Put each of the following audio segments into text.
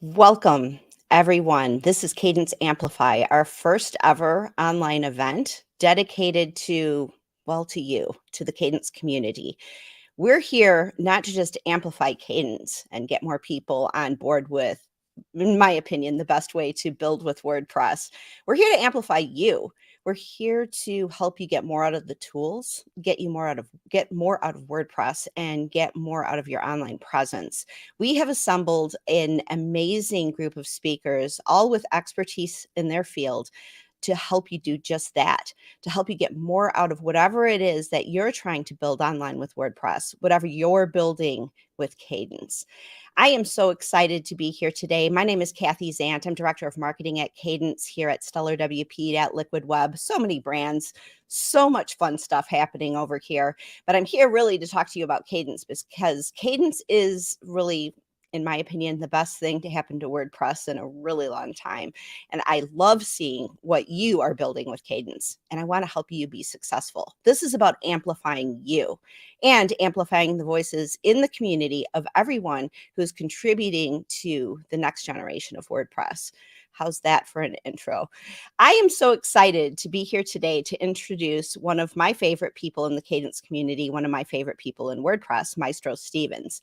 Welcome, everyone. This is Kadence Amplify, our first ever online event dedicated to, well, to you, to the Kadence community. We're here not to just amplify Kadence and get more people on board with, in my opinion, the best way to build with WordPress. We're here to amplify you. We're here to help you get more out of the tools, get more out of WordPress, and get more out of your online presence. We have assembled an amazing group of speakers, all with expertise in their field, to help you do just that, to help you get more out of whatever it is that you're trying to build online with WordPress, whatever you're building with Kadence. I am so excited to be here today. My name is Kathy Zant. I'm Director of Marketing at Kadence here at Stellar WP at Liquid Web. So many brands, so much fun stuff happening over here. But I'm here really to talk to you about Kadence because Kadence is really, in my opinion, the best thing to happen to WordPress in a really long time. And I love seeing what you are building with Kadence, and I want to help you be successful. This is about amplifying you and amplifying the voices in the community of everyone who's contributing to the next generation of WordPress. How's that for an intro? I am so excited to be here today to introduce one of my favorite people in the Kadence community, one of my favorite people in WordPress, Maestro Stevens.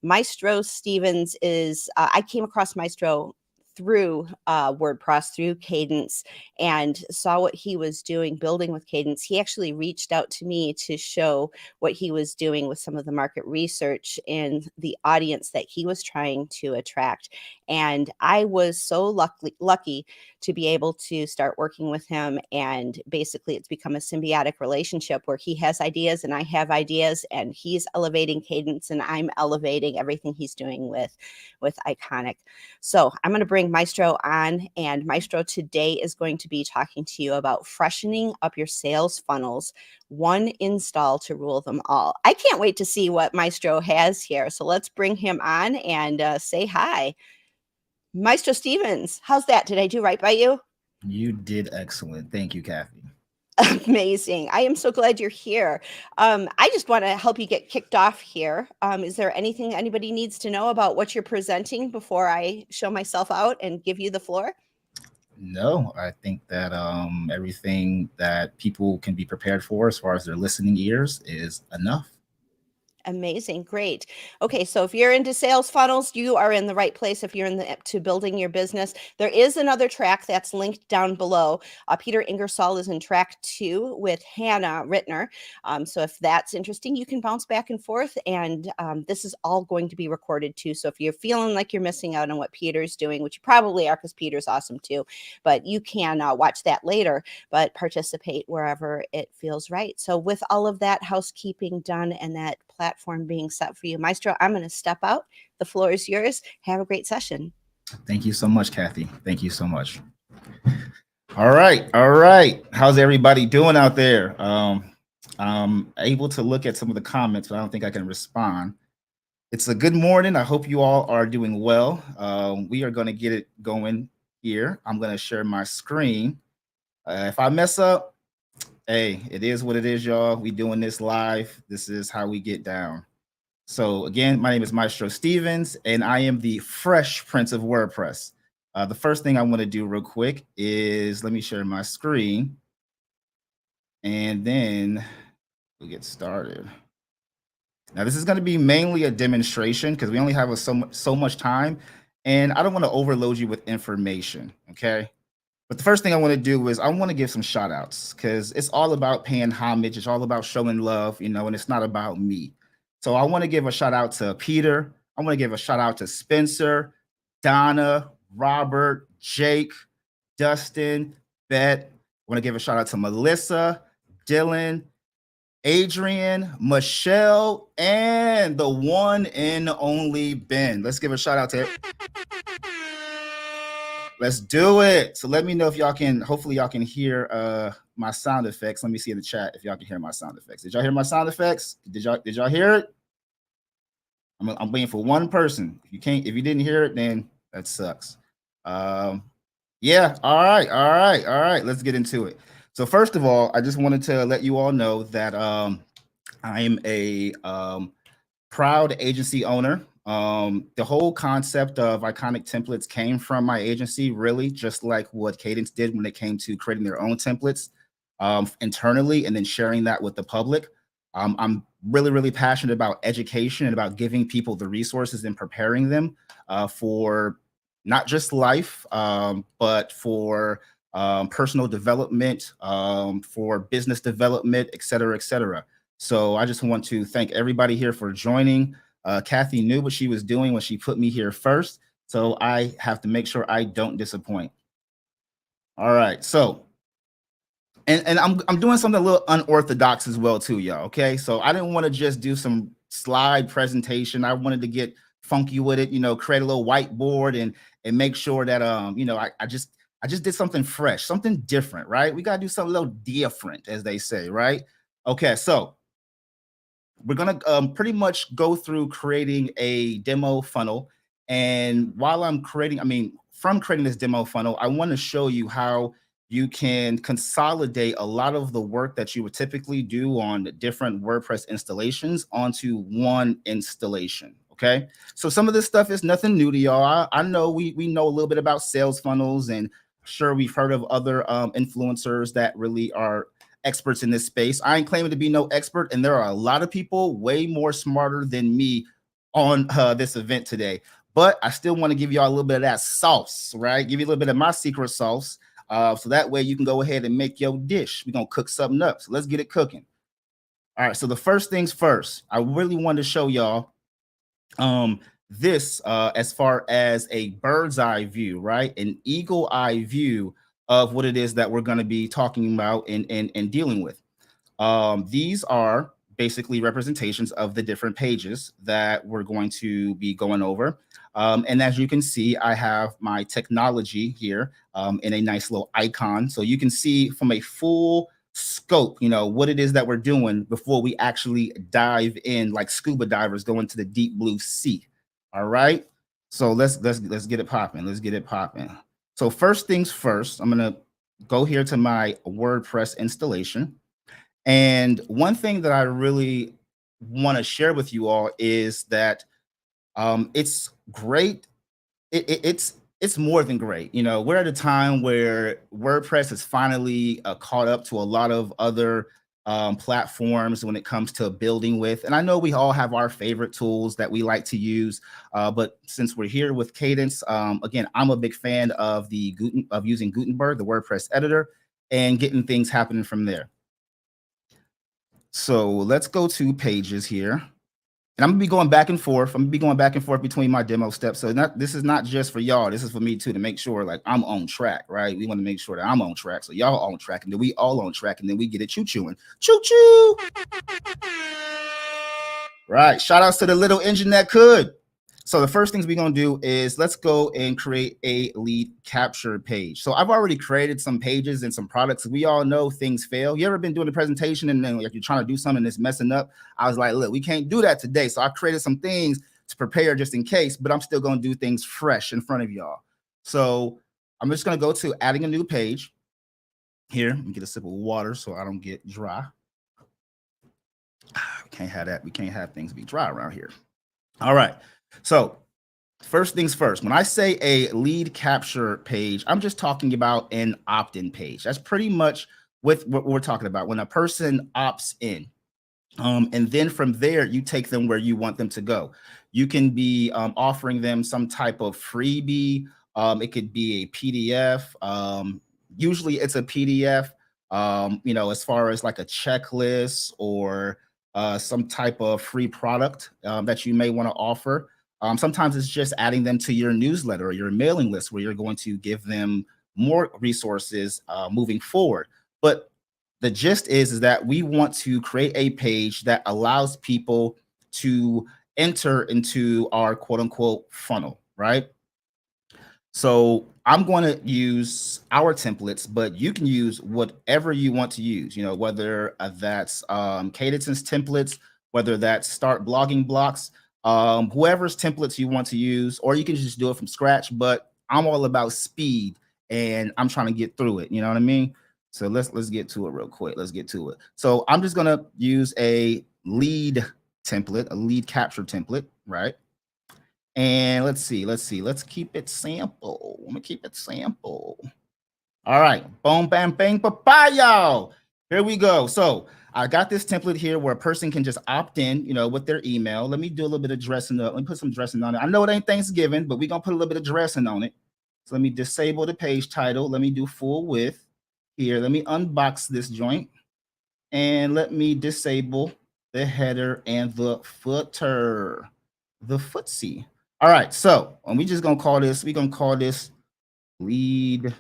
Maestro Stevens is, I came across Maestro through WordPress, through Kadence, and saw what he was doing, building with Kadence. He actually reached out to me to show what he was doing with some of the market research in the audience that he was trying to attract. And I was so lucky to be able to start working with him. And basically, it's become a symbiotic relationship where he has ideas and I have ideas, and he's elevating Kadence and I'm elevating everything he's doing with Iconic. So I'm going to bring Maestro on, and Maestro today is going to be talking to you about freshening up your sales funnels, one install to rule them all. I can't wait to see what Maestro has here. So let's bring him on and say hi. Maestro Stevens, how's that? Did I do right by you? You did excellent. Thank you, Kathy. Amazing. I am so glad you're here. I just want to help you get kicked off here. Is there anything anybody needs to know about what you're presenting before I show myself out and give you the floor? No, I think that everything that people can be prepared for as far as their listening ears is enough. Amazing. Great. Okay. So if you're into sales funnels, you are in the right place. If you're to building your business, there is another track that's linked down below. Peter Ingersoll is in track 2 with Hannah Ritner. So if that's interesting, you can bounce back and forth. And this is all going to be recorded too. So if you're feeling like you're missing out on what Peter's doing, which you probably are because Peter's awesome too, but you can watch that later, but participate wherever it feels right. So with all of that housekeeping done and that platform being set for you, Maestro, I'm going to step out. The floor is yours. Have a great session. Thank you so much, Kathy. Thank you so much. All right. All right. How's everybody doing out there? I'm able to look at some of the comments, but I don't think I can respond. It's a good morning. I hope you all are doing well. We are going to get it going here. I'm going to share my screen. If I mess up, hey, it is what it is, y'all. We doing this live. This is how we get down. So again, my name is Maestro Stevens, and I am the Fresh Prince of WordPress. The first thing I want to do real quick is let me share my screen, and then we'll get started. Now, this is going to be mainly a demonstration because we only have so much time, and I don't want to overload you with information, okay? But the first thing I want to do is I want to give some shout outs because it's all about paying homage. It's all about showing love, and it's not about me. So I want to give a shout out to Peter. I want to give a shout out to Spencer, Donna, Robert, Jake, Dustin, Bet. I want to give a shout out to Melissa, Dylan, Adrian, Michelle, and the one and only Ben. Let's give a shout out to it. Let's do it. So let me know if y'all can, hopefully y'all can hear my sound effects. Let me see in the chat if y'all can hear my sound effects. Did y'all hear my sound effects? Did y'all hear it? I'm waiting for one person. If you didn't hear it, then that sucks. Yeah, all right. Let's get into it. So first of all, I just wanted to let you all know that I am a proud agency owner. The whole concept of iconic templates came from my agency, really, just like what Kadence did when it came to creating their own templates internally and then sharing that with the public. I'm really, really passionate about education and about giving people the resources and preparing them for not just life, but for personal development, for business development, et cetera, et cetera. So I just want to thank everybody here for joining. Kathy knew what she was doing when she put me here first, so I have to make sure I don't disappoint. All right, so and I'm doing something a little unorthodox as well too, y'all. Okay, so I didn't want to just do some slide presentation. I wanted to get funky with it, you know, create a little whiteboard and make sure that you know, I just did something fresh, something different, right? We gotta do something a little different, as they say, right? Okay, so we're going to pretty much go through creating a demo funnel. And while I'm creating, from creating this demo funnel, I want to show you how you can consolidate a lot of the work that you would typically do on different WordPress installations onto one installation. Okay. So some of this stuff is nothing new to y'all. I know we know a little bit about sales funnels, and sure, we've heard of other influencers that really are experts in this space. I ain't claiming to be no expert, and there are a lot of people way more smarter than me on this event today. But I still want to give y'all a little bit of that sauce, right? Give you a little bit of my secret sauce, so that way you can go ahead and make your dish. We're gonna cook something up, so let's get it cooking. All right, so the first things first, I really wanted to show y'all this as far as a bird's eye view, right? An eagle eye view of what it is that we're going to be talking about and dealing with. These are basically representations of the different pages that we're going to be going over. And as you can see, I have my technology here in a nice little icon. So you can see from a full scope, you know, what it is that we're doing before we actually dive in like scuba divers go into the deep blue sea. All right. So let's get it popping. Let's get it popping. So first things first, I'm going to go here to my WordPress installation. And one thing that I really want to share with you all is that it's great. It's more than great. You know, we're at a time where WordPress is finally caught up to a lot of other platforms when it comes to building with. And I know we all have our favorite tools that we like to use, but since we're here with Kadence, again, I'm a big fan of using Gutenberg, the WordPress editor, and getting things happening from there. So let's go to pages here. And I'm gonna be going back and forth. I'm gonna be going back and forth between my demo steps. So this is not just for y'all. This is for me too, to make sure like I'm on track, right? We want to make sure that I'm on track. So y'all on track, and then we all on track, and then we get it choo-chooing. Choo-choo. Right. Shout outs to the little engine that could. So the first things we're going to do is let's go and create a lead capture page. So I've already created some pages and some products. We all know things fail. You ever been doing a presentation and then like you're trying to do something that's messing up? I was like, look, we can't do that today. So I created some things to prepare just in case, but I'm still going to do things fresh in front of y'all. So I'm just going to go to adding a new page here. Let me get a sip of water so I don't get dry. We can't have that. We can't have things be dry around here. All right. So first things first, when I say a lead capture page, I'm just talking about an opt-in page. That's pretty much what we're talking about when a person opts in. And then from there, you take them where you want them to go. You can be offering them some type of freebie. It could be a PDF. Usually it's a PDF, you know, as far as like a checklist or some type of free product that you may want to offer. Sometimes it's just adding them to your newsletter or your mailing list where you're going to give them more resources moving forward. But the gist is that we want to create a page that allows people to enter into our quote unquote funnel, right? So I'm going to use our templates, but you can use whatever you want to use, you know, whether that's Kadence's templates, whether that's start blogging blocks, whoever's templates you want to use, or you can just do it from scratch. But I'm all about speed and I'm trying to get through it. You know what I mean? So let's get to it real quick. Let's get to it. So I'm just going to use a lead template, a lead capture template, right? And let's keep it sample. I'm gonna keep it sample. All right, boom, bam, bang, papaya. Here we go. So I got this template here where a person can just opt in, with their email. Let me do a little bit of dressing up. Let me put some dressing on it. I know it ain't Thanksgiving, but we're gonna put a little bit of dressing on it. So let me disable the page title. Let me do full width here. Let me unbox this joint and let me disable the header and the footer, the footsie. All right, so and we're gonna call this lead.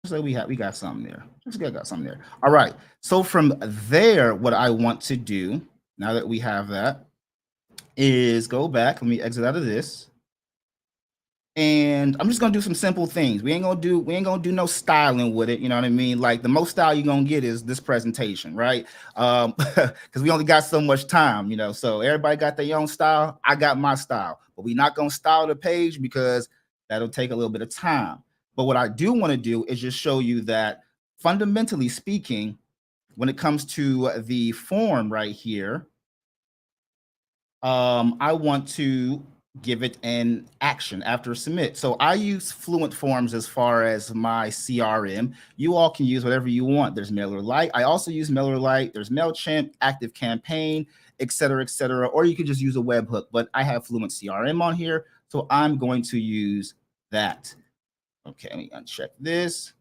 So we got something there. Got something there. All right. So from there, what I want to do now that we have that is go back. Let me exit out of this. And I'm just gonna do some simple things. We ain't gonna do no styling with it. You know what I mean? Like the most style you're gonna get is this presentation, right? Because we only got so much time, So everybody got their own style. I got my style, but we're not gonna style the page because that'll take a little bit of time. But what I do want to do is just show you that fundamentally speaking, when it comes to the form right here, I want to give it an action after submit. So I use Fluent Forms as far as my CRM. You all can use whatever you want. There's MailerLite. I also use MailerLite. There's MailChimp, ActiveCampaign, et cetera, or you could just use a webhook. But I have Fluent CRM on here, so I'm going to use that. Okay, let me uncheck this.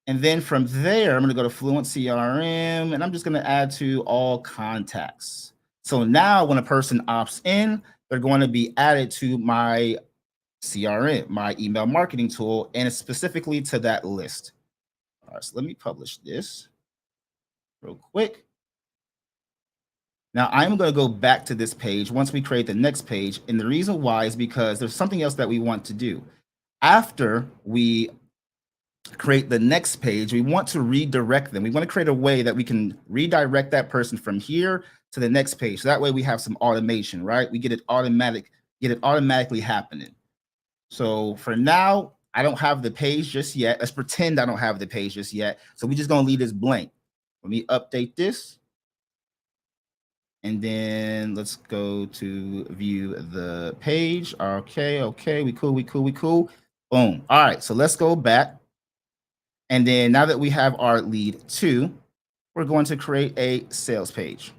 And then from there, I'm going to go to Fluent CRM, and I'm just going to add to all contacts. So now when a person opts in, they're going to be added to my CRM, my email marketing tool, and it's specifically to that list. All right, so let me publish this real quick. Now I'm going to go back to this page once we create the next page. And the reason why is because there's something else that we want to do. After we create the next page, we want to redirect them. We want to create a way that we can redirect that person from here to the next page. So that way we have some automation, right? We get it automatically happening. So for now, I don't have the page just yet. Let's pretend I don't have the page just yet. So we're just going to leave this blank. Let me update this. And then let's go to view the page. Okay. We cool. Boom. All right. So let's go back. And then now that we have our lead 2, we're going to create a sales page.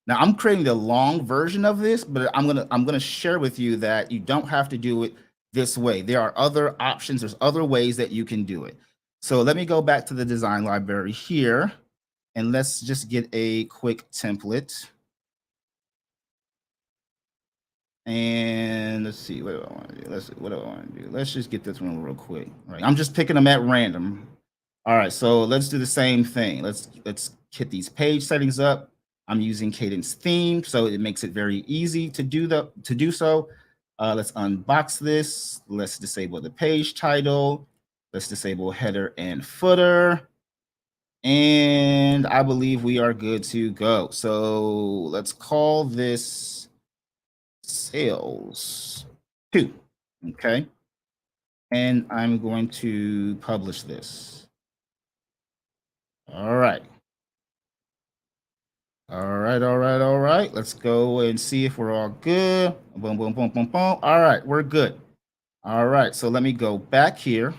Now I'm creating the long version of this, but I'm gonna share with you that you don't have to do it this way. There are other options. There's other ways that you can do it. So let me go back to the design library here, and let's just get a quick template. And let's see, what do I want to do? Let's just get this one real quick. All right, I'm just picking them at random. All right, so let's do the same thing. Let's hit these page settings up. I'm using Kadence theme, so it makes it very easy to do so. Let's unbox this. Let's disable the page title. Let's disable header and footer. And I believe we are good to go. So let's call this sales 2. Okay. And I'm going to publish this. All right. Let's go and see if we're all good. Boom. All right, we're good. All right, so let me go back here.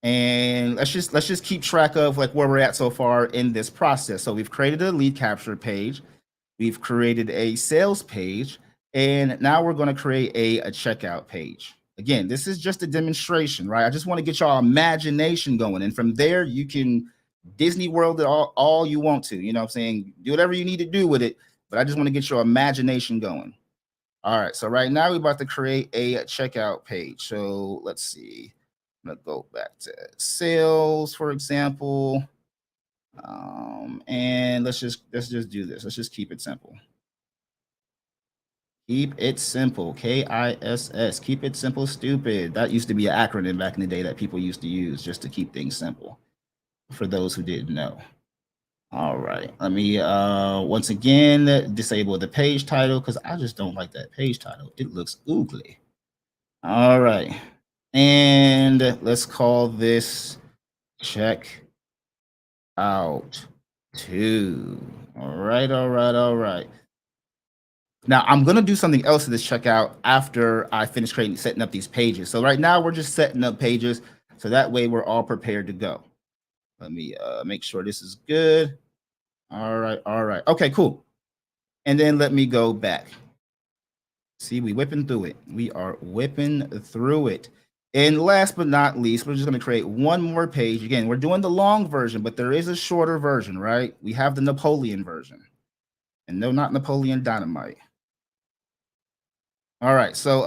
And let's just keep track of like where we're at so far in this process. So we've created a lead capture page. We've created a sales page. And now we're going to create a checkout page. Again, this is just a demonstration, right? I just want to get y'all imagination going. And from there, you can Disney World it all you want to, you know what I'm saying? Do whatever you need to do with it. But I just want to get your imagination going. All right, so right now we're about to create a checkout page. So let's see. I'm going to go back to sales, for example. And let's just do this. Let's just keep it simple. Keep it simple. KISS. Keep it simple, stupid. That used to be an acronym back in the day that people used to use just to keep things simple, for those who didn't know. All right. Let me once again disable the page title because I just don't like that page title. It looks ugly. All right. And let's call this check out 2. All right, all right, all right. Now I'm gonna do something else to this checkout after I finish setting up these pages. So right now we're just setting up pages, so that way we're all prepared to go. Let me make sure this is good. All right, all right. Okay, cool. And then let me go back. See, we whipping through it. We are whipping through it. And last but not least, we're just going to create one more page. Again, we're doing the long version, but there is a shorter version, right? We have the Napoleon version. And no, not Napoleon Dynamite. All right, so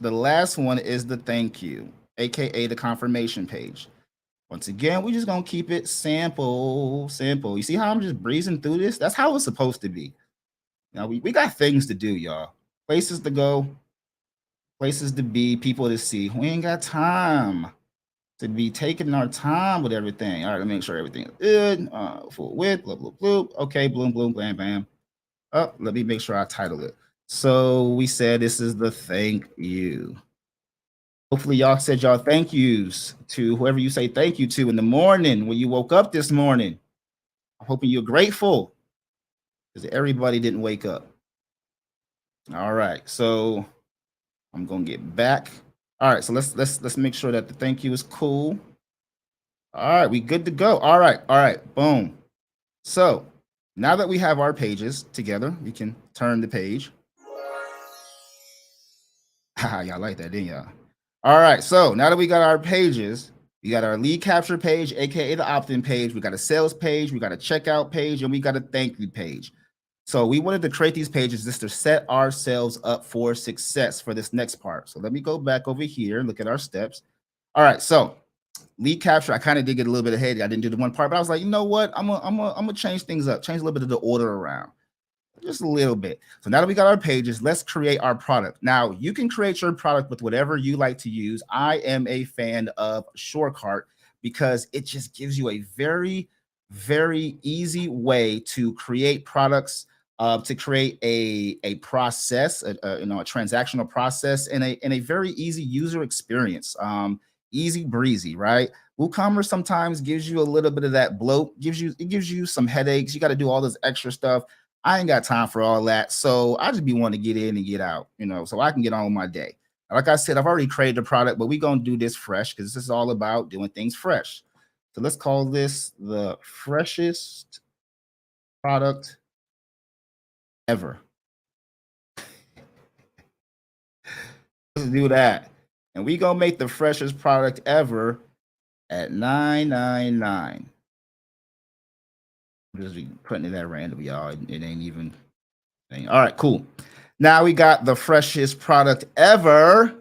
the last one is the thank you, aka the confirmation page. Once again, we're just gonna keep it simple. You see how I'm just breezing through this? That's how it's supposed to be. Now we got things to do, y'all. Places to go, places to be, people to see. We ain't got time to be taking our time with everything. All right, let me make sure everything is good. Full width, blah, blah, blah. Okay, bloom, bloom, blam, bam. Oh, let me make sure I title it. So we said this is the thank you. Hopefully y'all said y'all thank yous to whoever you say thank you to in the morning when you woke up this morning. I'm hoping you're grateful because everybody didn't wake up. All right, so I'm gonna get back. All right, so let's make sure that the thank you is cool. All right, we good to go. All right, boom. So now that we have our pages together, we can turn the page. Haha, y'all like that, didn't y'all? All right, so now that we got our pages, we got our lead capture page, aka the opt-in page, we got a sales page, we got a checkout page, and we got a thank you page. So we wanted to create these pages just to set ourselves up for success for this next part. So let me go back over here, look at our steps. All right, so lead capture, I kind of did get a little bit ahead. I didn't do the one part, but I was like, you know what? I'm gonna change things up, change a little bit of the order around. Just a little bit. So now that we got our pages, let's create our product. Now you can create your product with whatever you like to use. I am a fan of Shortcart because it just gives you a very, very easy way to create products, to create a process, a transactional process, and a very easy user experience. Easy breezy, right? WooCommerce sometimes gives you a little bit of that bloat, it gives you some headaches. You got to do all this extra stuff. I ain't got time for all that. So I just be wanting to get in and get out, so I can get on with my day. Like I said, I've already created a product, but we're going to do this fresh because this is all about doing things fresh. So let's call this the freshest product ever. Let's do that. And we going to make the freshest product ever at $9.99. I'm just putting it at random, y'all. It ain't even. All right, cool. Now we got the freshest product ever.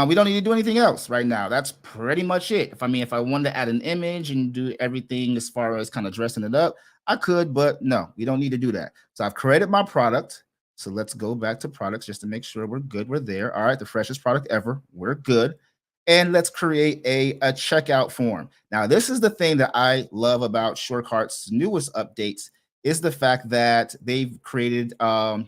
We don't need to do anything else right now. That's pretty much it. If I wanted to add an image and do everything as far as kind of dressing it up, I could, but no, we don't need to do that. So I've created my product. So let's go back to products just to make sure we're good. We're there. All right, the freshest product ever. We're good. And let's create a checkout form. Now, this is the thing that I love about Shortcart's newest updates is the fact that they've created a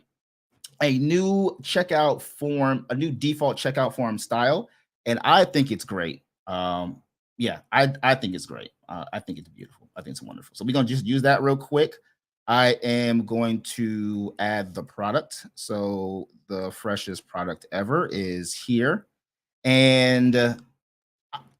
new checkout form, a new default checkout form style. And I think it's great. Yeah, I think it's great. I think it's beautiful. I think it's wonderful. So we're going to just use that real quick. I am going to add the product. So the freshest product ever is here. And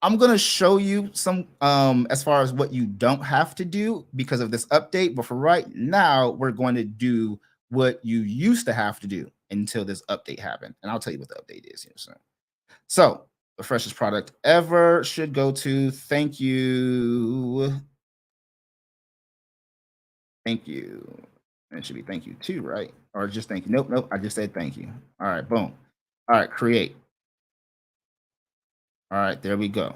I'm going to show you some as far as what you don't have to do because of this update. But for right now, we're going to do what you used to have to do until this update happened. And I'll tell you what the update is here soon. So the freshest product ever should go to thank you. Thank you. And it should be thank you too, right? Or just thank you. Nope. I just said thank you. All right, boom. All right, create. All right, there we go.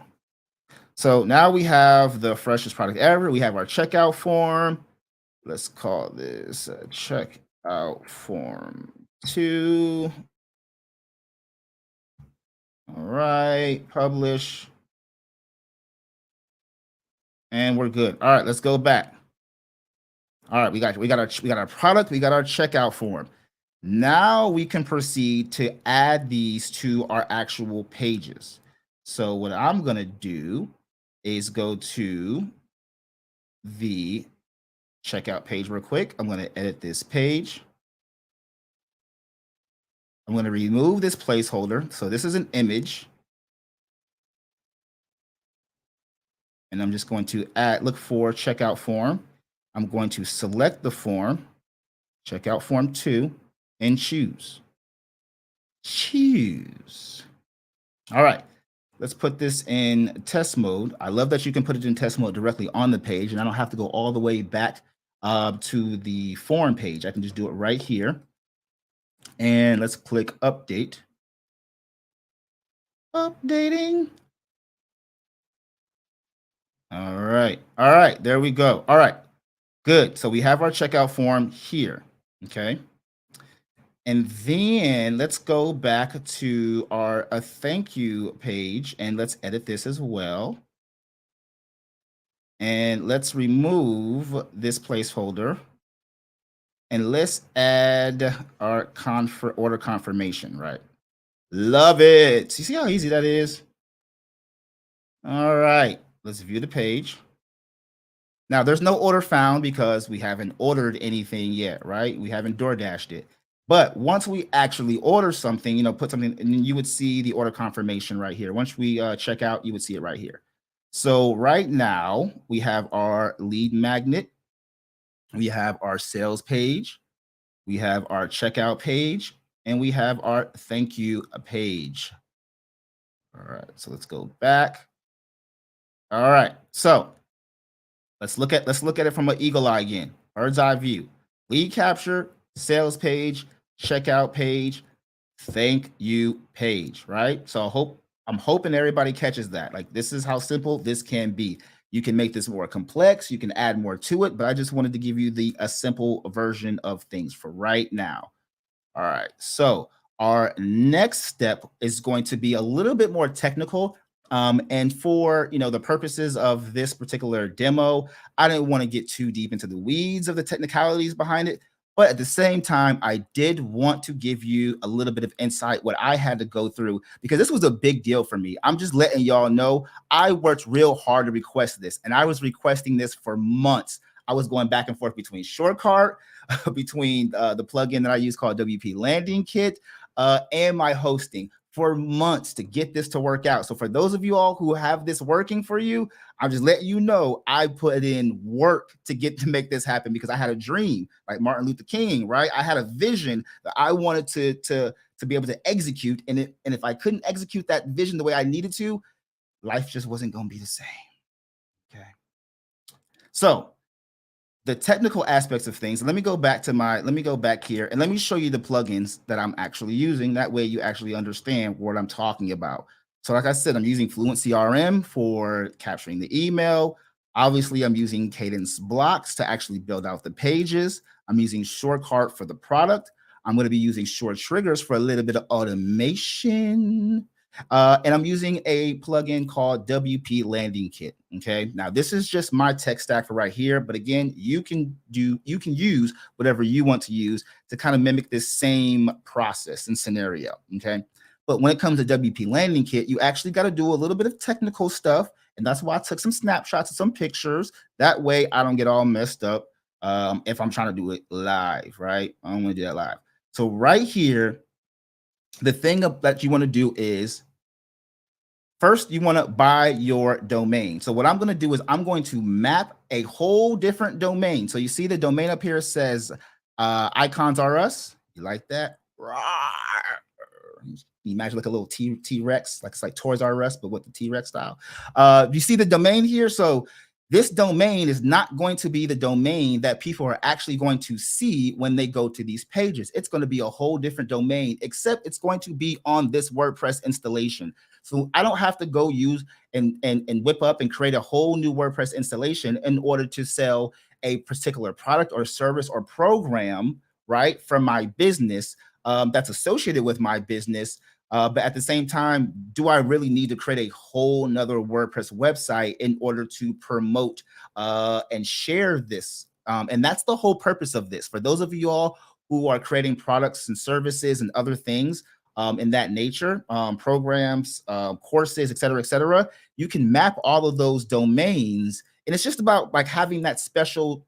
So now we have the freshest product ever. We have our checkout form. Let's call this checkout form 2. All right, publish. And we're good. All right, let's go back. All right, we got our product, we got our checkout form. Now we can proceed to add these to our actual pages. So what I'm going to do is go to the checkout page real quick. I'm going to edit this page. I'm going to remove this placeholder. So this is an image. And I'm just going to look for checkout form. I'm going to select the form, checkout form 2, and choose. All right, let's put this in test mode. I love that you can put it in test mode directly on the page, and I don't have to go all the way back to the form page. I can just do it right here. And let's click update. Updating. All right, there we go. All right, good. So we have our checkout form here, okay? And then let's go back to our thank you page and let's edit this as well. And let's remove this placeholder. And let's add our order confirmation, right? Love it. You see how easy that is? All right, let's view the page. Now, there's no order found because we haven't ordered anything yet, right? We haven't DoorDashed it. But once we actually order something, put something, and you would see the order confirmation right here. Once we check out, you would see it right here. So right now, we have our lead magnet. We have our sales page. We have our checkout page. And we have our thank you page. All right, so let's go back. All right, so let's look at it from an eagle eye again, bird's eye view. Lead capture, sales page, checkout page, thank you page, right? So I'm hoping everybody catches that. Like, this is how simple this can be. You can make this more complex, you can add more to it, but I just wanted to give you a simple version of things for right now. All right, so our next step is going to be a little bit more technical. And for the purposes of this particular demo, I didn't want to get too deep into the weeds of the technicalities behind it. But at the same time, I did want to give you a little bit of insight what I had to go through, because this was a big deal for me. I'm just letting y'all know I worked real hard to request this, and I was requesting this for months. I was going back and forth between Shortcart, between the plugin that I use called WP Landing Kit, and my hosting for months to get this to work out. So for those of you all who have this working for you, I'm just letting you know I put in work to make this happen, because I had a dream like Martin Luther King, right? I had a vision that I wanted to be able to execute. And if I couldn't execute that vision the way I needed to, life just wasn't going to be the same. Okay. So the technical aspects of things. Let me go back here and let me show you the plugins that I'm actually using. That way you actually understand what I'm talking about. So like I said, I'm using Fluent CRM for capturing the email. Obviously, I'm using Kadence blocks to actually build out the pages. I'm using Shortcart for the product. I'm going to be using Short Triggers for a little bit of automation. And I'm using a plugin called WP Landing Kit. Okay, now this is just my tech stack for right here, but again, you can use whatever you want to use to kind of mimic this same process and scenario. Okay, but when it comes to WP Landing Kit, you actually got to do a little bit of technical stuff, and that's why I took some snapshots of some pictures. That way, I don't get all messed up if I'm trying to do it live. Right, I don't want to do that live. So right here, the thing that you want to do is, first, you want to buy your domain. So what I'm going to do is I'm going to map a whole different domain. So you see the domain up here says icons are us. You like that? You imagine like a little T-Rex, like it's like Toys R Us, but with the T-Rex style. You see the domain here? So this domain is not going to be the domain that people are actually going to see when they go to these pages. It's going to be a whole different domain, except it's going to be on this WordPress installation. So I don't have to go use and whip up and create a whole new WordPress installation in order to sell a particular product or service or program, right, from my business that's associated with my business. But at the same time, do I really need to create a whole nother WordPress website in order to promote and share this? And that's the whole purpose of this. For those of you all who are creating products and services and other things in that nature, programs, courses, et cetera, you can map all of those domains. And it's just about like having that special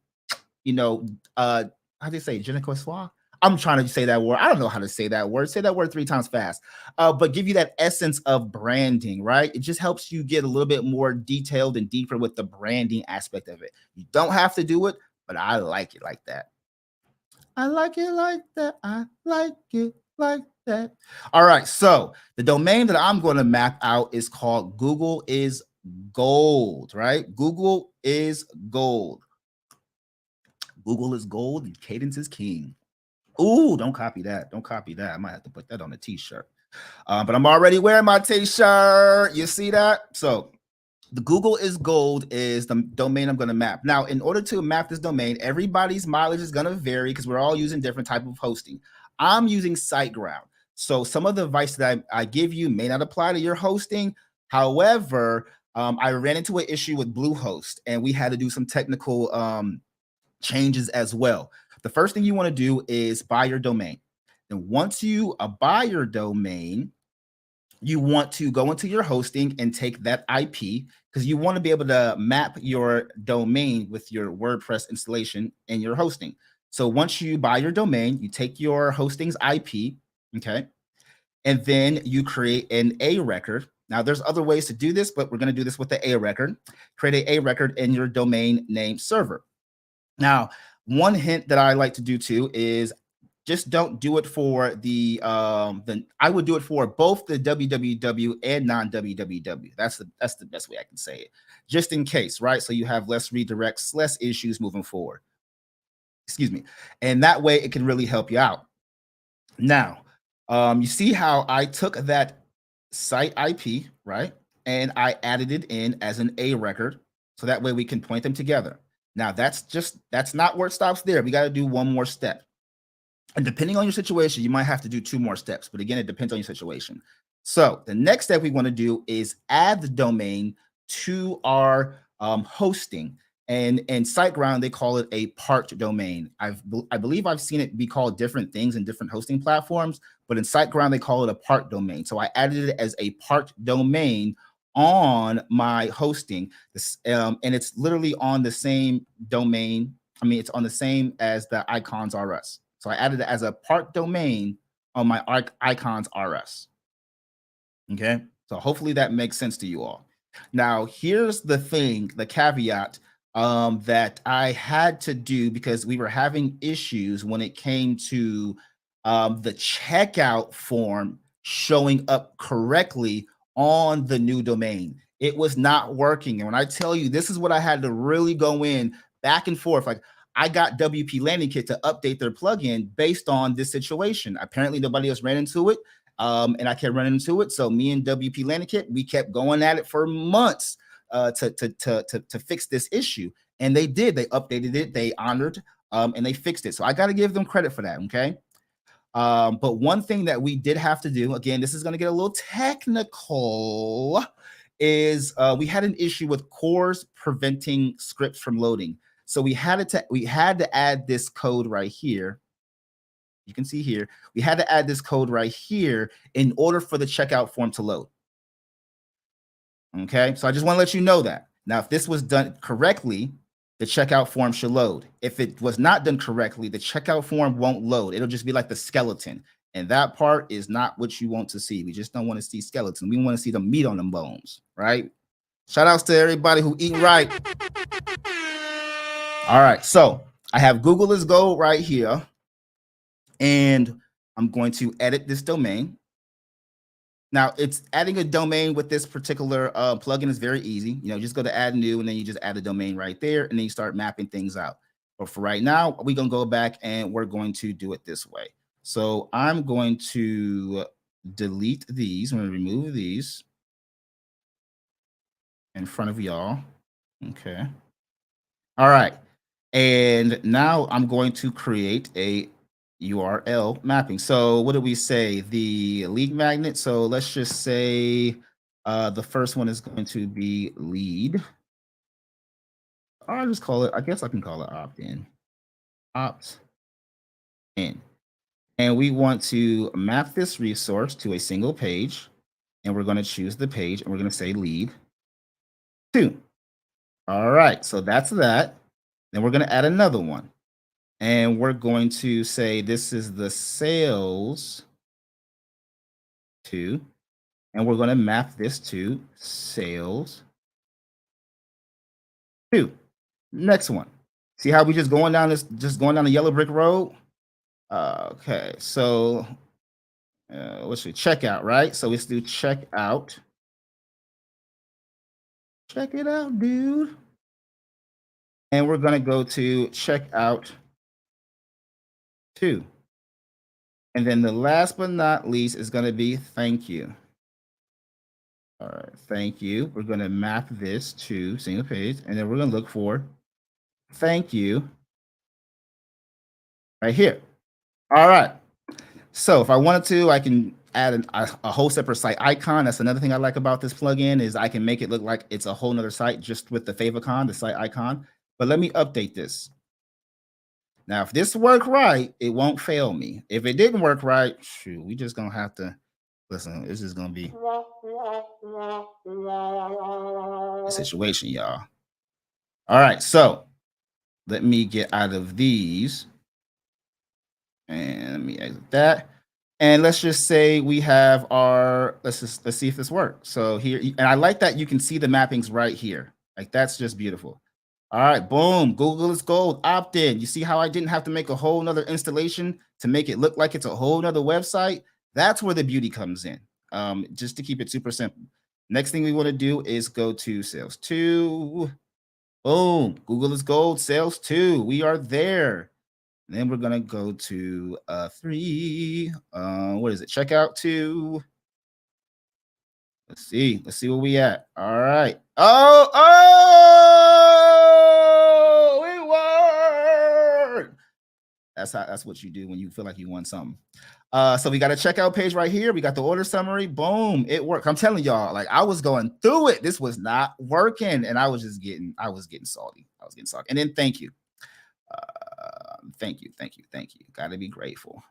how do you say, je ne sais quoi? I'm trying to say that word. I don't know how to say that word. Say that word 3 times fast. But give you that essence of branding, right? It just helps you get a little bit more detailed and deeper with the branding aspect of it. You don't have to do it, but I like it like that. I like it like that. I like it like that. All right. So the domain that I'm going to map out is called Google is Gold, right? Google is Gold. Google is gold and Kadence is king. Ooh, don't copy that. Don't copy that. I might have to put that on a t-shirt. But I'm already wearing my t-shirt. You see that? So the Google is Gold is the domain I'm going to map. Now, in order to map this domain, everybody's mileage is going to vary because we're all using different type of hosting. I'm using SiteGround. So some of the advice that I give you may not apply to your hosting. However, I ran into an issue with Bluehost and we had to do some technical changes as well. The first thing you want to do is buy your domain. And once you buy your domain, you want to go into your hosting and take that IP because you want to be able to map your domain with your WordPress installation and your hosting. So once you buy your domain, you take your hosting's IP, okay? And then you create an A record. Now there's other ways to do this, but we're going to do this with the A record. Create an A record in your domain name server. Now, one hint that I like to do too is just don't do it for I would do it for both the www and non-www. That's the best way I can say it, just in case, right? So you have less redirects, less issues moving forward. Excuse me. And that way it can really help you out. Now, you see how I took that site IP, right? And I added it in as an A record. So that way we can point them together. Now that's not where it stops there. We got to do one more step. And depending on your situation, you might have to do 2 more steps. But again, it depends on your situation. So the next step we want to do is add the domain to our hosting. And in SiteGround, they call it a part domain. I believe I've seen it be called different things in different hosting platforms, but in SiteGround, they call it a part domain. So I added it as a part domain on my hosting, and it's literally on the same domain. I mean, it's on the same as the icons RS. So I added it as a part domain on my icons RS. Okay, so hopefully that makes sense to you all. Now, here's the thing, the caveat that I had to do because we were having issues when it came to the checkout form showing up correctly on the new domain. It was not working. And when I tell you, this is what I had to really go in back and forth. Like, I got WP Landing Kit to update their plugin based on this situation. Apparently, nobody else ran into it, and I kept running into it. So me and WP Landing Kit, we kept going at it for months to fix this issue, and they did. They updated it, they honored, and they fixed it. So I got to give them credit for that. Okay. But one thing that we did have to do, again, this is going to get a little technical, is we had an issue with cores preventing scripts from loading. So we had to add this code right here. You can see here, we had to add this code right here in order for the checkout form to load. Okay, so I just want to let you know that. Now, if this was done correctly, the checkout form should load. If it was not done correctly, the checkout form won't load. It'll just be like the skeleton. And that part is not what you want to see. We just don't want to see skeleton. We want to see the meat on them bones, right? Shout outs to everybody who eat right. All right, so I have Google is Gold right here, and I'm going to edit this domain. Now, it's adding a domain with this particular plugin is very easy. You know, just go to add new, and then you just add a domain right there, and then you start mapping things out. But for right now, we're going to go back, and we're going to do it this way. So I'm going to delete these. I'm going to remove these in front of y'all. Okay. All right. And now I'm going to create a URL mapping. So what do we say? The lead magnet. So let's just say the first one is going to be lead. I'll just call it, I guess I can call it opt-in. Opt-in. And we want to map this resource to a single page. And we're going to choose the page, and we're going to say lead 2. All right, so that's that. Then we're going to add another one. And we're going to say this is the sales to, and we're going to map this to sales to. Next one. See how we just going down the yellow brick road? Okay, so what's your checkout, right? So let's do checkout. Check it out, dude. And we're going to go to checkout 2. And then the last but not least is going to be thank you. All right, thank you. We're going to map this to single page, and then we're going to look for thank you right here. All right. So if I wanted to, I can add a whole separate site icon. That's another thing I like about this plugin is I can make it look like it's a whole nother site just with the favicon, the site icon. But let me update this. Now, if this worked right, it won't fail me. If it didn't work right, shoot, we just gonna have to listen. This is gonna be a situation, y'all. All right, so let me get out of these. And let me exit that. And let's just say we have our, let's see if this works. So here, and I like that you can see the mappings right here. Like that's just beautiful. All right, boom, Google is gold, opt in. You see how I didn't have to make a whole nother installation to make it look like it's a whole nother website? That's where the beauty comes in, just to keep it super simple. Next thing we want to do is go to sales 2. Boom, Google is gold, sales 2. We are there. And then we're gonna go to 3. What is it? Checkout 2. Let's see where we at. All right. Oh, it worked. That's what you do when you feel like you want something. So we got a checkout page right here. We got the order summary. Boom, it worked. I'm telling y'all, like I was going through it. This was not working, and I was getting salty. And then thank you. Thank you. Got to be grateful.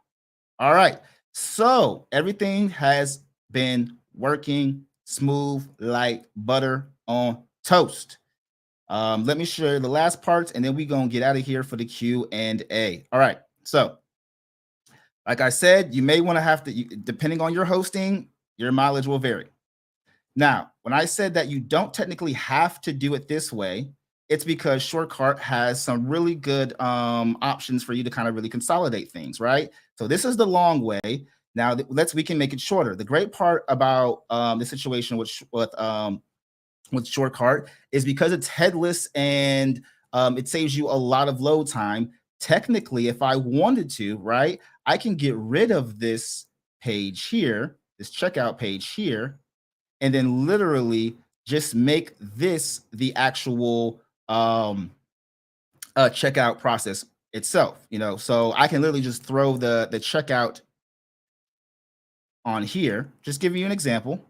All right. So everything has been working smooth like butter on toast. Let me show you the last parts, and then we're going to get out of here for the Q&A. All right. So like I said, you may want to have to, depending on your hosting, your mileage will vary. Now, when I said that you don't technically have to do it this way, it's because Shortcut has some really good options for you to kind of really consolidate things, right? So this is the long way. Now we can make it shorter. The great part about the situation with Shortcut is because it's headless and it saves you a lot of load time. Technically, if I wanted to, right, I can get rid of this page here, this checkout page here, and then literally just make this the actual checkout process itself, so I can literally just throw the checkout on here. Just giving you an example.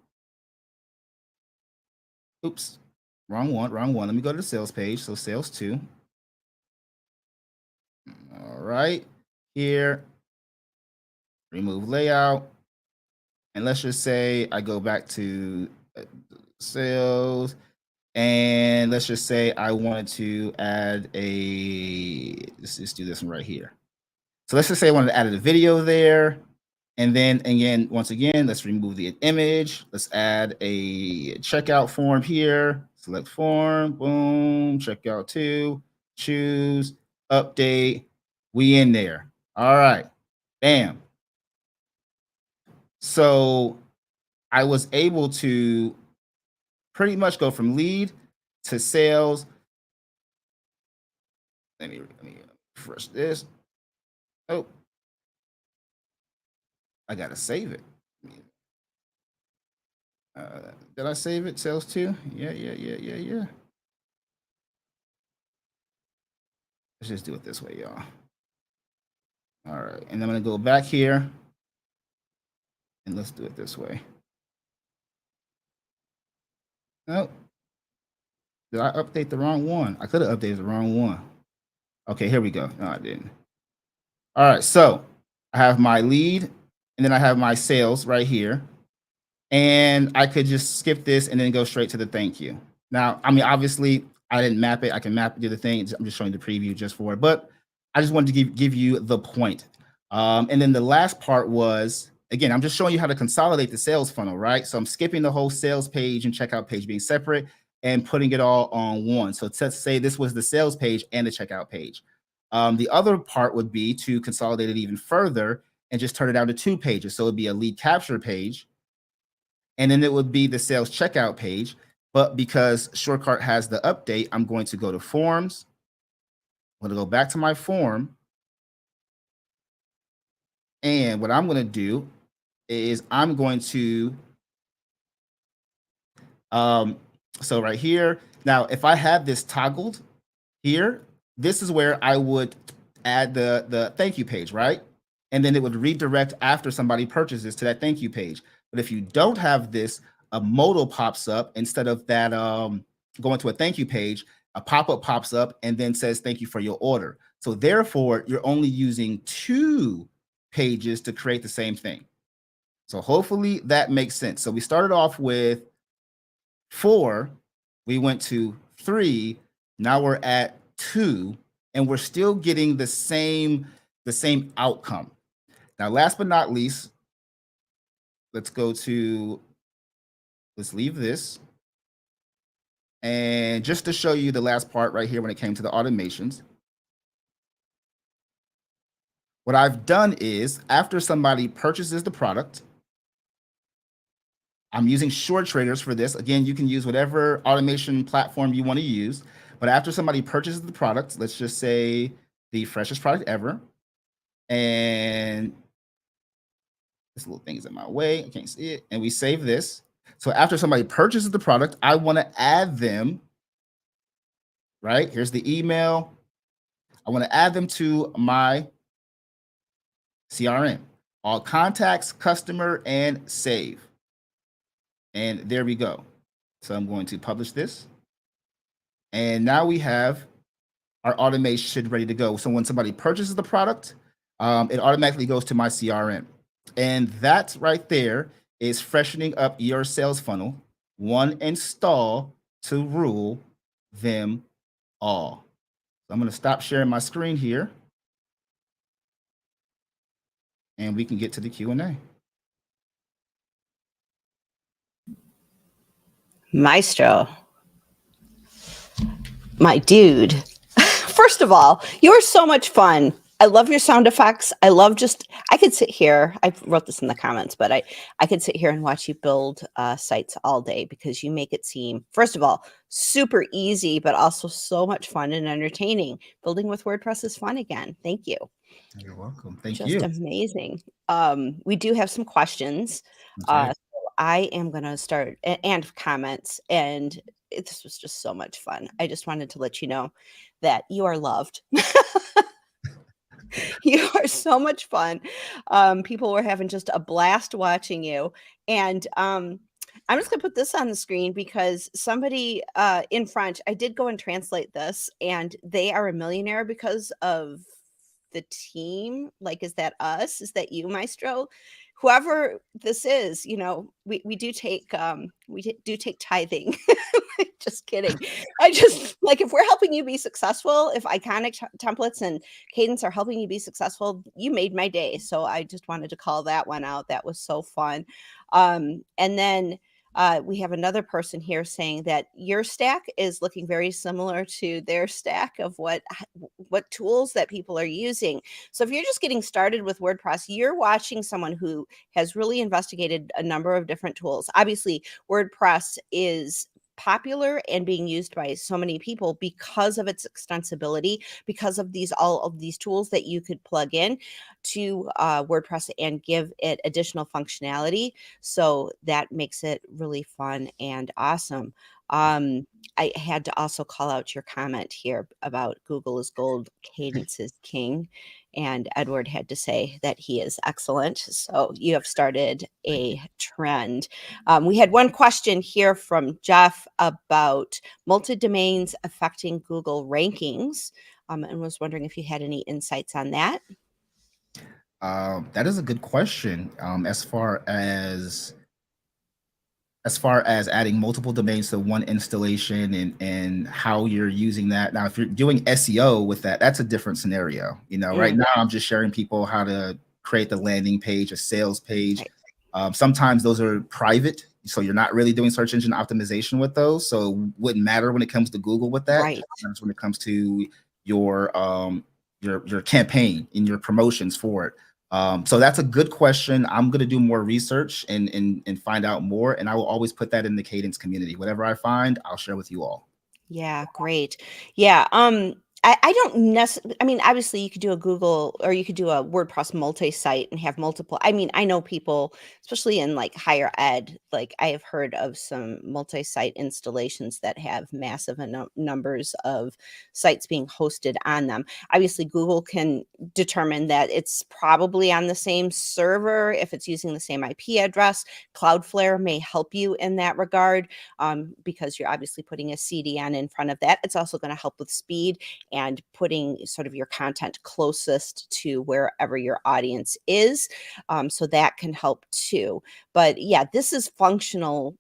Oops, wrong one. Let me go to the sales page. So sales 2. All right, here, remove layout, and let's just say I go back to sales. And let's just say I wanted to add let's just do this one right here. So let's just say I wanted to add a video there. And then again, once again, let's remove the image. Let's add a checkout form here. Select form, boom, checkout 2, choose, update. We in there. All right, bam. So I was able to pretty much go from lead to sales. Let me refresh this. Oh, I gotta save it. Did I save it? Sales 2? Yeah. Let's just do it this way, y'all. All right, and I'm gonna go back here and let's do it this way. Nope. Did I update the wrong one? I could have updated the wrong one. Okay, here we go. No, I didn't. All right, so I have my lead and then I have my sales right here. And I could just skip this and then go straight to the thank you. Now, I mean, obviously, I didn't map it. I can map it to the thing. I'm just showing the preview just for it. But I just wanted to give you the point. And then the last part was, again, I'm just showing you how to consolidate the sales funnel, right? So I'm skipping the whole sales page and checkout page being separate and putting it all on one. So let's say this was the sales page and the checkout page. The other part would be to consolidate it even further and just turn it down to 2 pages. So it'd be a lead capture page, and then it would be the sales checkout page. But because Shortcut has the update, I'm going to go to forms. I'm going to go back to my form. And what I'm going to do is I'm going to, so right here, now if I have this toggled here, this is where I would add the thank you page, right? And then it would redirect after somebody purchases to that thank you page. But if you don't have this, a modal pops up instead of that going to a thank you page, a pop-up pops up and then says thank you for your order. So therefore, you're only using 2 pages to create the same thing. So hopefully that makes sense. So we started off with 4, we went to 3, now we're at 2, and we're still getting the same outcome. Now, last but not least, let's leave this. And just to show you the last part right here when it came to the automations, what I've done is after somebody purchases the product, I'm using Short Traders for this. Again, you can use whatever automation platform you want to use. But after somebody purchases the product, let's just say the freshest product ever, and this little thing is in my way, I can't see it, and we save this. So after somebody purchases the product, I want to add them, right? Here's the email. I want to add them to my CRM, all contacts, customer, and save. And there we go. So I'm going to publish this. And now we have our automation ready to go. So when somebody purchases the product, it automatically goes to my CRM. And that right there is freshening up your sales funnel, one install to rule them all. So I'm going to stop sharing my screen here, and we can get to the Q&A. Maestro, my dude. First of all, you're so much fun. I love your sound effects. I could sit here. I wrote this in the comments, but I could sit here and watch you build sites all day because you make it seem, first of all, super easy, but also so much fun and entertaining. Building with WordPress is fun again. Thank you. You're welcome. Thank Just you. amazing. We do have some questions. Okay. So I am going to start and comments, and this was just so much fun. I just wanted to let you know that you are loved. You are so much fun. People were having just a blast watching you. And I'm just going to put this on the screen because somebody in front, I did go and translate this, and they are a millionaire because of the team. Like, is that us? Is that you, Maestro? Whoever this is, you know, we do take tithing. Just kidding. I just like, if we're helping you be successful, if Iconic Templates and Kadence are helping you be successful, you made my day. So I just wanted to call that one out. That was so fun. And then we have another person here saying that your stack is looking very similar to their stack of what tools that people are using. So if you're just getting started with WordPress, you're watching someone who has really investigated a number of different tools. Obviously, WordPress is popular and being used by so many people because of its extensibility, because of all of these tools that you could plug in to WordPress and give it additional functionality. So that makes it really fun and awesome. I had to also call out your comment here about Google is gold, Kadence is king. And Edward had to say that he is excellent. So you have started a trend. We had one question here from Jeff about multi-domains affecting Google rankings, and was wondering if you had any insights on that. That is a good question. As far as as far as adding multiple domains to one installation and how you're using that. Now, if you're doing SEO with that, that's a different scenario. Right now I'm just sharing people how to create the landing page, a sales page. Right. Sometimes those are private, so you're not really doing search engine optimization with those. So it wouldn't matter when it comes to Google with that. Right. When it comes to your campaign and your promotions for it. So that's a good question. I'm going to do more research and find out more. And I will always put that in the Kadence community. Whatever I find, I'll share with you all. Yeah, great. Yeah. I don't necessarily, I mean, obviously you could do a Google or you could do a WordPress multi-site and have multiple. I mean, I know people, especially in like higher ed, like I have heard of some multi-site installations that have massive numbers of sites being hosted on them. Obviously, Google can determine that it's probably on the same server if it's using the same IP address. Cloudflare may help you in that regard because you're obviously putting a CDN in front of that. It's also going to help with speed and putting sort of your content closest to wherever your audience is. So that can help too. But yeah, this is functional,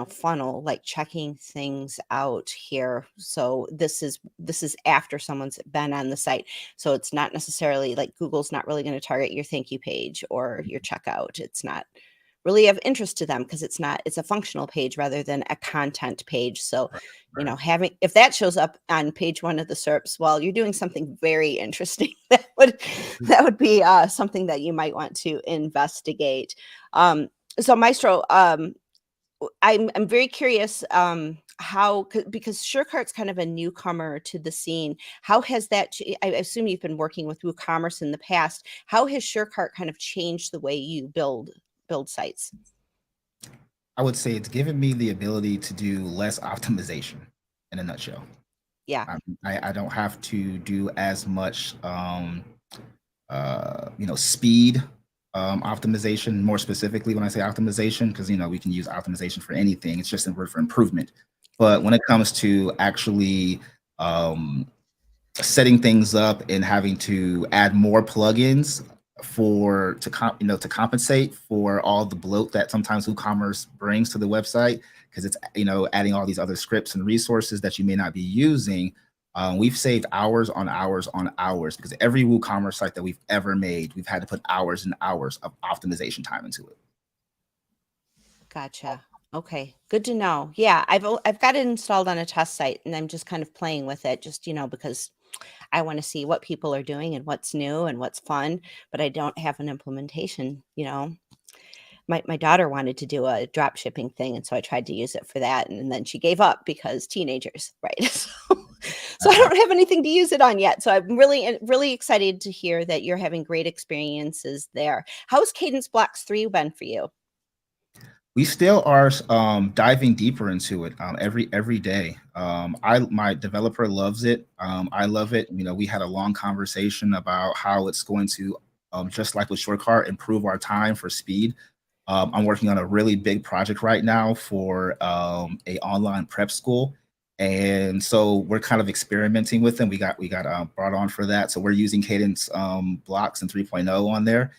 funnel, like checking things out here. So this is after someone's been on the site. So it's not necessarily like Google's not really going to target your thank you page or your checkout. It's not really of interest to them because it's a functional page rather than a content page. So, if that shows up on page 1 of the SERPs, well, you're doing something very interesting. that would be something that you might want to investigate. So Maestro, I'm very curious how, because SureCart's kind of a newcomer to the scene. How has that, I assume you've been working with WooCommerce in the past. How has SureCart kind of changed the way you build sites? I would say it's given me the ability to do less optimization in a nutshell. Yeah. I don't have to do as much, speed optimization, more specifically when I say optimization, because, we can use optimization for anything. It's just a word for improvement. But when it comes to actually setting things up and having to add more plugins to compensate for all the bloat that sometimes WooCommerce brings to the website, because it's adding all these other scripts and resources that you may not be using. We've saved hours on hours on hours, because every WooCommerce site that we've ever made, we've had to put hours and hours of optimization time into it. Gotcha. Okay, good to know. Yeah, I've got it installed on a test site, and I'm just kind of playing with it, just because I want to see what people are doing and what's new and what's fun, but I don't have an implementation. My daughter wanted to do a drop shipping thing, and so I tried to use it for that, and then she gave up because teenagers, right? So I don't have anything to use it on yet. So I'm really excited to hear that you're having great experiences there. How's Kadence Blocks 3 been for you? We still are diving deeper into it every day. My developer loves it. I love it. We had a long conversation about how it's going to, just like with SureCart, improve our time for speed. I'm working on a really big project right now for a online prep school, and so we're kind of experimenting with them. We got brought on for that, so we're using Kadence Blocks and 3.0 on there.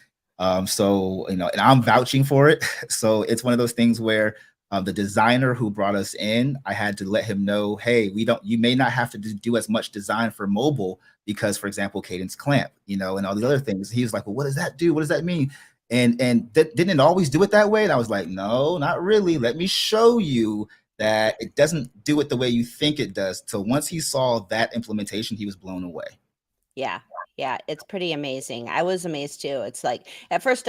So, and I'm vouching for it. So it's one of those things where the designer who brought us in, I had to let him know, hey, you may not have to do as much design for mobile because, for example, Kadence Clamp, and all these other things. He was like, well, what does that do? What does that mean? And didn't it always do it that way? And I was like, no, not really. Let me show you that it doesn't do it the way you think it does. So once he saw that implementation, he was blown away. Yeah. Yeah, it's pretty amazing. I was amazed too. It's like at first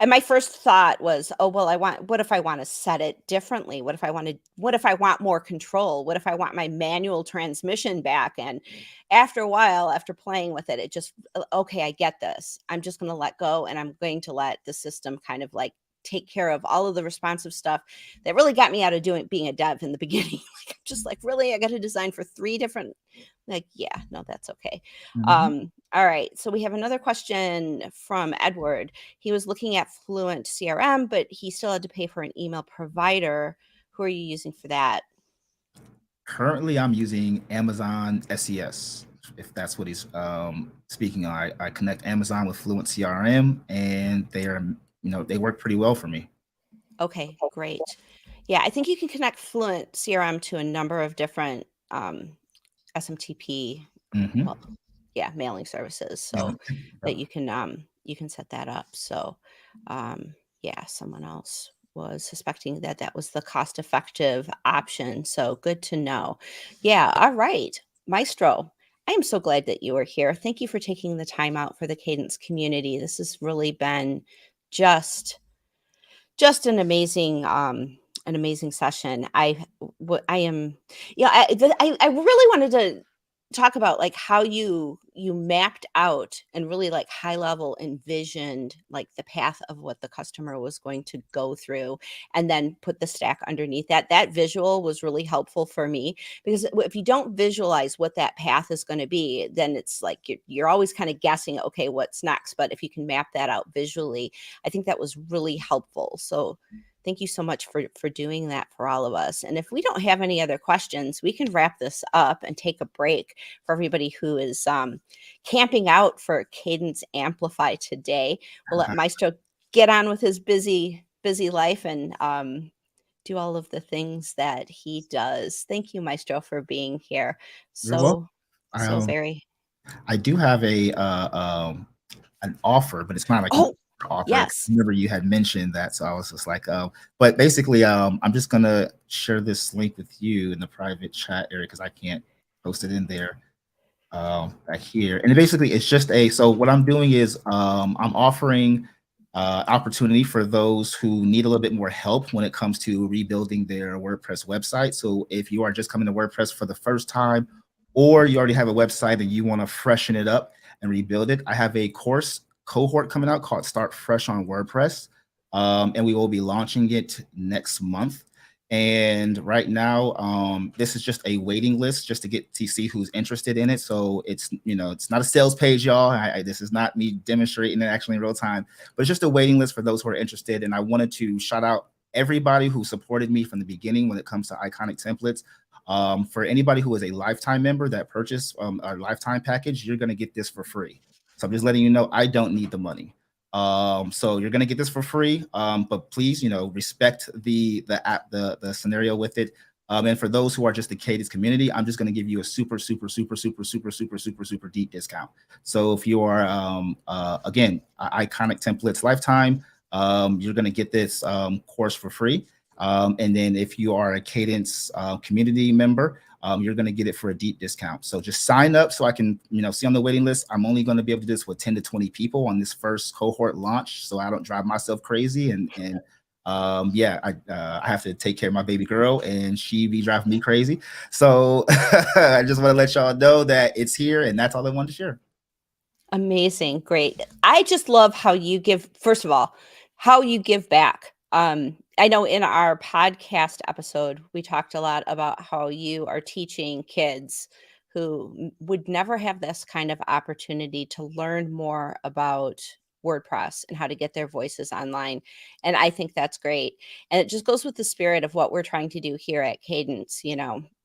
my first thought was, oh, well, what if I want to set it differently? What if I want more control? What if I want my manual transmission back? And after a while, after playing with it, it just, okay, I get this. I'm just going to let go, and I'm going to let the system kind of like take care of all of the responsive stuff that really got me out of being a dev in the beginning. Like, just like, really, I got to design for 3 different, like, yeah, no, that's okay. All right. So we have another question from Edward. He was looking at Fluent CRM, but he still had to pay for an email provider. Who are you using for that? Currently, I'm using Amazon SES, if that's what he's speaking on. I connect Amazon with Fluent CRM, and they work pretty well for me. Okay, great. Yeah, I think you can connect Fluent CRM to a number of different SMTP, Mm-hmm. well, yeah, mailing services, so that you can set that up. So, yeah, someone else was suspecting that that was the cost-effective option. So good to know. Yeah, all right, Maestro. I am so glad that you are here. Thank you for taking the time out for the Kadence community. This has really been just an amazing session. I am, yeah, I really wanted to talk about like how you mapped out and really like high level envisioned like the path of what the customer was going to go through, and then put the stack underneath that. That visual was really helpful for me, because if you don't visualize what that path is going to be, then it's like you're always kind of guessing, okay, what's next. But if you can map that out visually, I think that was really helpful. So thank you so much for doing that for all of us. And if we don't have any other questions, we can wrap this up and take a break for everybody who is camping out for Kadence Amplify today. We'll let Maestro get on with his busy life and do all of the things that he does. Thank you, Maestro, for being here. You're welcome. So very. I do have an offer, but it's not like an offer. Yes. I remember you had mentioned that, so I was just like, but basically, I'm just gonna share this link with you in the private chat area because I can't post it in there back here. And basically, it's just so what I'm doing is I'm offering opportunity for those who need a little bit more help when it comes to rebuilding their WordPress website. So if you are just coming to WordPress for the first time, or you already have a website and you want to freshen it up and rebuild it, I have a course cohort coming out called Start Fresh on WordPress. And we will be launching it next month. And right now, this is just a waiting list just to get to see who's interested in it. So it's, it's not a sales page, y'all. This is not me demonstrating it actually in real time, but it's just a waiting list for those who are interested. And I wanted to shout out everybody who supported me from the beginning when it comes to iconic templates. For anybody who is a lifetime member that purchased our lifetime package, you're going to get this for free. So I'm just letting you know, I don't need the money. So you're gonna get this for free, but please, respect the scenario with it. And for those who are just the Kadence community, I'm just gonna give you a super deep discount. So if you are again iconic templates lifetime, you're gonna get this course for free. And then if you are a Kadence community member, you're going to get it for a deep discount. So just sign up so I can, see on the waiting list. I'm only going to be able to do this with 10 to 20 people on this first cohort launch, so I don't drive myself crazy. And yeah, I have to take care of my baby girl, and she be driving me crazy. So I just want to let y'all know that it's here, and that's all I wanted to share. Amazing. Great. I just love how you give, first of all, how you give back. I know in our podcast episode, we talked a lot about how you are teaching kids who would never have this kind of opportunity to learn more about WordPress and how to get their voices online. And I think that's great. And it just goes with the spirit of what we're trying to do here at Kadence.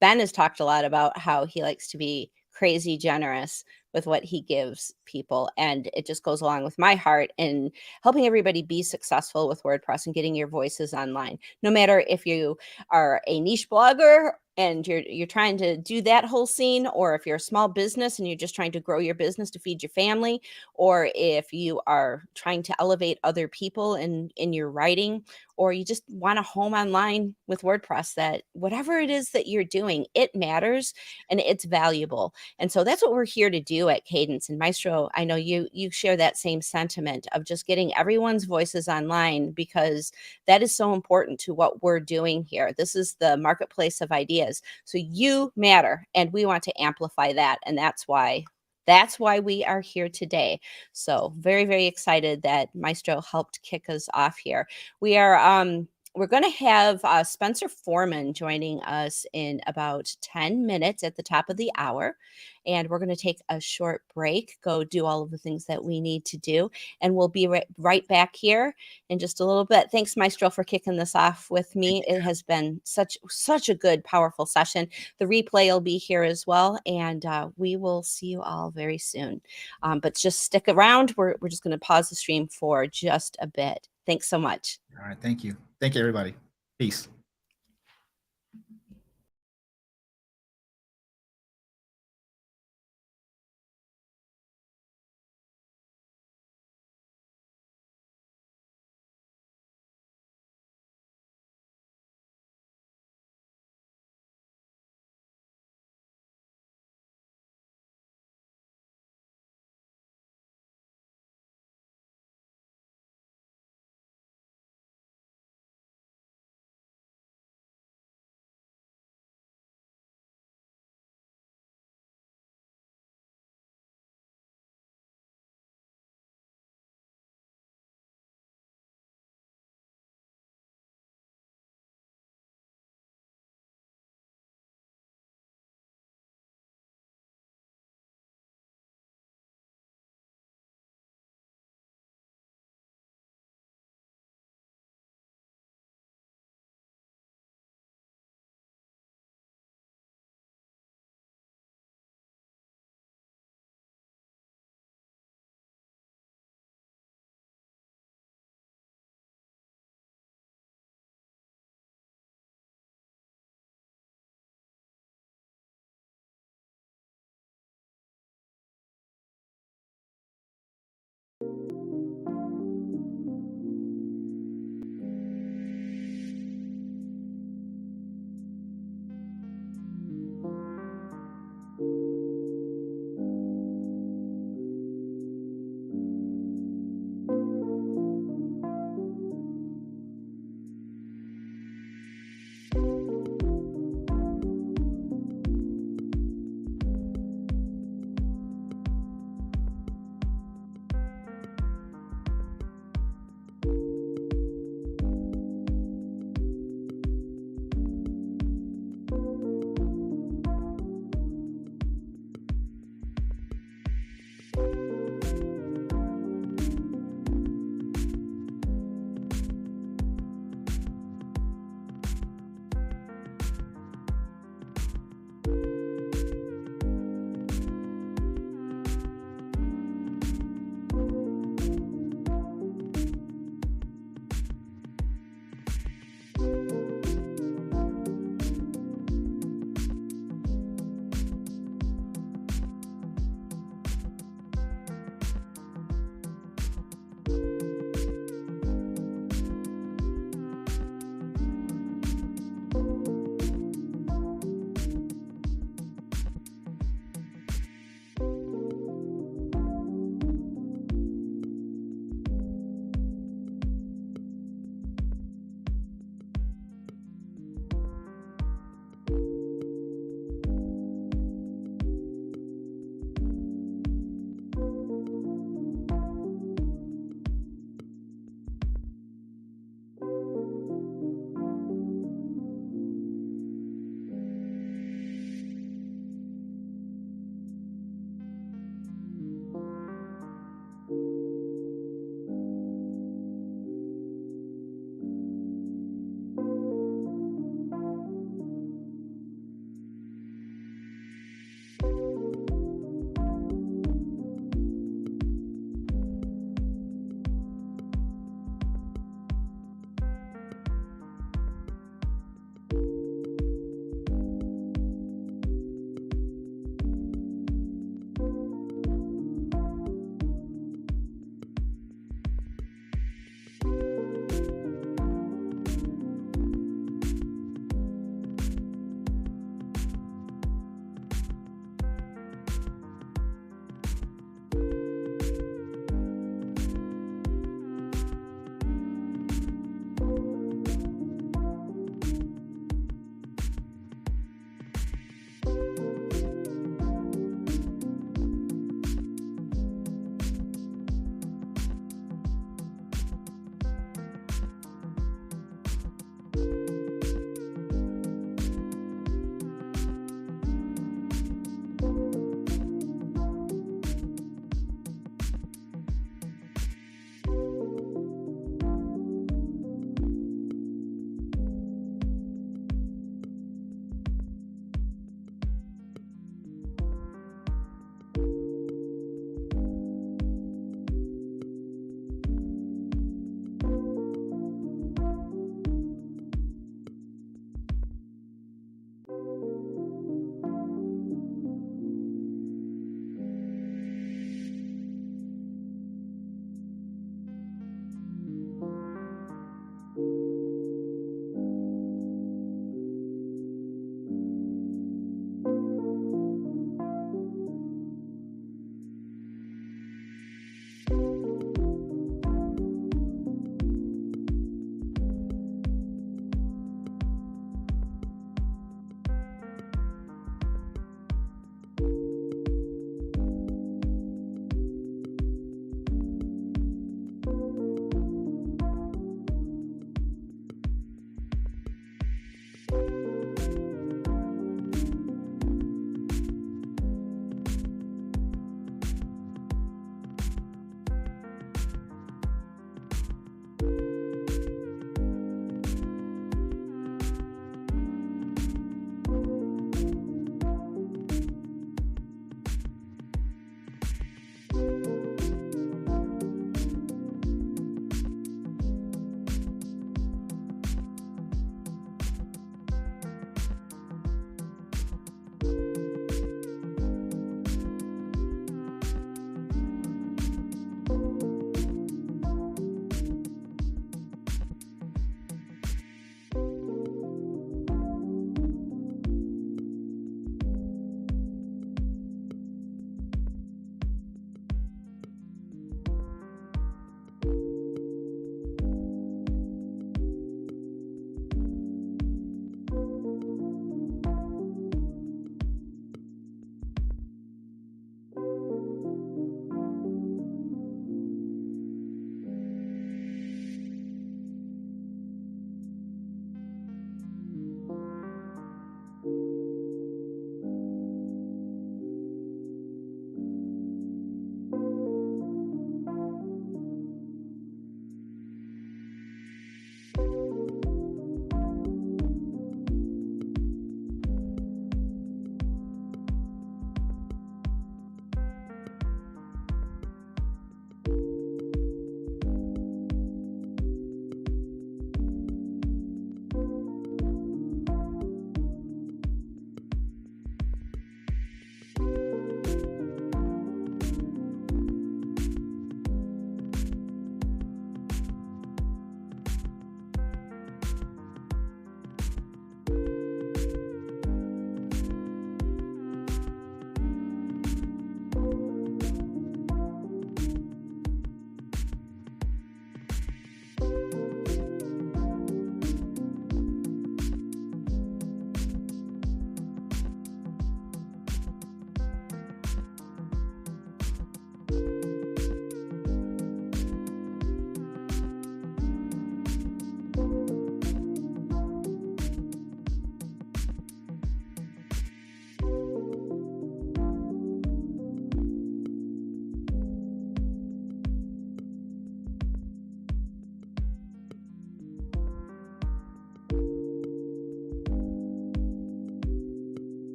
Ben has talked a lot about how he likes to be crazy generous with what he gives people. And it just goes along with my heart in helping everybody be successful with WordPress and getting your voices online. No matter if you are a niche blogger and you're trying to do that whole scene, or if you're a small business and you're just trying to grow your business to feed your family, or if you are trying to elevate other people in your writing, or you just want a home online with WordPress, that whatever it is that you're doing, it matters and it's valuable. And so that's what we're here to do at Kadence. And Maestro, I know you share that same sentiment of just getting everyone's voices online, because that is so important to what we're doing here. This is the marketplace of ideas. So you matter, and we want to amplify that. And that's why we are here today. So very, very excited that Maestro helped kick us off here. We're going to have Spencer Forman joining us in about 10 minutes at the top of the hour. And we're going to take a short break, go do all of the things that we need to do. And we'll be right back here in just a little bit. Thanks, Maestro, for kicking this off with me. It has been such a good, powerful session. The replay will be here as well. And we will see you all very soon. But just stick around. We're just going to pause the stream for just a bit. Thanks so much. All right. Thank you. Thank you, everybody. Peace.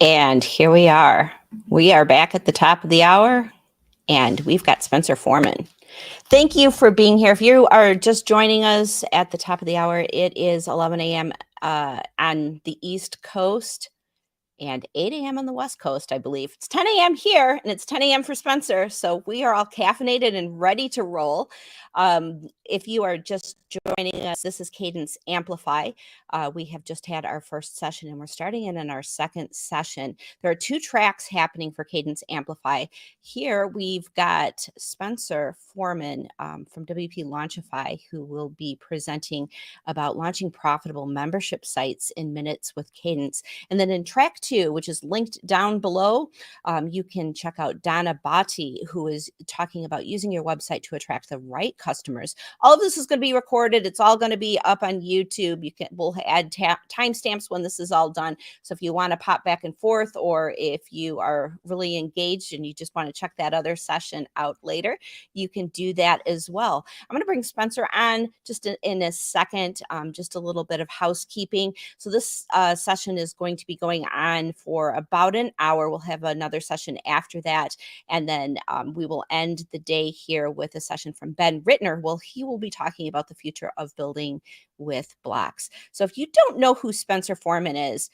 And here we are. We are back at the top of the hour, and we've got Spencer Forman. Thank you for being here. If you are just joining us at the top of the hour, it is 11 a.m. On the East Coast and 8 a.m. on the West Coast, I believe. It's 10 a.m. here, and it's 10 a.m. for Spencer. So we are all caffeinated and ready to roll. If you are just joining us, this is Kadence Amplify. We have just had our first session, and we're starting in our second session. There are 2 tracks happening for Kadence Amplify. Here we've got Spencer Forman from WP Launchify, who will be presenting about launching profitable membership sites in minutes with Kadence. And then in track 2, which is linked down below, you can check out Donna Botti, who is talking about using your website to attract the right customers. All of this is going to be recorded. It's all going to be up on YouTube. We'll add timestamps when this is all done. So if you want to pop back and forth, or if you are really engaged and you just want to check that other session out later, you can do that as well. I'm going to bring Spencer on just in a second, just a little bit of housekeeping. So this session is going to be going on for about an hour. We'll have another session after that. And then we will end the day here with a session from Ben Ritner. Well, he will be talking about the future of building with blocks. So if you don't know who Spencer Forman is,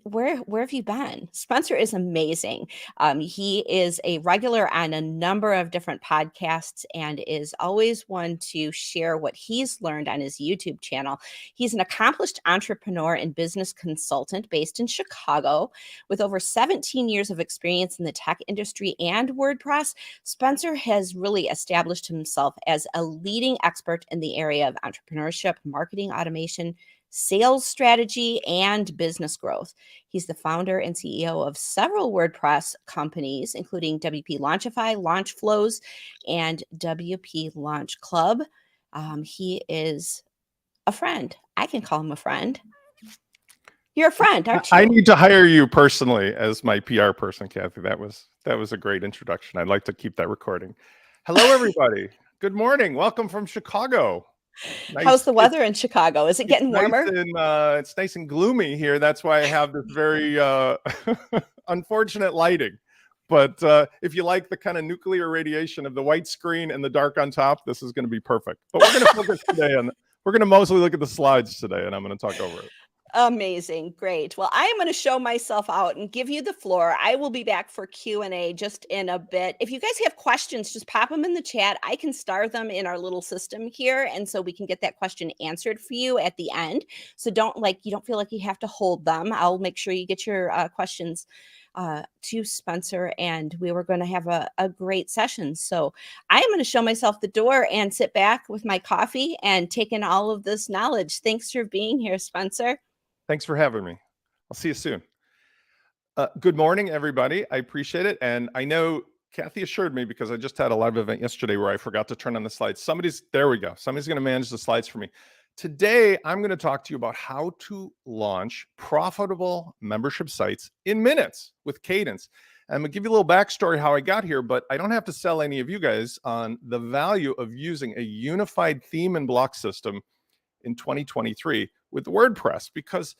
where have you been? Spencer is amazing. He is a regular on a number of different podcasts and is always one to share what he's learned on his YouTube channel. He's an accomplished entrepreneur and business consultant based in Chicago with over 17 years of experience in the tech industry and WordPress. Spencer has really established himself as a leading expert in the area of entrepreneurship, marketing automation, sales strategy, and business growth. He's the founder and CEO of several WordPress companies, including WP Launchify, Launch Flows, and WP Launch Club. He is a friend. I can call him a friend. You're a friend, aren't you? I need to hire you personally as my PR person, Kathy. That was a great introduction. I'd like to keep that recording. Hello, everybody. Good morning. Welcome from Chicago. Nice. How's the weather in Chicago? Is it getting warmer? It's nice and gloomy here. That's why I have this very unfortunate lighting. But if you like the kind of nuclear radiation of the white screen and the dark on top, this is going to be perfect. But we're going to focus today on, we're going to mostly look at the slides today, and I'm going to talk over it. Amazing. Great. Well, I am going to show myself out and give you the floor. I will be back for Q&A just in a bit. If you guys have questions, just pop them in the chat. I can star them in our little system here. And so we can get that question answered for you at the end. So you don't feel like you have to hold them. I'll make sure you get your questions to Spencer, and we were going to have a great session. So I am going to show myself the door and sit back with my coffee and take in all of this knowledge. Thanks for being here, Spencer. Thanks for having me. I'll see you soon. Good morning, everybody. I appreciate it. And I know Kathy assured me, because I just had a live event yesterday where I forgot to turn on the slides. There we go. Somebody's going to manage the slides for me. Today, I'm going to talk to you about how to launch profitable membership sites in minutes with Kadence. And I'm going to give you a little backstory how I got here, but I don't have to sell any of you guys on the value of using a unified theme and block system in 2023 with WordPress, because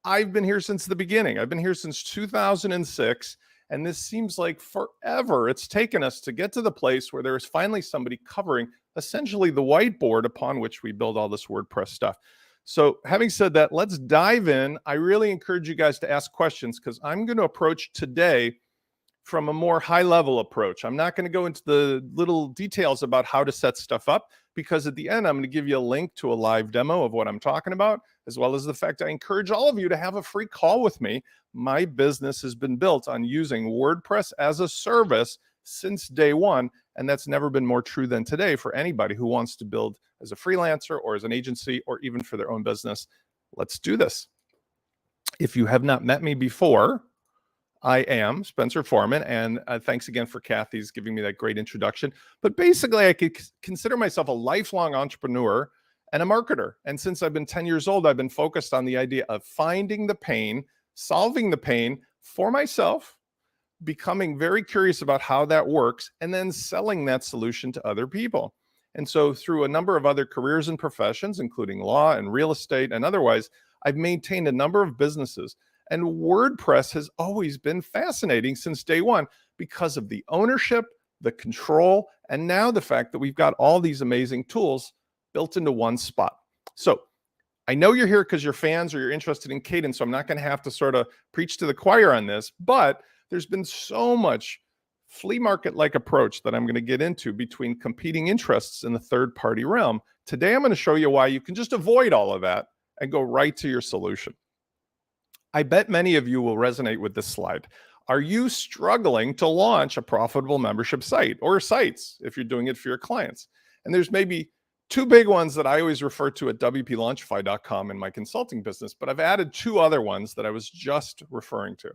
I've been here since the beginning. I've been here since 2006, and this seems like forever it's taken us to get to the place where there is finally somebody covering essentially the whiteboard upon which we build all this WordPress stuff. So having said that, let's dive in. I really encourage you guys to ask questions, because I'm going to approach today from a more high-level approach. I'm not going to go into the little details about how to set stuff up, because at the end, I'm going to give you a link to a live demo of what I'm talking about, as well as the fact I encourage all of you to have a free call with me. My business has been built on using WordPress as a service since day one, and that's never been more true than today for anybody who wants to build as a freelancer or as an agency or even for their own business. Let's do this. If you have not met me before, I am Spencer Forman, and thanks again for Kathy's giving me that great introduction. But basically, I could consider myself a lifelong entrepreneur and a marketer. And since I've been 10 years old, I've been focused on the idea of finding the pain, solving the pain for myself, becoming very curious about how that works, and then selling that solution to other people. And so through a number of other careers and professions, including law and real estate and otherwise, I've maintained a number of businesses. And WordPress has always been fascinating since day one because of the ownership, the control, and now the fact that we've got all these amazing tools built into one spot. So I know you're here because you're fans or you're interested in Kadence, so I'm not going to have to sort of preach to the choir on this, but there's been so much flea market-like approach that I'm going to get into between competing interests in the third-party realm. Today, I'm going to show you why you can just avoid all of that and go right to your solution. I bet many of you will resonate with this slide. Are you struggling to launch a profitable membership site or sites if you're doing it for your clients? And there's maybe two big ones that I always refer to at wplaunchify.com in my consulting business, but I've added two other ones that I was just referring to.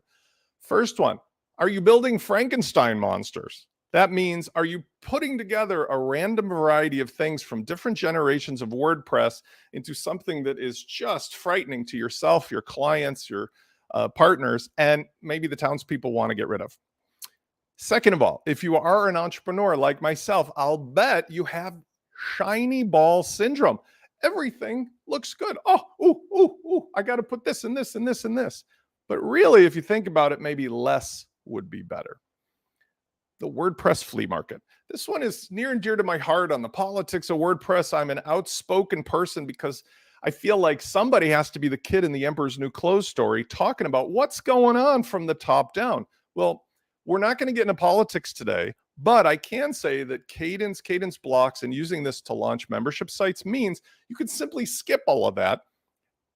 First one, are you building Frankenstein monsters? That means, are you putting together a random variety of things from different generations of WordPress into something that is just frightening to yourself, your clients, your partners, and maybe the townspeople want to get rid of? Second of all, if you are an entrepreneur like myself, I'll bet you have shiny ball syndrome. Everything looks good. Oh, I got to put this and this and this and this. But really, if you think about it, maybe less would be better. The WordPress flea market. This one is near and dear to my heart. On the politics of WordPress, I'm an outspoken person because I feel like somebody has to be the kid in the Emperor's New Clothes story talking about what's going on from the top down. Well, we're not going to get into politics today, but I can say that Kadence blocks, and using this to launch membership sites means you could simply skip all of that.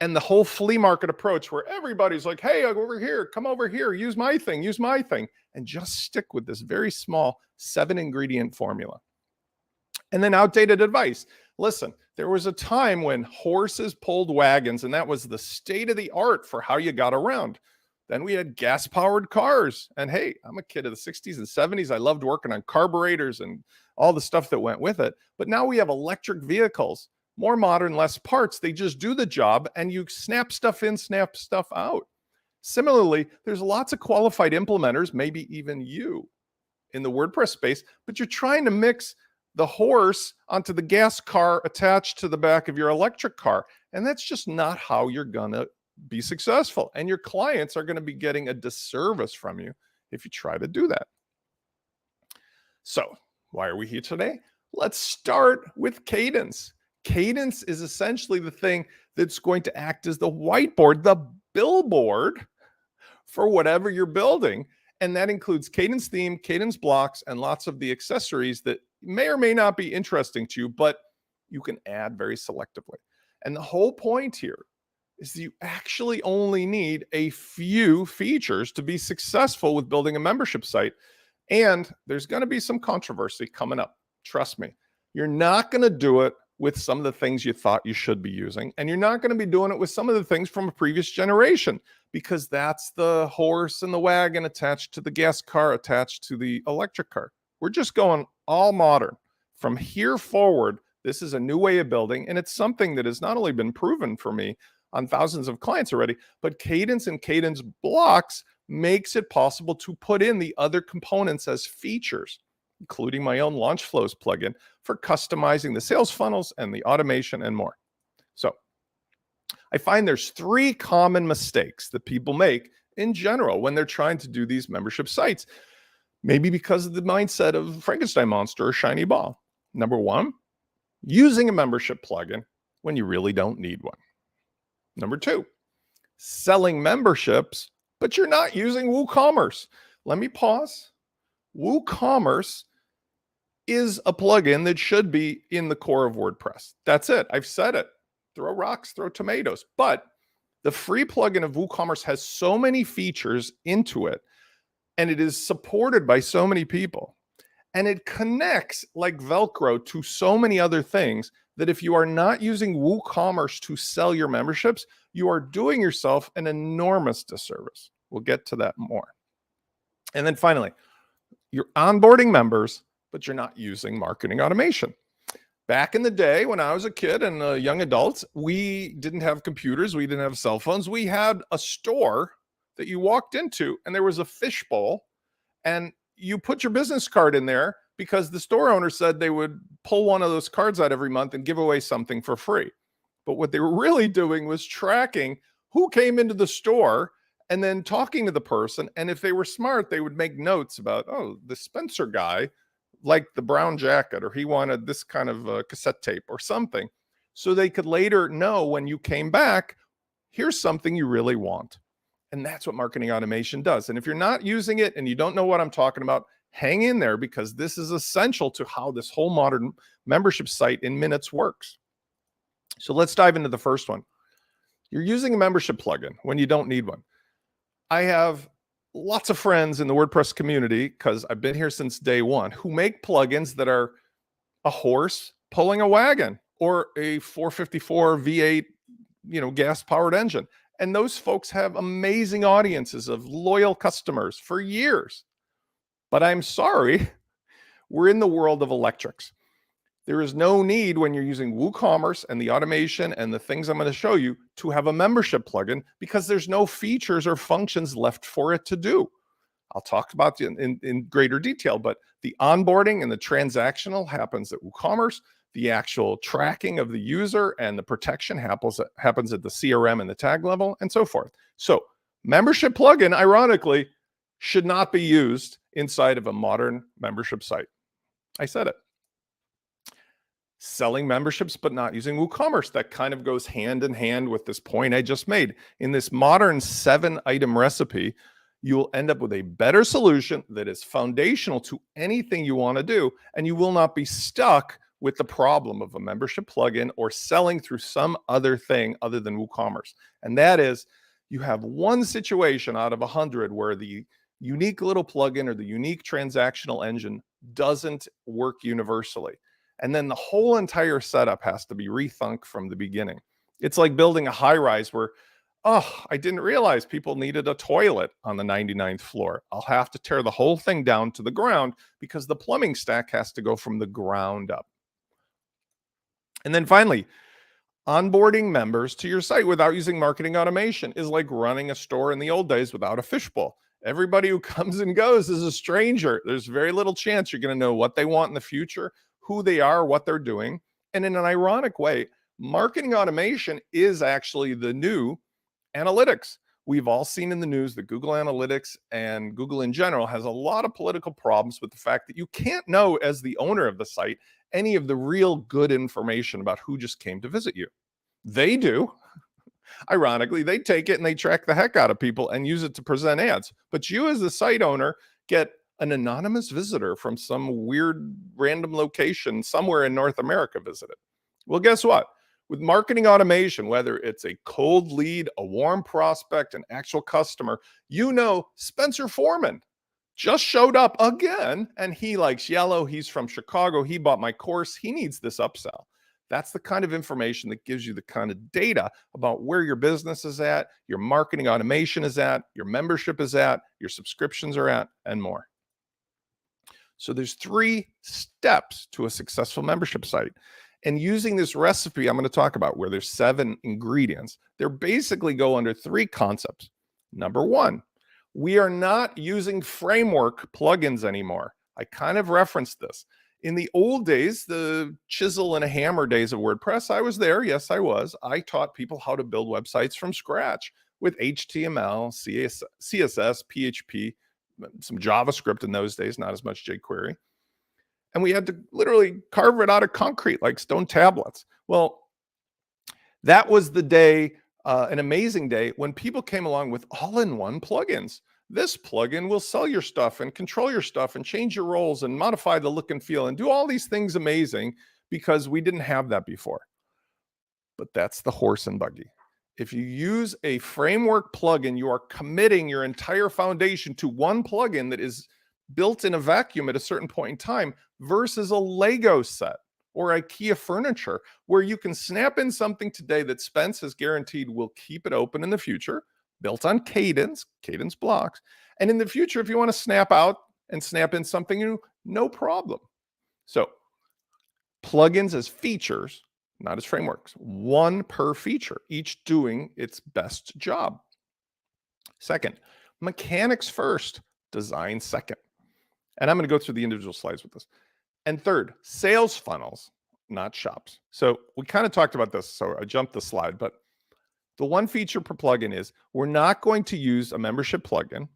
And the whole flea market approach where everybody's like, hey, over here, come over here, use my thing, and just stick with this very small 7-ingredient formula. And then outdated advice. Listen, there was a time when horses pulled wagons, and that was the state of the art for how you got around. Then we had gas-powered cars. And hey, I'm a kid of the 60s and 70s. I loved working on carburetors and all the stuff that went with it. But now we have electric vehicles. More modern, less parts. They just do the job, and you snap stuff in, snap stuff out. Similarly, there's lots of qualified implementers, maybe even you in the WordPress space, but you're trying to mix the horse onto the gas car attached to the back of your electric car. And that's just not how you're going to be successful. And your clients are going to be getting a disservice from you if you try to do that. So why are we here today? Let's start with Kadence. Kadence is essentially the thing that's going to act as the whiteboard, the billboard for whatever you're building. And that includes Kadence theme, Kadence blocks, and lots of the accessories that may or may not be interesting to you, but you can add very selectively. And the whole point here is that you actually only need a few features to be successful with building a membership site. And there's going to be some controversy coming up. Trust me, you're not going to do it with some of the things you thought you should be using. And you're not going to be doing it with some of the things from a previous generation, because that's the horse and the wagon attached to the gas car, attached to the electric car. We're just going all modern. From here forward, This is a new way of building, and it's something that has not only been proven for me on thousands of clients already, but Kadence and Kadence blocks makes it possible to put in the other components as features, including my own launch flows plugin for customizing the sales funnels and the automation and more. So I find there's 3 common mistakes that people make in general when they're trying to do these membership sites. Maybe because of the mindset of Frankenstein monster or shiny ball. Number 1, using a membership plugin when you really don't need one. Number 2, selling memberships, but you're not using WooCommerce. Let me pause. WooCommerce is a plugin that should be in the core of WordPress. That's it. I've said it. Throw rocks, throw tomatoes. But the free plugin of WooCommerce has so many features into it, and it is supported by so many people, and it connects like Velcro to so many other things that if you are not using WooCommerce to sell your memberships, you are doing yourself an enormous disservice. We'll get to that more. And then finally, you're onboarding members, but you're not using marketing automation. Back in the day when I was a kid and a young adult, we didn't have computers, we didn't have cell phones. We had a store that you walked into and there was a fishbowl and you put your business card in there because the store owner said they would pull one of those cards out every month and give away something for free. But what they were really doing was tracking who came into the store and then talking to the person. And if they were smart, they would make notes about, oh, the Spencer guy liked the brown jacket, or he wanted this kind of cassette tape or something. So they could later know when you came back, here's something you really want. And that's what marketing automation does. And if you're not using it and you don't know what I'm talking about, hang in there because this is essential to how this whole modern membership site in minutes works. So let's dive into the first one. You're using a membership plugin when you don't need one. I have lots of friends in the WordPress community, because I've been here since day one, who make plugins that are a horse pulling a wagon or a 454 V8, gas-powered engine. And those folks have amazing audiences of loyal customers for years. But I'm sorry, we're in the world of electrics. There is no need when you're using WooCommerce and the automation and the things I'm going to show you to have a membership plugin because there's no features or functions left for it to do. I'll talk about it in greater detail, but the onboarding and the transactional happens at WooCommerce. The actual tracking of the user and the protection happens at the CRM and the tag level and so forth. So membership plugin, ironically, should not be used inside of a modern membership site. I said it. Selling memberships, but not using WooCommerce. That kind of goes hand in hand with this point I just made. In this modern 7-item recipe, you will end up with a better solution that is foundational to anything you want to do, and you will not be stuck with the problem of a membership plugin or selling through some other thing other than WooCommerce. And that is, you have one situation out of 100 where the unique little plugin or the unique transactional engine doesn't work universally. And then the whole entire setup has to be rethunk from the beginning. It's like building a high rise where, oh, I didn't realize people needed a toilet on the 99th floor. I'll have to tear the whole thing down to the ground because the plumbing stack has to go from the ground up. And then finally, onboarding members to your site without using marketing automation is like running a store in the old days without a fishbowl. Everybody who comes and goes is a stranger. There's very little chance you're going to know what they want in the future, who they are, what they're doing. And in an ironic way, marketing automation is actually the new analytics. We've all seen in the news that Google Analytics and Google in general has a lot of political problems with the fact that you can't know, as the owner of the site, any of the real good information about who just came to visit you. They do. Ironically, they take it and they track the heck out of people and use it to present ads. But you as the site owner get an anonymous visitor from some weird random location somewhere in North America visited. Well, guess what? With marketing automation, whether it's a cold lead, a warm prospect, an actual customer, Spencer Forman just showed up again and he likes yellow. He's from Chicago. He bought my course. He needs this upsell. That's the kind of information that gives you the kind of data about where your business is at, your marketing automation is at, your membership is at, your subscriptions are at, and more. So there's 3 steps to a successful membership site. And using this recipe I'm going to talk about, where there's 7 ingredients, they're basically go under 3 concepts. Number 1, we are not using framework plugins anymore. I kind of referenced this. In the old days, the chisel and a hammer days of WordPress, I was there. Yes, I was. I taught people how to build websites from scratch with HTML, CSS, PHP, some JavaScript in those days, not as much jQuery. And we had to literally carve it out of concrete like stone tablets. Well, that was the day, an amazing day, when people came along with all-in-one plugins. This plugin will sell your stuff and control your stuff and change your roles and modify the look and feel and do all these things amazing, because we didn't have that before. But that's the horse and buggy. If you use a framework plugin, you are committing your entire foundation to one plugin that is built in a vacuum at a certain point in time, versus a Lego set or IKEA furniture, where you can snap in something today that Spence has guaranteed will keep it open in the future, built on Kadence blocks. And in the future, if you want to snap out and snap in something new, no problem. So plugins as features, not as frameworks, 1 per feature, each doing its best job. Second, mechanics first, design second. And I'm going to go through the individual slides with this. And third, sales funnels, not shops. So we kind of talked about this, so I jumped the slide, but the 1 feature per plugin is, we're not going to use a membership plugin.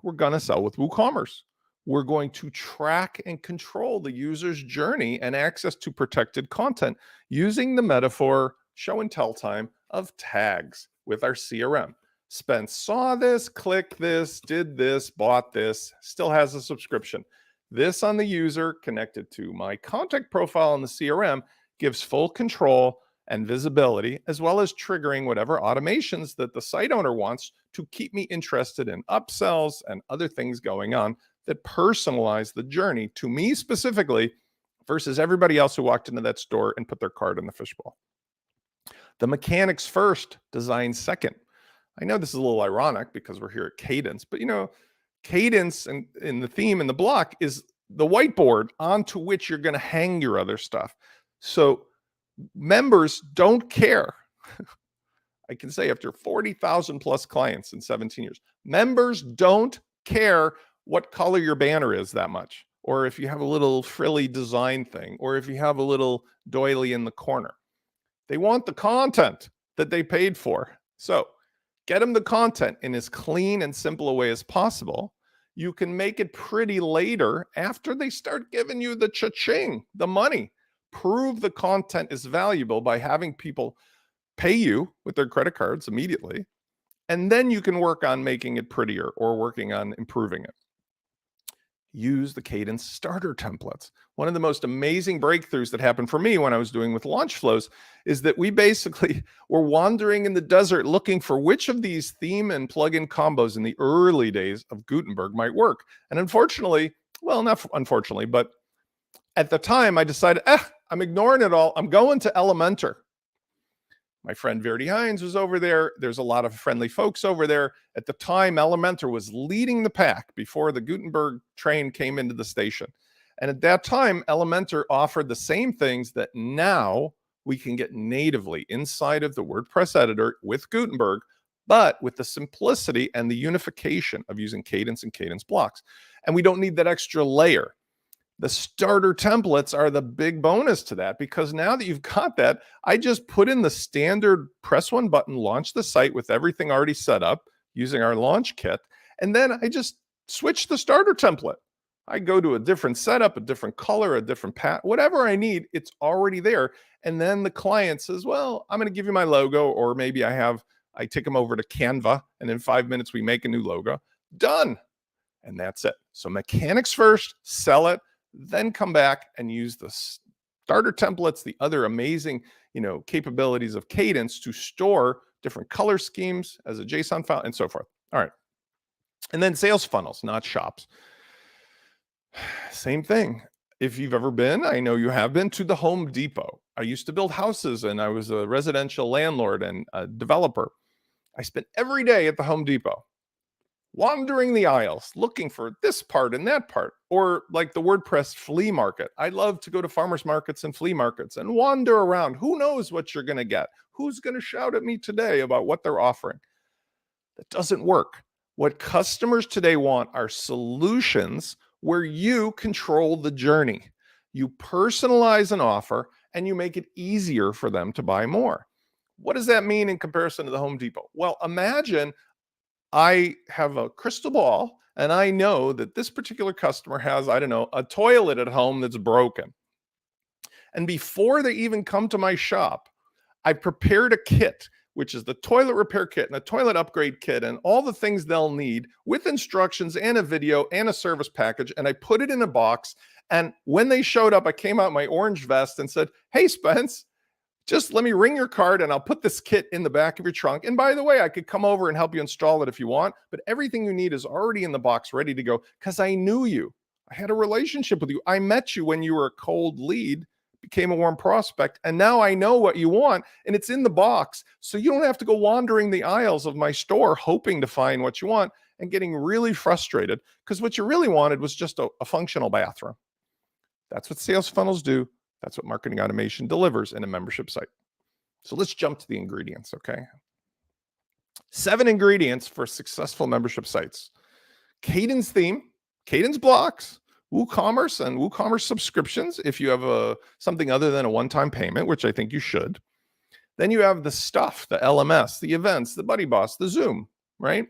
We're going to sell with WooCommerce. We're going to track and control the user's journey and access to protected content using the metaphor, show and tell time, of tags with our CRM. Spence saw this, clicked this, did this, bought this, still has a subscription. This on the user connected to my contact profile in the CRM gives full control and visibility, as well as triggering whatever automations that the site owner wants to keep me interested in upsells and other things going on that personalize the journey to me specifically, versus everybody else who walked into that store and put their card in the fishbowl. The mechanics first, design second. I know this is a little ironic because we're here at Kadence, but Kadence and in the theme and the block is the whiteboard onto which you're going to hang your other stuff. So members don't care. I can say after 40,000 plus clients in 17 years, members don't care what color your banner is that much, or if you have a little frilly design thing, or if you have a little doily in the corner. They want the content that they paid for. So get them the content in as clean and simple a way as possible. You can make it pretty later after they start giving you the cha-ching, the money. Prove the content is valuable by having people pay you with their credit cards immediately. And then you can work on making it prettier or working on improving it. Use the Kadence starter templates. One of the most amazing breakthroughs that happened for me when I was doing with launch flows is that we basically were wandering in the desert looking for which of these theme and plugin combos in the early days of Gutenberg might work. And unfortunately, well, not unfortunately, but at the time I decided, I'm ignoring it all. I'm going to Elementor. My friend Verdi Hines was over there. There's a lot of friendly folks over there. At the time, Elementor was leading the pack before the Gutenberg train came into the station. And at that time, Elementor offered the same things that now we can get natively inside of the WordPress editor with Gutenberg, but with the simplicity and the unification of using Kadence and Kadence blocks. And we don't need that extra layer. The starter templates are the big bonus to that, because now that you've got that, I just put in the standard press 1 button, launch the site with everything already set up using our launch kit. And then I just switch the starter template. I go to a different setup, a different color, a different path, whatever I need, it's already there. And then the client says, well, I'm going to give you my logo, or maybe I take them over to Canva, and in 5 minutes we make a new logo. Done. And that's it. So mechanics first, sell it. Then come back and use the starter templates, the other amazing, capabilities of Kadence to store different color schemes as a JSON file and so forth. All right. And then sales funnels, not shops. Same thing. If you've ever been, I know you have been, to the Home Depot. I used to build houses, and I was a residential landlord and a developer. I spent every day at the Home Depot. wandering the aisles, looking for this part and that part, or like the WordPress flea market. I love to go to farmers markets and flea markets and wander around. Who knows what you're going to get? Who's going to shout at me today about what they're offering? That doesn't work. What customers today want are solutions where you control the journey. You personalize an offer and you make it easier for them to buy more. What does that mean in comparison to the Home Depot? Well, imagine I have a crystal ball and I know that this particular customer has, I don't know, a toilet at home that's broken. And before they even come to my shop, I prepared a kit, which is the toilet repair kit and a toilet upgrade kit and all the things they'll need with instructions and a video and a service package. And I put it in a box. And when they showed up, I came out my orange vest and said, "Hey, Spence, just let me ring your card and I'll put this kit in the back of your trunk. And by the way, I could come over and help you install it if you want, but everything you need is already in the box ready to go because I knew you. I had a relationship with you. I met you when you were a cold lead, became a warm prospect, and now I know what you want and it's in the box. So you don't have to go wandering the aisles of my store hoping to find what you want and getting really frustrated because what you really wanted was just a functional bathroom." That's what sales funnels do. That's what marketing automation delivers in a membership site. So let's jump to the ingredients, okay? 7 ingredients for successful membership sites. Kadence theme, Kadence blocks, WooCommerce and WooCommerce subscriptions if you have something other than a one-time payment, which I think you should. Then you have the stuff, the LMS, the events, the Buddy Boss, the Zoom, right?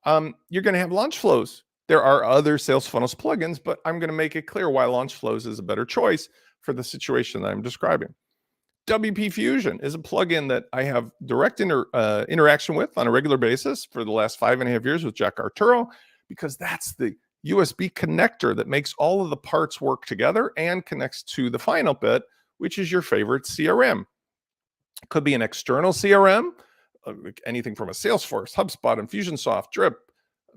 You're going to have launch flows. There are other sales funnels plugins, but I'm going to make it clear why launch flows is a better choice for the situation that I'm describing. WP Fusion is a plugin that I have direct interaction with on a regular basis for the last 5.5 years with Jack Arturo, because that's the USB connector that makes all of the parts work together and connects to the final bit, which is your favorite CRM. It could be an external CRM, anything from a Salesforce, HubSpot, Infusionsoft, Drip,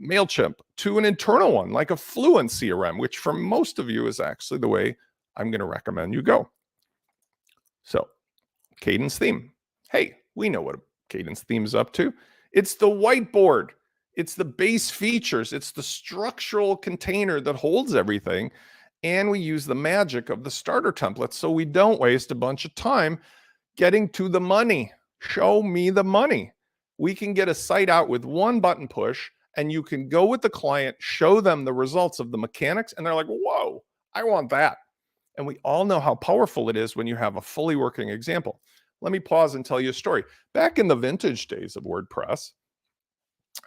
MailChimp, to an internal one like a Fluent CRM, which for most of you is actually the way I'm going to recommend you go. So, Kadence theme. Hey, we know what a Kadence theme is up to. It's the whiteboard. It's the base features. It's the structural container that holds everything. And we use the magic of the starter template so we don't waste a bunch of time getting to the money. Show me the money. We can get a site out with one button push and you can go with the client, show them the results of the mechanics, and they're like, whoa, I want that. And we all know how powerful it is when you have a fully working example. Let me pause and tell you a story. Back in the vintage days of WordPress,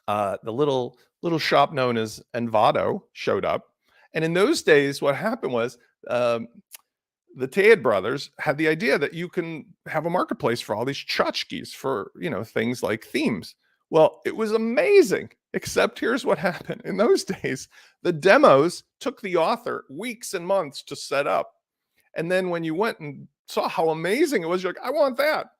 the little shop known as Envato showed up. And in those days, what happened was the Tayed brothers had the idea that you can have a marketplace for all these tchotchkes for, things like themes. Well, it was amazing, except here's what happened. In those days, the demos took the author weeks and months to set up. And then when you went and saw how amazing it was, you're like, I want that.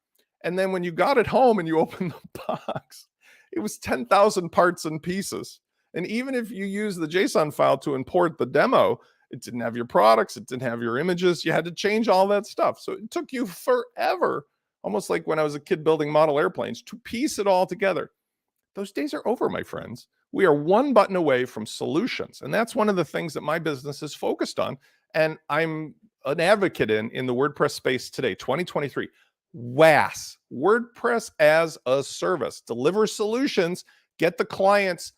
And then when you got it home and you opened the box, it was 10,000 parts and pieces. And even if you use the JSON file to import the demo, it didn't have your products, it didn't have your images. You had to change all that stuff. So it took you forever, almost like when I was a kid building model airplanes, to piece it all together. Those days are over, my friends. We are one button away from solutions. And that's one of the things that my business is focused on. And I'm an advocate in the WordPress space today, 2023. WAS, WordPress as a service. Deliver solutions, get the client's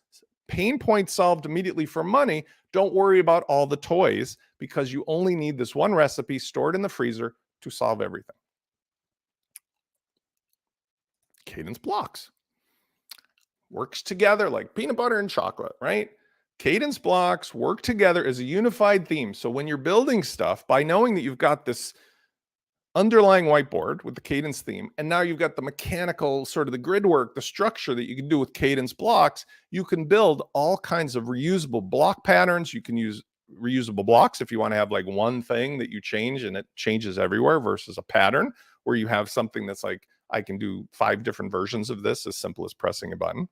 pain point solved immediately for money. Don't worry about all the toys because you only need this one recipe stored in the freezer to solve everything. Kadence blocks. Works together like peanut butter and chocolate, right? Kadence blocks work together as a unified theme. So when you're building stuff, by knowing that you've got this underlying whiteboard with the Kadence theme, and now you've got the mechanical sort of the grid work, the structure that you can do with Kadence blocks, you can build all kinds of reusable block patterns. You can use reusable blocks if you want to have like one thing that you change and it changes everywhere versus a pattern where you have something that's like, I can do 5 different versions of this as simple as pressing a button.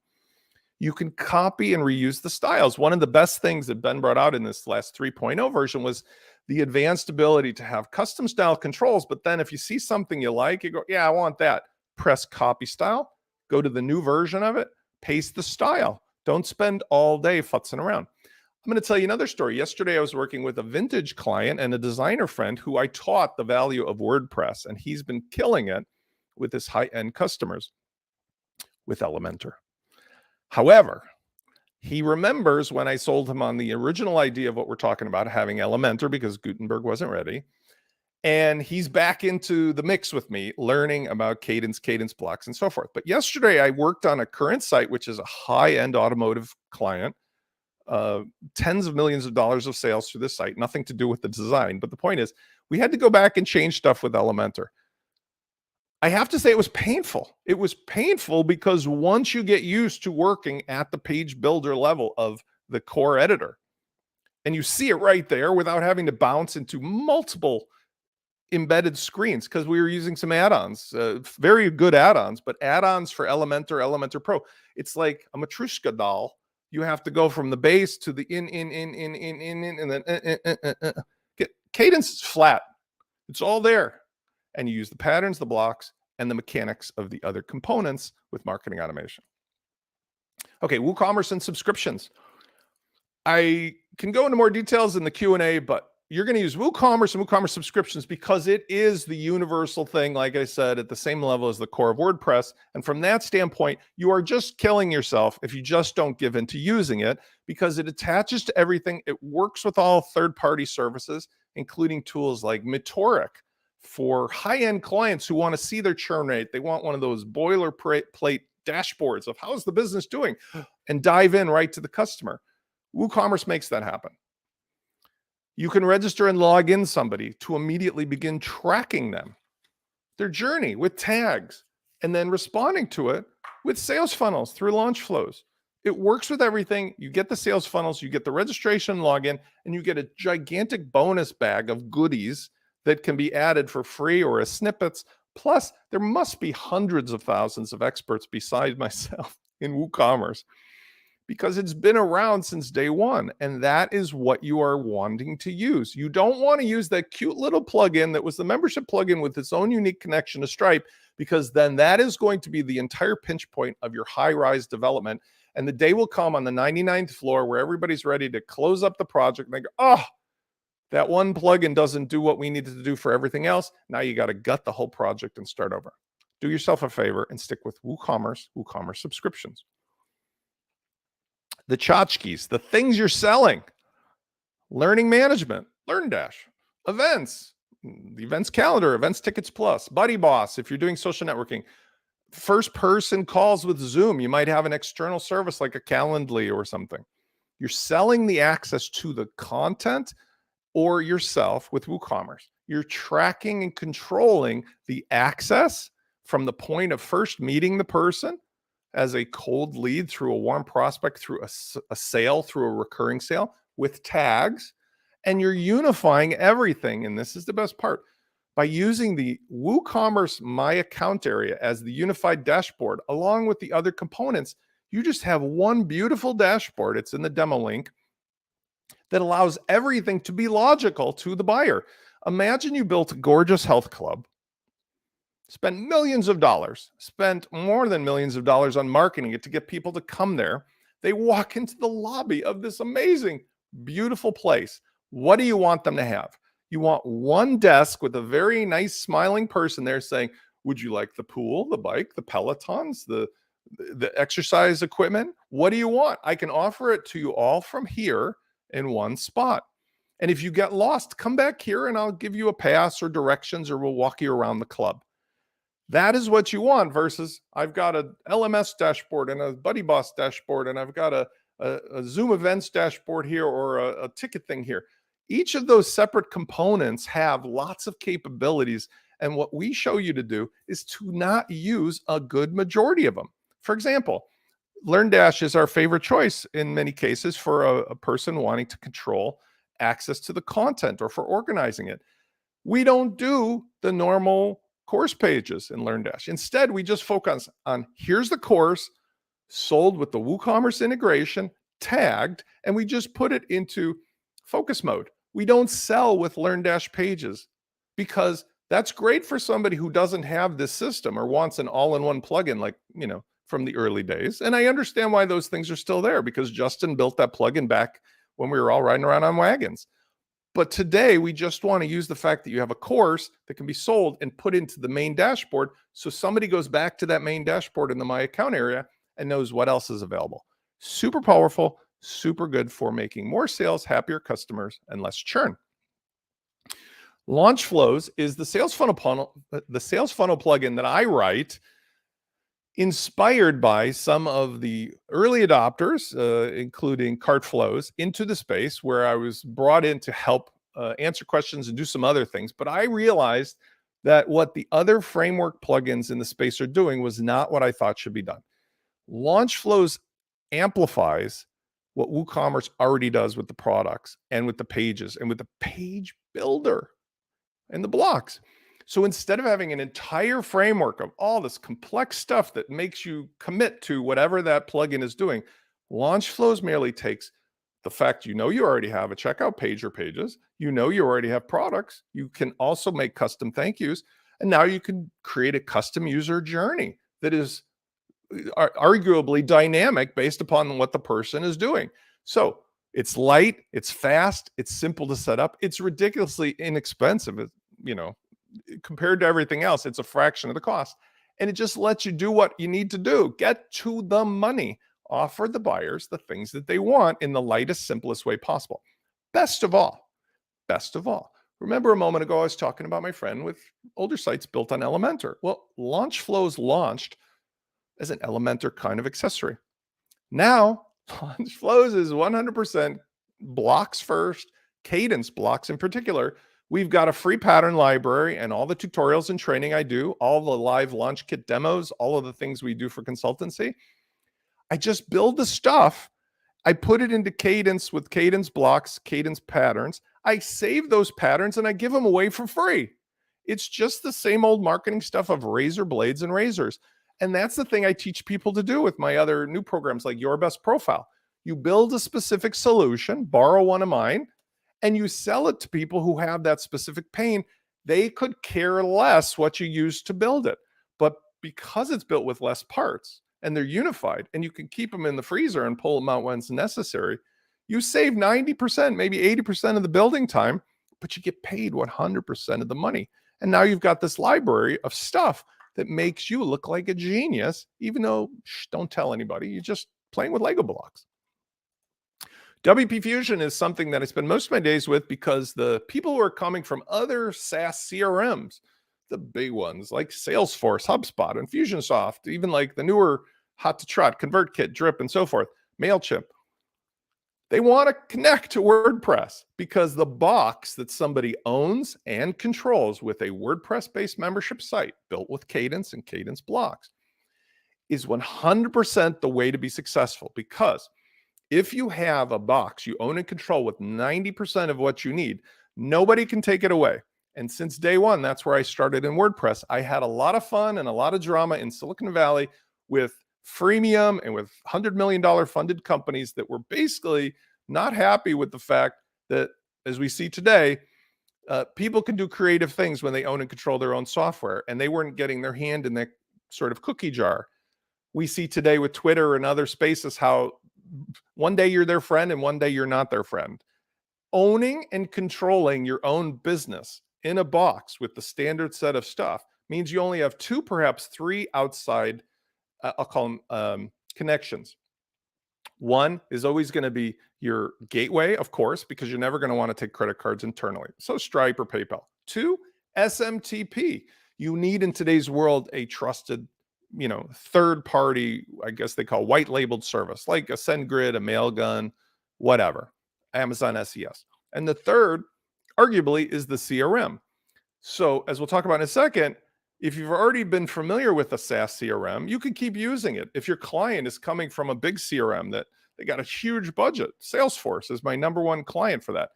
You can copy and reuse the styles. One of the best things that Ben brought out in this last 3.0 version was the advanced ability to have custom style controls. But then if you see something you like, you go, yeah, I want that. Press copy style, go to the new version of it, paste the style. Don't spend all day futzing around. I'm going to tell you another story. Yesterday, I was working with a vintage client and a designer friend who I taught the value of WordPress, and he's been killing it with his high-end customers with Elementor. However, he remembers when I sold him on the original idea of what we're talking about, having Elementor, because Gutenberg wasn't ready. And he's back into the mix with me, learning about cadence blocks, and so forth. But yesterday, I worked on a current site, which is a high-end automotive client, tens of millions of dollars of sales through this site, nothing to do with the design. But the point is, we had to go back and change stuff with Elementor. I have to say it was painful. It was painful because once you get used to working at the page builder level of the core editor, and you see it right there without having to bounce into multiple embedded screens, because we were using some add-ons, very good add-ons, but add-ons for Elementor Pro. It's like a Matryoshka doll. You have to go from the base to the in, and then Kadence is flat. It's all there. And you use the patterns, the blocks, and the mechanics of the other components with marketing automation. Okay, WooCommerce and subscriptions. I can go into more details in the Q&A, but you're going to use WooCommerce and WooCommerce subscriptions because it is the universal thing, like I said, at the same level as the core of WordPress. And from that standpoint, you are just killing yourself if you just don't give into using it, because it attaches to everything. It works with all third-party services, including tools like Metoric for high-end clients who want to see their churn rate. They want one of those boilerplate dashboards of how's the business doing and dive in right to the customer. WooCommerce makes that happen. You can register and log in somebody to immediately begin tracking them, their journey with tags, and then responding to it with sales funnels through launch flows. It works with everything. You get the sales funnels, you get the registration login, and you get a gigantic bonus bag of goodies that can be added for free or as snippets. Plus, there must be hundreds of thousands of experts besides myself in WooCommerce, because it's been around since day one, and that is what you are wanting to use. You don't want to use that cute little plugin that was the membership plugin with its own unique connection to Stripe, because then that is going to be the entire pinch point of your high-rise development, and the day will come on the 99th floor where everybody's ready to close up the project, and they go, oh, that one plugin doesn't do what we needed to do for everything else. Now you got to gut the whole project and start over. Do yourself a favor and stick with WooCommerce subscriptions. The tchotchkes, the things you're selling, learning management, LearnDash, events, the events calendar, events tickets plus, Buddy Boss if you're doing social networking, first person calls with Zoom. You might have an external service like a Calendly or something. You're selling the access to the content or yourself with WooCommerce. You're tracking and controlling the access from the point of first meeting the person as a cold lead through a warm prospect, through a sale, through a recurring sale with tags, and you're unifying everything. And this is the best part. By using the WooCommerce My Account area as the unified dashboard, along with the other components, you just have one beautiful dashboard. It's in the demo link that allows everything to be logical to the buyer. Imagine you built a gorgeous health club, spent millions of dollars, spent more than millions of dollars on marketing it to get people to come there. They walk into the lobby of this amazing, beautiful place. What do you want them to have? You want one desk with a very nice smiling person there saying, would you like the pool, the bike, the Pelotons, the exercise equipment? What do you want? I can offer it to you all from here in one spot. And if you get lost, come back here and I'll give you a pass or directions, or we'll walk you around the club. That is what you want versus I've got a LMS dashboard and a Buddy Boss dashboard, and I've got a Zoom events dashboard here, or a ticket thing here. Each of those separate components have lots of capabilities. And what we show you to do is to not use a good majority of them. For example, LearnDash is our favorite choice in many cases for a person wanting to control access to the content or for organizing it. We don't do the normal course pages in LearnDash. Instead, we just focus on here's the course sold with the WooCommerce integration, tagged, and we just put it into focus mode. We don't sell with LearnDash pages because that's great for somebody who doesn't have this system or wants an all-in-one plugin like, from the early days. And I understand why those things are still there, because Justin built that plugin back when we were all riding around on wagons. But today we just want to use the fact that you have a course that can be sold and put into the main dashboard. So somebody goes back to that main dashboard in the My Account area and knows what else is available. Super powerful, super good for making more sales, happier customers, and less churn. Launch Flows is the sales funnel plugin that I write, inspired by some of the early adopters, including Cart Flows, into the space, where I was brought in to help answer questions and do some other things. But I realized that what the other framework plugins in the space are doing was not what I thought should be done. Launch Flows amplifies what WooCommerce already does with the products and with the pages and with the page builder and the blocks. So instead of having an entire framework of all this complex stuff that makes you commit to whatever that plugin is doing, Launch Flows merely takes the fact you already have a checkout page or pages, you already have products, you can also make custom thank yous, and now you can create a custom user journey that is arguably dynamic based upon what the person is doing. So it's light, it's fast, it's simple to set up, it's ridiculously inexpensive, compared to everything else. It's a fraction of the cost, and it just lets you do what you need to do. Get to the money. Offer the buyers the things that they want in the lightest, simplest way possible. Best of all, remember a moment ago I was talking about my friend with older sites built on Elementor. Well, Launch Flows launched as an Elementor kind of accessory. Now Launch Flows is 100% blocks first, Kadence blocks in particular. We've got a free pattern library and all the tutorials and training I do, all the live launch kit demos, all of the things we do for consultancy. I just build the stuff. I put it into Kadence with Kadence blocks, Kadence patterns. I save those patterns and I give them away for free. It's just the same old marketing stuff of razor blades and razors. And that's the thing I teach people to do with my other new programs like Your Best Profile. You build a specific solution, borrow one of mine, and you sell it to people who have that specific pain. They could care less what you use to build it. But because it's built with less parts and they're unified and you can keep them in the freezer and pull them out when it's necessary, you save 90%, maybe 80% of the building time, but you get paid 100% of the money. And now you've got this library of stuff that makes you look like a genius, even though, don't tell anybody, you're just playing with Lego blocks. WP Fusion is something that I spend most of my days with because the people who are coming from other SaaS CRMs, the big ones like Salesforce, HubSpot, and Fusionsoft, even like the newer hot to trot, ConvertKit, Drip, and so forth, MailChimp, they want to connect to WordPress because the box that somebody owns and controls with a WordPress-based membership site built with Kadence and Kadence blocks is 100% the way to be successful. Because if you have a box you own and control with 90% of what you need, nobody can take it away. And since day one, that's where I started in WordPress. I had a lot of fun and a lot of drama in Silicon Valley with freemium and with $100 million funded companies that were basically not happy with the fact that, as we see today, people can do creative things when they own and control their own software, and they weren't getting their hand in that sort of cookie jar. We see today with Twitter and other spaces how one day you're their friend and one day you're not their friend. Owning and controlling your own business in a box with the standard set of stuff means you only have 2, perhaps 3 outside I'll call them connections. One is always going to be your gateway, of course, because you're never going to want to take credit cards internally. So Stripe or PayPal. 2, SMTP. You need in today's world a trusted, third party, I guess they call white labeled service, like a SendGrid, a Mailgun, whatever, Amazon SES. And the third, arguably, is the CRM. So as we'll talk about in a second, if you've already been familiar with a SaaS CRM, you can keep using it. If your client is coming from a big CRM that they got a huge budget, Salesforce is my #1 client for that.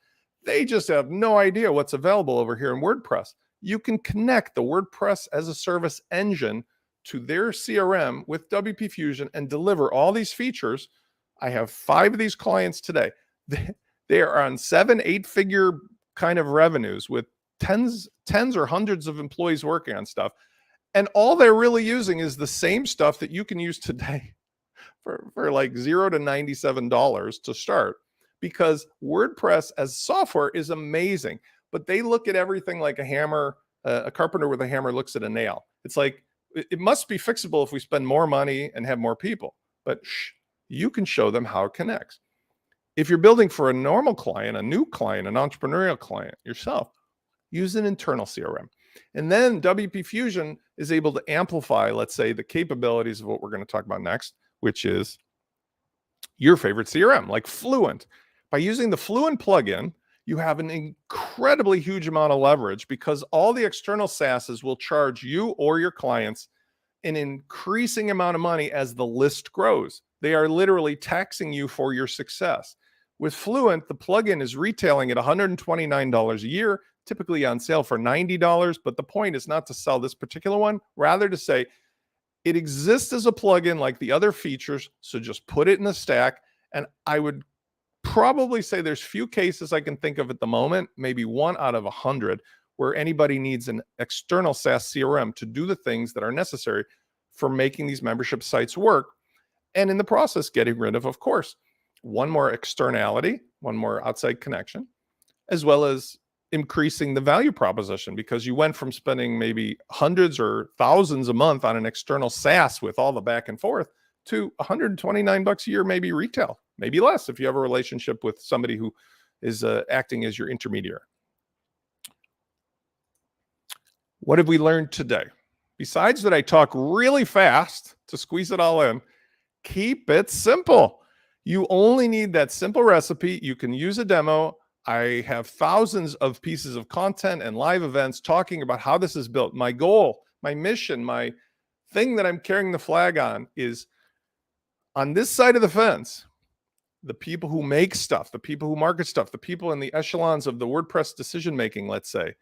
They just have no idea what's available over here in WordPress. You can connect the WordPress as a service engine to their CRM with WP Fusion and deliver all these features. I have 5 of these clients today. They are on 7-8 figure kind of revenues with tens or hundreds of employees working on stuff. And all they're really using is the same stuff that you can use today for like $0 to $97 to start, because WordPress as software is amazing, but they look at everything like a hammer, a carpenter with a hammer looks at a nail. It's like, it must be fixable if we spend more money and have more people, but you can show them how it connects. If you're building for a normal client, a new client, an entrepreneurial client yourself, use an internal CRM. And then WP Fusion is able to amplify, let's say, the capabilities of what we're going to talk about next, which is your favorite CRM, like Fluent. By using the Fluent plugin, you have an incredibly huge amount of leverage, because all the external SaaSes will charge you or your clients an increasing amount of money as the list grows. They are literally taxing you for your success. With Fluent, the plugin is retailing at $129 a year, typically on sale for $90. But the point is not to sell this particular one, rather to say it exists as a plugin like the other features. So just put it in the stack. And I would probably say there's few cases I can think of at the moment, maybe 1 out of 100, where anybody needs an external SaaS CRM to do the things that are necessary for making these membership sites work. And in the process, getting rid of course, one more externality, one more outside connection, as well as increasing the value proposition, because you went from spending maybe hundreds or thousands a month on an external SaaS with all the back and forth to $129 a year, maybe retail, maybe less if you have a relationship with somebody who is acting as your intermediary. What have we learned today? Besides that I talk really fast to squeeze it all in, keep it simple. You only need that simple recipe. You can use a demo. I have thousands of pieces of content and live events talking about how this is built. My goal, my mission, my thing that I'm carrying the flag on is, on this side of the fence, the people who make stuff, the people who market stuff, the people in the echelons of the WordPress decision-making, let's say,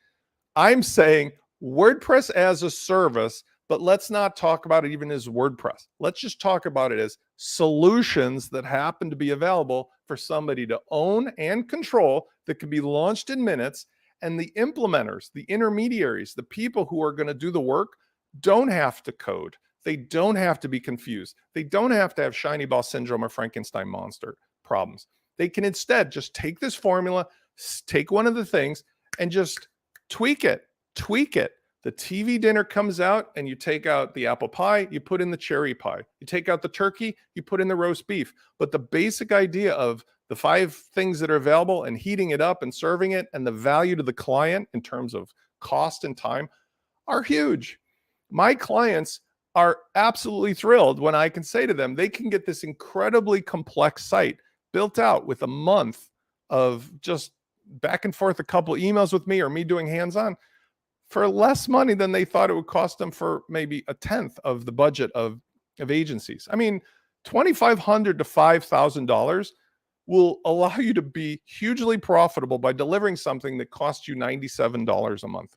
I'm saying WordPress as a service, but let's not talk about it even as WordPress. Let's just talk about it as solutions that happen to be available for somebody to own and control, that can be launched in minutes. And the implementers, the intermediaries, the people who are going to do the work don't have to code. They don't have to be confused. They don't have to have shiny ball syndrome or Frankenstein monster problems. They can instead just take this formula, take one of the things and just tweak it. The TV dinner comes out and you take out the apple pie, you put in the cherry pie. You take out the turkey, you put in the roast beef. But the basic idea of the 5 things that are available and heating it up and serving it, and the value to the client in terms of cost and time, are huge. My clients are absolutely thrilled when I can say to them, they can get this incredibly complex site built out with a month of just back and forth, a couple emails with me or me doing hands-on, for less money than they thought it would cost them for maybe a tenth of the budget of agencies. I mean, $2,500 to $5,000 will allow you to be hugely profitable by delivering something that costs you $97 a month.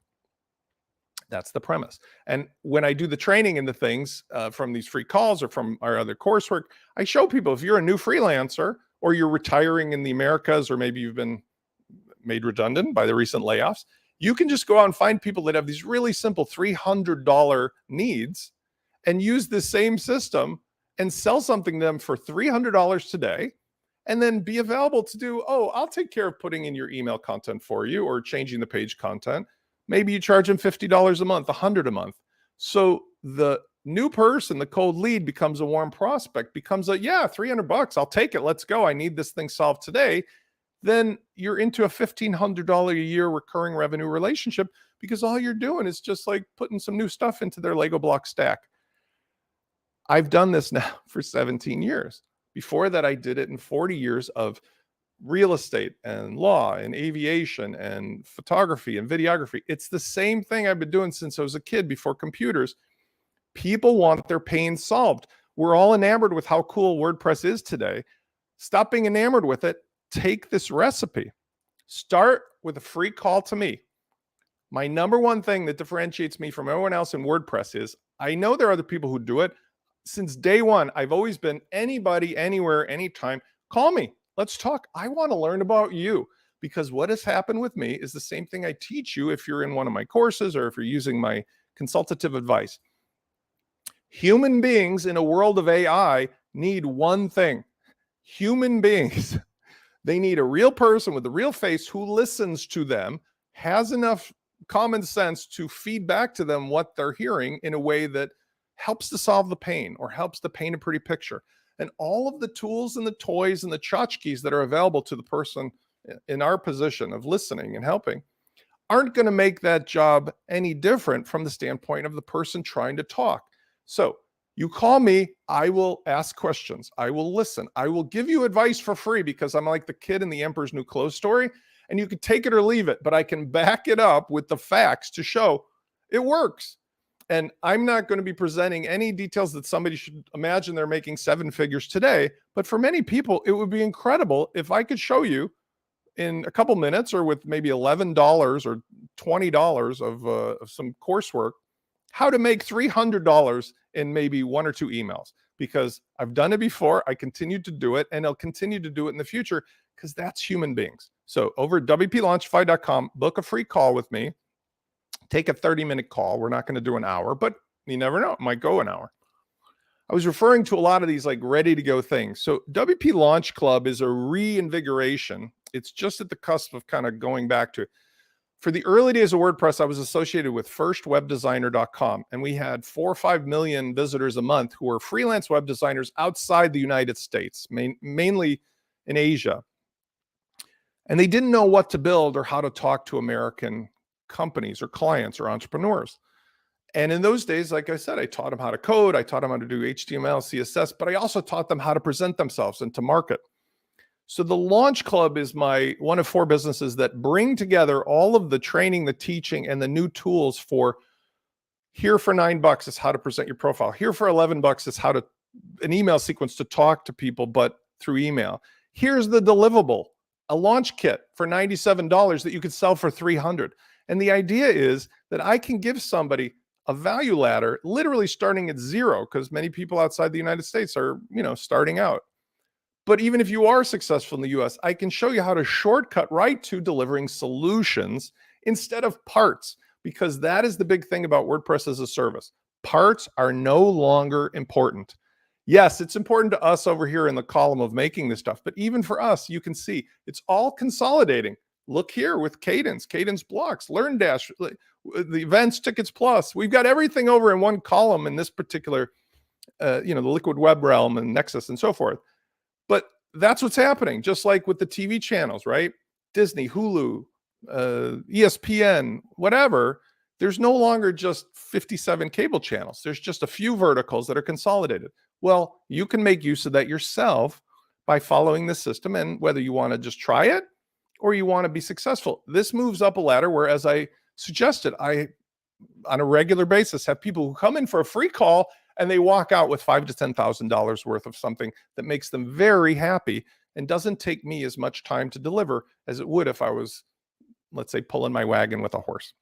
That's the premise. And when I do the training and the things from these free calls or from our other coursework, I show people, if you're a new freelancer or you're retiring in the Americas, or maybe you've been made redundant by the recent layoffs, you can just go out and find people that have these really simple $300 needs and use the same system and sell something to them for $300 today, and then be available to do, oh, I'll take care of putting in your email content for you or changing the page content. Maybe you charge them $50 a month, $100 a month. So the new person, the cold lead, becomes a warm prospect, becomes a, yeah, $300, I'll take it. Let's go. I need this thing solved today. Then you're into a $1,500 a year recurring revenue relationship, because all you're doing is just like putting some new stuff into their Lego block stack. I've done this now for 17 years. Before that, I did it in 40 years of real estate and law and aviation and photography and videography. It's the same thing I've been doing since I was a kid, before computers. People want their pain solved. We're all enamored with how cool WordPress is today. Stop being enamored with it. Take this recipe. Start with a free call to me. My number one thing that differentiates me from everyone else in WordPress is, I know there are other people who do it. Since day one, I've always been, anybody, anywhere, anytime, call me. Let's talk. I want to learn about you, because what has happened with me is the same thing I teach you if you're in one of my courses or if you're using my consultative advice. Human beings in a world of AI need one thing. Human beings, they need a real person with a real face who listens to them, has enough common sense to feed back to them what they're hearing in a way that helps to solve the pain or helps to paint a pretty picture. And all of the tools and the toys and the tchotchkes that are available to the person in our position of listening and helping aren't going to make that job any different from the standpoint of the person trying to talk. So you call me, I will ask questions. I will listen. I will give you advice for free because I'm like the kid in the Emperor's New Clothes story, and you can take it or leave it, but I can back it up with the facts to show it works. And I'm not going to be presenting any details that somebody should imagine they're making 7 figures today. But for many people, it would be incredible if I could show you in a couple minutes or with maybe $11 or $20 of some coursework, how to make $300 in maybe 1 or 2 emails, because I've done it before. I continue to do it, and I'll continue to do it in the future because that's human beings. So over at wplaunchify.com, book a free call with me. Take a 30-minute call. We're not going to do an hour, but you never know. It might go an hour. I was referring to a lot of these like ready to go things. So WP Launch Club is a reinvigoration. It's just at the cusp of kind of going back to, for the early days of WordPress, I was associated with firstwebdesigner.com, and we had 4 or 5 million visitors a month who were freelance web designers outside the United States, mainly in Asia. And they didn't know what to build or how to talk to American companies or clients or entrepreneurs. And in those days, like I said, I taught them how to code, I taught them how to do HTML, CSS, but I also taught them how to present themselves and to market. So the Launch Club is my one of 4 businesses that bring together all of the training, the teaching, and the new tools for here for $9 is how to present your profile. Here for $11 is how to an email sequence to talk to people, but through email. Here's the deliverable, a launch kit for $97 that you could sell for $300. And the idea is that I can give somebody a value ladder, literally starting at 0, because many people outside the United States are, starting out. But even if you are successful in the US, I can show you how to shortcut right to delivering solutions instead of parts, because that is the big thing about WordPress as a service. Parts are no longer important. Yes, it's important to us over here in the column of making this stuff, but even for us, you can see it's all consolidating. Look here with Kadence Blocks, LearnDash, the events, tickets plus. We've got everything over in one column in this particular, the Liquid Web realm and Nexus and so forth. But that's what's happening, just like with the TV channels, right? Disney, Hulu, ESPN, whatever. There's no longer just 57 cable channels. There's just a few verticals that are consolidated. Well, you can make use of that yourself by following the system, and whether you want to just try it or you want to be successful. This moves up a ladder where, as I suggested, I, on a regular basis, have people who come in for a free call and they walk out with $5,000 to $10,000 worth of something that makes them very happy and doesn't take me as much time to deliver as it would if I was, let's say, pulling my wagon with a horse.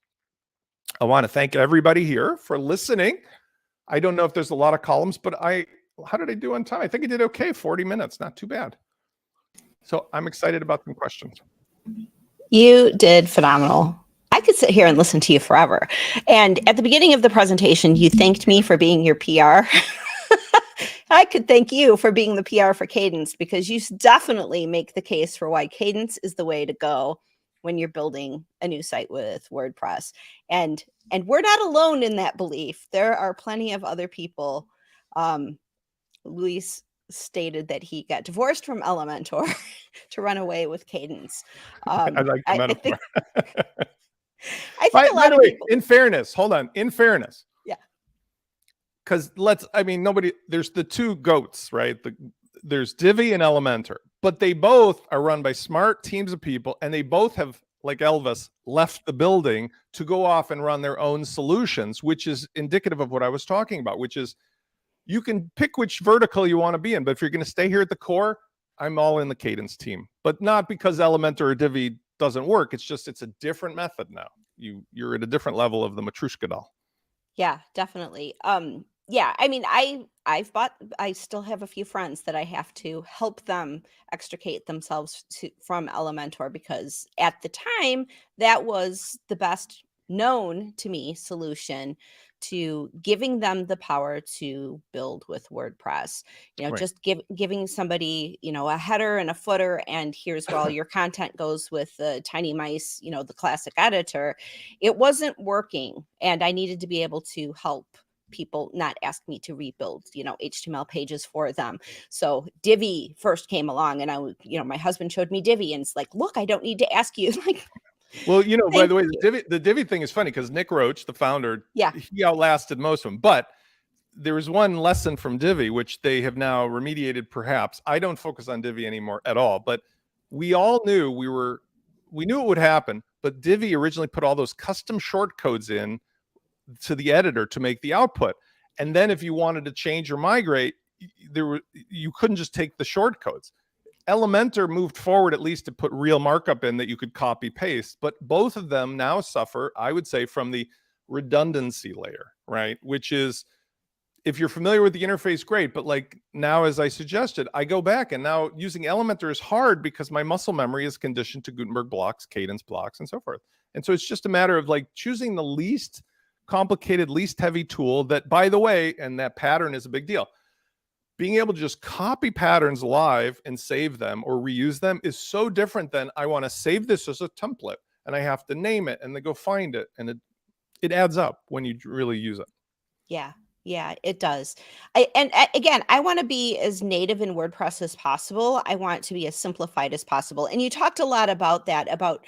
I want to thank everybody here for listening. I don't know if there's a lot of columns, but how did I do on time? I think I did okay, 40 minutes, not too bad. So I'm excited about some questions. You did phenomenal. I could sit here and listen to you forever. And at the beginning of the presentation, you thanked me for being your PR. I could thank you for being the PR for Kadence, because you definitely make the case for why Kadence is the way to go when you're building a new site with WordPress. And we're not alone in that belief. There are plenty of other people. Luis stated that he got divorced from Elementor to run away with Kadence. I like the metaphor. I think a lot of people. In fairness, hold on. In fairness. Yeah. Because there's the 2 goats, right? There's Divi and Elementor, but they both are run by smart teams of people, and they both have, like Elvis, left the building to go off and run their own solutions, which is indicative of what I was talking about, which is you can pick which vertical you want to be in, but if you're going to stay here at the core, I'm all in the Kadence team, but not because Elementor or Divi doesn't work. It's just, it's a different method now. You're at a different level of the Matryoshka doll. Yeah, definitely. Yeah, I mean, I still have a few friends that I have to help them extricate themselves from Elementor, because at the time that was the best known to me solution to giving them the power to build with WordPress. Right. Just giving somebody, a header and a footer, and here's where all your content goes with the tiny mice, the classic editor. It wasn't working, and I needed to be able to help people not ask me to rebuild, HTML pages for them. So Divi first came along, and my husband showed me Divi, and it's like, look, I don't need to ask you. Like, well, by the way, the Divi thing is funny because Nick Roach, the founder, he outlasted most of them. But there was one lesson from Divi, which they have now remediated. Perhaps I don't focus on Divi anymore at all, but we all knew we knew it would happen. But Divi originally put all those custom short codes in to the editor to make the output, and then if you wanted to change or migrate, you couldn't just take the short codes. Elementor moved forward at least to put real markup in that you could copy paste, but both of them now suffer, I would say, from the redundancy layer, right? Which is, if you're familiar with the interface, great, but like now, as I suggested, I go back and now using Elementor is hard because my muscle memory is conditioned to Gutenberg blocks, Kadence blocks, and so forth. And so it's just a matter of like choosing the least complicated, least heavy tool that, by the way, and that pattern is a big deal. Being able to just copy patterns live and save them or reuse them is so different than I want to save this as a template and I have to name it and then go find it. And it adds up when you really use it. Yeah, it does. Again, I want to be as native in WordPress as possible. I want to be as simplified as possible. And you talked a lot about that, about,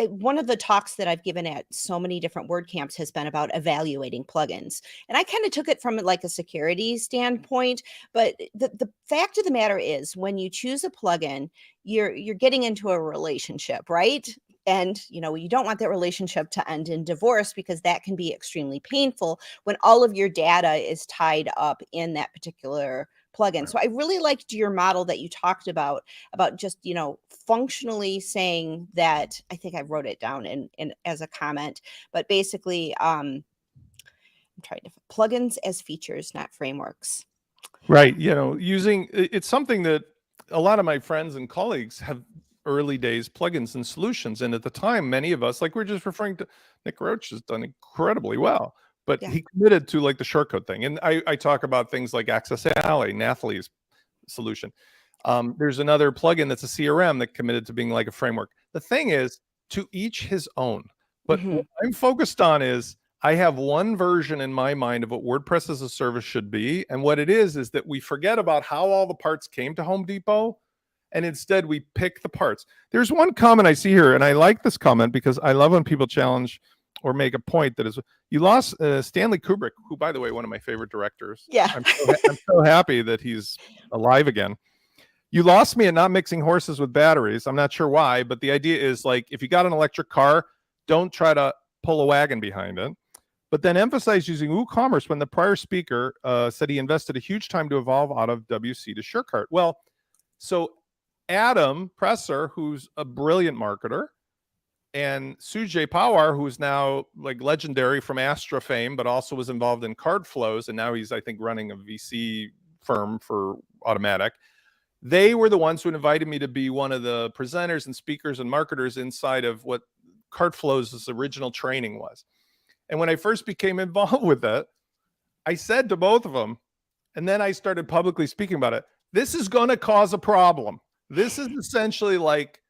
one of the talks that I've given at so many different WordCamps has been about evaluating plugins. And I kind of took it from like a security standpoint, but the fact of the matter is when you choose a plugin, you're getting into a relationship, right? And, you don't want that relationship to end in divorce because that can be extremely painful when all of your data is tied up in that particular plugin. So I really liked your model that you talked about just, functionally saying that. I think I wrote it down in as a comment, but basically, I'm trying to plugins as features, not frameworks. Right. Using it's something that a lot of my friends and colleagues have early days plugins and solutions. And at the time, many of us, like we're just referring to Nick Roach, has done incredibly well, but he committed to like the shortcode thing. And I talk about things like Access Alley, Nathalie's solution. There's another plugin that's a CRM that committed to being like a framework. The thing is, to each his own. But what I'm focused on is I have one version in my mind of what WordPress as a service should be. And what it is that we forget about how all the parts came to Home Depot. And instead we pick the parts. There's one comment I see here, and I like this comment because I love when people challenge or make a point that is, you lost Stanley Kubrick, who, by the way, one of my favorite directors. Yeah. I'm so happy that he's alive again. You lost me at not mixing horses with batteries. I'm not sure why, but the idea is like, if you got an electric car, don't try to pull a wagon behind it. But then emphasize using WooCommerce when the prior speaker said he invested a huge time to evolve out of WC to SureCart. Well, so Adam Presser, who's a brilliant marketer, and Sujay Pawar, who's now like legendary from Maestro fame, but also was involved in card flows, and now he's, I think, running a VC firm for Automatic. They were the ones who invited me to be one of the presenters and speakers and marketers inside of what Cart Flow's original training was. And when I first became involved with it, I said to both of them, and then I started publicly speaking about it, this is going to cause a problem. This is essentially like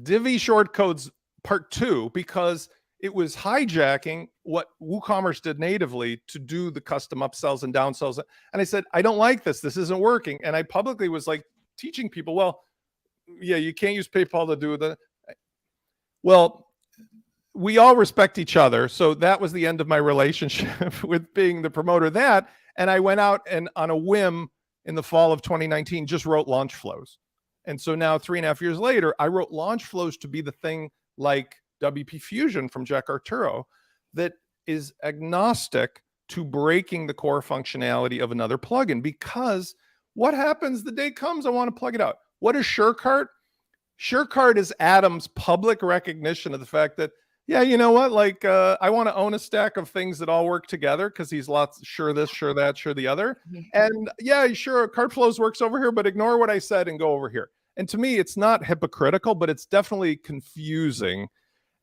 Divi shortcodes part 2, because it was hijacking what WooCommerce did natively to do the custom upsells and downsells. And I said, I don't like this. This isn't working. And I publicly was like teaching people, well, yeah, you can't use PayPal to do the. Well, we all respect each other. So that was the end of my relationship with being the promoter of that. And I went out and on a whim in the fall of 2019, just wrote launch flows. And so now 3.5 years later, I wrote launch flows to be the thing like WP Fusion from Jack Arturo that is agnostic to breaking the core functionality of another plugin. Because what happens the day comes, I want to plug it out. What is SureCart? SureCart is Adam's public recognition of the fact that, yeah, you know what? Like, I want to own a stack of things that all work together because he's lots, sure this, sure that, sure the other. And yeah, sure, Cart Flows works over here, but ignore what I said and go over here. And to me, it's not hypocritical, but it's definitely confusing.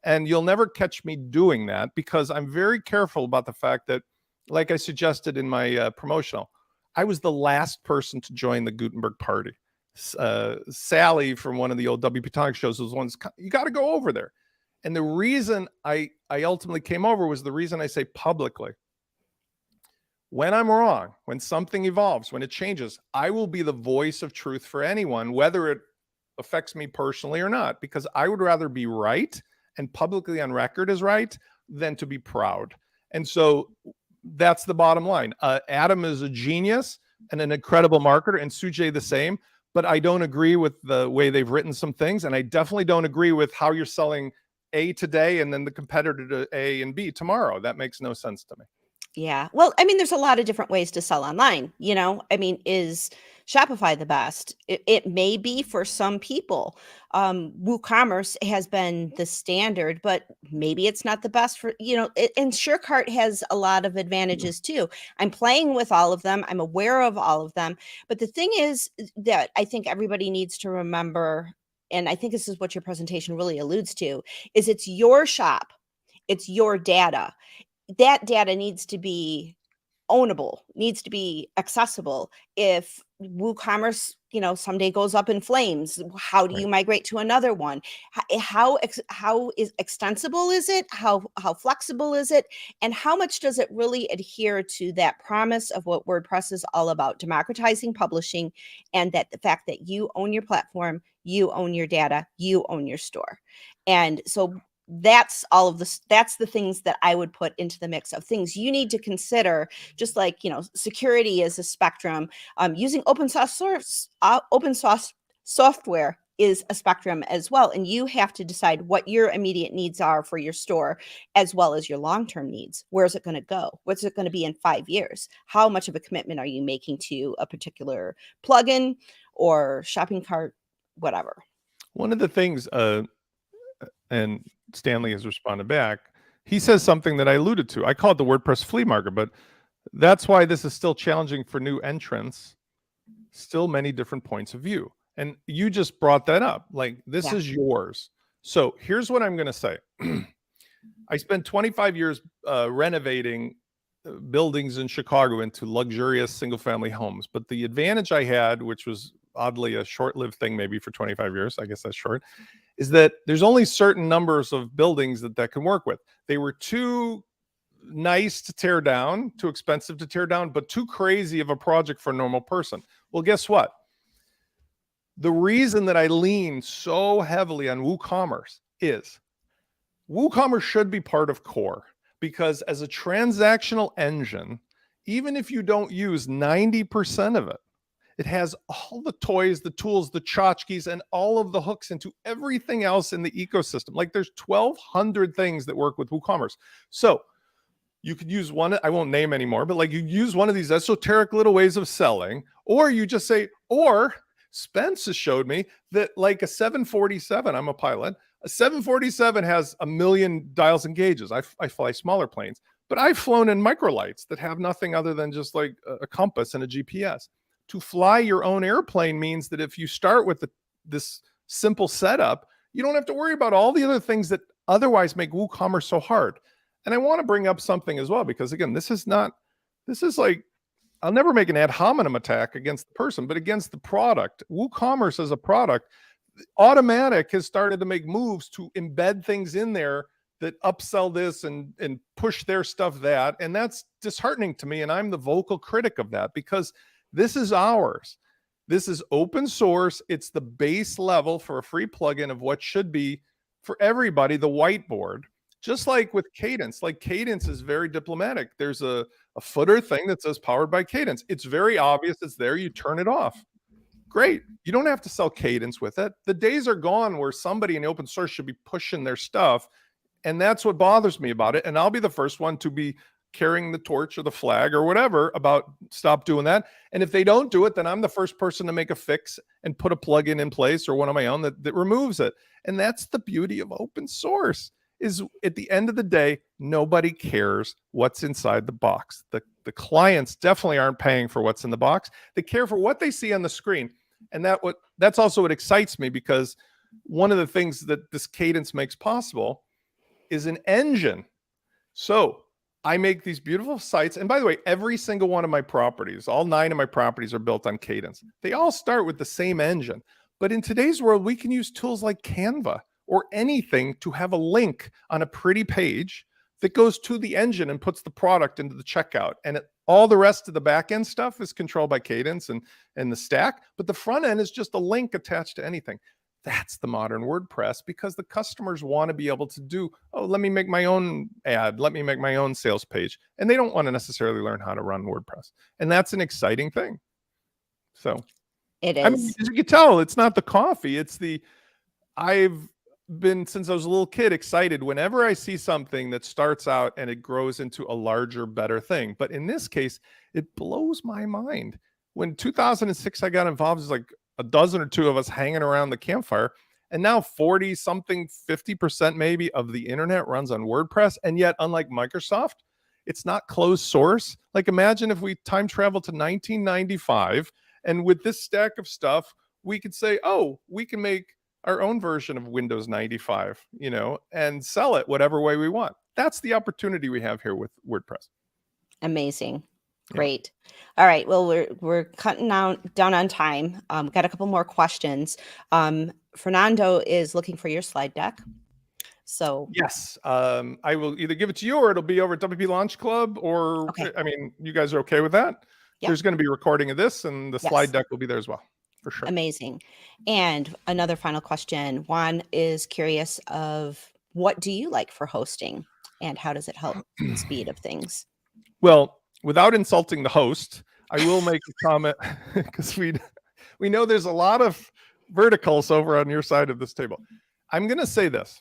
And you'll never catch me doing that because I'm very careful about the fact that, like I suggested in my promotional, I was the last person to join the Gutenberg party. Sally from one of the old WP Tonic shows was one, you got to go over there. And the reason I ultimately came over was the reason I say publicly. When I'm wrong, when something evolves, when it changes, I will be the voice of truth for anyone, whether it affects me personally or not, because I would rather be right and publicly on record as right than to be proud. And so that's the bottom line. Adam is a genius and an incredible marketer, and Sujay the same, but I don't agree with the way they've written some things. And I definitely don't agree with how you're selling A today and then the competitor to A and B tomorrow. That makes no sense to me. Yeah. Well, I mean, there's a lot of different ways to sell online, you know. I mean, is Shopify the best? It may be for some people. WooCommerce has been the standard, but maybe it's not the best for, you know, and SureCart has a lot of advantages too. I'm playing with all of them. I'm aware of all of them. But the thing is that I think everybody needs to remember, and I think this is what your presentation really alludes to, is it's your shop. It's your data. That data needs to be ownable, needs to be accessible. If WooCommerce, you know, someday goes up in flames, how do you migrate to another one? How extensible is it? How flexible is it? And how much does it really adhere to that promise of what WordPress is all about, democratizing publishing, and that the fact that you own your platform, you own your data, you own your store. And so that's all of this. That's the things that I would put into the mix of things you need to consider, just like, you know, security is a spectrum. Using open source software is a spectrum as well. And you have to decide what your immediate needs are for your store, as well as your long-term needs. Where is it going to go? What's it going to be in 5 years? How much of a commitment are you making to a particular plugin or shopping cart, whatever? One of the things, and Stanley has responded back, he says something that I alluded to. I call it the WordPress flea market, but that's why this is still challenging for new entrants. Still many different points of view. And you just brought that up. Like, this is yours. So here's what I'm going to say. I spent 25 years renovating buildings in Chicago into luxurious single-family homes. But the advantage I had, which was oddly a short-lived thing maybe for 25 years, I guess that's short, is that there's only certain numbers of buildings that can work with. They were too nice to tear down, too expensive to tear down, but too crazy of a project for a normal person. Well, guess what? The reason that I lean so heavily on WooCommerce is WooCommerce should be part of Core, because as a transactional engine, even if you don't use 90% of it, it has all the toys, the tools, the tchotchkes, and all of the hooks into everything else in the ecosystem. Like, there's 1,200 things that work with WooCommerce. So you could use one, I won't name anymore, but like, you use one of these esoteric little ways of selling, or you just say, or Spence has showed me that like a 747, I'm a pilot, a 747 has 1 million dials and gauges. I fly smaller planes, but I've flown in microlights that have nothing other than just like a compass and a GPS. To fly your own airplane means that if you start with this simple setup, you don't have to worry about all the other things that otherwise make WooCommerce so hard. And I want to bring up something as well, because again, this is like, I'll never make an ad hominem attack against the person, but against the product. WooCommerce as a product, Automatic has started to make moves to embed things in there that upsell this and push their stuff that. And that's disheartening to me. And I'm the vocal critic of that, because this is ours. This is open source. It's the base level for a free plugin of what should be for everybody, the whiteboard. Just like with Kadence, like Kadence is very diplomatic. There's a footer thing that says powered by Kadence. It's very obvious it's there. You turn it off. Great. You don't have to sell Kadence with it. The days are gone where somebody in open source should be pushing their stuff. And that's what bothers me about it. And I'll be the first one to be carrying the torch or the flag or whatever about stop doing that. And if they don't do it, then I'm the first person to make a fix and put a plugin in place or one of my own that removes it. And that's the beauty of open source, is at the end of the day, nobody cares what's inside the box. The clients definitely aren't paying for what's in the box. They care for what they see on the screen. And that's also what excites me, because one of the things that this Kadence makes possible is an engine. So I make these beautiful sites. And by the way, every single one of my properties, all 9 of my properties are built on Kadence. They all start with the same engine. But in today's world, we can use tools like Canva or anything to have a link on a pretty page that goes to the engine and puts the product into the checkout. And all the rest of the back end stuff is controlled by Kadence and the stack. But the front end is just a link attached to anything. That's the modern WordPress, because the customers want to be able to do, oh, let me make my own ad. Let me make my own sales page. And they don't want to necessarily learn how to run WordPress. And that's an exciting thing. So It is. I mean, as you can tell, it's not the coffee. It's I've been, since I was a little kid, excited whenever I see something that starts out and it grows into a larger, better thing. But in this case, it blows my mind. When 2006 I got involved, it was like a dozen or two of us hanging around the campfire. And now 40 something, 50% maybe of the internet runs on WordPress. And yet, unlike Microsoft, it's not closed source. Like, imagine if we time travel to 1995, and with this stack of stuff, we could say, oh, we can make our own version of Windows 95, and sell it whatever way we want. That's the opportunity we have here with WordPress. Amazing. Great. All right. Well, we're cutting down on time. Got a couple more questions. Fernando is looking for your slide deck. So yes, I will either give it to you or it'll be over at WP Launch Club, or okay. I mean, you guys are okay with that? Yep. There's going to be a recording of this, and the slide deck will be there as well, for sure. Amazing. And another final question. Juan is curious of, what do you like for hosting, and how does it help the speed of things? Well, without insulting the host, I will make a comment, because we know there's a lot of verticals over on your side of this table. I'm going to say this.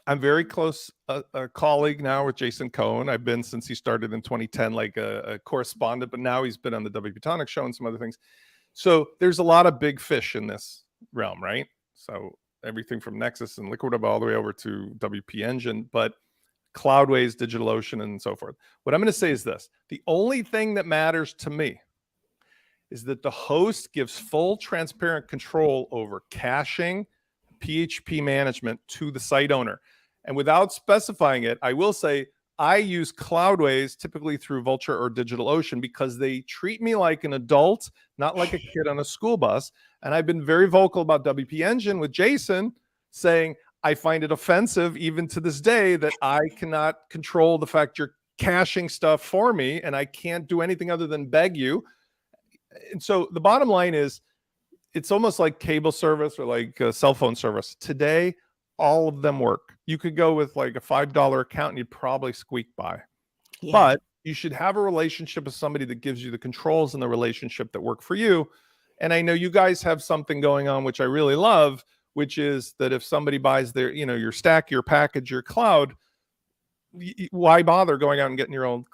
I'm very close, a colleague now with Jason Cohen. I've been since he started in 2010, like a correspondent, but now he's been on the WP Tonic show and some other things. So there's a lot of big fish in this realm, right? So everything from Nexus and Liquid Web all the way over to WP Engine, but Cloudways, DigitalOcean, and so forth. What I'm going to say is this. The only thing that matters to me is that the host gives full transparent control over caching, PHP management to the site owner. And without specifying it, I will say I use Cloudways typically through Vultr or DigitalOcean, because they treat me like an adult, not like a kid on a school bus. And I've been very vocal about WP Engine with Jason, saying I find it offensive even to this day that I cannot control the fact you're caching stuff for me, and I can't do anything other than beg you. And so the bottom line is, it's almost like cable service or like a cell phone service. Today, all of them work. You could go with like a $5 account and you'd probably squeak by. Yeah. But you should have a relationship with somebody that gives you the controls in the relationship that work for you. And I know you guys have something going on, which I really love, which is that if somebody buys their, your stack, your package, your cloud, why bother going out and getting your own,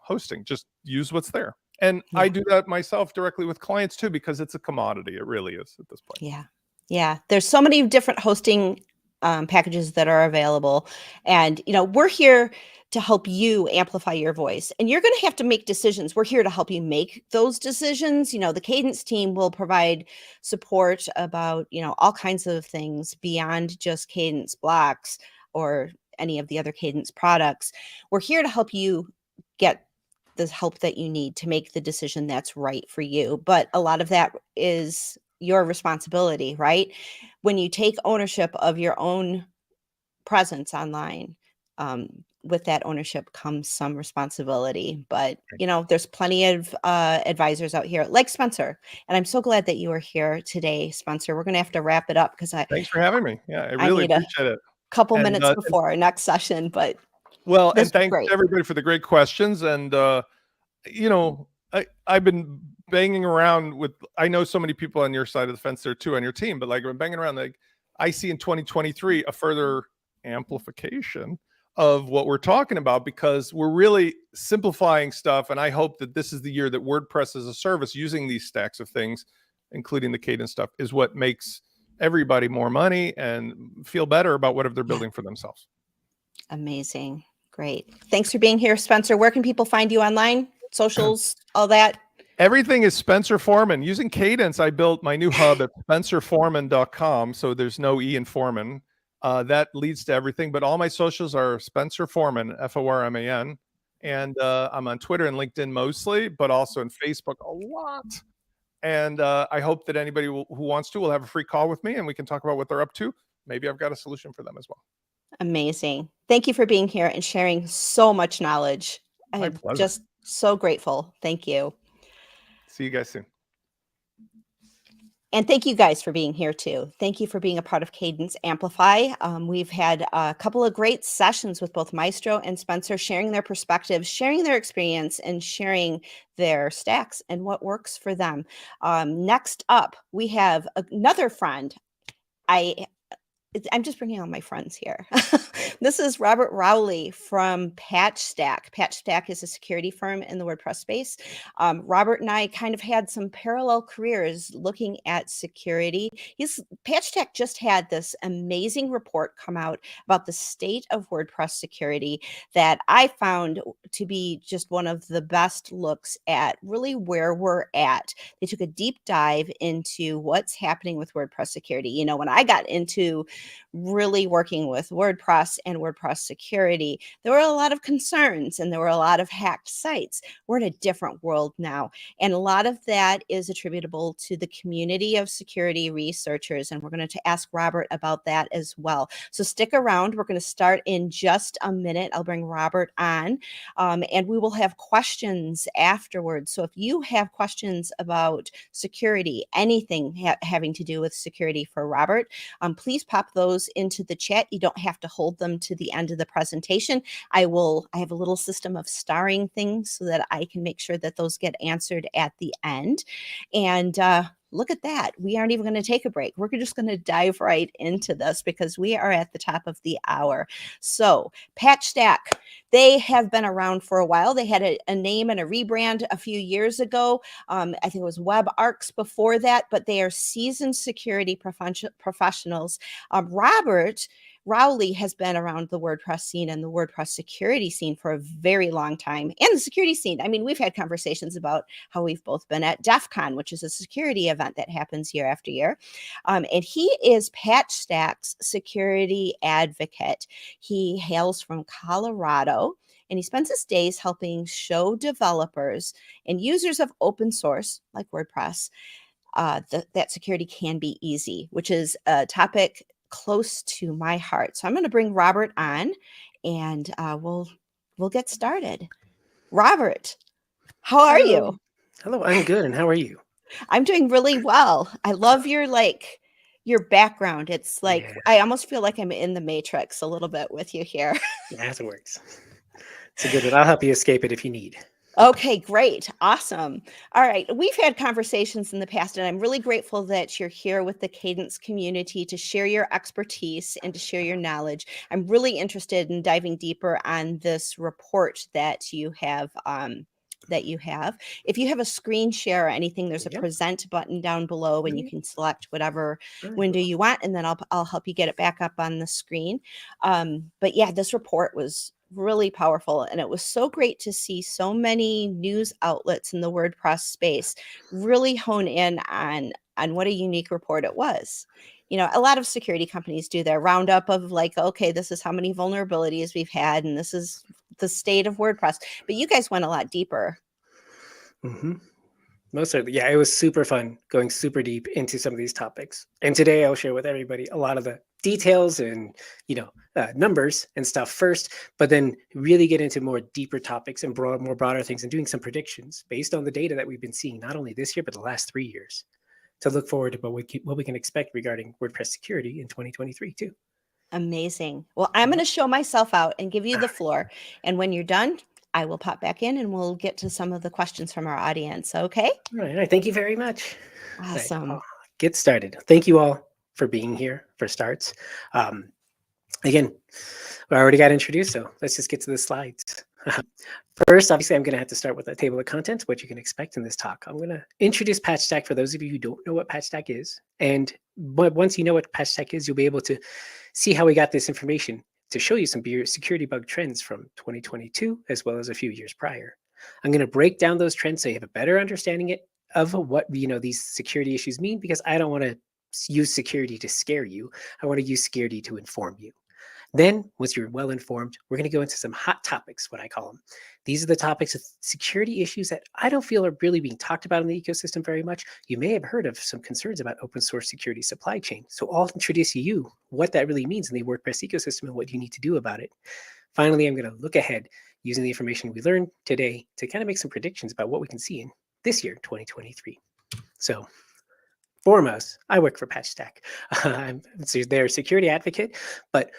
hosting? Just use what's there. And I do that myself directly with clients too, because it's a commodity. It really is at this point. Yeah. Yeah. There's so many different hosting packages that are available. And, we're here to help you amplify your voice, and you're going to have to make decisions. We're here to help you make those decisions. The Kadence team will provide support about, all kinds of things beyond just Kadence blocks or any of the other Kadence products. We're here to help you get the help that you need to make the decision that's right for you. But a lot of that is your responsibility, right? When you take ownership of your own presence online, with that ownership comes some responsibility. But, there's plenty of advisors out here like Spencer. And I'm so glad that you are here today, Spencer. We're going to have to wrap it up, because thanks for having me. Yeah, I really appreciate it. Couple minutes before our next session, but well, and thanks to everybody for the great questions. And I've been banging around with, I know so many people on your side of the fence there too, on your team, but like, I'm banging around, like, I see in 2023 a further amplification of what we're talking about, because we're really simplifying stuff. And I hope that this is the year that WordPress as a service, using these stacks of things, including the Kadence stuff, is what makes everybody more money and feel better about whatever they're building for themselves. Amazing. Great. Thanks for being here, Spencer. Where can people find you online? Socials, all that? Everything is Spencer Forman. Using Kadence, I built my new hub at spencerforman.com. So there's no E in Forman. That leads to everything. But all my socials are Spencer Forman, Forman. And I'm on Twitter and LinkedIn mostly, but also in Facebook a lot. And I hope that anybody who wants to will have a free call with me and we can talk about what they're up to. Maybe I've got a solution for them as well. Amazing. Thank you for being here and sharing so much knowledge. My I'm pleasure. just so grateful. Thank you. See you guys soon. And thank you guys for being here too. Thank you for being a part of Kadence Amplify. We've had a couple of great sessions with both Maestro and Spencer, sharing their perspectives, sharing their experience, and sharing their stacks and what works for them. Next up, we have another friend. I'm just bringing on my friends here. This is Robert Rowley from PatchStack. PatchStack is a security firm in the WordPress space. Robert and I kind of had some parallel careers looking at security. PatchStack just had this amazing report come out about the state of WordPress security that I found to be just one of the best looks at really where we're at. They took a deep dive into what's happening with WordPress security. You know, when I got into really working with WordPress and WordPress security, there were a lot of concerns and there were a lot of hacked sites. We're in a different world now. And a lot of that is attributable to the community of security researchers. And we're going to ask Robert about that as well. So stick around. We're going to start in just a minute. I'll bring Robert on and we will have questions afterwards. So if you have questions about security, anything having to do with security for Robert, please pop those into the chat. You don't have to hold them to the end of the presentation. I have a little system of starring things so that I can make sure that those get answered at the end. And look at that. We aren't even going to take a break. We're just going to dive right into this because we are at the top of the hour. So PatchStack, they have been around for a while. They had a name and a rebrand a few years ago. I think it was WebArcs before that, but they are seasoned security professionals. Robert Rowley has been around the WordPress scene and the WordPress security scene for a very long time. And the security scene, I mean, we've had conversations about how we've both been at DEF CON, which is a security event that happens year after year. And he is PatchStack's security advocate. He hails from Colorado, and he spends his days helping show developers and users of open source, like WordPress, that security can be easy, which is a topic close to my heart. So I'm going to bring Robert on and we'll get started. Robert, how are you? Hello, I'm good. And how are you? I'm doing really well. I love your background. It's like, yeah. I almost feel like I'm in the Matrix a little bit with you here. Yeah, it works. It's a good one. I'll help you escape it if you need. Okay, great. Awesome. All right. We've had conversations in the past, and I'm really grateful that you're here with the Kadence community to share your expertise and to share your knowledge. I'm really interested in diving deeper on this report that you have. If you have a screen share or anything, there's a present button down below and you can select whatever window you want, and then I'll help you get it back up on the screen. But yeah, this report was really powerful, and it was so great to see so many news outlets in the WordPress space really hone in on what a unique report it was. You know, a lot of security companies do their roundup of like, okay, this is how many vulnerabilities we've had, and this is the state of WordPress. But you guys went a lot deeper. Mm-hmm. Most certainly. Yeah, it was super fun going super deep into some of these topics. And today I'll share with everybody a lot of the details and, numbers and stuff first, but then really get into more deeper topics and more broader things and doing some predictions based on the data that we've been seeing, not only this year, but the last 3 years, to look forward to what we can expect regarding WordPress security in 2023 too. Amazing. Well, I'm going to show myself out and give you the floor. And when you're done, I will pop back in and we'll get to some of the questions from our audience. Okay. All right. Thank you very much. Awesome. Right, get started. Thank you all for being here for starts. Again, I already got introduced, so let's just get to the slides. First, obviously, I'm going to have to start with a table of contents, what you can expect in this talk. I'm going to introduce PatchStack for those of you who don't know what PatchStack is. And once you know what PatchStack is, you'll be able to see how we got this information to show you some security bug trends from 2022, as well as a few years prior. I'm going to break down those trends so you have a better understanding of what these security issues mean, because I don't want to use security to scare you. I want to use security to inform you. Then, once you're well informed, we're going to go into some hot topics, what I call them. These are the topics of security issues that I don't feel are really being talked about in the ecosystem very much. You may have heard of some concerns about open source security supply chain. So I'll introduce to you what that really means in the WordPress ecosystem and what you need to do about it. Finally, I'm going to look ahead using the information we learned today to kind of make some predictions about what we can see in this year, 2023. So foremost, I work for PatchStack. I'm their security advocate, but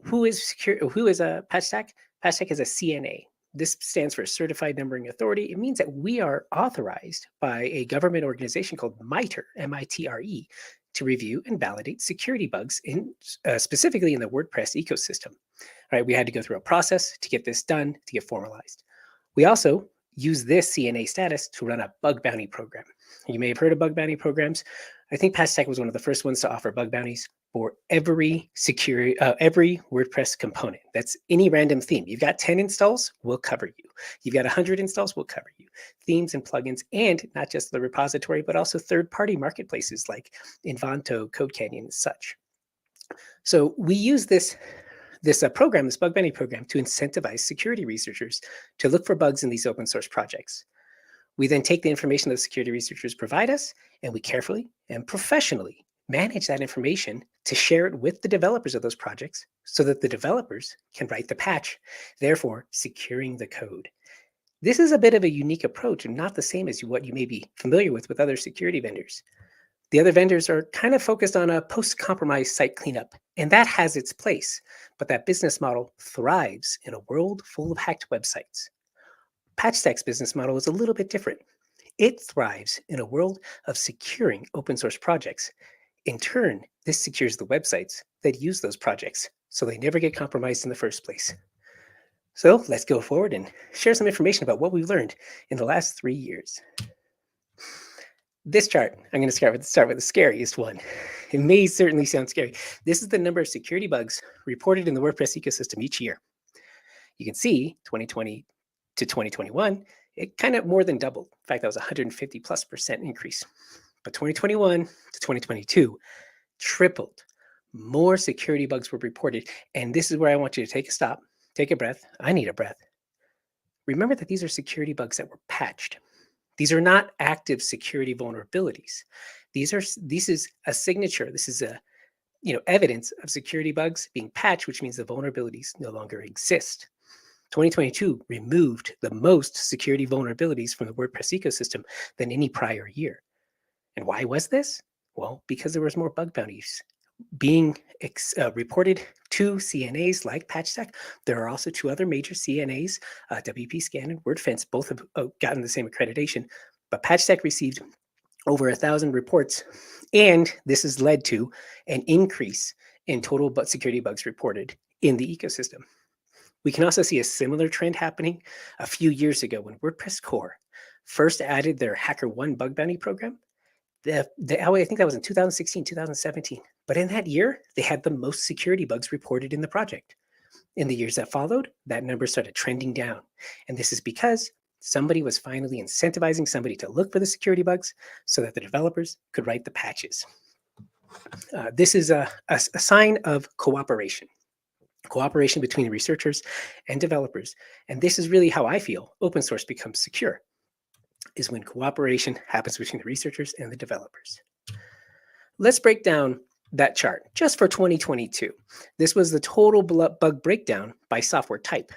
who is a PatchStack? PatchStack is a CNA. This stands for Certified Numbering Authority. It means that we are authorized by a government organization called MITRE, M-I-T-R-E, to review and validate security bugs in specifically in the WordPress ecosystem. All right, we had to go through a process to get this done, to get formalized. We also use this CNA status to run a bug bounty program. You may have heard of bug bounty programs. I think PatchStack was one of the first ones to offer bug bounties for every every WordPress component. That's any random theme. You've got 10 installs, we'll cover you. You've got 100 installs, we'll cover you. Themes and plugins, and not just the repository, but also third-party marketplaces like Invanto, CodeCanyon, and such. So we use this program, this bug bounty program, to incentivize security researchers to look for bugs in these open source projects. We then take the information those security researchers provide us, and we carefully and professionally manage that information to share it with the developers of those projects so that the developers can write the patch, therefore securing the code. This is a bit of a unique approach and not the same as what you may be familiar with other security vendors. The other vendors are kind of focused on a post-compromise site cleanup, and that has its place, but that business model thrives in a world full of hacked websites. PatchStack's business model is a little bit different. It thrives in a world of securing open source projects. In turn, this secures the websites that use those projects, so they never get compromised in the first place. So let's go forward and share some information about what we've learned in the last 3 years. This chart, I'm going to start with the scariest one. It may certainly sound scary. This is the number of security bugs reported in the WordPress ecosystem each year. You can see 2020 to 2021, it kind of more than doubled. In fact, that was 150+% increase. But 2021 to 2022 tripled. More security bugs were reported. And this is where I want you to take a stop, take a breath. I need a breath. Remember that these are security bugs that were patched. These are not active security vulnerabilities. This is a signature. This is a evidence of security bugs being patched, which means the vulnerabilities no longer exist. 2022 removed the most security vulnerabilities from the WordPress ecosystem than any prior year. And why was this? Well, because there was more bug bounties being reported to CNAs like PatchStack. There are also 2 other major CNAs, WP Scan and WordFence, both have gotten the same accreditation, but PatchStack received over 1,000 reports, and this has led to an increase in total security bugs reported in the ecosystem. We can also see a similar trend happening a few years ago when WordPress Core first added their HackerOne bug bounty program. I think that was in 2016, 2017. But in that year, they had the most security bugs reported in the project. In the years that followed, that number started trending down. And this is because somebody was finally incentivizing somebody to look for the security bugs so that the developers could write the patches. This is a sign of cooperation between researchers and developers. And this is really how I feel open source becomes secure, is when cooperation happens between the researchers and the developers. Let's break down that chart just for 2022. This was the total bug breakdown by software type,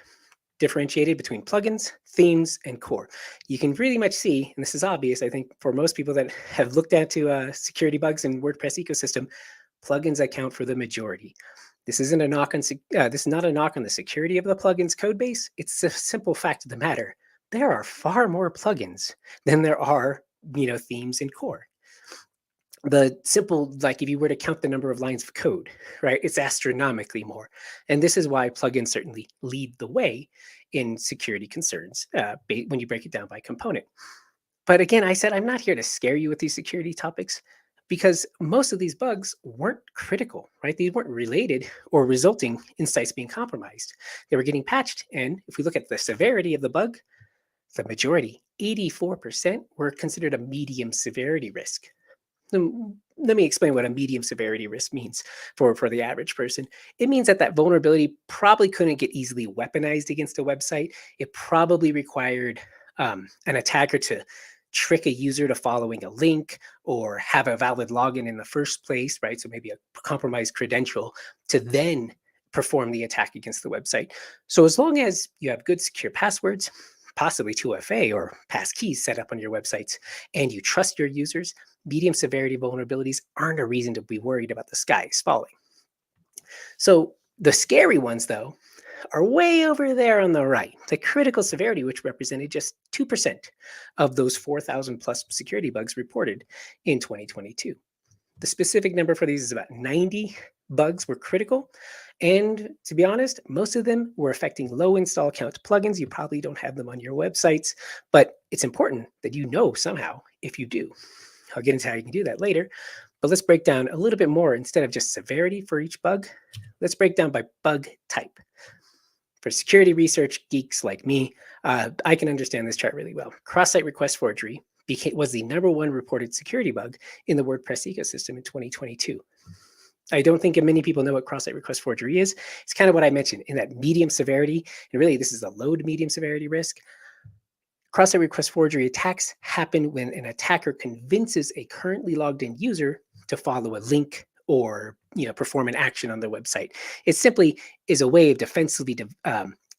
differentiated between plugins, themes, and core. You can pretty much see, and this is obvious, I think, for most people that have looked into security bugs in WordPress ecosystem, plugins account for the majority. This isn't a knock on this is not a knock on the security of the plugins code base. It's a simple fact of the matter. There are far more plugins than there are, themes in core. The simple, like if you were to count the number of lines of code, right, it's astronomically more. And this is why plugins certainly lead the way in security concerns when you break it down by component. But again, I said, I'm not here to scare you with these security topics because most of these bugs weren't critical, right? These weren't related or resulting in sites being compromised. They were getting patched. And if we look at the severity of the bug, the majority, 84%, were considered a medium severity risk. let me explain what a medium severity risk means for the average person. It means that vulnerability probably couldn't get easily weaponized against a website. It probably required an attacker to trick a user to following a link or have a valid login in the first place, right? So maybe a compromised credential to then perform the attack against the website. So as long as you have good secure passwords, possibly 2FA or passkeys set up on your websites, and you trust your users, medium severity vulnerabilities aren't a reason to be worried about the skies falling. So the scary ones, though, are way over there on the right. The critical severity, which represented just 2% of those 4,000 plus security bugs reported in 2022. The specific number for these is about 90 bugs were critical. And to be honest, most of them were affecting low install count plugins. You probably don't have them on your websites, but it's important that you know somehow if you do. I'll get into how you can do that later, but let's break down a little bit more. Instead of just severity for each bug, let's break down by bug type. For security research geeks like me, I can understand this chart really well. Cross-site request forgery was the #1 reported security bug in the WordPress ecosystem in 2022. I don't think many people know what cross-site request forgery is. It's kind of what I mentioned in that medium severity, and really this is a low to medium severity risk. Cross-site request forgery attacks happen when an attacker convinces a currently logged in user to follow a link or perform an action on their website. It simply is a way of defensively.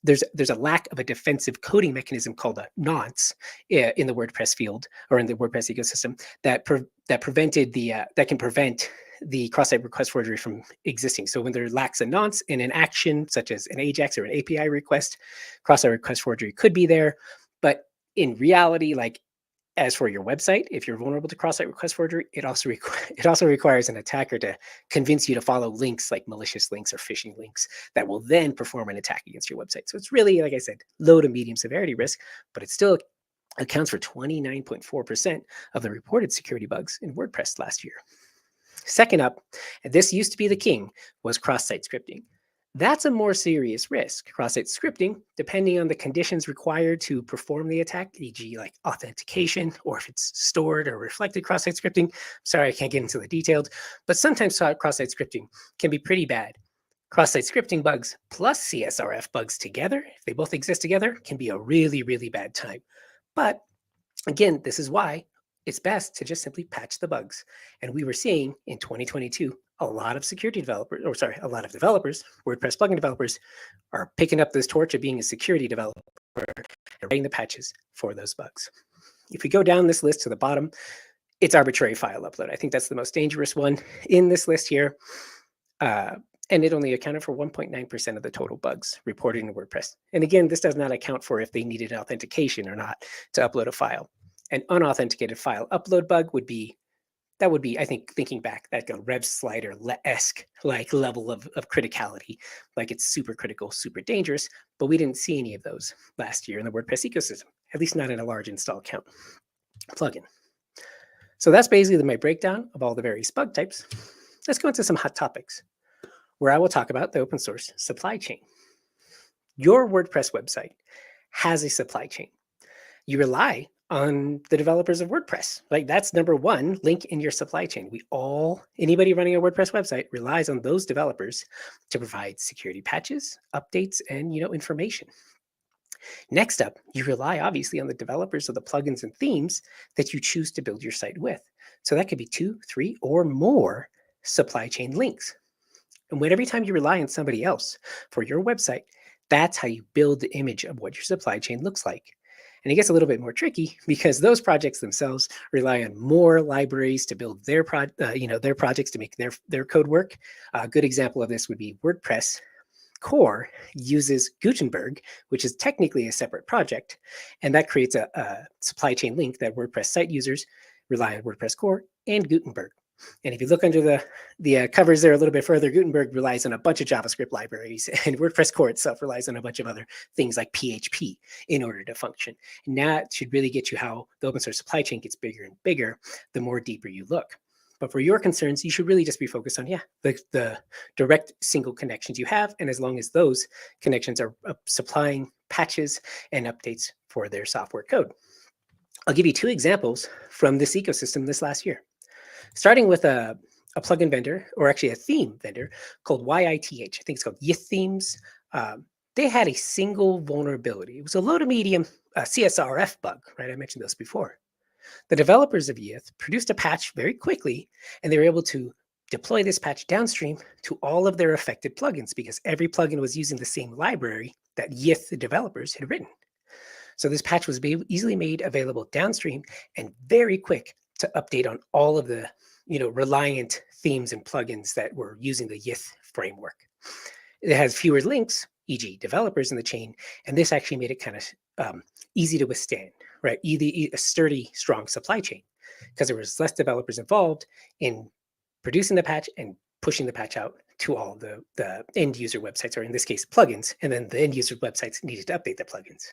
There's a lack of a defensive coding mechanism called a nonce in the WordPress field or in the WordPress ecosystem that can prevent the cross-site request forgery from existing. So when there lacks a nonce in an action, such as an AJAX or an API request, cross-site request forgery could be there. But in reality, as for your website, if you're vulnerable to cross-site request forgery, it also requires an attacker to convince you to follow links like malicious links or phishing links that will then perform an attack against your website. So it's really, like I said, low to medium severity risk, but it still accounts for 29.4% of the reported security bugs in WordPress last year. Second up, and this used to be the king, was cross-site scripting. That's a more serious risk. Cross-site scripting, depending on the conditions required to perform the attack, e.g. like authentication, or if it's stored or reflected cross-site scripting. Sorry, I can't get into the details, but sometimes cross-site scripting can be pretty bad. Cross-site scripting bugs plus CSRF bugs together, if they both exist together, can be a really, really bad time. But again, this is why it's best to just simply patch the bugs. And we were seeing in 2022, a lot of developers, WordPress plugin developers, are picking up this torch of being a security developer and writing the patches for those bugs. If we go down this list to the bottom, it's arbitrary file upload. I think that's the most dangerous one in this list here. And it only accounted for 1.9% of the total bugs reported in WordPress. And again, this does not account for if they needed authentication or not to upload a file. An unauthenticated file upload bug would be, I think, thinking back, like a Rev Slider-esque level of criticality. Like it's super critical, super dangerous, but we didn't see any of those last year in the WordPress ecosystem, at least not in a large install count plugin. So that's basically my breakdown of all the various bug types. Let's go into some hot topics, where I will talk about the open source supply chain. Your WordPress website has a supply chain. You rely on the developers of WordPress. Like that's #1 link in your supply chain. Anybody running a WordPress website relies on those developers to provide security patches, updates, and information. Next up, you rely obviously on the developers of the plugins and themes that you choose to build your site with. So that could be 2, 3, or more supply chain links. And every time you rely on somebody else for your website, that's how you build the image of what your supply chain looks like. And it gets a little bit more tricky because those projects themselves rely on more libraries to build their projects to make their code work. A good example of this would be WordPress core uses Gutenberg, which is technically a separate project, and that creates a supply chain link that WordPress site users rely on WordPress core and Gutenberg. And if you look under the covers there a little bit further, Gutenberg relies on a bunch of JavaScript libraries, and WordPress core itself relies on a bunch of other things like PHP in order to function. And that should really get you how the open source supply chain gets bigger and bigger the more deeper you look. But for your concerns, you should really just be focused on, the direct single connections you have. And as long as those connections are supplying patches and updates for their software code. I'll give you 2 examples from this ecosystem this last year. starting with a plugin vendor, or actually a theme vendor called YITH. I think it's called YITH Themes. They had a single vulnerability. It was a low to medium CSRF bug, right? I mentioned those before. The developers of YITH produced a patch very quickly, and they were able to deploy this patch downstream to all of their affected plugins because every plugin was using the same library that YITH the developers had written. So this patch was easily made available downstream and very quick to update on all of the reliant themes and plugins that were using the YITH framework. It has fewer links, e.g. developers in the chain, and this actually made it kind of easy to withstand, right? A sturdy, strong supply chain, because there was less developers involved in producing the patch and pushing the patch out to all the end user websites, or in this case, plugins, and then the end user websites needed to update the plugins.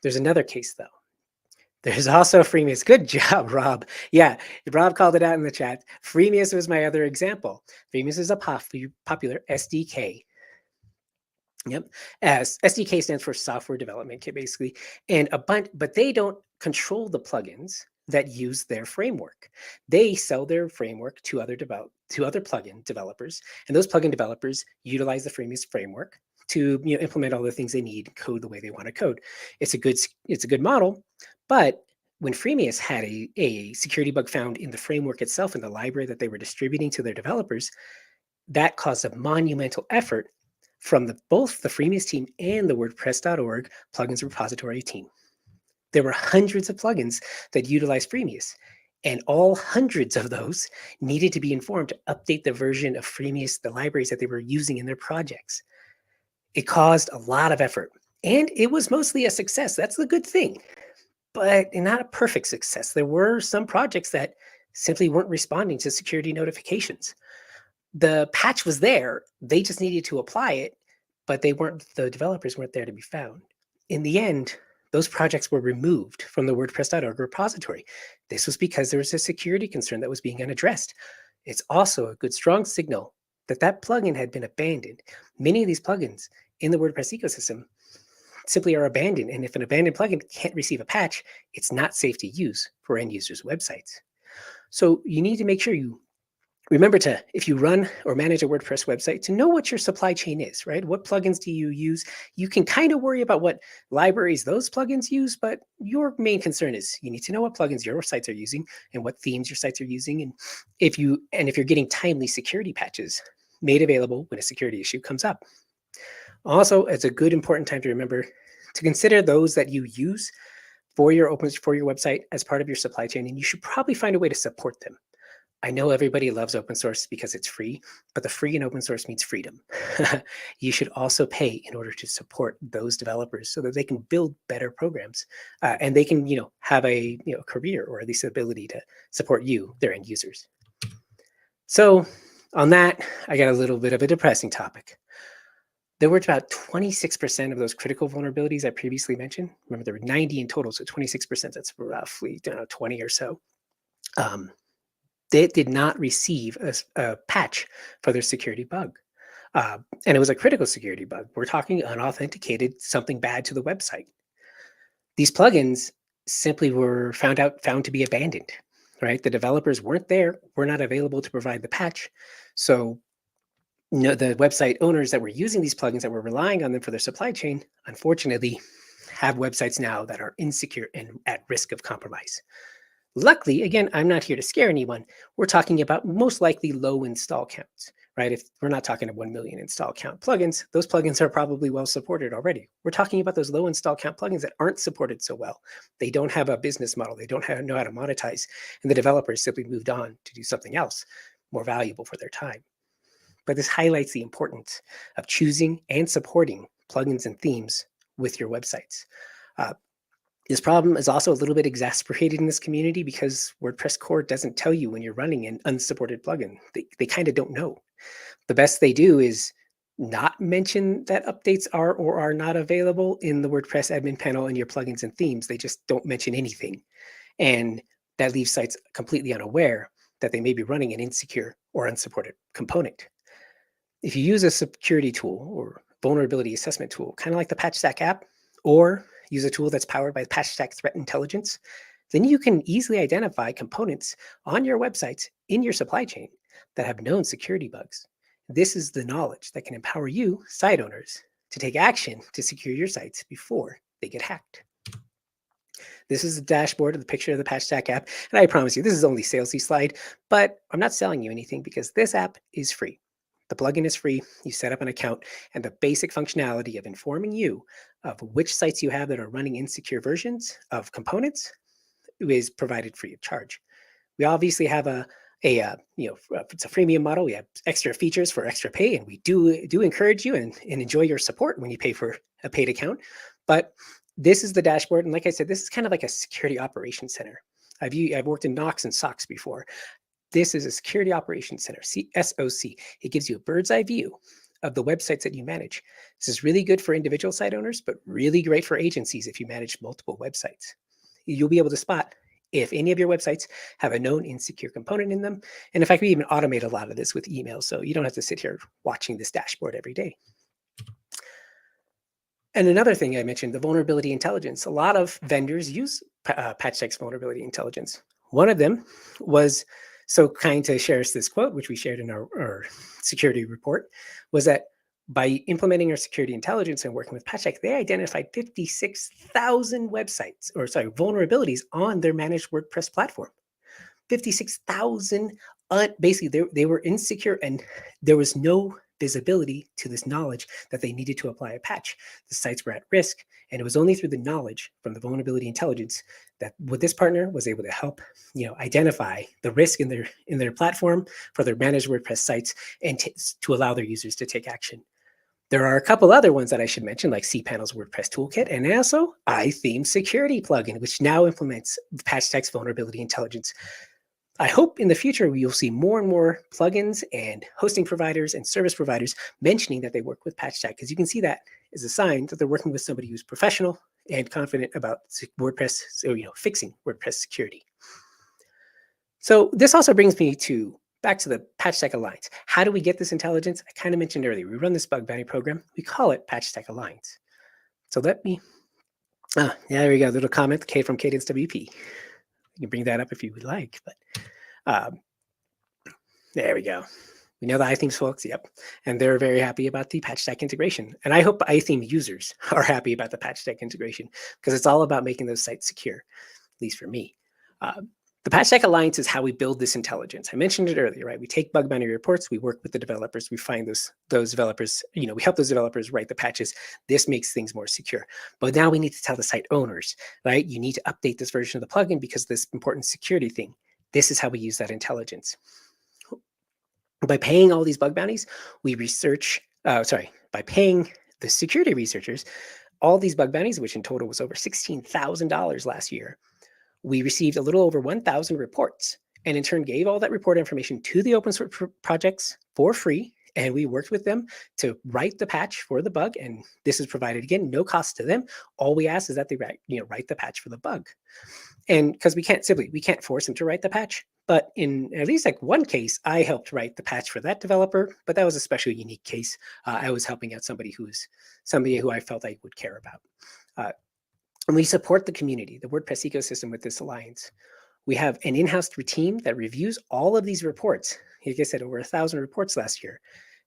There's another case though. There's also Freemius. Good job, Rob. Yeah, Rob called it out in the chat. Freemius was my other example. Freemius is a popular SDK. Yep. As SDK stands for software development kit, basically, and but they don't control the plugins that use their framework. They sell their framework to other plugin developers, and those plugin developers utilize the Freemius framework to implement all the things they need, code the way they want to code. It's a good model, but when Freemius had a security bug found in the framework itself, in the library that they were distributing to their developers, that caused a monumental effort from both the Freemius team and the WordPress.org plugins repository team. There were hundreds of plugins that utilized Freemius, and all hundreds of those needed to be informed to update the version of Freemius, the libraries that they were using in their projects. It caused a lot of effort, and it was mostly a success. That's the good thing, but not a perfect success. There were some projects that simply weren't responding to security notifications. The patch was there, they just needed to apply it, but the developers weren't there to be found. In the end, those projects were removed from the WordPress.org repository. This was because there was a security concern that was being unaddressed. It's also a good, strong signal that that plugin had been abandoned. Many of these plugins in the WordPress ecosystem simply are abandoned. And if an abandoned plugin can't receive a patch, it's not safe to use for end users' websites. So you need to make sure you remember to, if you run or manage a WordPress website, to know what your supply chain is, right? What plugins do you use? You can kind of worry about what libraries those plugins use, but your main concern is you need to know what plugins your sites are using and what themes your sites are using. And if you're getting timely security patches made available when a security issue comes up. Also, it's a good, important time to remember to consider those that you use for your website as part of your supply chain, and you should probably find a way to support them. I know everybody loves open source because it's free, but the free in open source means freedom. You should also pay in order to support those developers so that they can build better programs and they can, have a career, or at least the ability to support you, their end users. So on that, I got a little bit of a depressing topic. There were about 26% of those critical vulnerabilities I previously mentioned. Remember, there were 90 in total, so 26%, that's roughly 20 or so. They did not receive a patch for their security bug. And it was a critical security bug. We're talking unauthenticated, something bad to the website. These plugins simply were found to be abandoned, right? The developers weren't there, were not available to provide the patch. So the website owners that were using these plugins, that were relying on them for their supply chain, unfortunately, have websites now that are insecure and at risk of compromise. Luckily, again, I'm not here to scare anyone. We're talking about most likely low install counts, right? If we're not talking of 1 million install count plugins, those plugins are probably well supported already. We're talking about those low install count plugins that aren't supported so well. They don't have a business model. They don't know how to monetize. And the developers simply moved on to do something else more valuable for their time. But this highlights the importance of choosing and supporting plugins and themes with your websites. This problem is also a little bit exacerbated in this community because WordPress core doesn't tell you when you're running an unsupported plugin. They kind of don't know. The best they do is not mention that updates are or are not available in the WordPress admin panel in your plugins and themes. They just don't mention anything. And that leaves sites completely unaware that they may be running an insecure or unsupported component. If you use a security tool or vulnerability assessment tool, kind of like the PatchStack app, or use a tool that's powered by PatchStack Threat Intelligence, then you can easily identify components on your websites in your supply chain that have known security bugs. This is the knowledge that can empower you, site owners, to take action to secure your sites before they get hacked. This is the dashboard of the picture of the PatchStack app. And I promise you, this is only salesy slide, but I'm not selling you anything because this app is free. The plugin is free. You set up an account, and the basic functionality of informing you of which sites you have that are running insecure versions of components is provided free of charge. We obviously have it's a freemium model. We have extra features for extra pay, and we do encourage you and enjoy your support when you pay for a paid account. But this is the dashboard, and like I said, this is kind of like a security operations center. I've worked in Knox and SOX before. This is a security operations center, SOC. It gives you a bird's eye view of the websites that you manage. This is really good for individual site owners, but really great for agencies if you manage multiple websites. You'll be able to spot if any of your websites have a known insecure component in them. And in fact, we even automate a lot of this with email, so you don't have to sit here watching this dashboard every day. And another thing I mentioned, the vulnerability intelligence. A lot of vendors use PatchStack's vulnerability intelligence. One of them was so kind to share us this quote, which we shared in our security report, was that by implementing our security intelligence and working with PatchStack, they identified 56,000 vulnerabilities on their managed WordPress platform. 56,000, basically they were insecure, and there was no visibility to this knowledge that they needed to apply a patch. The sites were at risk, and it was only through the knowledge from the vulnerability intelligence that this partner was able to help, identify the risk in their platform for their managed WordPress sites and to allow their users to take action. There are a couple other ones that I should mention, like cPanel's WordPress Toolkit, and also iTheme Security plugin, which now implements PatchStack's vulnerability intelligence. I hope in the future you'll see more and more plugins and hosting providers and service providers mentioning that they work with PatchStack, because you can see that as a sign that they're working with somebody who's professional and confident about WordPress, fixing WordPress security. So this also brings me back to the PatchStack Alliance. How do we get this intelligence? I kind of mentioned earlier, we run this bug bounty program. We call it PatchStack Alliance. So there we go, little comment from Kadence WP. You can bring that up if you would like, but there we go. We know the iThemes folks, yep. And they're very happy about the PatchStack integration. And I hope iTheme users are happy about the PatchStack integration, because it's all about making those sites secure, at least for me. The PatchStack Alliance is how we build this intelligence. I mentioned it earlier, right? We take bug bounty reports, we work with the developers, we find those developers, we help those developers write the patches. This makes things more secure. But now we need to tell the site owners, right? You need to update this version of the plugin because of this important security thing. This is how we use that intelligence. By paying all these bug bounties, by paying the security researchers all these bug bounties, which in total was over $16,000 last year, we received a little over 1,000 reports, and in turn gave all that report information to the open source projects for free. And we worked with them to write the patch for the bug. And this is provided, again, no cost to them. All we ask is that they write the patch for the bug. And because we can't force them to write the patch. But in at least like one case, I helped write the patch for that developer, but that was a special, unique case. I was helping out somebody who I felt I would care about. And we support the community, the WordPress ecosystem with this alliance. We have an in-house team that reviews all of these reports. Like I said, over 1,000 reports last year,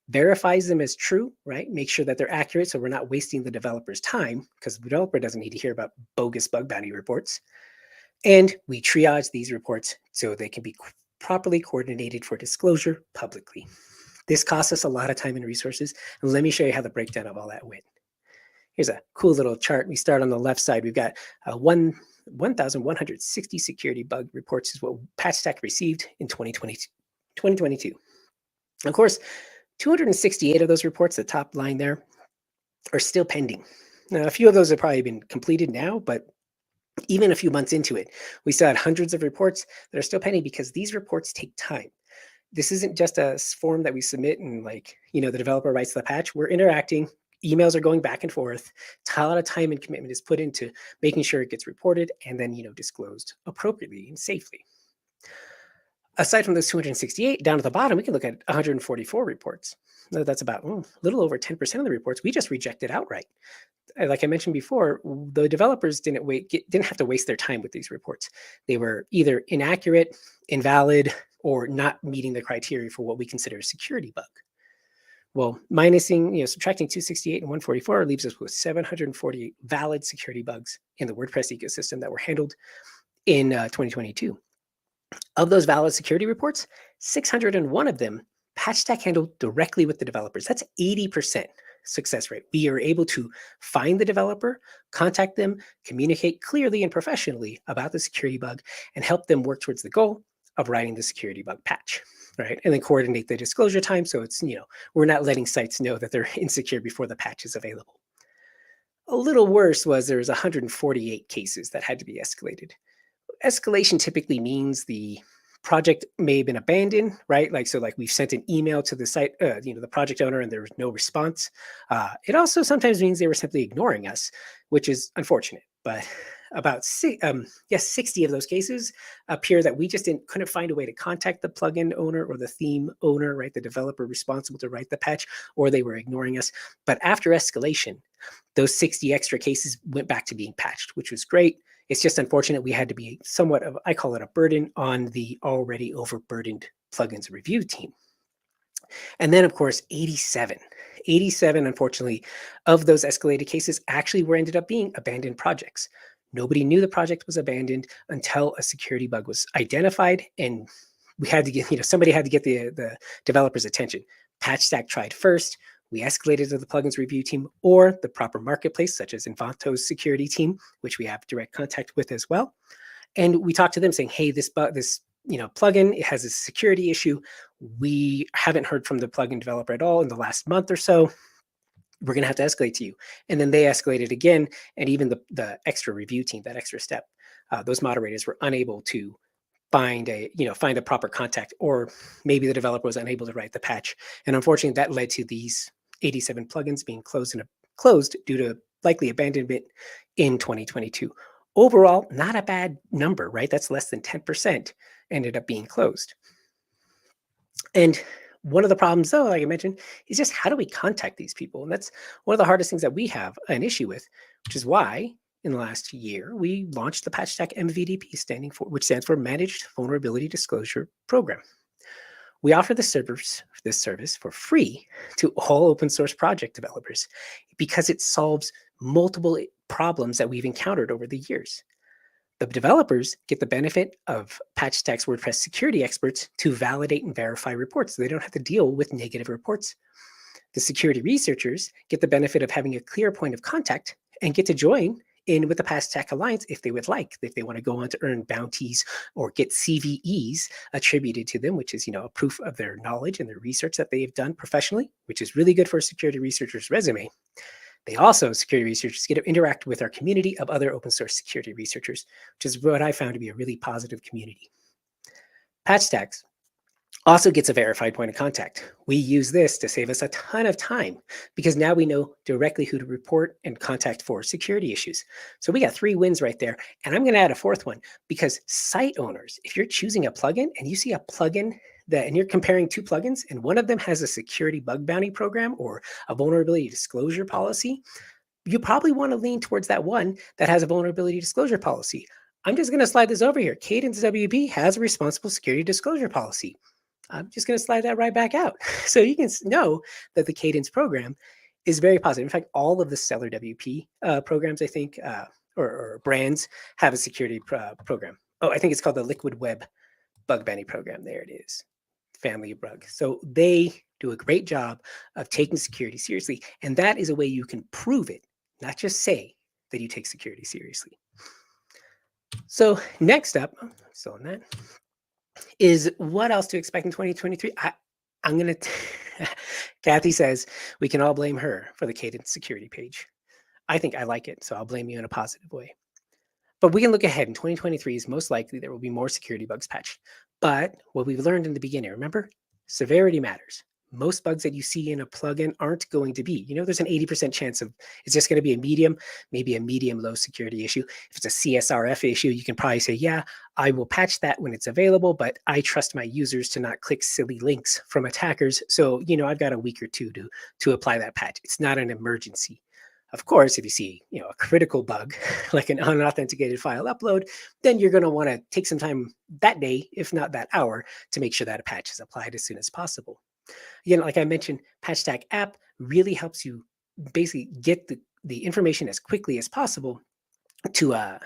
verifies them as true, right? Make sure that they're accurate so we're not wasting the developer's time, because the developer doesn't need to hear about bogus bug bounty reports. And we triage these reports so they can be properly coordinated for disclosure publicly. This costs us a lot of time and resources. And let me show you how the breakdown of all that went. Here's a cool little chart. We start on the left side. We've got 1,160 security bug reports is what PatchStack received in 2022. Of course, 268 of those reports, the top line there, are still pending. Now, a few of those have probably been completed now, but even a few months into it, we still had hundreds of reports that are still pending because these reports take time. This isn't just a form that we submit and the developer writes the patch. We're interacting. Emails are going back and forth. A lot of time and commitment is put into making sure it gets reported and then, disclosed appropriately and safely. Aside from those 268, down at the bottom, we can look at 144 reports. That's about a little over 10% of the reports we just rejected outright. like I mentioned before, the developers didn't have to waste their time with these reports. They were either inaccurate, invalid, or not meeting the criteria for what we consider a security bug. Well, subtracting 268 and 144 leaves us with 748 valid security bugs in the WordPress ecosystem that were handled in 2022. Of those valid security reports, 601 of them PatchStack handled directly with the developers. That's 80% success rate. We are able to find the developer, contact them, communicate clearly and professionally about the security bug, and help them work towards the goal of writing the security bug patch, right? And then coordinate the disclosure time. So it's, we're not letting sites know that they're insecure before the patch is available. A little worse was there was 148 cases that had to be escalated. Escalation typically means the project may have been abandoned, right? Like we've sent an email to the site, the project owner, and there was no response. It also sometimes means they were simply ignoring us, which is unfortunate. But about 60 of those cases appear that we just couldn't find a way to contact the plugin owner or the theme owner, right? The developer responsible to write the patch, or they were ignoring us. But after escalation, those 60 extra cases went back to being patched, which was great. It's just unfortunate we had to be somewhat of, I call it a burden on the already overburdened plugins review team. And then, of course, 87, unfortunately, of those escalated cases actually ended up being abandoned projects. Nobody knew the project was abandoned until a security bug was identified, and we had to get, somebody had to get the developer's attention. PatchStack tried first. We escalated to the plugins review team or the proper marketplace, such as Invanto's security team, which we have direct contact with as well. And we talked to them saying, hey, this plugin, it has a security issue. We haven't heard from the plugin developer at all in the last month or so. We're going to have to escalate to you. And then they escalated again. And even the extra review team, that extra step, those moderators were unable to find a proper contact, or maybe the developer was unable to write the patch. And unfortunately, that led to these 87 plugins being closed due to likely abandonment in 2022. Overall, not a bad number, right? That's less than 10% ended up being closed. And one of the problems, though, like I mentioned, is just how do we contact these people? And that's one of the hardest things that we have an issue with, which is why in the last year, we launched the PatchStack MVDP, which stands for Managed Vulnerability Disclosure Program. We offer this service for free to all open source project developers because it solves multiple problems that we've encountered over the years. The developers get the benefit of PatchStack's WordPress security experts to validate and verify reports, so they don't have to deal with negative reports. The security researchers get the benefit of having a clear point of contact and get to join in with the PatchStack Alliance if they would like, if they want to go on to earn bounties or get CVEs attributed to them, which is, a proof of their knowledge and their research that they've done professionally, which is really good for a security researcher's resume. They also, security researchers, get to interact with our community of other open source security researchers, which is what I found to be a really positive community. PatchStack also gets a verified point of contact. We use this to save us a ton of time because now we know directly who to report and contact for security issues. So we got 3 wins right there. And I'm going to add a 4th one because site owners, if you're choosing a plugin and you see a plugin and you're comparing 2 plugins and one of them has a security bug bounty program or a vulnerability disclosure policy, you probably want to lean towards that one that has a vulnerability disclosure policy. I'm just going to slide this over here. Kadence WP has a responsible security disclosure policy. I'm just going to slide that right back out. So you can know that the Kadence program is very positive. In fact, all of the Stellar WP programs, I think, or brands have a security program. Oh, I think it's called the Liquid Web Bug Bounty Program. There it is. Family of bug. So they do a great job of taking security seriously. And that is a way you can prove it, not just say that you take security seriously. So next up, still on that, is what else to expect in 2023? I'm going to, Kathy says, we can all blame her for the Kadence security page. I think I like it, so I'll blame you in a positive way. But we can look ahead. In 2023 is most likely there will be more security bugs patched. But what we've learned in the beginning, remember, severity matters. Most bugs that you see in a plugin aren't going to be, there's an 80% chance of it's just going to be a medium, maybe a medium low security issue. If it's a CSRF issue, you can probably say, yeah, I will patch that when it's available, but I trust my users to not click silly links from attackers. So, I've got a week or 2 to apply that patch. It's not an emergency. Of course, if you see, a critical bug, like an unauthenticated file upload, then you're going to want to take some time that day, if not that hour, to make sure that a patch is applied as soon as possible. Like I mentioned, PatchStack app really helps you basically get the information as quickly as possible to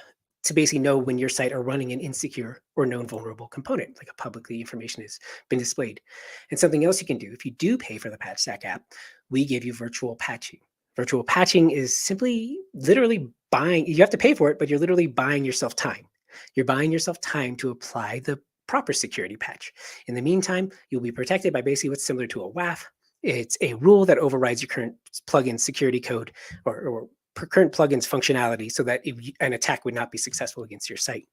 basically know when your site are running an insecure or known vulnerable component, like a publicly information has been displayed. And something else you can do, if you do pay for the PatchStack app, we give you virtual patching. Virtual patching is simply literally buying, you have to pay for it, but you're literally buying yourself time. You're buying yourself time to apply the proper security patch. In the meantime, you'll be protected by basically what's similar to a WAF. It's a rule that overrides your current plugin security code or current plugin's functionality so that an attack would not be successful against your site.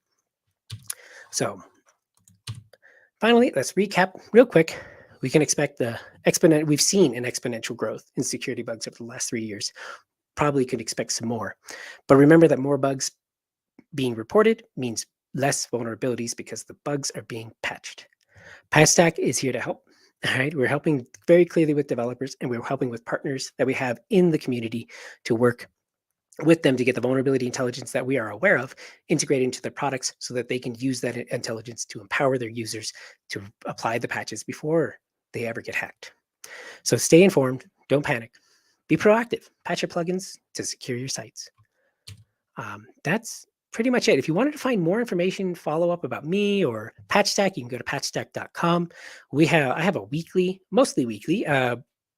So finally, let's recap real quick. We can expect we've seen an exponential growth in security bugs over the last 3 years. Probably could expect some more. But remember that more bugs being reported means less vulnerabilities because the bugs are being patched. PatchStack is here to help. All right, we're helping very clearly with developers, and we're helping with partners that we have in the community to work with them to get the vulnerability intelligence that we are aware of integrated into their products so that they can use that intelligence to empower their users to apply the patches before they ever get hacked. So stay informed, don't panic, be proactive, patch your plugins to secure your sites. That's pretty much it. If you wanted to find more information, follow up about me or PatchStack, you can go to patchstack.com. I have a mostly weekly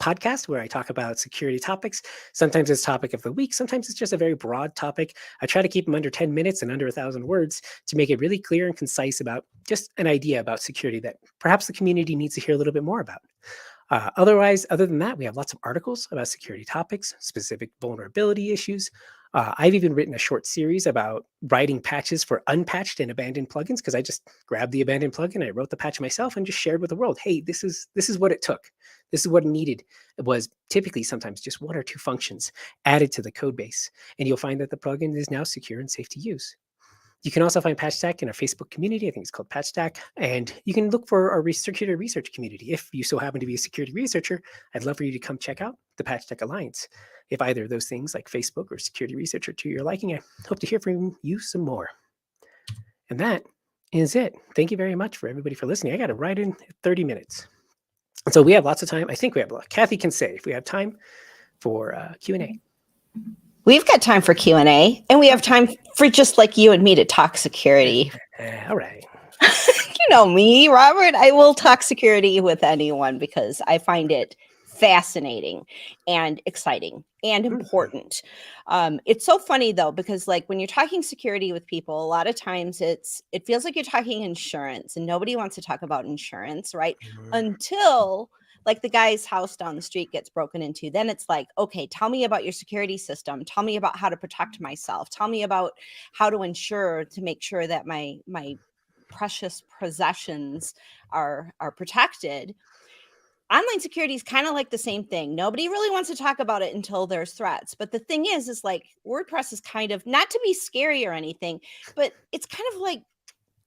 podcast where I talk about security topics. Sometimes it's topic of the week. Sometimes it's just a very broad topic. I try to keep them under 10 minutes and under 1,000 words to make it really clear and concise about just an idea about security that perhaps the community needs to hear a little bit more about. Other than that, we have lots of articles about security topics, specific vulnerability issues. I've even written a short series about writing patches for unpatched and abandoned plugins because I just grabbed the abandoned plugin, I wrote the patch myself and just shared with the world. Hey, this is what it took. This is what it needed. It was typically sometimes just 1 or 2 functions added to the code base, and you'll find that the plugin is now secure and safe to use. You can also find PatchStack in our Facebook community. I think it's called PatchStack. And you can look for our security research community. If you so happen to be a security researcher, I'd love for you to come check out the PatchStack Alliance. If either of those things like Facebook or security research are to your liking, I hope to hear from you some more. And that is it. Thank you very much for everybody for listening. I got it right in 30 minutes. And so we have lots of time. I think we have a lot. Kathy can say if we have time for Q&A. We've got time for Q&A, and we have time for just like you and me to talk security. All right. You know me, Robert. I will talk security with anyone because I find it fascinating and exciting and important. It's so funny though, because like when you're talking security with people, a lot of times it feels like you're talking insurance, and nobody wants to talk about insurance, right? Until like the guy's house down the street gets broken into. Then it's like, okay, tell me about your security system. Tell me about how to protect myself. Tell me about how to ensure to make sure that my precious possessions are protected. Online security is kind of like the same thing. Nobody really wants to talk about it until there's threats. But the thing is like WordPress is kind of, not to be scary or anything, but it's kind of like,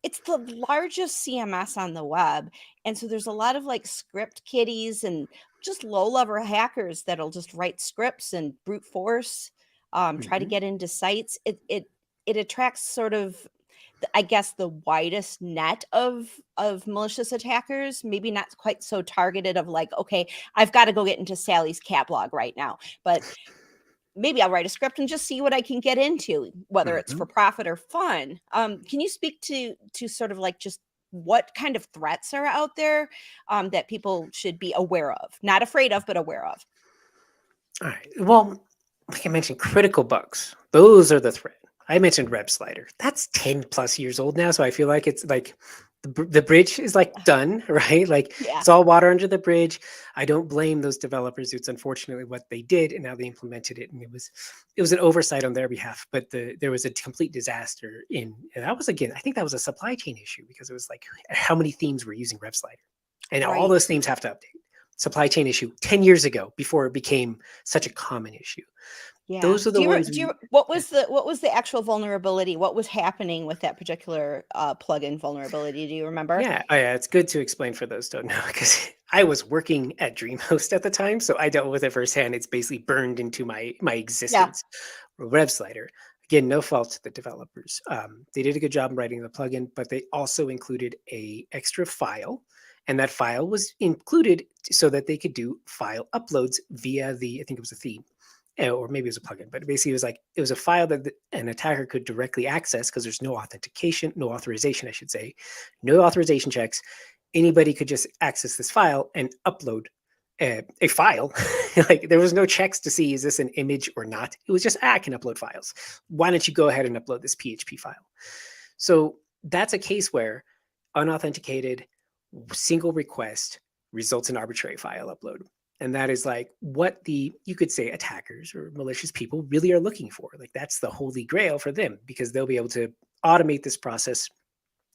it's the largest CMS on the web. And so there's a lot of like script kiddies and just low level hackers that'll just write scripts and brute force, try to get into sites. It attracts sort of, I guess, the widest net of malicious attackers, maybe not quite so targeted of like, okay, I've got to go get into Sally's cat blog right now, but maybe I'll write a script and just see what I can get into, whether it's for profit or fun. Can you speak to sort of like just what kind of threats are out there that people should be aware of, not afraid of, but aware of? All right. Well, like I mentioned, critical bugs. Those are the threat. I mentioned Rep Slider. That's 10 plus years old now. So I feel like it's like the bridge is like done, right? Like it's all water under the bridge. I don't blame those developers. It's unfortunately what they did, and now they implemented it, and it was an oversight on their behalf. But there was a complete disaster and that was, again, I think that was a supply chain issue because it was like how many themes were using Rep Slider, and all those themes have to update. supply chain issue 10 years ago before it became such a common issue. Yeah. Those are the ones. What was the actual vulnerability? What was happening with that particular plugin vulnerability? Do you remember? Yeah. Oh, yeah. It's good to explain for those who don't know, because I was working at DreamHost at the time, so I dealt with it firsthand. It's basically burned into my existence. WebSlider. Again, no fault to the developers. They did a good job in writing the plugin, but they also included a extra file, and that file was included so that they could do file uploads via I think it was a theme, or maybe it was a plugin, but basically it was a file that an attacker could directly access because there's no authorization, I should say, no authorization checks. Anybody could just access this file and upload a file. Like, there was no checks to see, is this an image or not? It was just, I can upload files. Why don't you go ahead and upload this PHP file? So that's a case where unauthenticated single request results in arbitrary file upload. And that is like what you could say attackers or malicious people really are looking for. Like, that's the holy grail for them, because they'll be able to automate this process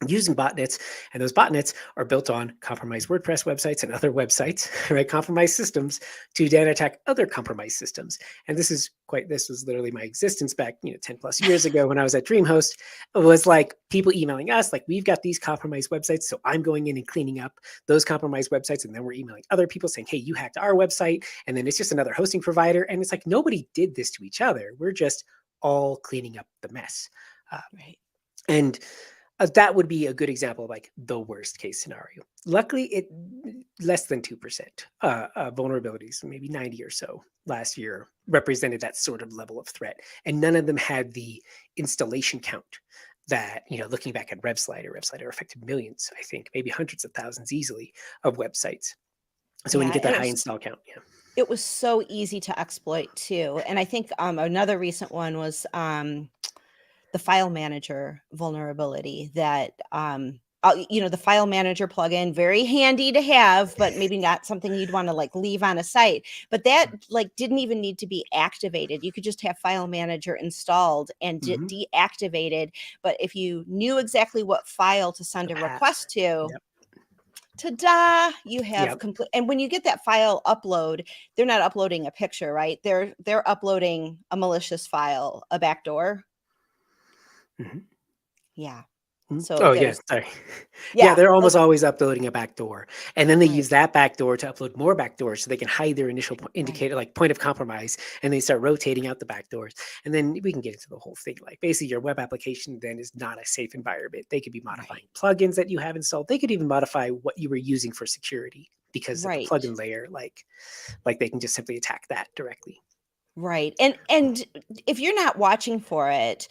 using botnets, and those botnets are built on compromised WordPress websites and other websites, right? Compromised systems to then attack other compromised systems. And this was literally my existence back, 10 plus years ago when I was at DreamHost. It was like people emailing us, like, we've got these compromised websites, so I'm going in and cleaning up those compromised websites. And then we're emailing other people saying, hey, you hacked our website. And then it's just another hosting provider. And it's like, nobody did this to each other. We're just all cleaning up the mess. Right. And that would be a good example of like the worst case scenario. Luckily, it less than 2% vulnerabilities, maybe 90 or so last year, represented that sort of level of threat. And none of them had the installation count that, looking back at WebSlider affected millions, I think, maybe hundreds of thousands easily of websites. So when you get that high install count, it was so easy to exploit too. And I think another recent one was the file manager vulnerability that, the file manager plugin, very handy to have, but maybe not something you'd want to like leave on a site. But that like didn't even need to be activated. You could just have file manager installed and deactivated. But if you knew exactly what file to send a request to, ta-da, you have complete. And when you get that file upload, they're not uploading a picture, right? They're uploading a malicious file, a backdoor. Yeah. So sorry. Yeah, they're almost always uploading a backdoor, and then they use that backdoor to upload more backdoors so they can hide their initial indicator, like point of compromise, and they start rotating out the backdoors. And then we can get into the whole thing. Like, basically, your web application then is not a safe environment. They could be modifying plugins that you have installed. They could even modify what you were using for security because of the plugin layer. Like they can just simply attack that directly. Right. And if you're not watching for it,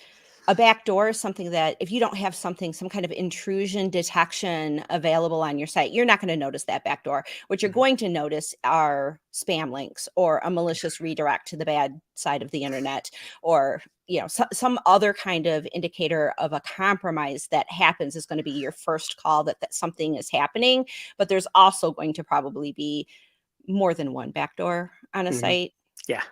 a backdoor is something that if you don't have some kind of intrusion detection available on your site, you're not going to notice that backdoor. What you're going to notice are spam links or a malicious redirect to the bad side of the internet, or some other kind of indicator of a compromise that happens is going to be your first call that something is happening. But there's also going to probably be more than one backdoor on a site. Yeah.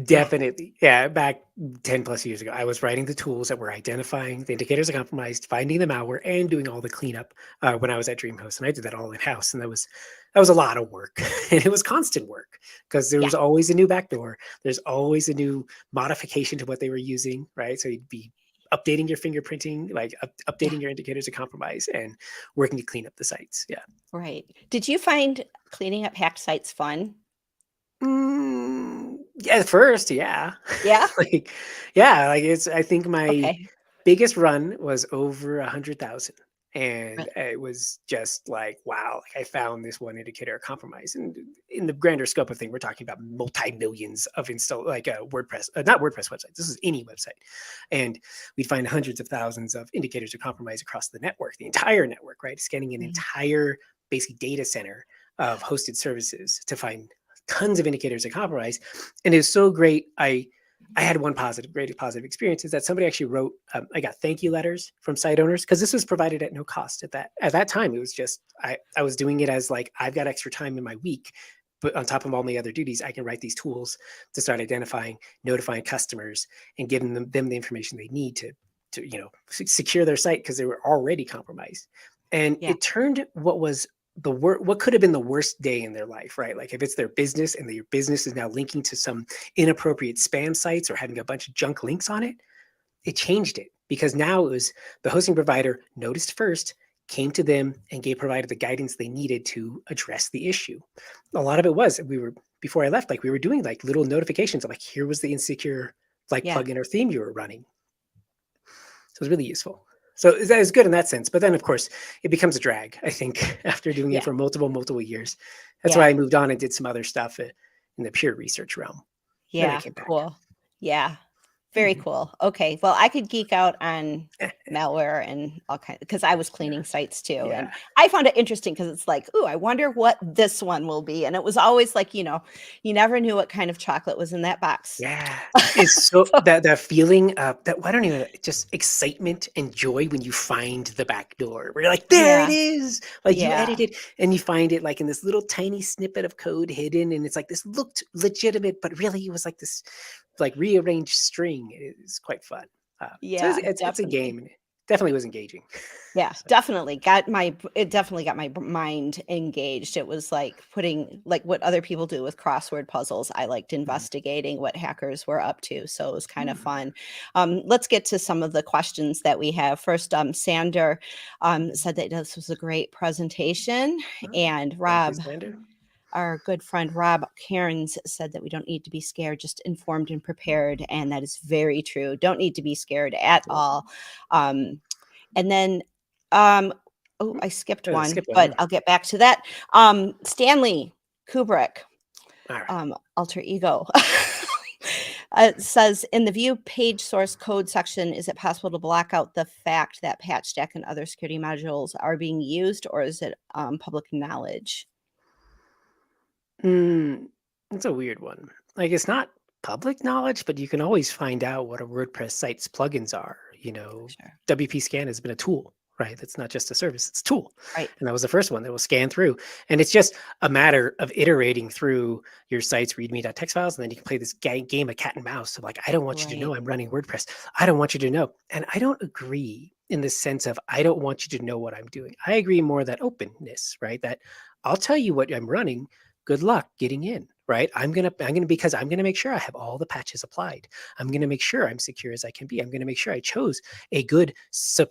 Definitely. Yeah. Back 10 plus years ago, I was writing the tools that were identifying the indicators of compromise, finding the malware, and doing all the cleanup when I was at DreamHost. And I did that all in-house. And that was a lot of work. And it was constant work because there was always a new backdoor. There's always a new modification to what they were using, right? So you'd be updating your fingerprinting, like updating your indicators of compromise and working to clean up the sites. Yeah. Right. Did you find cleaning up hacked sites fun? Yeah, at first, yeah. Yeah. I think my biggest run was over 100,000. And it was just like, wow, I found this one indicator of compromise. And in the grander scope of thing, we're talking about multi-millions of WordPress, not WordPress websites. This is any website. And we'd find hundreds of thousands of indicators of compromise across the network, the entire network, right? Scanning an entire basic data center of hosted services to find tons of indicators of compromise. And it was so great. I had one great positive experience is that somebody actually wrote, I got thank you letters from site owners because this was provided at no cost at that time. It was just, I was doing it as like, I've got extra time in my week, but on top of all my other duties, I can write these tools to start identifying, notifying customers and giving them the information they need to secure their site because they were already compromised. And it turned what was what could have been the worst day in their life, right? Like if it's their business and your business is now linking to some inappropriate spam sites or having a bunch of junk links on it, it changed it because now it was the hosting provider noticed first, came to them and provided the guidance they needed to address the issue. A lot of it was before I left, like we were doing like little notifications of like, here was the insecure like plugin or theme you were running. So it was really useful. So that is good in that sense. But then of course it becomes a drag, I think, after doing it for multiple years. That's why I moved on and did some other stuff in the pure research realm. Yeah. Cool. Yeah. Very cool. Okay. Well, I could geek out on malware and all kinds because I was cleaning sites too. Yeah. And I found it interesting because it's like, ooh, I wonder what this one will be. And it was always like, you never knew what kind of chocolate was in that box. Yeah. It's so that feeling that I don't even just excitement and joy when you find the back door where you're like, there it is. Like you edit it and you find it like in this little tiny snippet of code hidden. And it's like this looked legitimate, but really it was like this like rearranged string. It's quite fun. So it's a game. And it definitely was engaging. Yeah, definitely got my mind engaged. It was like putting like what other people do with crossword puzzles. I liked investigating what hackers were up to. So it was kind of fun. Let's get to some of the questions that we have. First, Sander said that this was a great presentation. And Rob, our good friend Rob Cairns said that we don't need to be scared, just informed and prepared. And that is very true. Don't need to be scared at all. And then, I skipped one, but I'll get back to that. Stanley Kubrick, alter ego, says in the view page source code section, is it possible to block out the fact that patch stack and other security modules are being used, or is it public knowledge? It's a weird one. Like it's not public knowledge, but you can always find out what a WordPress site's plugins are. WP Scan has been a tool, right? That's not just a service, it's a tool. Right. And that was the first one that will scan through. And it's just a matter of iterating through your site's readme.txt files. And then you can play this game of cat and mouse. So like, I don't want you to know I'm running WordPress. I don't want you to know. And I don't agree in the sense of, I don't want you to know what I'm doing. I agree more that openness, right? That I'll tell you what I'm running. Good luck getting in, right? I'm gonna make sure I have all the patches applied. I'm gonna make sure I'm secure as I can be. I'm gonna make sure I chose a good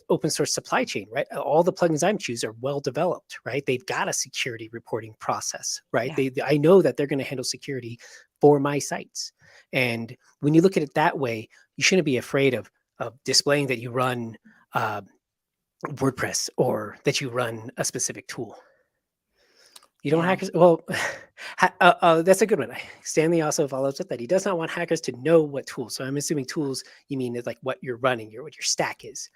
open source supply chain, right? All the plugins I'm choosing are well developed, right? They've got a security reporting process, right? I know that they're gonna handle security for my sites. And when you look at it that way, you shouldn't be afraid of displaying that you run WordPress or that you run a specific tool. You don't want hackers. Well, that's a good one. Stanley also follows up that he does not want hackers to know what tools. So I'm assuming tools you mean is like what you're running, what your stack is.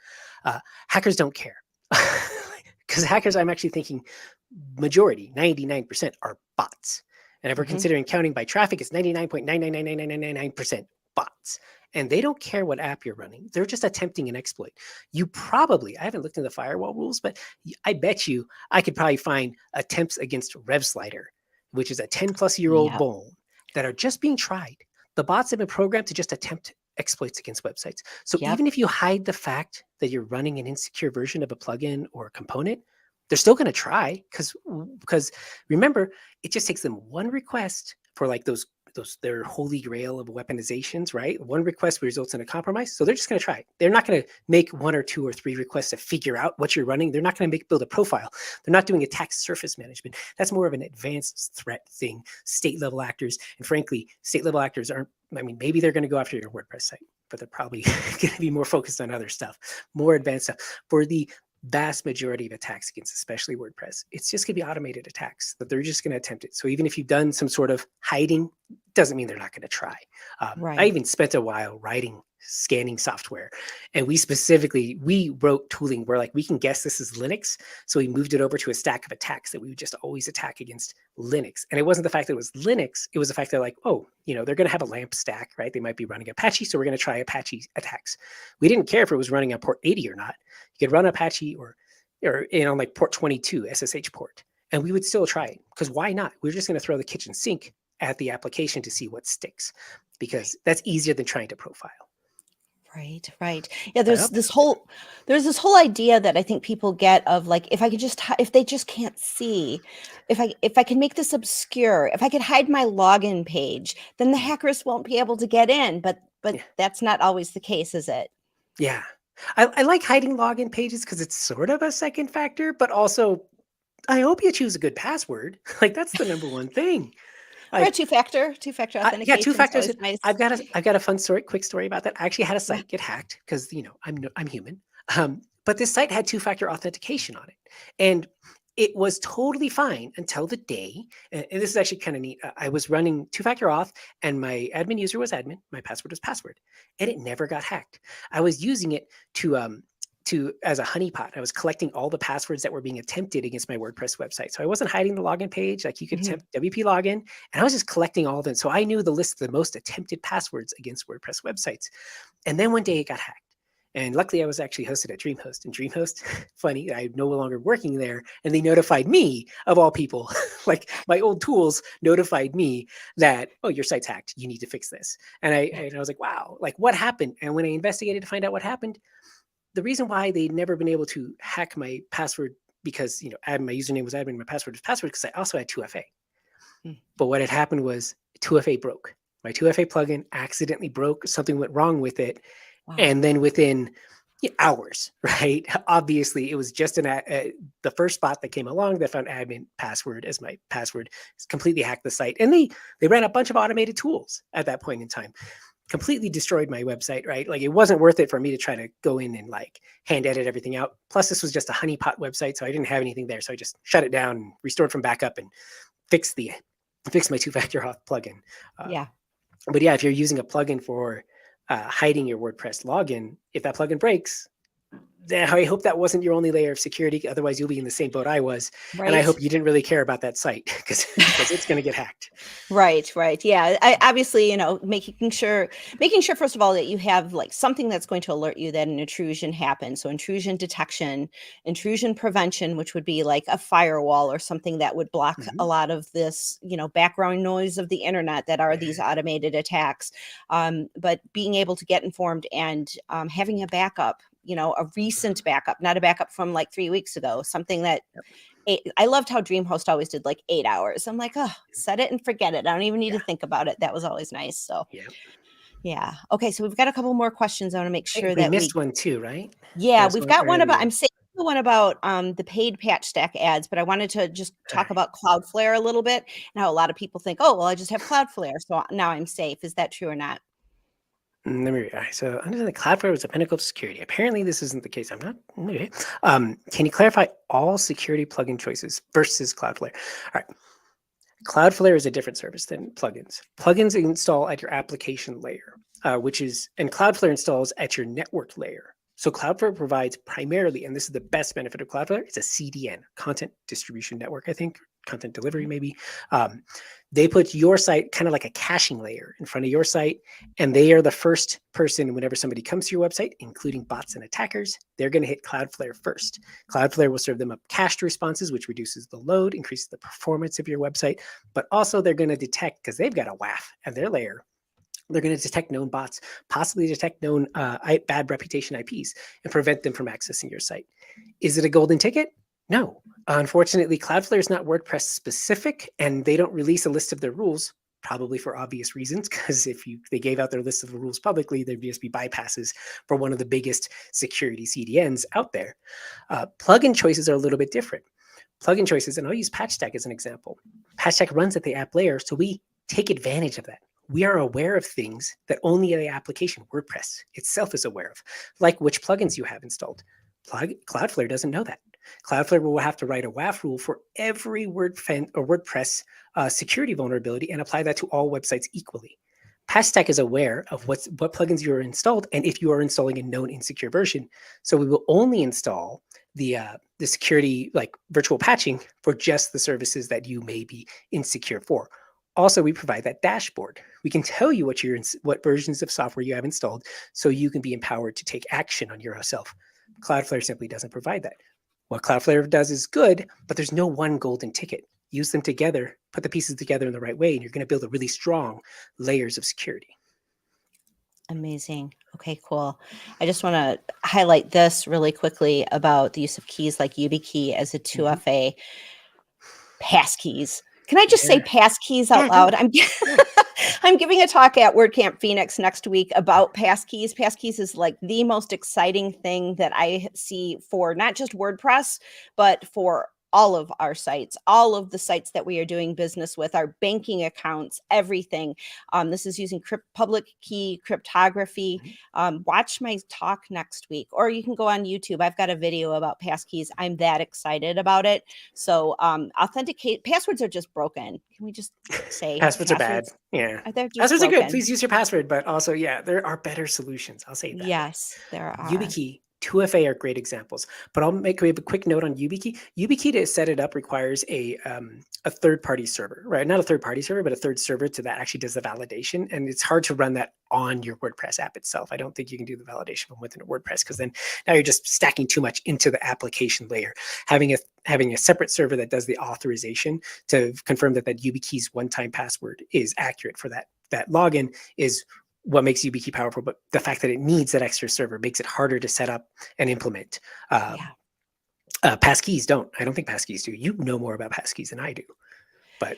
Hackers don't care because hackers, I'm actually thinking majority, 99% are bots. And if we're considering counting by traffic, it's 99.9999999% bots. And they don't care what app you're running. They're just attempting an exploit. You probably, I haven't looked in the firewall rules, but I bet you I could probably find attempts against RevSlider, which is a 10-plus-year-old bone that are just being tried. The bots have been programmed to just attempt exploits against websites. So even if you hide the fact that you're running an insecure version of a plugin or a component, they're still going to try because remember, it just takes them one request for like those their holy grail of weaponizations, right? One request results in a compromise. So they're just going to try it. They're not going to make 1 or 2 or 3 requests to figure out what you're running. They're not going to build a profile. They're not doing attack surface management. That's more of an advanced threat thing. State level actors. And frankly, state level actors maybe they're going to go after your WordPress site, but they're probably going to be more focused on other stuff, more advanced stuff. For the vast majority of attacks against especially WordPress, it's just going to be automated attacks that they're just going to attempt it. So even if you've done some sort of hiding, doesn't mean they're not going to try. I even spent a while writing scanning software, and we wrote tooling where like we can guess this is Linux, so we moved it over to a stack of attacks that we would just always attack against Linux. And it wasn't the fact that it was Linux, it was the fact that like, they're going to have a LAMP stack, right? They might be running Apache, so we're going to try Apache attacks. We didn't care if it was running on port 80 or not. You could run Apache or on like port 22 SSH port, and we would still try it because why not? We're just going to throw the kitchen sink at the application to see what sticks, because that's easier than trying to profile. Right, right. Yeah, Yep. there's this whole idea that I think people get of like, if they just can't see, if I can make this obscure, if I could hide my login page, then the hackers won't be able to get in. But Yeah. that's not always the case, is it? Yeah. I like hiding login pages because it's sort of a second factor, but also I hope you choose a good password. Like that's the number one thing. Or a Like two-factor yeah, two authentication is factors. always nice. I've got a fun story, quick story about that. I actually had a Yeah. site get hacked because I'm human. But this site had two-factor authentication on it, and it was totally fine until the day. And this is actually kind of neat. I was running two-factor auth, and my admin user was admin. My password was password, and it never got hacked. I was using it to as a honeypot. I was collecting all the passwords that were being attempted against my WordPress website. So I wasn't hiding the login page. Like you could attempt WP login, and I was just collecting all of them. So I knew the list of the most attempted passwords against WordPress websites. And then one day it got hacked. And luckily I was actually hosted at DreamHost. And DreamHost, funny, I'm no longer working there. And they notified me, of all people, like my old tools notified me that, oh, your site's hacked. You need to fix this. And I was like, wow, like what happened? And when I investigated to find out what happened, the reason why they'd never been able to hack my password because my username was admin, my password was password because I also had 2FA. But what had happened was 2FA broke. My 2FA plugin accidentally broke. Something went wrong with it, and then within hours, right? Obviously, it was just the first bot that came along that found admin password as my password, completely hacked the site, and they ran a bunch of automated tools at that point in time. Completely destroyed my website, right? Like it wasn't worth it for me to try to go in and like hand edit everything out. Plus this was just a honeypot website. So I didn't have anything there. So I just shut it down and restored from backup and fixed my two-factor auth plugin. But yeah, if you're using a plugin for hiding your WordPress login, if that plugin breaks, then I hope that wasn't your only layer of security. Otherwise, you'll be in the same boat I was. Right. And I hope you didn't really care about that site because it's going to get hacked. Right. Yeah. Obviously, making sure, first of all, that you have like something that's going to alert you that an intrusion happened. So intrusion detection, intrusion prevention, which would be like a firewall or something that would block a lot of this, background noise of the internet that are these automated attacks. But being able to get informed and having a backup, a recent backup, not a backup from like 3 weeks ago, something that I loved how DreamHost always did like 8 hours. I'm like, oh, set it and forget it. I don't even need to think about it. That was always nice. So yeah. Okay. So we've got a couple more questions. I want to make sure that we missed one too, right? Yeah, we've got one about, I'm saying the one about the paid patch stack ads, but I wanted to just talk about Cloudflare a little bit. And how a lot of people think, oh, well, I just have Cloudflare, so now I'm safe. Is that true or not? So under the Cloudflare was a pinnacle of security. Apparently this isn't the case. I'm not. Okay. Can you clarify all security plugin choices versus Cloudflare? All right. Cloudflare is a different service than plugins. Plugins install at your application layer, and Cloudflare installs at your network layer. So Cloudflare provides primarily, and this is the best benefit of Cloudflare, it's a CDN, content distribution network, I think, content delivery maybe. They put your site kind of like a caching layer in front of your site, and they are the first person whenever somebody comes to your website, including bots and attackers, they're going to hit Cloudflare first. Cloudflare will serve them up cached responses, which reduces the load, increases the performance of your website, but also they're going to detect, because they've got a WAF at their layer, they're going to detect known bots, possibly detect known bad reputation IPs, and prevent them from accessing your site. Is it a golden ticket? No. Unfortunately, Cloudflare is not WordPress specific, and they don't release a list of their rules, probably for obvious reasons, because if they gave out their list of the rules publicly, there'd just be bypasses for one of the biggest security CDNs out there. Plugin choices are a little bit different. Plugin choices, and I'll use PatchStack as an example. PatchStack runs at the app layer, so we take advantage of that. We are aware of things that only the application WordPress itself is aware of, like which plugins you have installed. Cloudflare doesn't know that. Cloudflare will have to write a WAF rule for every WordPress security vulnerability and apply that to all websites equally. PatchStack is aware of what plugins you are installed and if you are installing a known insecure version. So we will only install the security like virtual patching for just the services that you may be insecure for. Also, we provide that dashboard. We can tell you what versions of software you have installed so you can be empowered to take action on yourself. Cloudflare simply doesn't provide that. What Cloudflare does is good, but there's no one golden ticket. Use them together, put the pieces together in the right way, and you're going to build a really strong layers of security. Amazing. Okay, cool. I just want to highlight this really quickly about the use of keys like YubiKey as a 2FA passkeys. Can I just say passkeys out loud? I'm giving a talk at WordCamp Phoenix next week about passkeys. Passkeys is like the most exciting thing that I see for not just WordPress, but for all of our sites, all of the sites that we are doing business with, our banking accounts, everything. This is using public key cryptography. Watch my talk next week, or you can go on YouTube. I've got a video about passkeys. I'm that excited about it. So authenticate passwords are just broken. Can we just say Passwords are bad? Yeah. They're just Passwords are broken. good. Please use your password, but also, yeah, there are better solutions. I'll say that. Yes, there are. YubiKey, 2FA are great examples, but I'll make a quick note on YubiKey. YubiKey to set it up requires a third-party server, right? Not a third-party server, but a third server that actually does the validation, and it's hard to run that on your WordPress app itself. I don't think you can do the validation from within a WordPress, because then now you're just stacking too much into the application layer. Having a separate server that does the authorization to confirm that YubiKey's one-time password is accurate for that login is what makes YubiKey powerful, but the fact that it needs that extra server makes it harder to set up and implement. Passkeys don't. I don't think passkeys do. You know more about passkeys than I do, but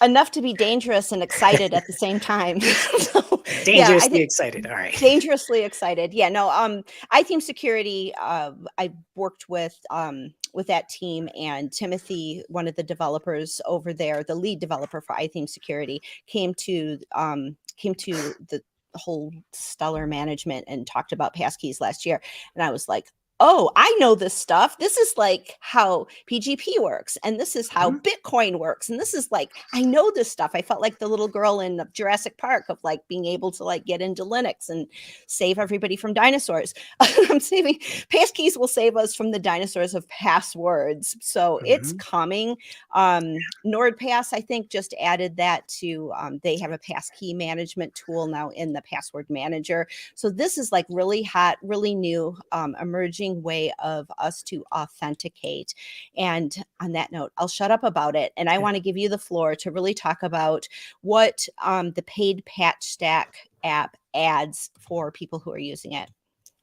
enough to be dangerous and excited at the same time. So, dangerously excited. All right. Dangerously excited. Yeah, no, iTheme Security, I worked with that team, and Timothy, one of the developers over there, the lead developer for iTheme Security, came to the whole stellar management and talked about passkeys last year. And I was like, oh, I know this stuff. This is like how PGP works. And this is how Bitcoin works. And this is like, I know this stuff. I felt like the little girl in Jurassic Park of like being able to like get into Linux and save everybody from dinosaurs. Passkeys will save us from the dinosaurs of passwords. So it's coming. NordPass, I think, just added that to, they have a passkey management tool now in the password manager. So this is like really hot, really new, emerging way of us to authenticate. And on that note, I'll shut up about it. And I want to give you the floor to really talk about what the paid patch stack app adds for people who are using it.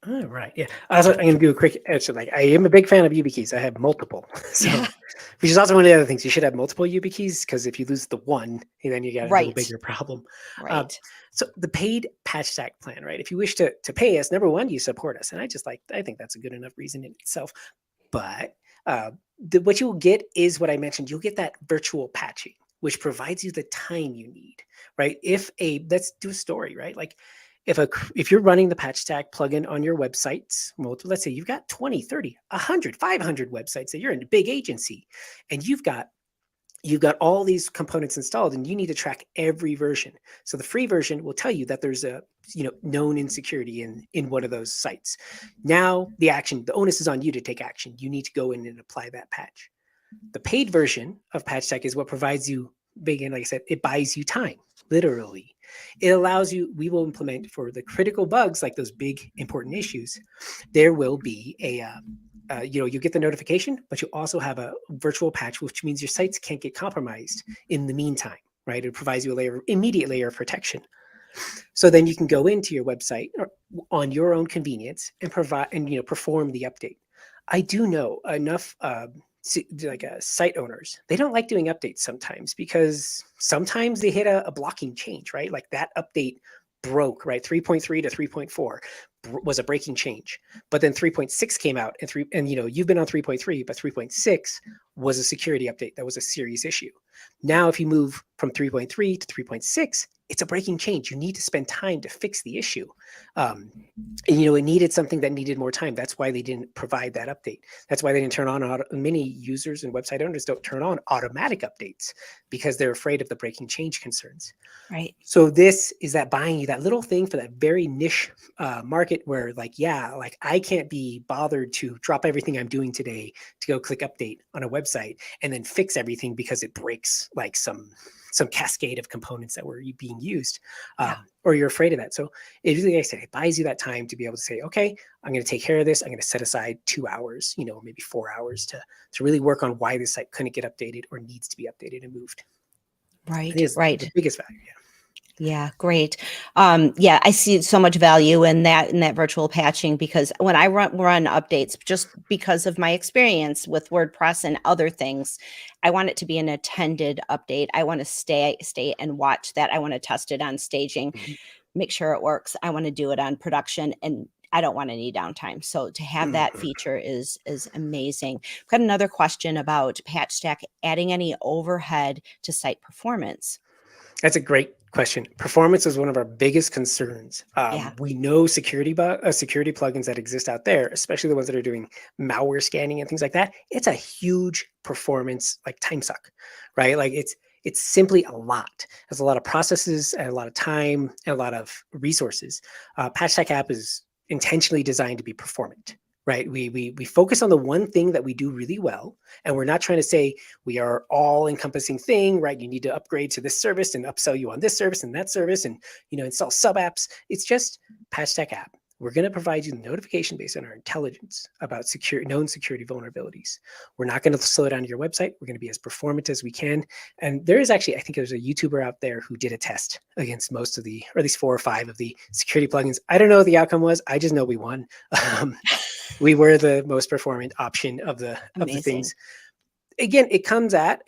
All right. Yeah. Also, I'm going to do a quick answer. Like, I am a big fan of YubiKeys. I have multiple. So, which is also one of the other things. You should have multiple YubiKeys, because if you lose the one, then you got a little bigger problem. Right. So the paid patch stack plan, right? If you wish to pay us, number one, you support us, and I think that's a good enough reason in itself. But what you'll get is what I mentioned. You'll get that virtual patching, which provides you the time you need, right? Let's do a story, right? Like, if you're running the patch stack plugin on your websites, let's say you've got 20, 30, 100, 500 websites that you're in a big agency, and you've got all these components installed, and you need to track every version. So the free version will tell you that there's a known insecurity in one of those sites. Now the onus is on you to take action. You need to go in and apply that patch. The paid version of patch stack is what provides you big, and like I said, it buys you time, literally. It allows you, we will implement for the critical bugs, like those big important issues. There will be you get the notification, but you also have a virtual patch, which means your sites can't get compromised in the meantime, right? It provides you immediate layer of protection. So then you can go into your website on your own convenience and perform the update. I do know enough site owners, they don't like doing updates sometimes, because sometimes they hit a blocking change, right? Like that update broke, right? 3.3 to 3.4 was a breaking change, but then 3.6 came out, and you've been on 3.3, but 3.6 was a security update that was a serious issue. Now, if you move from 3.3 to 3.6, it's a breaking change. You need to spend time to fix the issue. It needed something that needed more time. That's why they didn't provide that update. That's why they didn't turn on many users and website owners don't turn on automatic updates, because they're afraid of the breaking change concerns. Right. So this is that buying you that little thing for that very niche market where I can't be bothered to drop everything I'm doing today to go click update on a website and then fix everything because it breaks like some cascade of components that were being used, or you're afraid of that. So it buys you that time to be able to say, okay, I'm going to take care of this. I'm going to set aside 2 hours, maybe 4 hours to really work on why this site couldn't get updated or needs to be updated and moved. Right. The biggest value. Yeah. Yeah, great. Yeah, I see so much value in that virtual patching, because when I run updates, just because of my experience with WordPress and other things, I want it to be an attended update. I want to stay and watch that. I want to test it on staging, Mhm. make sure it works. I want to do it on production, and I don't want any downtime. So to have that Mhm. feature is amazing. I've got another question about PatchStack adding any overhead to site performance. That's a great question. Performance is one of our biggest concerns. Yeah. We know security plugins that exist out there, especially the ones that are doing malware scanning and things like that. It's a huge performance like time suck, right? Like it's simply a lot. There's a lot of processes and a lot of time and a lot of resources. PatchStack app is intentionally designed to be performant, right? We focus on the one thing that we do really well, and we're not trying to say we are all encompassing thing, right? You need to upgrade to this service and upsell you on this service and that service, and install sub apps. It's just PatchStack app. We're going to provide you the notification based on our intelligence about known security vulnerabilities. We're not going to slow down your website. We're going to be as performant as we can. And there is actually, I think there's a YouTuber out there who did a test against most of the, or at least 4 or 5 of the security plugins. I don't know what the outcome was. I just know we won. We were the most performant option of the Amazing. things. Again, it comes at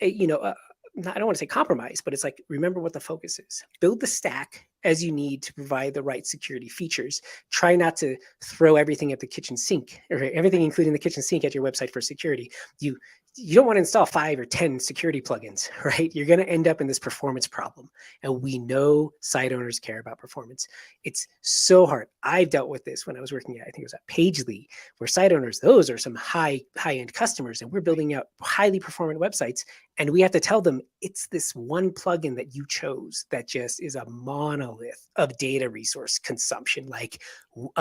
I don't want to say compromise, but it's like, remember what the focus is. Build the stack as you need to provide the right security features. Try not to throw everything at the kitchen sink, or everything including the kitchen sink at your website for security. You don't want to install 5 or 10 security plugins, right? You're going to end up in this performance problem. And we know site owners care about performance. It's so hard. I've dealt with this when I was working at, I think it was at Pagely, where site owners, those are some high-end customers, and we're building out highly performant websites. And we have to tell them it's this one plugin that you chose that just is a monolith of data resource consumption, like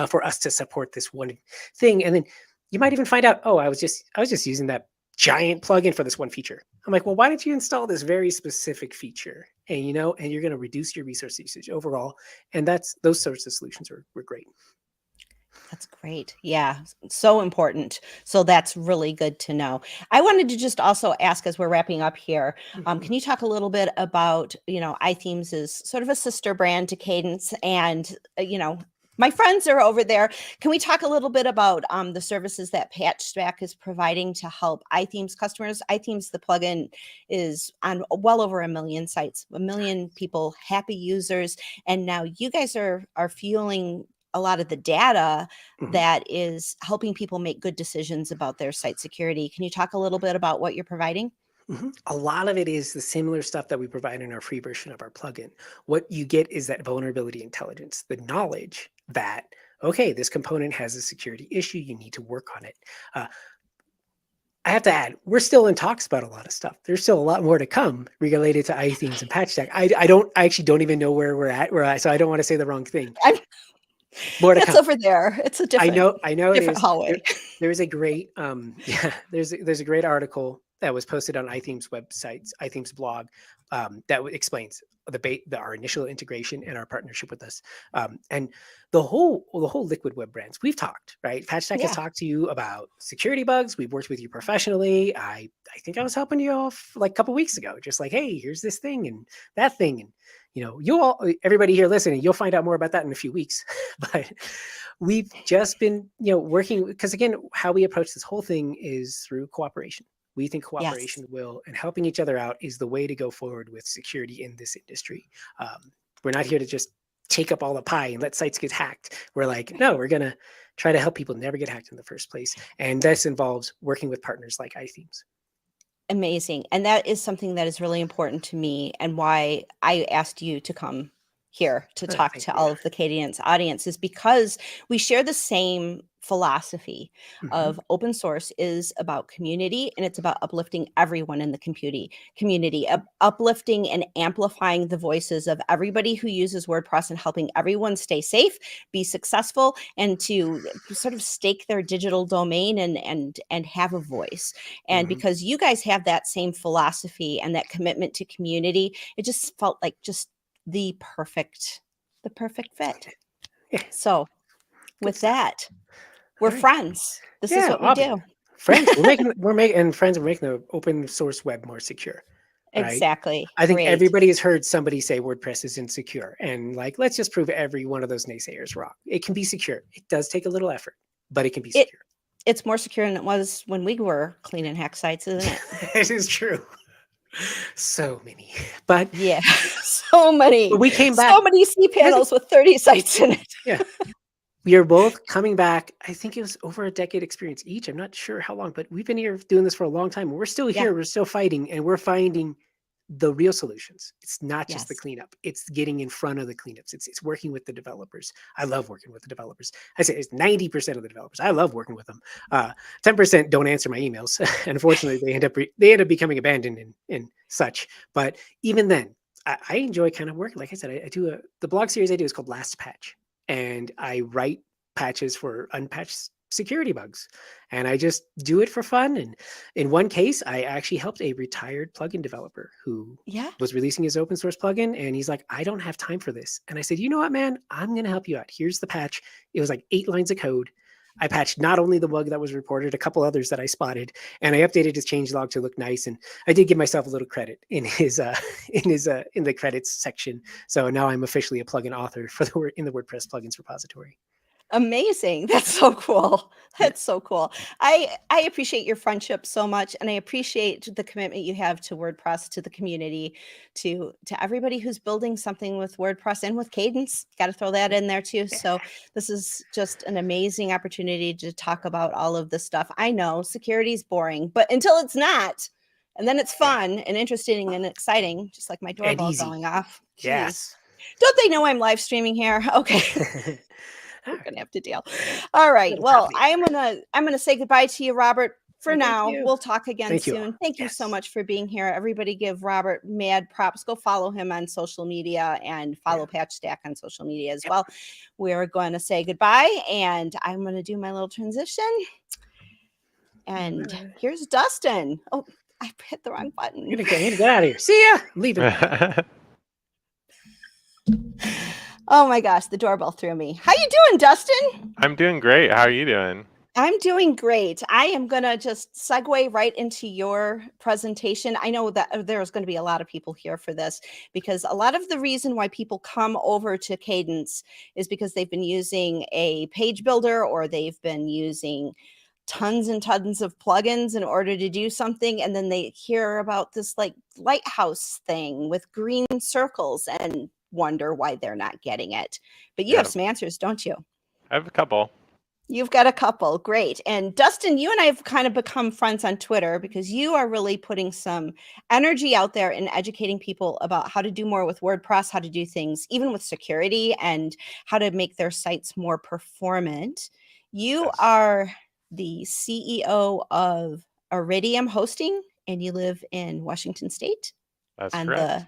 for us to support this one thing. And then you might even find out, oh, I was just using that giant plugin for this one feature. I'm like, well, why don't you install this very specific feature? And and you're going to reduce your resource usage overall. And those sorts of solutions were great. That's great. Yeah, so important. So that's really good to know. I wanted to just also ask, as we're wrapping up here, can you talk a little bit about, iThemes is sort of a sister brand to Kadence, and, my friends are over there. Can we talk a little bit about the services that PatchStack is providing to help iThemes customers? iThemes, the plugin, is on well over 1 million sites, 1 million people, happy users. And now you guys are fueling a lot of the data that is helping people make good decisions about their site security. Can you talk a little bit about what you're providing? A lot of it is the similar stuff that we provide in our free version of our plugin. What you get is that vulnerability intelligence, the knowledge that, okay, this component has a security issue, you need to work on it. I have to add, we're still in talks about a lot of stuff. There's still a lot more to come related to iThemes and PatchStack. I actually don't even know where we're at, so I don't want to say the wrong thing. More to That's come. over there. It's a different, I know it different is. hallway. There's a great there's a great article that was posted on iThemes websites, iThemes blog, that explains our initial integration and our partnership with us, and the whole liquid web brands. We've talked, right? PatchStack has talked to you about security bugs. We've worked with you professionally. I think I was helping you off like a couple weeks ago, just like, hey, here's this thing and that thing, and everybody here listening, you'll find out more about that in a few weeks. But we've just been, working, because again, how we approach this whole thing is through cooperation. We think cooperation and helping each other out is the way to go forward with security in this industry. We're not here to just take up all the pie and let sites get hacked. We're like, no, we're going to try to help people never get hacked in the first place. And this involves working with partners like iThemes. Amazing. And that is something that is really important to me, and why I asked you to come here to talk to all of the Kadence audience, is because we share the same philosophy of open source is about community, and it's about uplifting everyone in the community, uplifting and amplifying the voices of everybody who uses WordPress, and helping everyone stay safe, be successful, and to sort of stake their digital domain and have a voice. And because you guys have that same philosophy and that commitment to community, it just felt like just the perfect fit. So with that, we're friends. This is what we do. Friends, we're making the open source web more secure. right? Exactly. I think Great. everybody has heard somebody say WordPress is insecure, and like, let's just prove every one of those naysayers wrong. It can be secure. It does take a little effort, but it can be It- secure. It's more secure than it was when we were cleaning hack sites, isn't it? It is true. So many, but Yeah. So many. we came back. So many cPanels with 30 sites in it. Yeah. We are both coming back. I think it was over a decade experience each. I'm not sure how long, but we've been here doing this for a long time. We're still here. Yeah. We're still fighting, and we're finding the real solutions. It's not just the Yes. cleanup. It's getting in front of the cleanups. It's working with the developers. I love working with the developers. I say it's 90% of the developers. I love working with them. 10% don't answer my emails. And unfortunately, they end up becoming abandoned and such. But even then, I enjoy kind of working. Like I said, I do the blog series I do is called Last Patch, and I write patches for unpatched security bugs, and I just do it for fun. And in one case, I actually helped a retired plugin developer who Yeah. was releasing his open source plugin, and he's like, I don't have time for this. And I said, you know what, man, I'm going to help you out. Here's the patch. It was like 8 lines of code. I patched not only the bug that was reported, a couple others that I spotted, and I updated his changelog to look nice. And I did give myself a little credit in the credits section. So now I'm officially a plugin author for in the WordPress plugins repository. Amazing. That's so cool. That's so cool. I appreciate your friendship so much, and I appreciate the commitment you have to WordPress, to the community, to everybody who's building something with WordPress and with Kadence. Got to throw that in there too. So this is just an amazing opportunity to talk about all of this stuff. I know security is boring, but until it's not, and then it's fun and interesting and exciting, just like my doorbell easy. going off. Jeez. Yes. Don't they know I'm live streaming here? Okay. We're gonna have to deal. All right. Little Well, property. I'm gonna say goodbye to you, Robert. For Thank now, you. we'll talk again Thank you all. soon. Thank you so Yes. much for being here. Everybody give Robert mad props. Go follow him on social media and follow Patch Stack on social media as well. We're going to say goodbye, and I'm going to do my little transition. And here's Dustin. Oh, I hit the wrong button. I'm gonna get out of here. See ya. I'm leaving. Oh my gosh, the doorbell threw me. How you doing, Dustin? I'm doing great. How are you doing? I'm doing great. I am going to just segue right into your presentation. I know that there's going to be a lot of people here for this, because a lot of the reason why people come over to Kadence is because they've been using a page builder, or they've been using tons and tons of plugins in order to do something. And then they hear about this like lighthouse thing with green circles and wonder why they're not getting it. But you have some answers, don't you? I have a couple. You've got a couple. Great. And Dustin, you and I have kind of become friends on Twitter because you are really putting some energy out there and educating people about how to do more with WordPress, how to do things even with security, and how to make their sites more performant. You are the CEO of Iridium Hosting, and you live in Washington State. That's correct.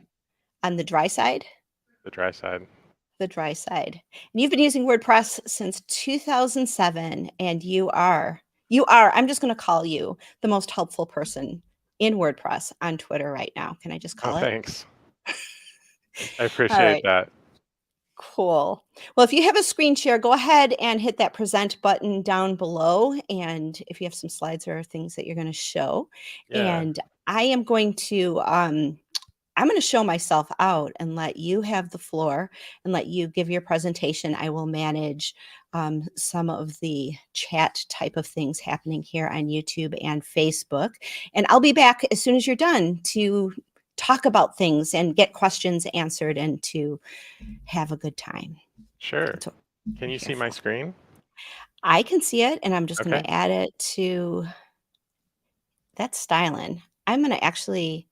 On the dry side. The dry side. The dry side. And you've been using WordPress since 2007, and you are, I'm just going to call you the most helpful person in WordPress on Twitter right now. Can I just call it? Thanks. I appreciate that. Cool. Well, if you have a screen share, go ahead and hit that present button down below. And if you have some slides or things that you're going to show, and I am going to, I'm going to show myself out and let you have the floor and let you give your presentation. I will manage some of the chat type of things happening here on YouTube and Facebook. And I'll be back as soon as you're done to talk about things and get questions answered and to have a good time. Sure. Can you see my screen? I can see it, and I'm just going to add it to that styling. I'm going to actually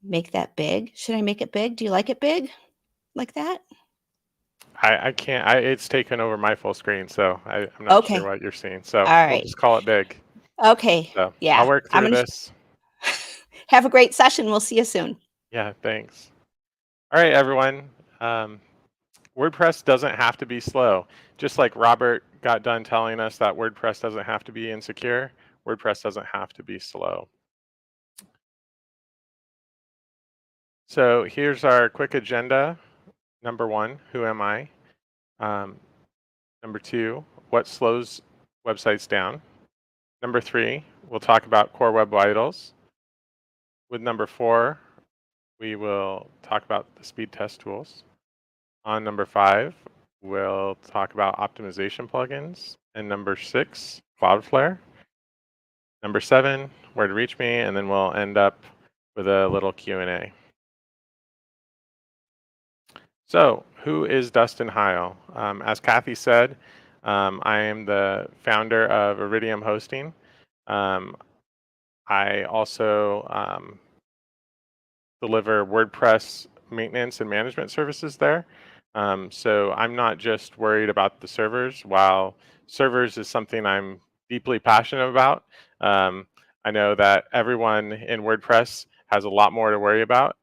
make that big. Should I make it big? Do you like it big like that? I can't. It's taken over my full screen, so I'm not sure what you're seeing. So we'll just call it big. Okay. So yeah. I'll work through this. Have a great session. We'll see you soon. Yeah, thanks. All right, everyone. WordPress doesn't have to be slow. Just like Robert got done telling us that WordPress doesn't have to be insecure, WordPress doesn't have to be slow. So here's our quick agenda. Number 1, who am I? Number 2, what slows websites down? Number 3, we'll talk about core web vitals. With number 4, we will talk about the speed test tools. On number 5, we'll talk about optimization plugins. And number 6, Cloudflare. Number 7, where to reach me, and then we'll end up with a little Q&A. So, who is Dustin Hyle? As Kathy said, I am the founder of Iridium Hosting. I also deliver WordPress maintenance and management services there. So I'm not just worried about the servers. While servers is something I'm deeply passionate about, I know that everyone in WordPress has a lot more to worry about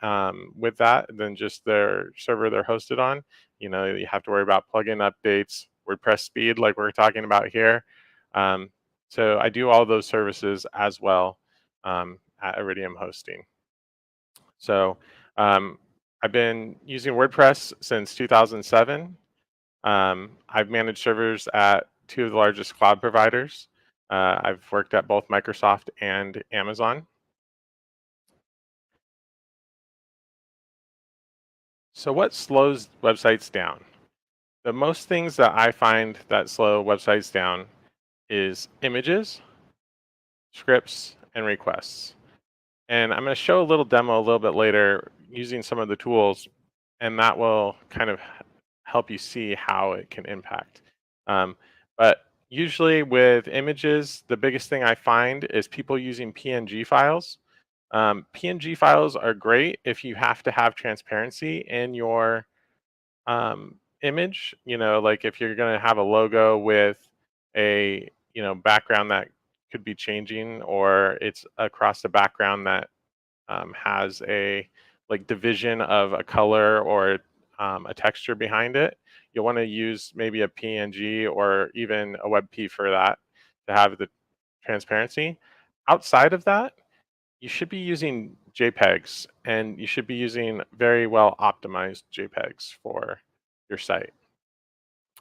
with that than just their server they're hosted on. You know, you have to worry about plugin updates, WordPress speed, like we're talking about here. So I do all those services as well at Iridium Hosting. So I've been using WordPress since 2007. I've managed servers at 2 of the largest cloud providers. I've worked at both Microsoft and Amazon. So what slows websites down? The most things that I find that slow websites down is images, scripts, and requests. And I'm going to show a little demo a little bit later using some of the tools, and that will kind of help you see how it can impact. But usually with images, the biggest thing I find is people using PNG files. PNG files are great if you have to have transparency in your image. You know, like if you're going to have a logo with a background that could be changing, or it's across the background that has a division of a color or a texture behind it. You'll want to use maybe a PNG or even a WebP for that to have the transparency. Outside of that, you should be using JPEGs, and you should be using very well optimized JPEGs for your site.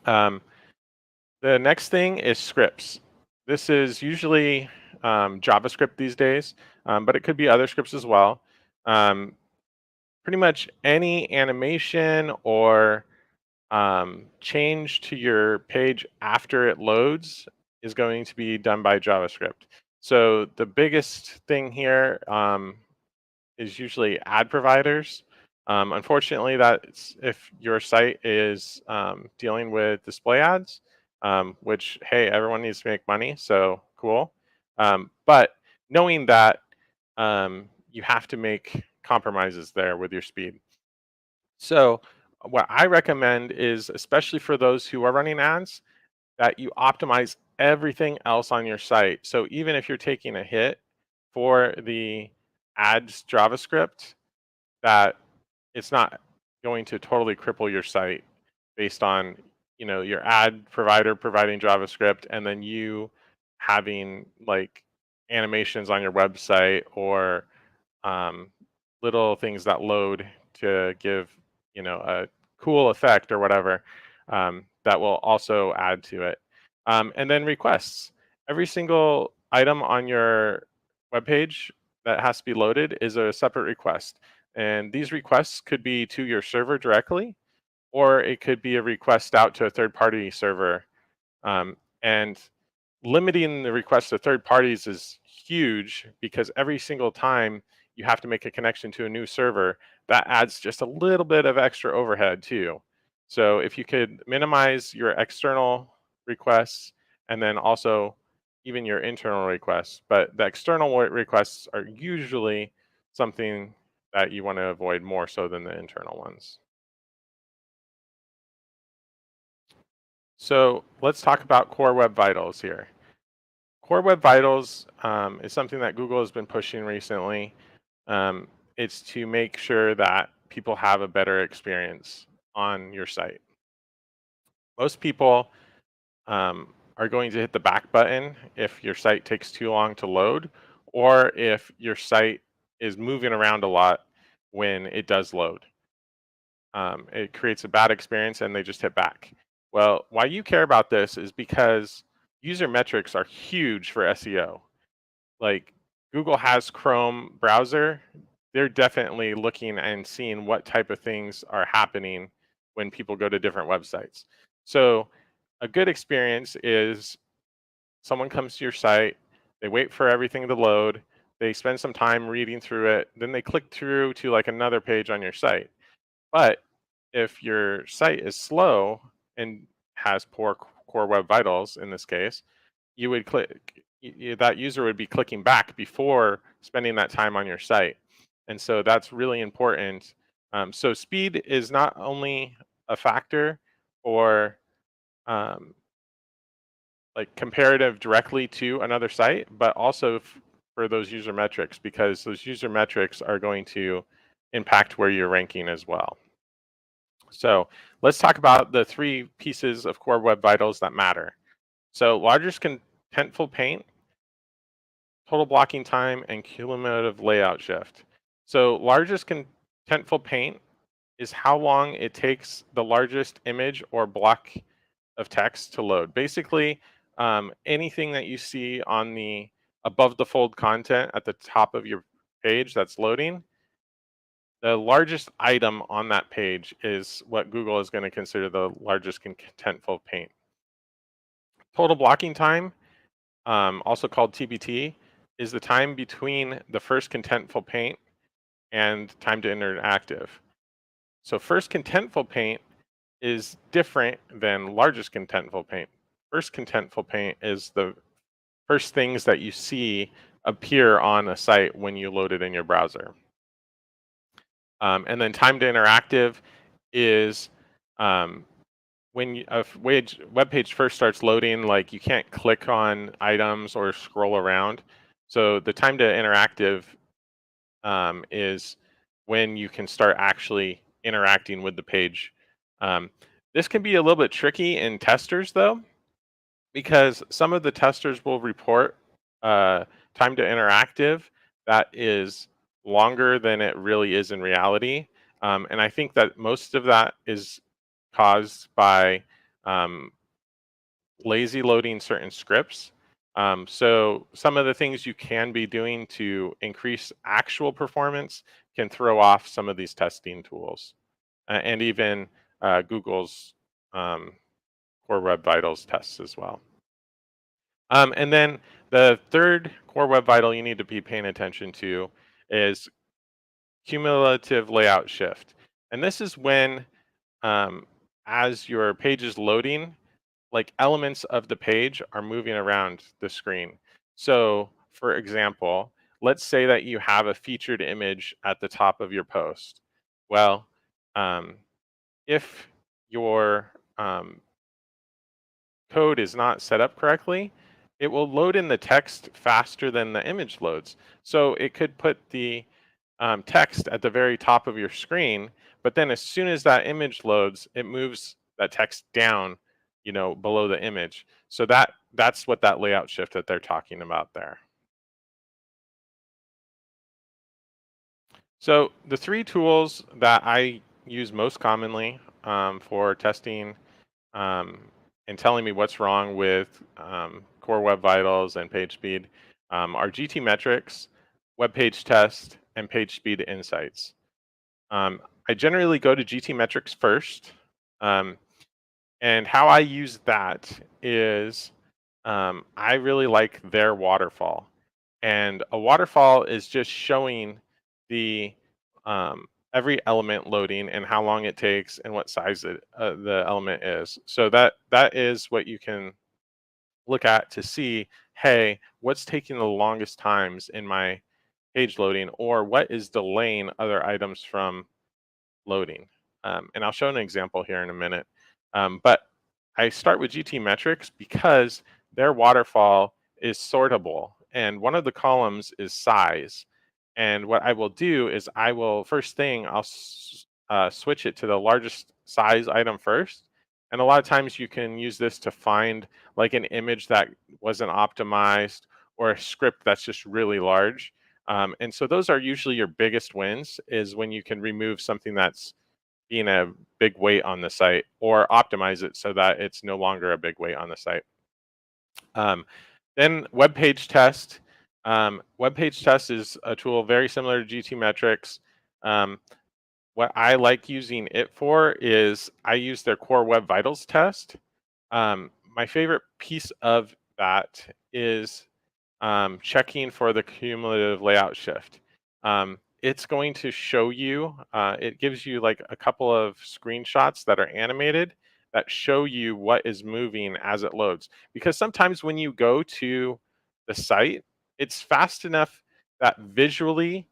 The next thing is scripts. This is usually JavaScript these days, but it could be other scripts as well. Pretty much any animation or change to your page after it loads is going to be done by JavaScript. So the biggest thing here is usually ad providers. Unfortunately, that's if your site is dealing with display ads, which, hey, everyone needs to make money, so cool. But knowing that, you have to make compromises there with your speed. So what I recommend is, especially for those who are running ads, that you optimize everything else on your site. So even if you're taking a hit for the ads JavaScript, that it's not going to totally cripple your site based on your ad provider providing JavaScript and then you having like animations on your website or little things that load to give a cool effect or whatever, that will also add to it. And then requests. Every single item on your web page that has to be loaded is a separate request. And these requests could be to your server directly, or it could be a request out to a third-party server. And limiting the requests to third parties is huge, because every single time you have to make a connection to a new server, that adds just a little bit of extra overhead too. So if you could minimize your external requests and then also even your internal requests, but the external requests are usually something that you want to avoid more so than the internal ones. So let's talk about Core Web Vitals here. Core Web Vitals is something that Google has been pushing recently. It's to make sure that people have a better experience on your site. Most people are going to hit the back button if your site takes too long to load, or if your site is moving around a lot when it does load. It creates a bad experience and they just hit back. Well, why you care about this is because user metrics are huge for SEO. Like Google has Chrome browser they're definitely looking and seeing what type of things are happening when people go to different websites. So a good experience is someone comes to your site, they wait for everything to load, they spend some time reading through it, then they click through to like another page on your site. But if your site is slow and has poor core web vitals in this case, you would click, that user would be clicking back before spending that time on your site. And so that's really important. So speed is not only a factor for like comparative directly to another site, but also for those user metrics, because those user metrics are going to impact where you're ranking as well. So let's talk about the 3 pieces of core web vitals that matter. So largest contentful paint, total blocking time, and cumulative layout shift. So largest contentful paint is how long it takes the largest image or block of text to load. Basically, anything that you see on the above the fold content at the top of your page that's loading, the largest item on that page is what Google is going to consider the largest contentful paint. Total blocking time, also called TBT, is the time between the first contentful paint and time to interactive. So first contentful paint is different than largest contentful paint. First contentful paint is the first things that you see appear on a site when you load it in your browser. And then time to interactive is when a web page first starts loading, like you can't click on items or scroll around. So the time to interactive is when you can start actually interacting with the page. This can be a little bit tricky in testers though, because some of the testers will report time to interactive that is longer than it really is in reality. And I think that most of that is caused by lazy loading certain scripts. So some of the things you can be doing to increase actual performance can throw off some of these testing tools, and even Google's Core Web Vitals tests as well. And then the third Core Web Vital you need to be paying attention to is cumulative layout shift. And this is when, as your page is loading, like elements of the page are moving around the screen. So for example, let's say that you have a featured image at the top of your post. Well, if your code is not set up correctly, it will load in the text faster than the image loads. So it could put the text at the very top of your screen, but then as soon as that image loads, it moves that text down, below the image. So that's what that layout shift that they're talking about there. So the 3 tools that I use most commonly for testing and telling me what's wrong with Core Web Vitals and page speed are GT Metrics, Web Page Test, and Page Speed Insights. I generally go to GT Metrics first, and how I use that is I really like their waterfall. And a waterfall is just showing the every element loading and how long it takes and what size the element is. So that is what you can look at to see, hey, what's taking the longest times in my page loading, or what is delaying other items from loading. And I'll show an example here in a minute. But I start with GT Metrics because their waterfall is sortable. And one of the columns is size. And what I will do is first thing, I'll switch it to the largest size item first. And a lot of times you can use this to find like an image that wasn't optimized or a script that's just really large. And so those are usually your biggest wins, is when you can remove something that's being a big weight on the site, or optimize it so that it's no longer a big weight on the site. Then web page test Web page test is a tool very similar to GTmetrix. What I like using it for is I use their core web vitals test. My favorite piece of that is checking for the cumulative layout shift. It's going to show you, it gives you like a couple of screenshots that are animated that show you what is moving as it loads. Because sometimes when you go to the site, it's fast enough that visually,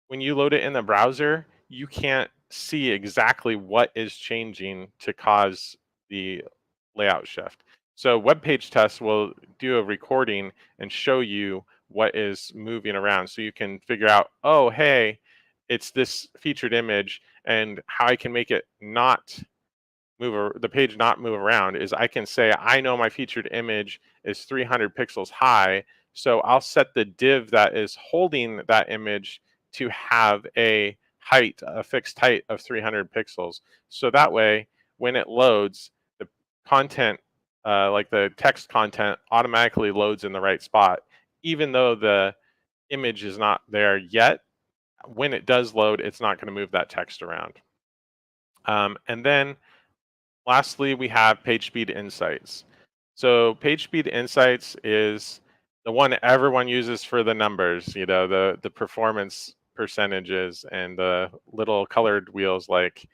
when you load it in the browser, you can't see exactly what is changing to cause the layout shift. So web page test will do a recording and show you what is moving around. So you can figure out, oh, hey, it's this featured image, and how I can make it not move, the page not move around is I can say, I know my featured image is 300 pixels high. So I'll set the div that is holding that image to have a height, a fixed height of 300 pixels. So that way, when it loads, the content, like the text content, automatically loads in the right spot, even though the image is not there yet. When it does load, it's not going to move that text around. And then lastly, we have page speed insights. So page speed insights is the one everyone uses for the numbers, you know, the performance percentages and the little colored wheels like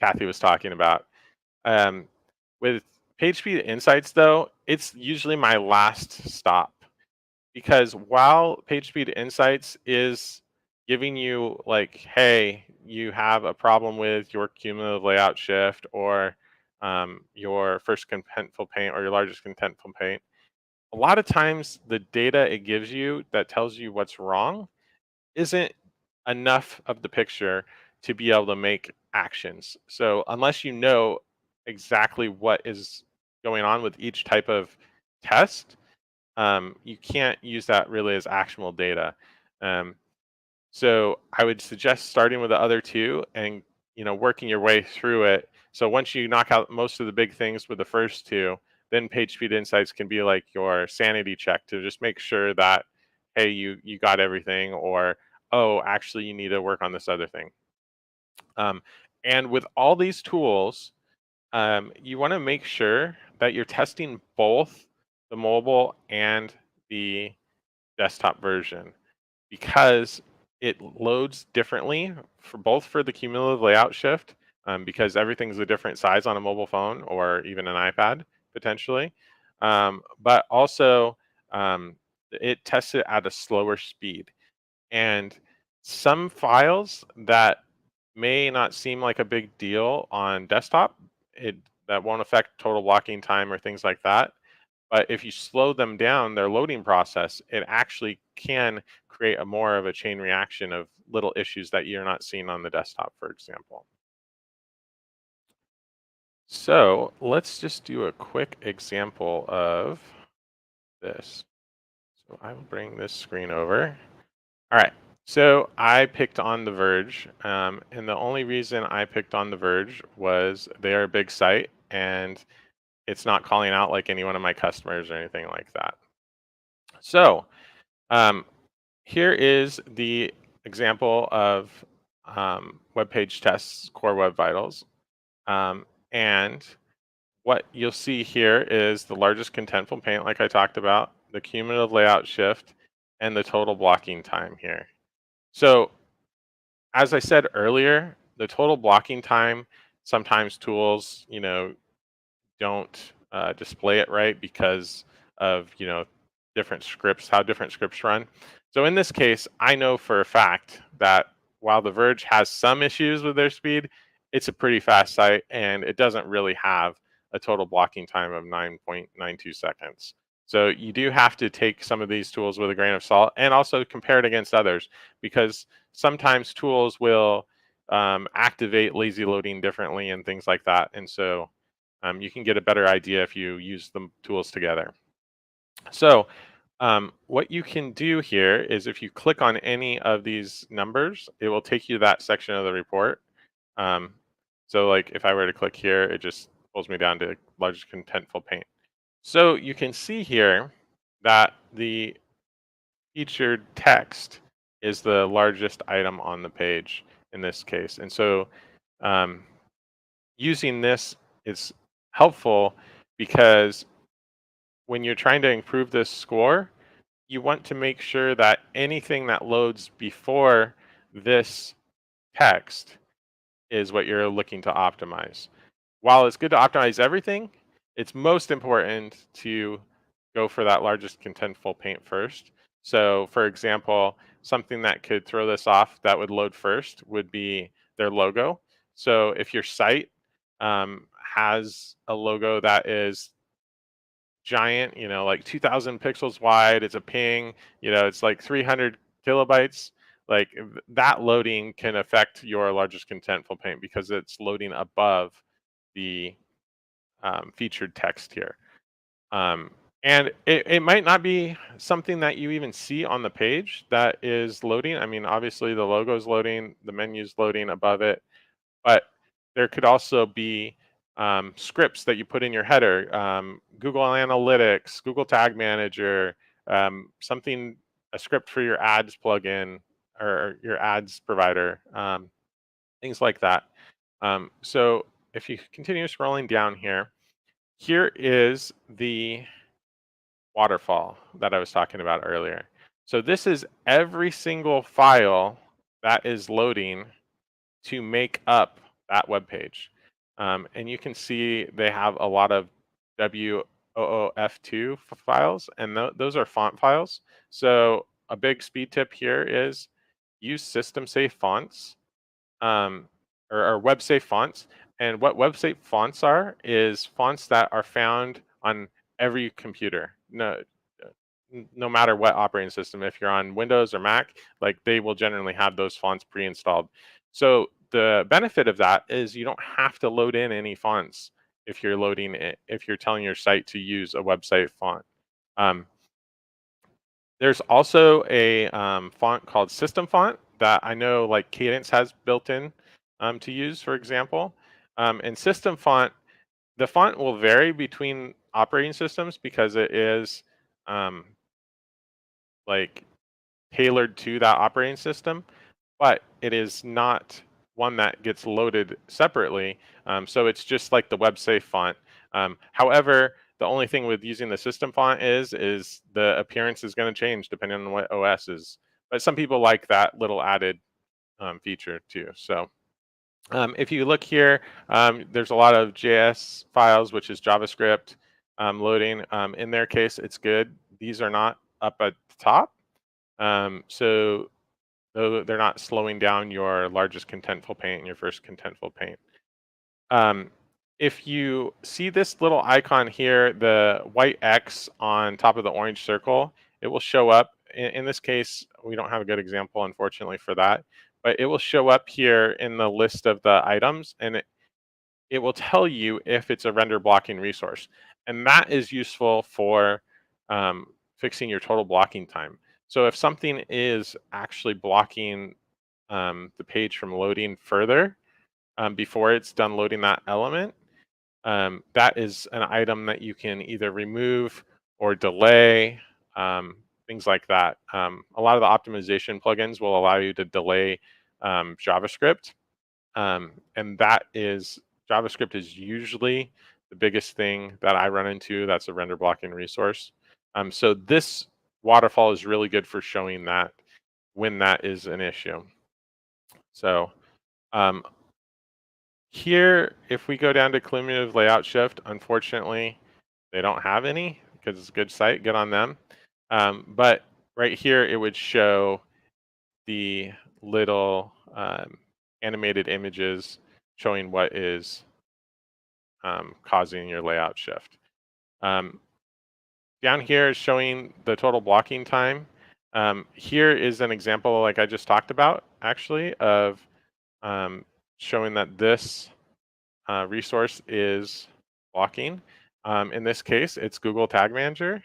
Kathy was talking about. With page speed insights though, it's usually my last stop, because while page speed insights is giving you like, hey, you have a problem with your cumulative layout shift, or your first contentful paint, or your largest contentful paint, a lot of times the data it gives you that tells you what's wrong isn't enough of the picture to be able to make actions. So unless you know exactly what is going on with each type of test, you can't use that really as actionable data. So I would suggest starting with the other two and, you know, working your way through it. So once you knock out most of the big things with the first two, then page speed insights can be like your sanity check to just make sure that, hey, you got everything, or oh, actually you need to work on this other thing. And with all these tools, you want to make sure that you're testing both the mobile and the desktop version, because it loads differently for both, for the cumulative layout shift, because everything's a different size on a mobile phone or even an iPad potentially, but also it tests it at a slower speed. And some files that may not seem like a big deal on desktop, that won't affect total blocking time or things like that. But if you slow them down, their loading process, it actually can create a more of a chain reaction of little issues that you're not seeing on the desktop, for example. So let's just do a quick example of this. So I will bring this screen over. All right. So I picked on The Verge, and the only reason I picked on The Verge was they're a big site, and it's not calling out like any one of my customers or anything like that. So here is the example of web page tests, core web vitals. And what you'll see here is the largest contentful paint, like I talked about, the cumulative layout shift, and the total blocking time here. So as I said earlier, the total blocking time, sometimes tools, you know, don't display it right because of, you know, different scripts, how different scripts run. So in this case, I know for a fact that while The Verge has some issues with their speed, it's a pretty fast site, and it doesn't really have a total blocking time of 9.92 seconds. So you do have to take some of these tools with a grain of salt, and also compare it against others, because sometimes tools will activate lazy loading differently and things like that. And so you can get a better idea if you use the tools together. So what you can do here is, if you click on any of these numbers, it will take you to that section of the report. So like if I were to click here, it just pulls me down to largest contentful paint. So you can see here that the featured text is the largest item on the page in this case. And so using this is helpful because when you're trying to improve this score, you want to make sure that anything that loads before this text is what you're looking to optimize. While it's good to optimize everything, it's most important to go for that largest contentful paint first. So for example, something that could throw this off that would load first would be their logo. So if your site has a logo that is giant, like 2000 pixels wide, it's a ping, it's like 300 kilobytes, like that loading can affect your largest contentful paint because it's loading above the featured text here. And it might not be something that you even see on the page that is loading. I mean, obviously the logo is loading, the menu's loading above it, but there could also be scripts that you put in your header, Google Analytics, Google Tag Manager, a script for your ads plugin or your ads provider, things like that. So if you continue scrolling down here, here is the waterfall that I was talking about earlier. So this is every single file that is loading to make up that web page. And you can see they have a lot of WOOF2 files, and those are font files. So a big speed tip here is use system safe fonts or web safe fonts. And what web safe fonts are is fonts that are found on every computer. No matter what operating system, if you're on Windows or Mac, like they will generally have those fonts pre-installed. So the benefit of that is you don't have to load in any fonts if you're loading it, if you're telling your site to use a website font. There's also a font called System Font that I know like Kadence has built in to use, for example. And System Font, the font will vary between operating systems because it is like tailored to that operating system, but it is not one that gets loaded separately. So it's just like the web safe font. However, the only thing with using the system font is the appearance is going to change depending on what OS is. But some people like that little added feature too. So if you look here, there's a lot of JS files, which is JavaScript loading. In their case, it's good. These are not up at the top. So they're not slowing down your largest contentful paint and your first contentful paint. If you see this little icon here, the white X on top of the orange circle, it will show up. In this case, we don't have a good example, unfortunately, for that, but it will show up here in the list of the items, and it will tell you if it's a render blocking resource. And that is useful for fixing your total blocking time. So if something is actually blocking the page from loading further before it's done loading that element, that is an item that you can either remove or delay, things like that. A lot of the optimization plugins will allow you to delay JavaScript. And that is, JavaScript is usually the biggest thing that I run into that's a render blocking resource. So this waterfall is really good for showing that when that is an issue. So here, if we go down to cumulative layout shift, unfortunately, they don't have any because it's a good site, good on them. But right here, it would show the little animated images showing what is causing your layout shift. Down here is showing the total blocking time. Here is an example, like I just talked about, actually, of showing that this resource is blocking. In this case, it's Google Tag Manager.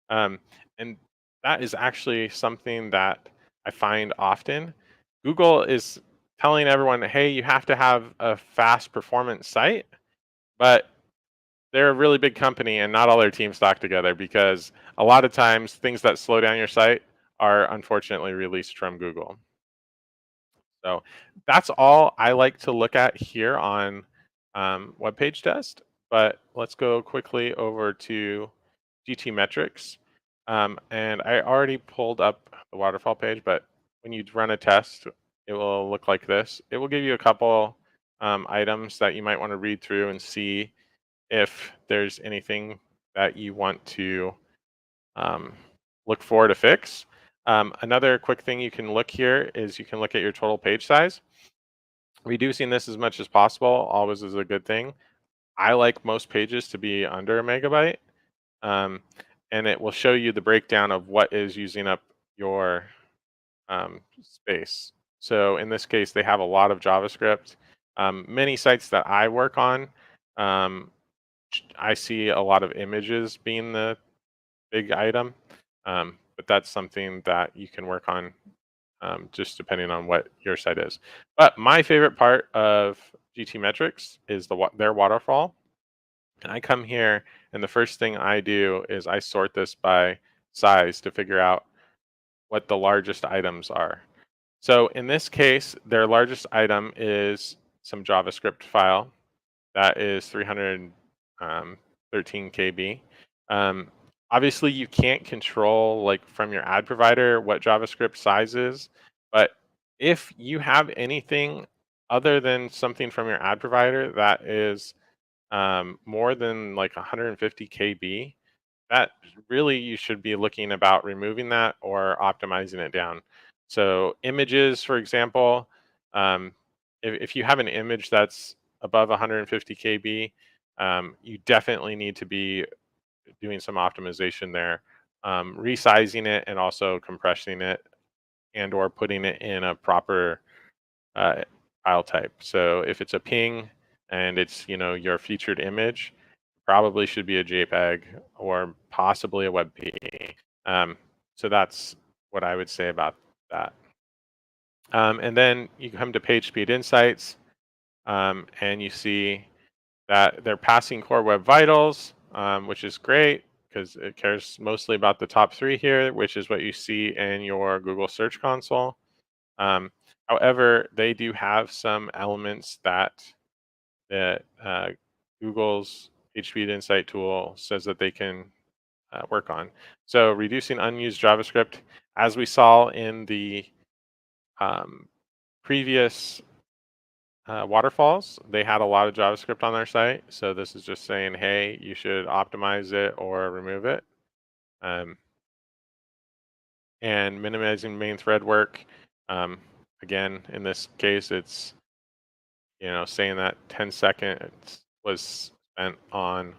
And that is actually something that I find often. Google is telling everyone, hey, you have to have a fast performance site, but they're a really big company and not all their teams talk together, because a lot of times things that slow down your site are unfortunately released from Google. So that's all I like to look at here on Web Page Test. But let's go quickly over to GT metrics. And I already pulled up the waterfall page, but when you run a test, it will look like this. It will give you a couple items that you might want to read through and see if there's anything that you want to look for to fix. Another quick thing you can look here is you can look at your total page size. Reducing this as much as possible always is a good thing. I like most pages to be under a megabyte, and it will show you the breakdown of what is using up your space. So in this case, they have a lot of JavaScript. Many sites that I work on, I see a lot of images being the big item, but that's something that you can work on just depending on what your site is. But my favorite part of GT metrics is their waterfall. And I come here, and the first thing I do is I sort this by size to figure out what the largest items are. So in this case, their largest item is some JavaScript file that is 313 KB. Obviously, you can't control like from your ad provider what JavaScript size is, but if you have anything other than something from your ad provider that is more than like 150 KB, that really you should be looking about removing that or optimizing it down. So images, for example, if you have an image that's above 150 KB, you definitely need to be doing some optimization there, resizing it and also compressing it and or putting it in a proper file type. So if it's a ping and it's your featured image, probably should be a JPEG or possibly a WebP. So that's what I would say about that. And then you come to page speed insights, and you see that they're passing core web vitals, which is great because it cares mostly about the top 3 here, which is what you see in your Google Search Console. However, they do have some elements that Google's PageSpeed Insight tool says that they can work on. So reducing unused JavaScript, as we saw in the previous waterfalls, they had a lot of JavaScript on their site. So this is just saying, hey, you should optimize it or remove it. And minimizing main thread work. Again, in this case, it's saying that 10 seconds was spent on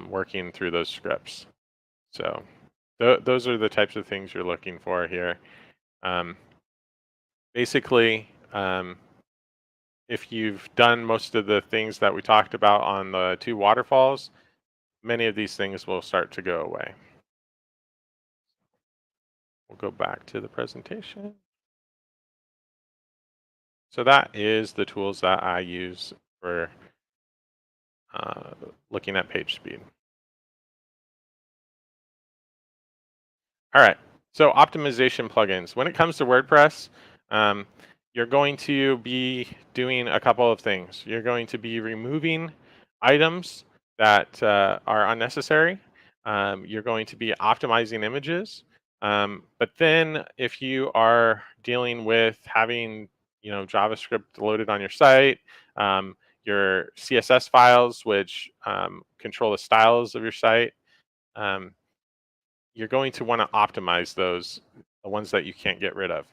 working through those scripts. So those are the types of things you're looking for here. Basically, if you've done most of the things that we talked about on the 2 waterfalls, many of these things will start to go away. We'll go back to the presentation. So that is the tools that I use for looking at page speed. All right, so optimization plugins. When it comes to WordPress, you're going to be doing a couple of things. You're going to be removing items that are unnecessary. You're going to be optimizing images. But then if you are dealing with having JavaScript loaded on your site, your CSS files, which control the styles of your site, you're going to want to optimize those, the ones that you can't get rid of.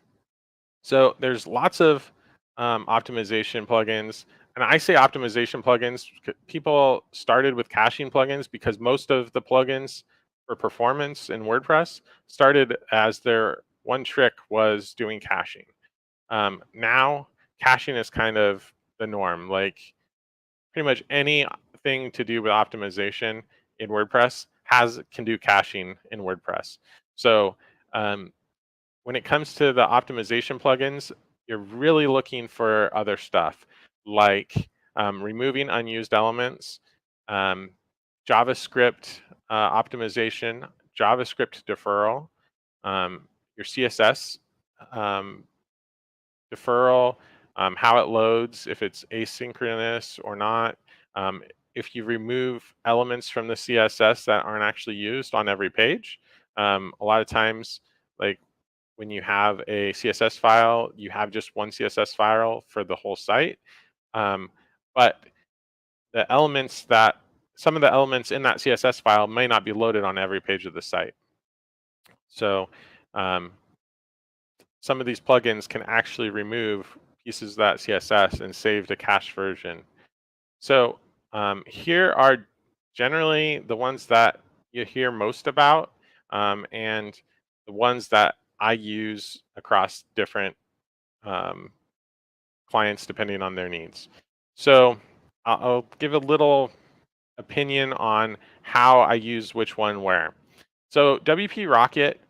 So there's lots of optimization plugins. And I say optimization plugins, people started with caching plugins because most of the plugins for performance in WordPress started as their one trick was doing caching. Now caching is kind of the norm. Like pretty much anything to do with optimization in WordPress can do caching in WordPress. So when it comes to the optimization plugins, you're really looking for other stuff like removing unused elements, JavaScript optimization, JavaScript deferral, your CSS deferral, how it loads, if it's asynchronous or not. If you remove elements from the CSS that aren't actually used on every page, a lot of times, like when you have a CSS file, you have just one CSS file for the whole site. But the elements that, some of the elements in that CSS file may not be loaded on every page of the site. So some of these plugins can actually remove pieces of that CSS and save the cached version. So here are generally the ones that you hear most about, and the ones that I use across different clients depending on their needs. So I'll give a little opinion on how I use which one where. So WP Rocket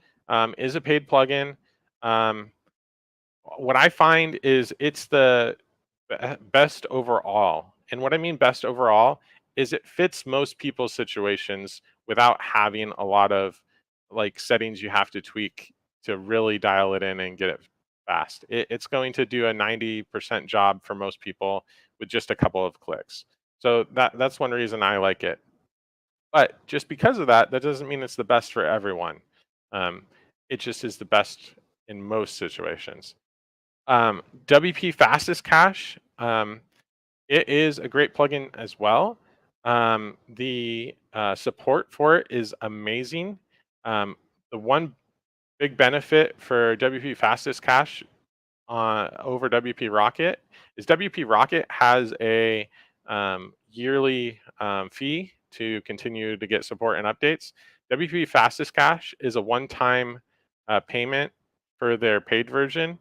is a paid plugin. What I find is it's the best overall. And what I mean best overall is it fits most people's situations without having a lot of like settings you have to tweak to really dial it in and get it fast. It's going to do a 90% job for most people with just a couple of clicks. So that's one reason I like it. But just because of that, that doesn't mean it's the best for everyone. It just is the best in most situations. WP Fastest Cache, it is a great plugin as well. The support for it is amazing. The one big benefit for WP Fastest Cache over WP Rocket is WP Rocket has a yearly fee to continue to get support and updates. WP Fastest Cache is a one-time payment for their paid version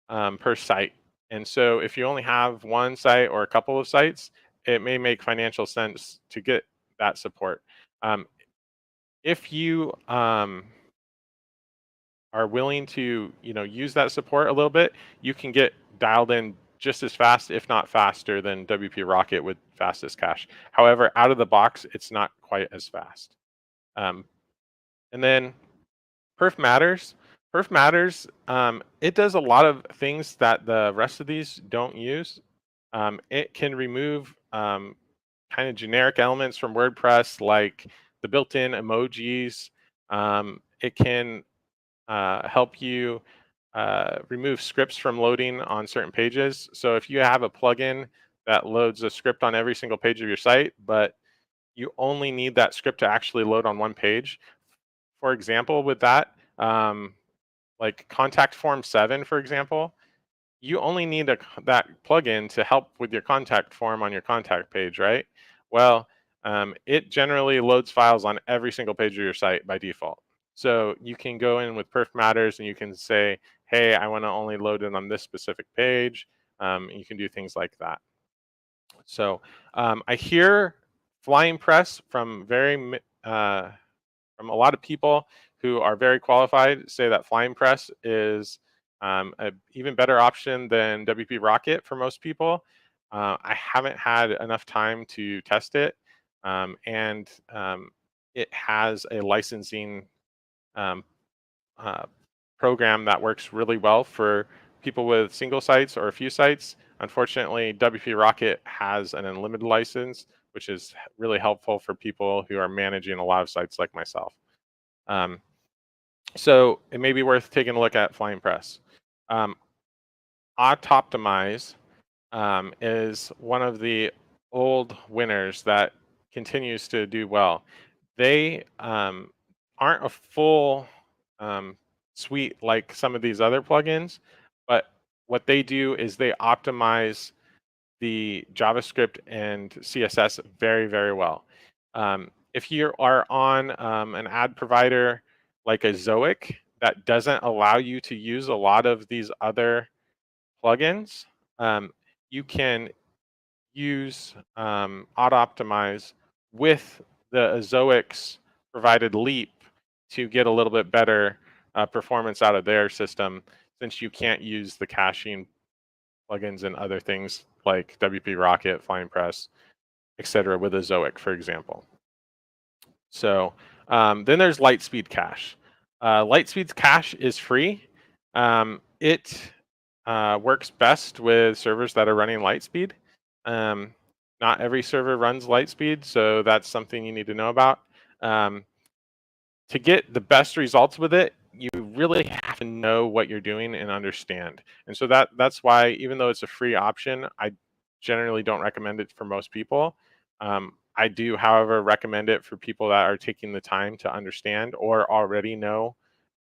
per site. And so if you only have one site or a couple of sites, it may make financial sense to get that support. If you are willing to, use that support a little bit, you can get dialed in just as fast, if not faster, than WP Rocket with Fastest Cache. However, out of the box, it's not quite as fast. And then Perf Matters. Perf Matters, it does a lot of things that the rest of these don't use. It can remove kind of generic elements from WordPress, like the built-in emojis. It can help you remove scripts from loading on certain pages. So if you have a plugin that loads a script on every single page of your site, but you only need that script to actually load on one page. For example, with that, like contact form 7, for example, you only need that plugin to help with your contact form on your contact page, right? Well, it generally loads files on every single page of your site by default. So you can go in with Perf Matters and you can say, hey, I want to only load it on this specific page. You can do things like that. So I hear flying press from from a lot of people who are very qualified, say that flying press is an even better option than WP Rocket for most people. I haven't had enough time to test it, and it has a licensing program that works really well for people with single sites or a few sites. Unfortunately, WP Rocket has an unlimited license, which is really helpful for people who are managing a lot of sites like myself. So it may be worth taking a look at Flying Press. Optimize is one of the old winners that continues to do well. They aren't a full suite like some of these other plugins, but what they do is they optimize the JavaScript and CSS very, very well. If you are on an ad provider like a Zoic that doesn't allow you to use a lot of these other plugins, you can use Auto-Optimize with the Zoic's provided Leap to get a little bit better performance out of their system, since you can't use the caching plugins and other things like WP Rocket, Flying Press, etc. with a Zoic, for example. So then there's Lightspeed Cache. Lightspeed's cache is free. It works best with servers that are running Lightspeed. Not every server runs Lightspeed, so that's something you need to know about. To get the best results with it, you really have to know what you're doing and understand. And so that's why, even though it's a free option, I generally don't recommend it for most people. I do, however, recommend it for people that are taking the time to understand or already know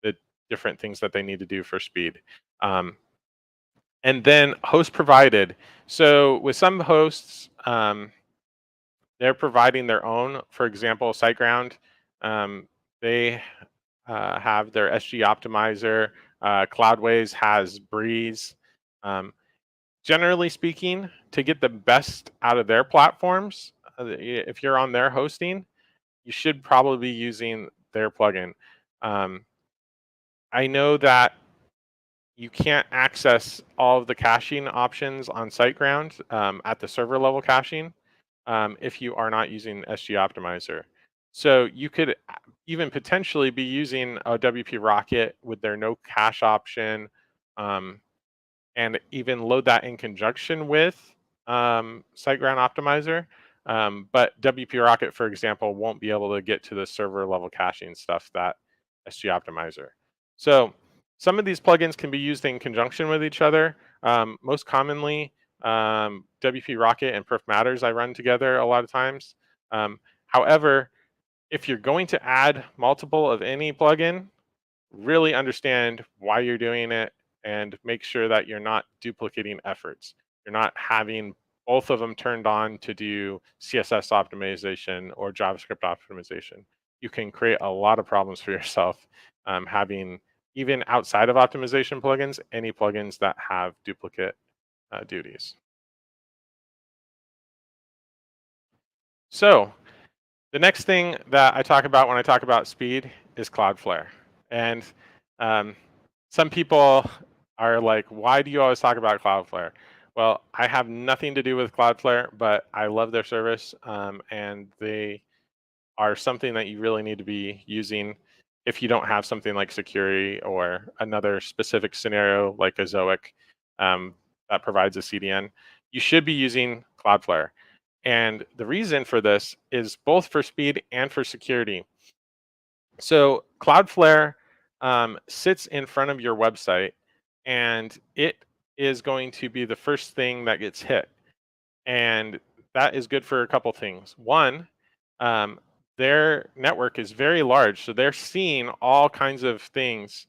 the different things that they need to do for speed. And then host provided. So with some hosts, they're providing their own. For example, SiteGround, they have their SG optimizer. Cloudways has Breeze. Generally speaking, to get the best out of their platforms, if you're on their hosting, you should probably be using their plugin. I know that you can't access all of the caching options on SiteGround at the server level caching if you are not using SG Optimizer. So you could even potentially be using a WP Rocket with their no cache option, and even load that in conjunction with SiteGround Optimizer. But WP Rocket, for example, won't be able to get to the server level caching stuff that SG Optimizer. So some of these plugins can be used in conjunction with each other. Most commonly, WP Rocket and Perf Matters I run together a lot of times. However, if you're going to add multiple of any plugin, really understand why you're doing it and make sure that you're not duplicating efforts. You're not having both of them turned on to do CSS optimization or JavaScript optimization. You can create a lot of problems for yourself having, even outside of optimization plugins, any plugins that have duplicate duties. So the next thing that I talk about when I talk about speed is Cloudflare. And some people are like, why do you always talk about Cloudflare? Well, I have nothing to do with Cloudflare, but I love their service, and they are something that you really need to be using if you don't have something like security or another specific scenario like a Zoic that provides a CDN. You should be using Cloudflare. And the reason for this is both for speed and for security. So Cloudflare sits in front of your website, and it is going to be the first thing that gets hit. And that is good for a couple things. One, their network is very large, so they're seeing all kinds of things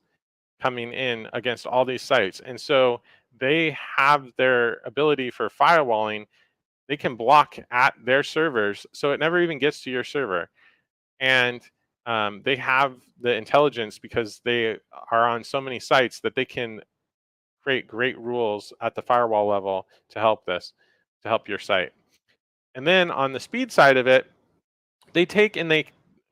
coming in against all these sites. And so they have their ability for firewalling. They can block at their servers, so it never even gets to your server. And they have the intelligence, because they are on so many sites, that they can create great rules at the firewall level to help your site. And then on the speed side of it, they take and they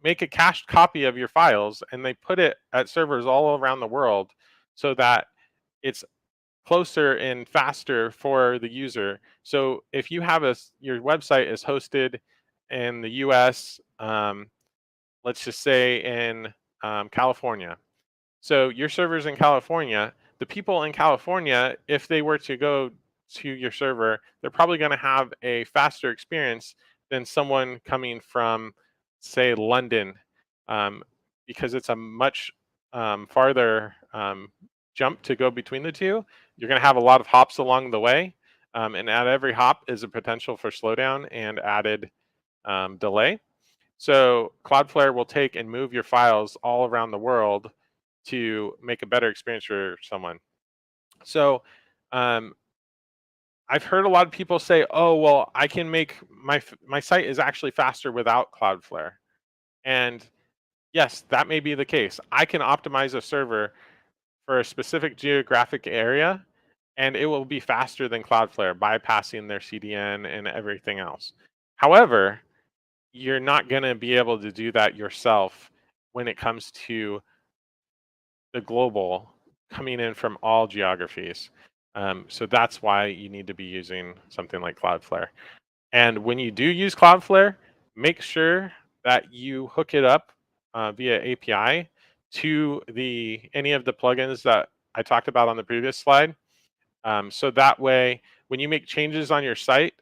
make a cached copy of your files, and they put it at servers all around the world so that it's closer and faster for the user. So if you have your website is hosted in the US, let's just say in California. So your server's in California. The people in California, if they were to go to your server, they're probably going to have a faster experience than someone coming from, say, London, because it's a much farther jump to go between the two. You're going to have a lot of hops along the way, and at every hop is a potential for slowdown and added delay. So Cloudflare will take and move your files all around the world to make a better experience for someone. So I've heard a lot of people say, oh, well, I can make my site is actually faster without Cloudflare. And yes, that may be the case. I can optimize a server for a specific geographic area, and it will be faster than Cloudflare, bypassing their CDN and everything else. However, you're not going to be able to do that yourself when it comes to the global coming in from all geographies. So that's why you need to be using something like Cloudflare. And when you do use Cloudflare, make sure that you hook it up via API to any of the plugins that I talked about on the previous slide. So that way, when you make changes on your site,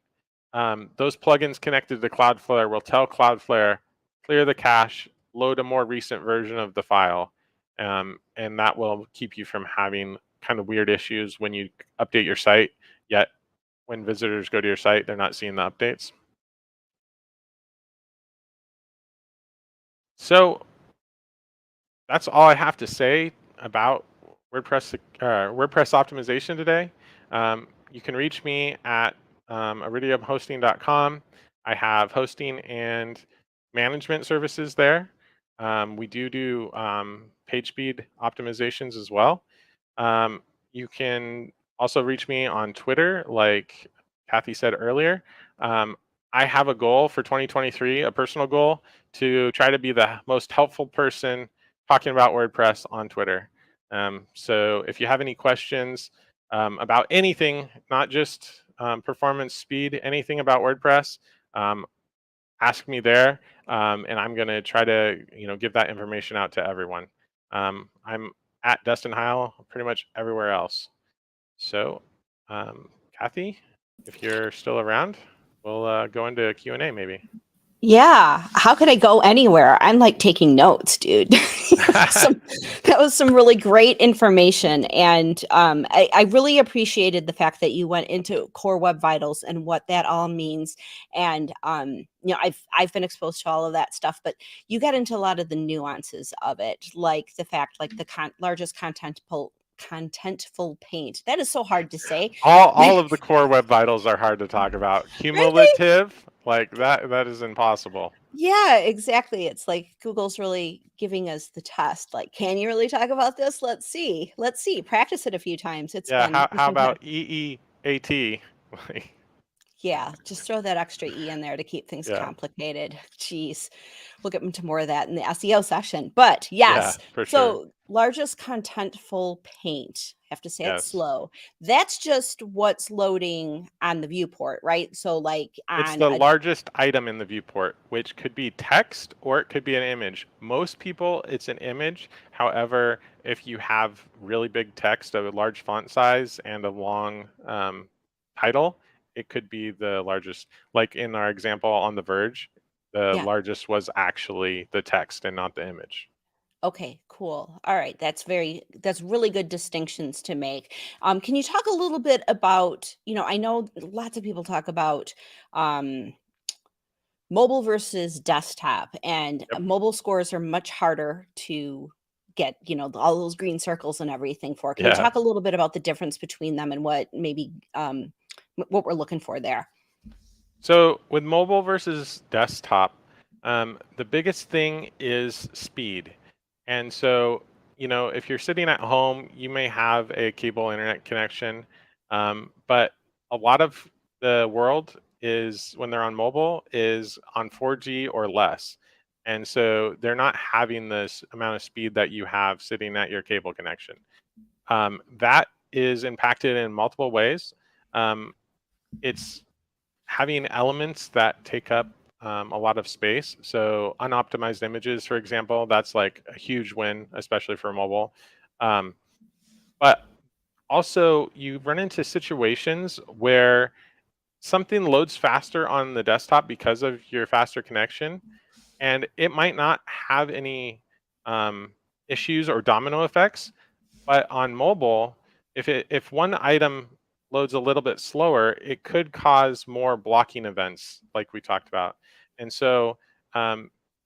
those plugins connected to Cloudflare will tell Cloudflare, clear the cache, load a more recent version of the file. And that will keep you from having kind of weird issues when you update your site, yet when visitors go to your site, they're not seeing the updates. So that's all I have to say about WordPress optimization today. You can reach me at iridiumhosting.com. I have hosting and management services there. We do page speed optimizations as well. You can also reach me on Twitter, like Kathy said earlier. I have a goal for 2023, a personal goal, to try to be the most helpful person talking about WordPress on Twitter. So if you have any questions about anything, not just performance, speed, anything about WordPress, ask me there, and I'm going to try to give that information out to everyone. I'm at Dustin Hyle pretty much everywhere else. So, Kathy, if you're still around, we'll go into Q&A maybe. Yeah. How could I go anywhere? I'm like taking notes, dude. That was some really great information. And I really appreciated the fact that you went into core web vitals and what that all means. And, I've been exposed to all of that stuff, but you got into a lot of the nuances of it, like the fact, like the largest contentful paint. That is so hard to say. All of the core web vitals are hard to talk about. Cumulative, like that is impossible. Yeah, exactly. It's like Google's really giving us the test. Like, can you really talk about this? Let's see. Practice it a few times. It's Yeah. been How about EEAT? yeah, just throw that extra E in there to keep things Yeah. complicated. Jeez, we'll get into more of that in the SEO session. But yes, Yeah, for sure. so largest contentful paint. I have to say it Yes. slow. That's just what's loading on the viewport, right? So like It's on the largest item in the viewport, which could be text or it could be an image. Most people, it's an image. However, if you have really big text, a large font size, and a long title, it could be the largest. Like in our example on The Verge, the Yeah. largest was actually the text and not the image. Okay, cool. All right. That's really good distinctions to make. Can you talk a little bit about, I know lots of people talk about mobile versus desktop, and Yep. mobile scores are much harder to get, all those green circles and everything for. Can you Yeah. talk a little bit about the difference between them and what maybe what we're looking for there? So with mobile versus desktop, the biggest thing is speed. And so, if you're sitting at home, you may have a cable internet connection, but a lot of the world is, when they're on mobile, is on 4G or less. And so they're not having this amount of speed that you have sitting at your cable connection. That is impacted in multiple ways. It's having elements that take up a lot of space. So unoptimized images, for example, that's like a huge win, especially for mobile. But also you run into situations where something loads faster on the desktop because of your faster connection, and it might not have any issues or domino effects. But on mobile, if one item loads a little bit slower, it could cause more blocking events, like we talked about. And so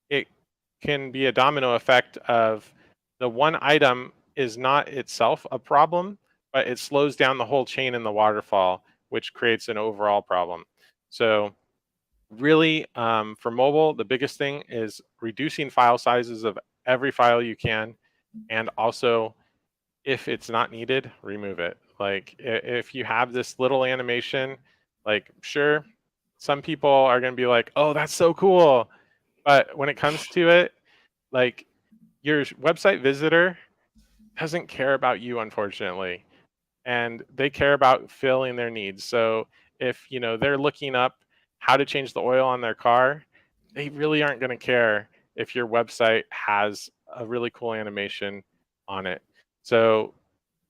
it can be a domino effect of the one item is not itself a problem, but it slows down the whole chain in the waterfall, which creates an overall problem. So really, for mobile, the biggest thing is reducing file sizes of every file you can, and also, if it's not needed, remove it. Like if you have this little animation, like sure, some people are going to be like, oh, that's so cool. But when it comes to it, like your website visitor doesn't care about you, unfortunately, and they care about filling their needs. So if they're looking up how to change the oil on their car, they really aren't going to care if your website has a really cool animation on it. So,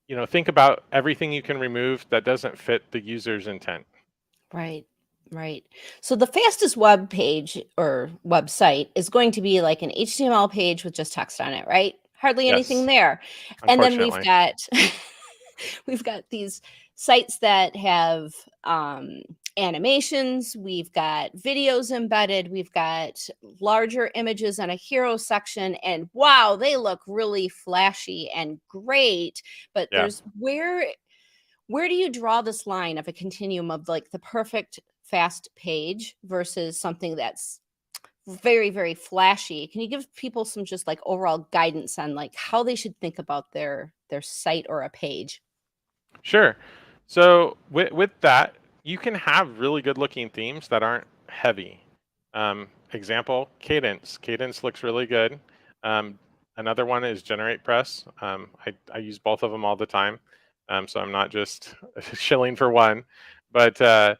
you know, think about everything you can remove that doesn't fit the user's intent. Right. Right. So the fastest web page or website is going to be like an HTML page with just text on it, right? Hardly anything Yes, there. And then we've unfortunately. got we've got these sites that have animations, we've got videos embedded, we've got larger images and a hero section, and wow, they look really flashy and great. But Yeah. there's where do you draw this line of a continuum of like the perfect fast page versus something that's very, very flashy? Can you give people some just like overall guidance on like how they should think about their site or a page? Sure. So with that, you can have really good looking themes that aren't heavy. Example, Kadence. Kadence looks really good. Another one is Generate Press. I use both of them all the time. So I'm not just shilling for one, but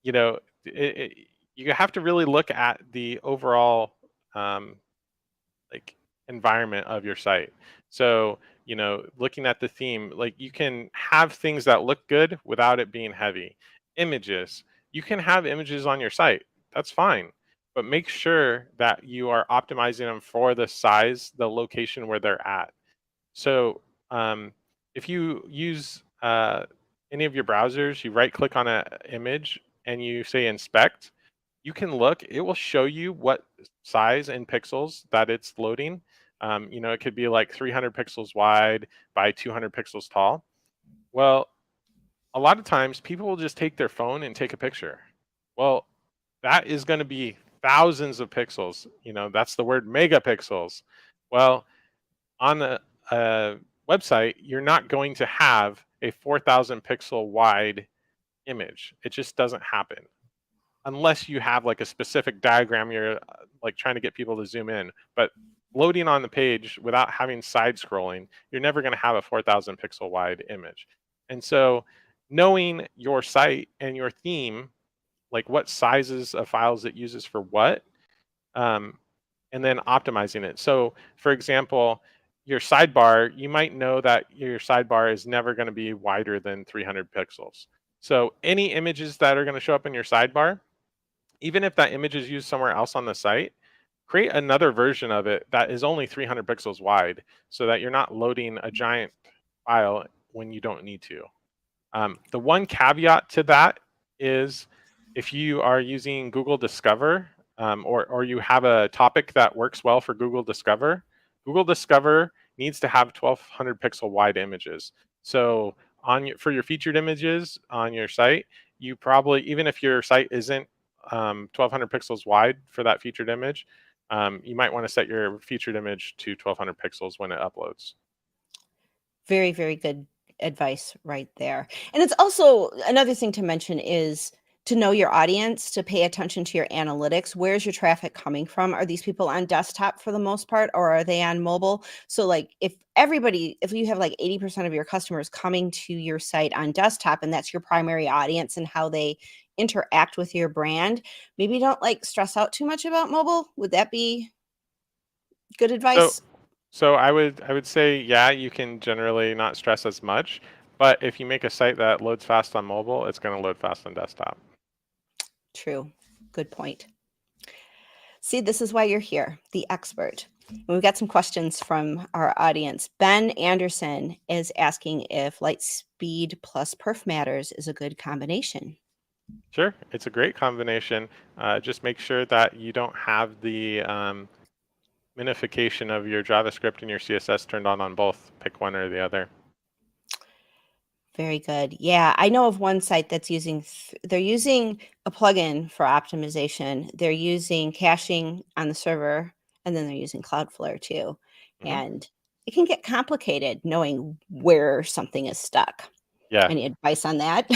you know, you have to really look at the overall like environment of your site. So, you know, looking at the theme, like you can have things that look good without it being heavy. Images, you can have images on your site. That's fine. But make sure that you are optimizing them for the size, the location where they're at. So if you use any of your browsers, you right click on an image and you say inspect, you can look, it will show you what size in pixels that it's loading. You know, it could be like 300 pixels wide by 200 pixels tall. Well, a lot of times people will just take their phone and take a picture. Well, that is going to be thousands of pixels. You know, that's the word megapixels. Well, on a website, you're not going to have a 4,000 pixel wide image. It just doesn't happen unless you have like a specific diagram you're like trying to get people to zoom in. But loading on the page without having side scrolling, you're never going to have a 4,000 pixel wide image. And so knowing your site and your theme, like what sizes of files it uses for what, and then optimizing it. So for example, your sidebar, you might know that your sidebar is never going to be wider than 300 pixels. So any images that are going to show up in your sidebar, even if that image is used somewhere else on the site, create another version of it that is only 300 pixels wide so that you're not loading a giant file when you don't need to. The one caveat to that is if you are using Google Discover or you have a topic that works well for Google Discover needs to have 1200 pixel wide images. So for your featured images on your site, you probably, even if your site isn't 1200 pixels wide for that featured image, you might want to set your featured image to 1200 pixels when it uploads. Very, very good advice right there. And it's also another thing to mention is to know your audience, to pay attention to your analytics. Where's your traffic coming from? Are these people on desktop for the most part, or are they on mobile? So like if you have like 80% of your customers coming to your site on desktop and that's your primary audience and how they interact with your brand, maybe don't like stress out too much about mobile. Would that be good advice? So I would say, yeah, you can generally not stress as much, but if you make a site that loads fast on mobile, it's going to load fast on desktop. True. Good point. See, this is why you're here, the expert. And we've got some questions from our audience. Ben Anderson is asking if light speed plus perf matters is a good combination. Sure, it's a great combination. Just make sure that you don't have the minification of your JavaScript and your CSS turned on both. Pick one or the other. Very good. Yeah, I know of one site that's they're using a plugin for optimization. They're using caching on the server, and then they're using Cloudflare too. Mm-hmm. And it can get complicated knowing where something is stuck. Yeah. Any advice on that?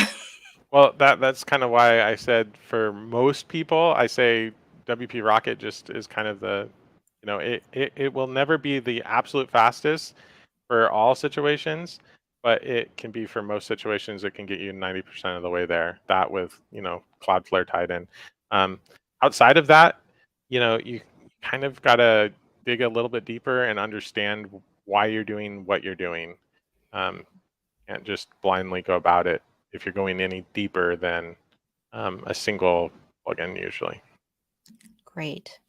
Well, that's kind of why I said for most people, I say WP Rocket just is kind of the, you know, it will never be the absolute fastest for all situations, but it can be for most situations. It can get you 90% of the way there. That with, you know, Cloudflare tied in. Outside of that, you know, you kind of gotta dig a little bit deeper and understand why you're doing what you're doing. Can't just blindly go about it if you're going any deeper than a single plugin usually. Great.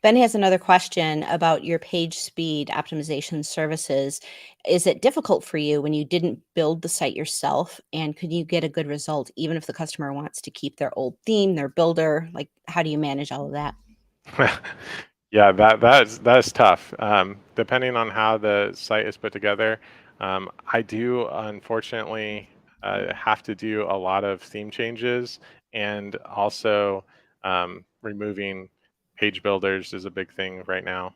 Ben has another question about your page speed optimization services. Is it difficult for you when you didn't build the site yourself? And could you get a good result even if the customer wants to keep their old theme, their builder? Like, how do you manage all of that? Yeah, that's tough. Depending on how the site is put together, I do unfortunately have to do a lot of theme changes, and also removing page builders is a big thing right now.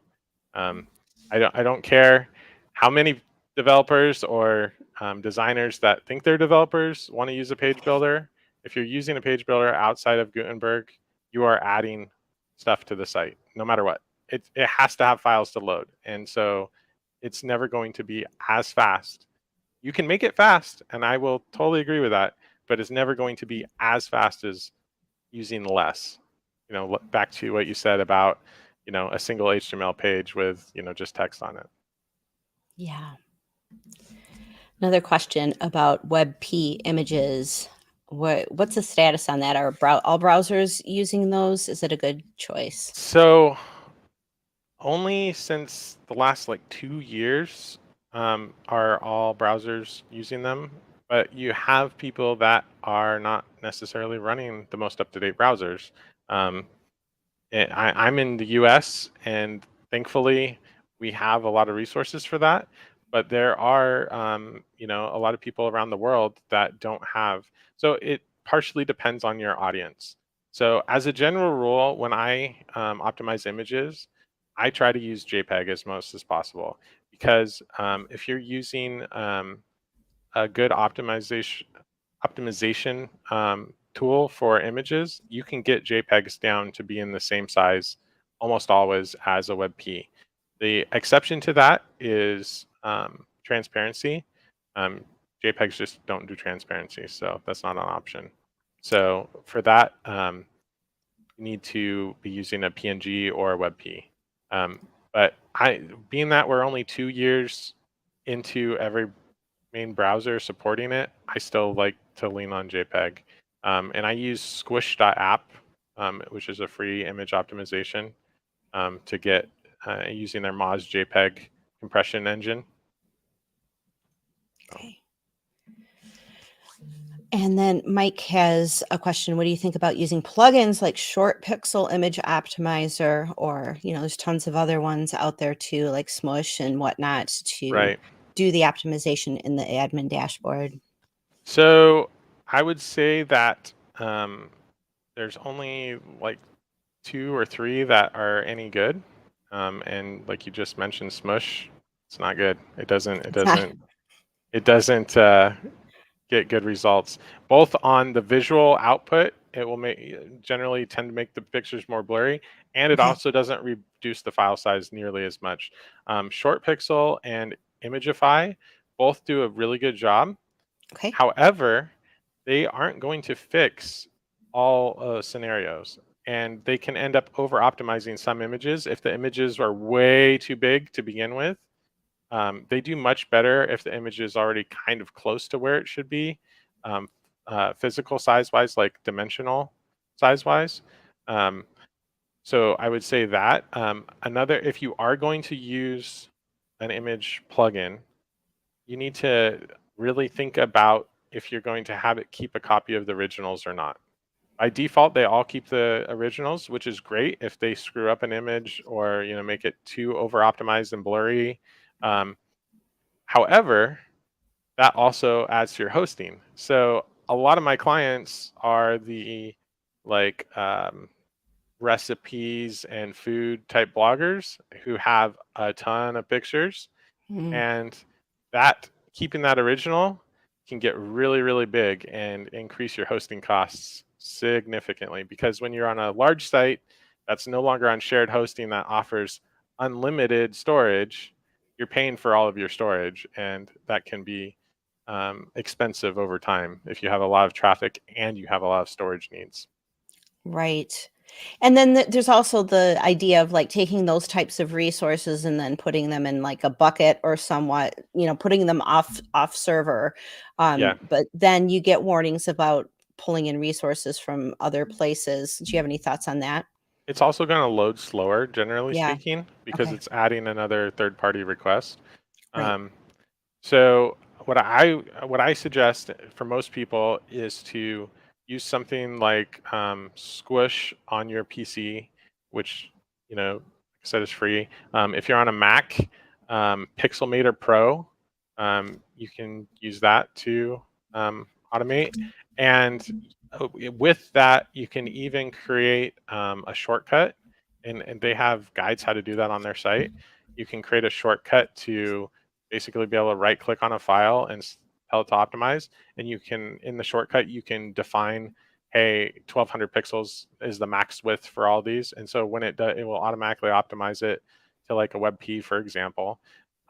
I don't care how many developers or designers that think they're developers want to use a page builder. If you're using a page builder outside of Gutenberg, you are adding stuff to the site, no matter what. It has to have files to load, and so it's never going to be as fast. You can make it fast, and I will totally agree with that, but it's never going to be as fast as using less. You know, back to what you said about, you know, a single HTML page with, you know, just text on it. Yeah. Another question about WebP images. What's the status on that? Are all browsers using those? Is it a good choice? So only since the last like 2 years are all browsers using them, but you have people that are not necessarily running the most up-to-date browsers. I'm in the US, and thankfully we have a lot of resources for that. But there are, you know, a lot of people around the world that don't have. So it partially depends on your audience. So as a general rule, when I optimize images, I try to use JPEG as most as possible, because if you're using a good optimization tool for images, you can get JPEGs down to be in the same size almost always as a WebP. The exception to that is transparency. JPEGs just don't do transparency, so that's not an option. So for that, you need to be using a PNG or a WebP. But being that we're only 2 years into every main browser supporting it, I still like to lean on JPEG. And I use squish.app, which is a free image optimization, to get using their Moz JPEG compression engine. Okay. And then Mike has a question. What do you think about using plugins like Short Pixel Image Optimizer, or, you know, there's tons of other ones out there too, like Smush and whatnot, to Right. do the optimization in the admin dashboard? So I would say that there's only like 2 or 3 that are any good. And like you just mentioned, Smush, it's not good. It doesn't get good results. Both on the visual output, it will generally tend to make the pictures more blurry, and it Okay. also doesn't reduce the file size nearly as much. Short Pixel and Imagify both do a really good job. Okay. However, they aren't going to fix all scenarios, and they can end up over optimizing some images if the images are way too big to begin with. They do much better if the image is already kind of close to where it should be, physical size-wise, like dimensional size-wise. So I would say that. If you are going to use an image plugin, you need to really think about if you're going to have it keep a copy of the originals or not. By default, they all keep the originals, which is great if they screw up an image or, you know, make it too over optimized and blurry. However, that also adds to your hosting. So a lot of my clients are the like recipes and food type bloggers who have a ton of pictures, Mm. and that keeping that original can get really, really big and increase your hosting costs significantly, because when you're on a large site that's no longer on shared hosting that offers unlimited storage, you're paying for all of your storage, and that can be expensive over time if you have a lot of traffic and you have a lot of storage needs. Right. And then there's also the idea of like taking those types of resources and then putting them in like a bucket or somewhat, putting them off server. Yeah. But then you get warnings about pulling in resources from other places. Do you have any thoughts on that? It's also going to load slower, generally Yeah. speaking, because Okay. it's adding another third-party request. Right. So what I suggest for most people is to use something like Squish on your PC, which like I said is free. If you're on a Mac, Pixelmator Pro, you can use that to automate. And with that, you can even create a shortcut, and they have guides how to do that on their site. You can create a shortcut to basically be able to right click on a file and tell it to optimize. And you can, in the shortcut, you can define, hey, 1200 pixels is the max width for all these. And so when it does, it will automatically optimize it to like a WebP, for example,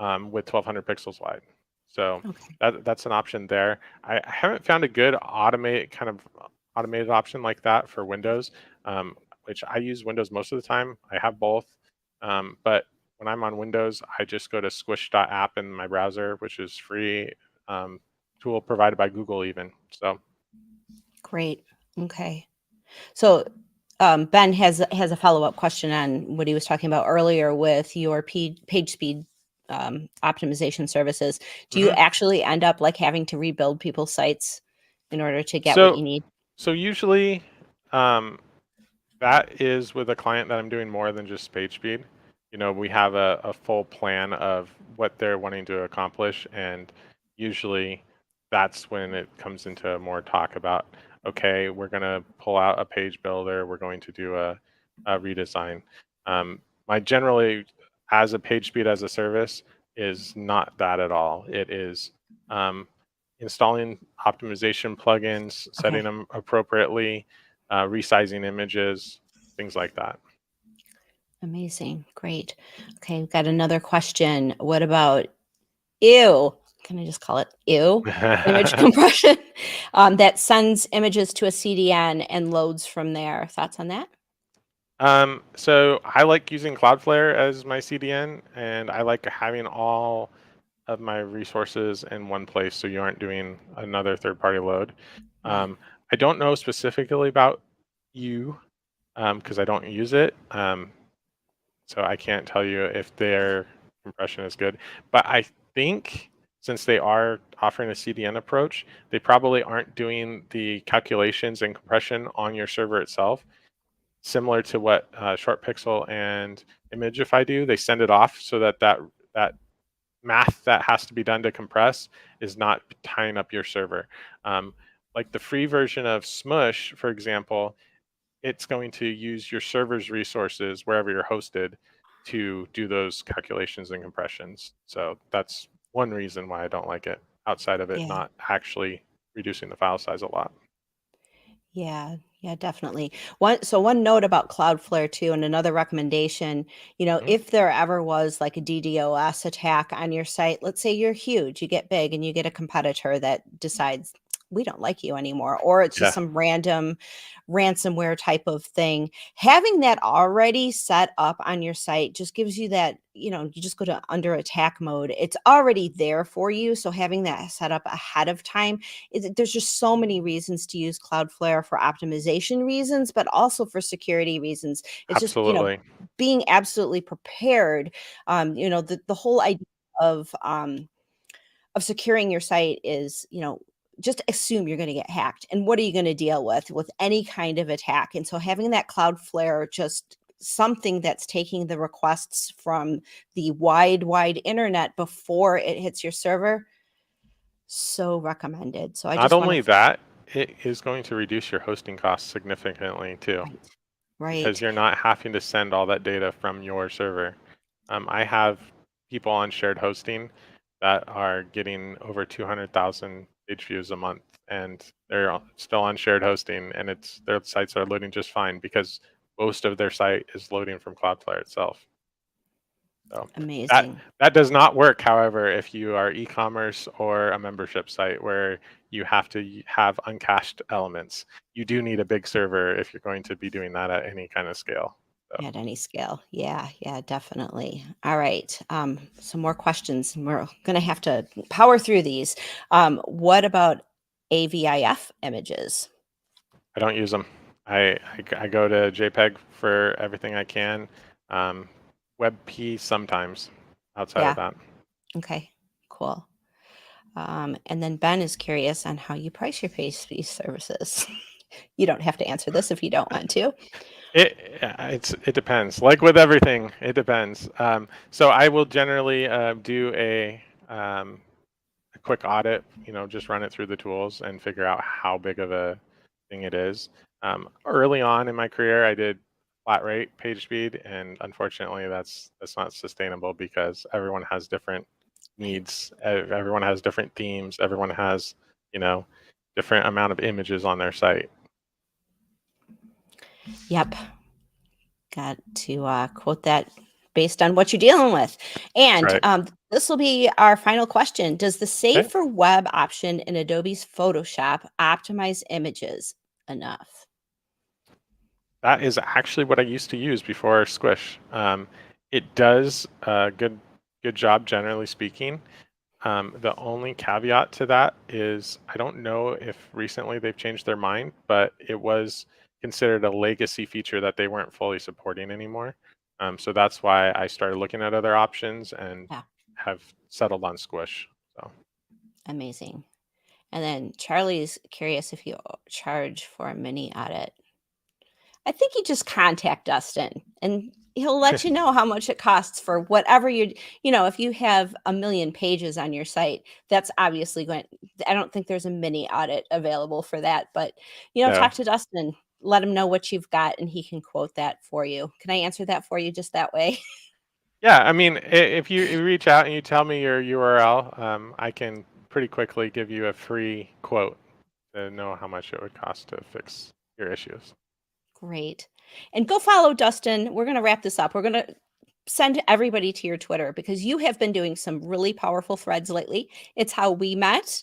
with 1200 pixels wide. So that's an option there. I haven't found a good automated option like that for Windows, which I use Windows most of the time. I have both, but when I'm on Windows, I just go to squish.app in my browser, which is free, tool provided by Google even. So Great. Okay. So Ben has a follow-up question on what he was talking about earlier with your page speed optimization services. Do you actually end up like having to rebuild people's sites in order to get what you need? So usually that is with a client that I'm doing more than just page speed. We have a full plan of what they're wanting to accomplish, and usually that's when it comes into more talk about, okay, we're going to pull out a page builder, we're going to do a redesign. My generally, as a page speed as a service, is not that at all. It is installing optimization plugins, setting them appropriately, resizing images, things like that. Amazing. Great. Okay. We've got another question. What about ew? Can I just call it ew? Image compression that sends images to a CDN and loads from there. Thoughts on that? So I like using Cloudflare as my CDN, and I like having all of my resources in one place so you aren't doing another third-party load. Right. I don't know specifically about you because I don't use it. So I can't tell you if their compression is good. But I think since they are offering a CDN approach, they probably aren't doing the calculations and compression on your server itself. Similar to what Short Pixel and Imagify do, they send it off so that math that has to be done to compress is not tying up your server. Like the free version of Smush, for example, it's going to use your server's resources wherever you're hosted to do those calculations and compressions. So that's one reason why I don't like it, outside of it not actually reducing the file size a lot. Yeah, definitely. One note about Cloudflare too, and another recommendation, if there ever was like a DDoS attack on your site, let's say you're huge, you get big and you get a competitor that decides we don't like you anymore, or it's just some random ransomware type of thing. Having that already set up on your site just gives you that, you just go to under attack mode. It's already there for you. So having that set up ahead of time, there's just so many reasons to use Cloudflare for optimization reasons, but also for security reasons. It's Absolutely. just, being absolutely prepared. The whole idea of securing your site is, just assume you're going to get hacked. And what are you going to deal with any kind of attack? And so having that Cloudflare, just something that's taking the requests from the wide internet before it hits your server, so recommended. So I Not just only that, it is going to reduce your hosting costs significantly too. Right. Because you're not having to send all that data from your server. I have people on shared hosting that are getting over 200,000 page views a month, and they're still on shared hosting, and their sites are loading just fine because most of their site is loading from Cloudflare itself. So Amazing. that does not work, however, if you are e-commerce or a membership site where you have to have uncached elements. You do need a big server if you're going to be doing that at any kind of scale. So. At any scale. Yeah, definitely. All right. Some more questions. We're going to have to power through these. What about AVIF images? I don't use them. I go to JPEG for everything I can. WebP sometimes. Outside of that. Okay, cool. And then Ben is curious on how you price your page-based services. You don't have to answer this if you don't want to. It depends. Like with everything, it depends. So I will generally do a quick audit. Just run it through the tools and figure out how big of a thing it is. Early on in my career, I did flat rate page speed, and unfortunately, that's not sustainable because everyone has different needs. Everyone has different themes. Everyone has different amount of images on their site. Yep. Got to quote that based on what you're dealing with. And Right. This will be our final question. Does the Save for Web option in Adobe's Photoshop optimize images enough? That is actually what I used to use before Squish. It does a good job, generally speaking. The only caveat to that is I don't know if recently they've changed their mind, but it was considered a legacy feature that they weren't fully supporting anymore. So that's why I started looking at other options and have settled on Squish. So amazing. And then Charlie's curious if you charge for a mini audit. I think you just contact Dustin and he'll let you know how much it costs for whatever if you have 1 million pages on your site, that's obviously I don't think there's a mini audit available for that, but talk to Dustin, let him know what you've got and he can quote that for you. Can I answer that for you just that way? Yeah, I mean, if you reach out and you tell me your URL, I can pretty quickly give you a free quote to know how much it would cost to fix your issues. Great. And go follow Dustin. We're going to wrap this up. We're going to send everybody to your Twitter because you have been doing some really powerful threads lately. It's how we met.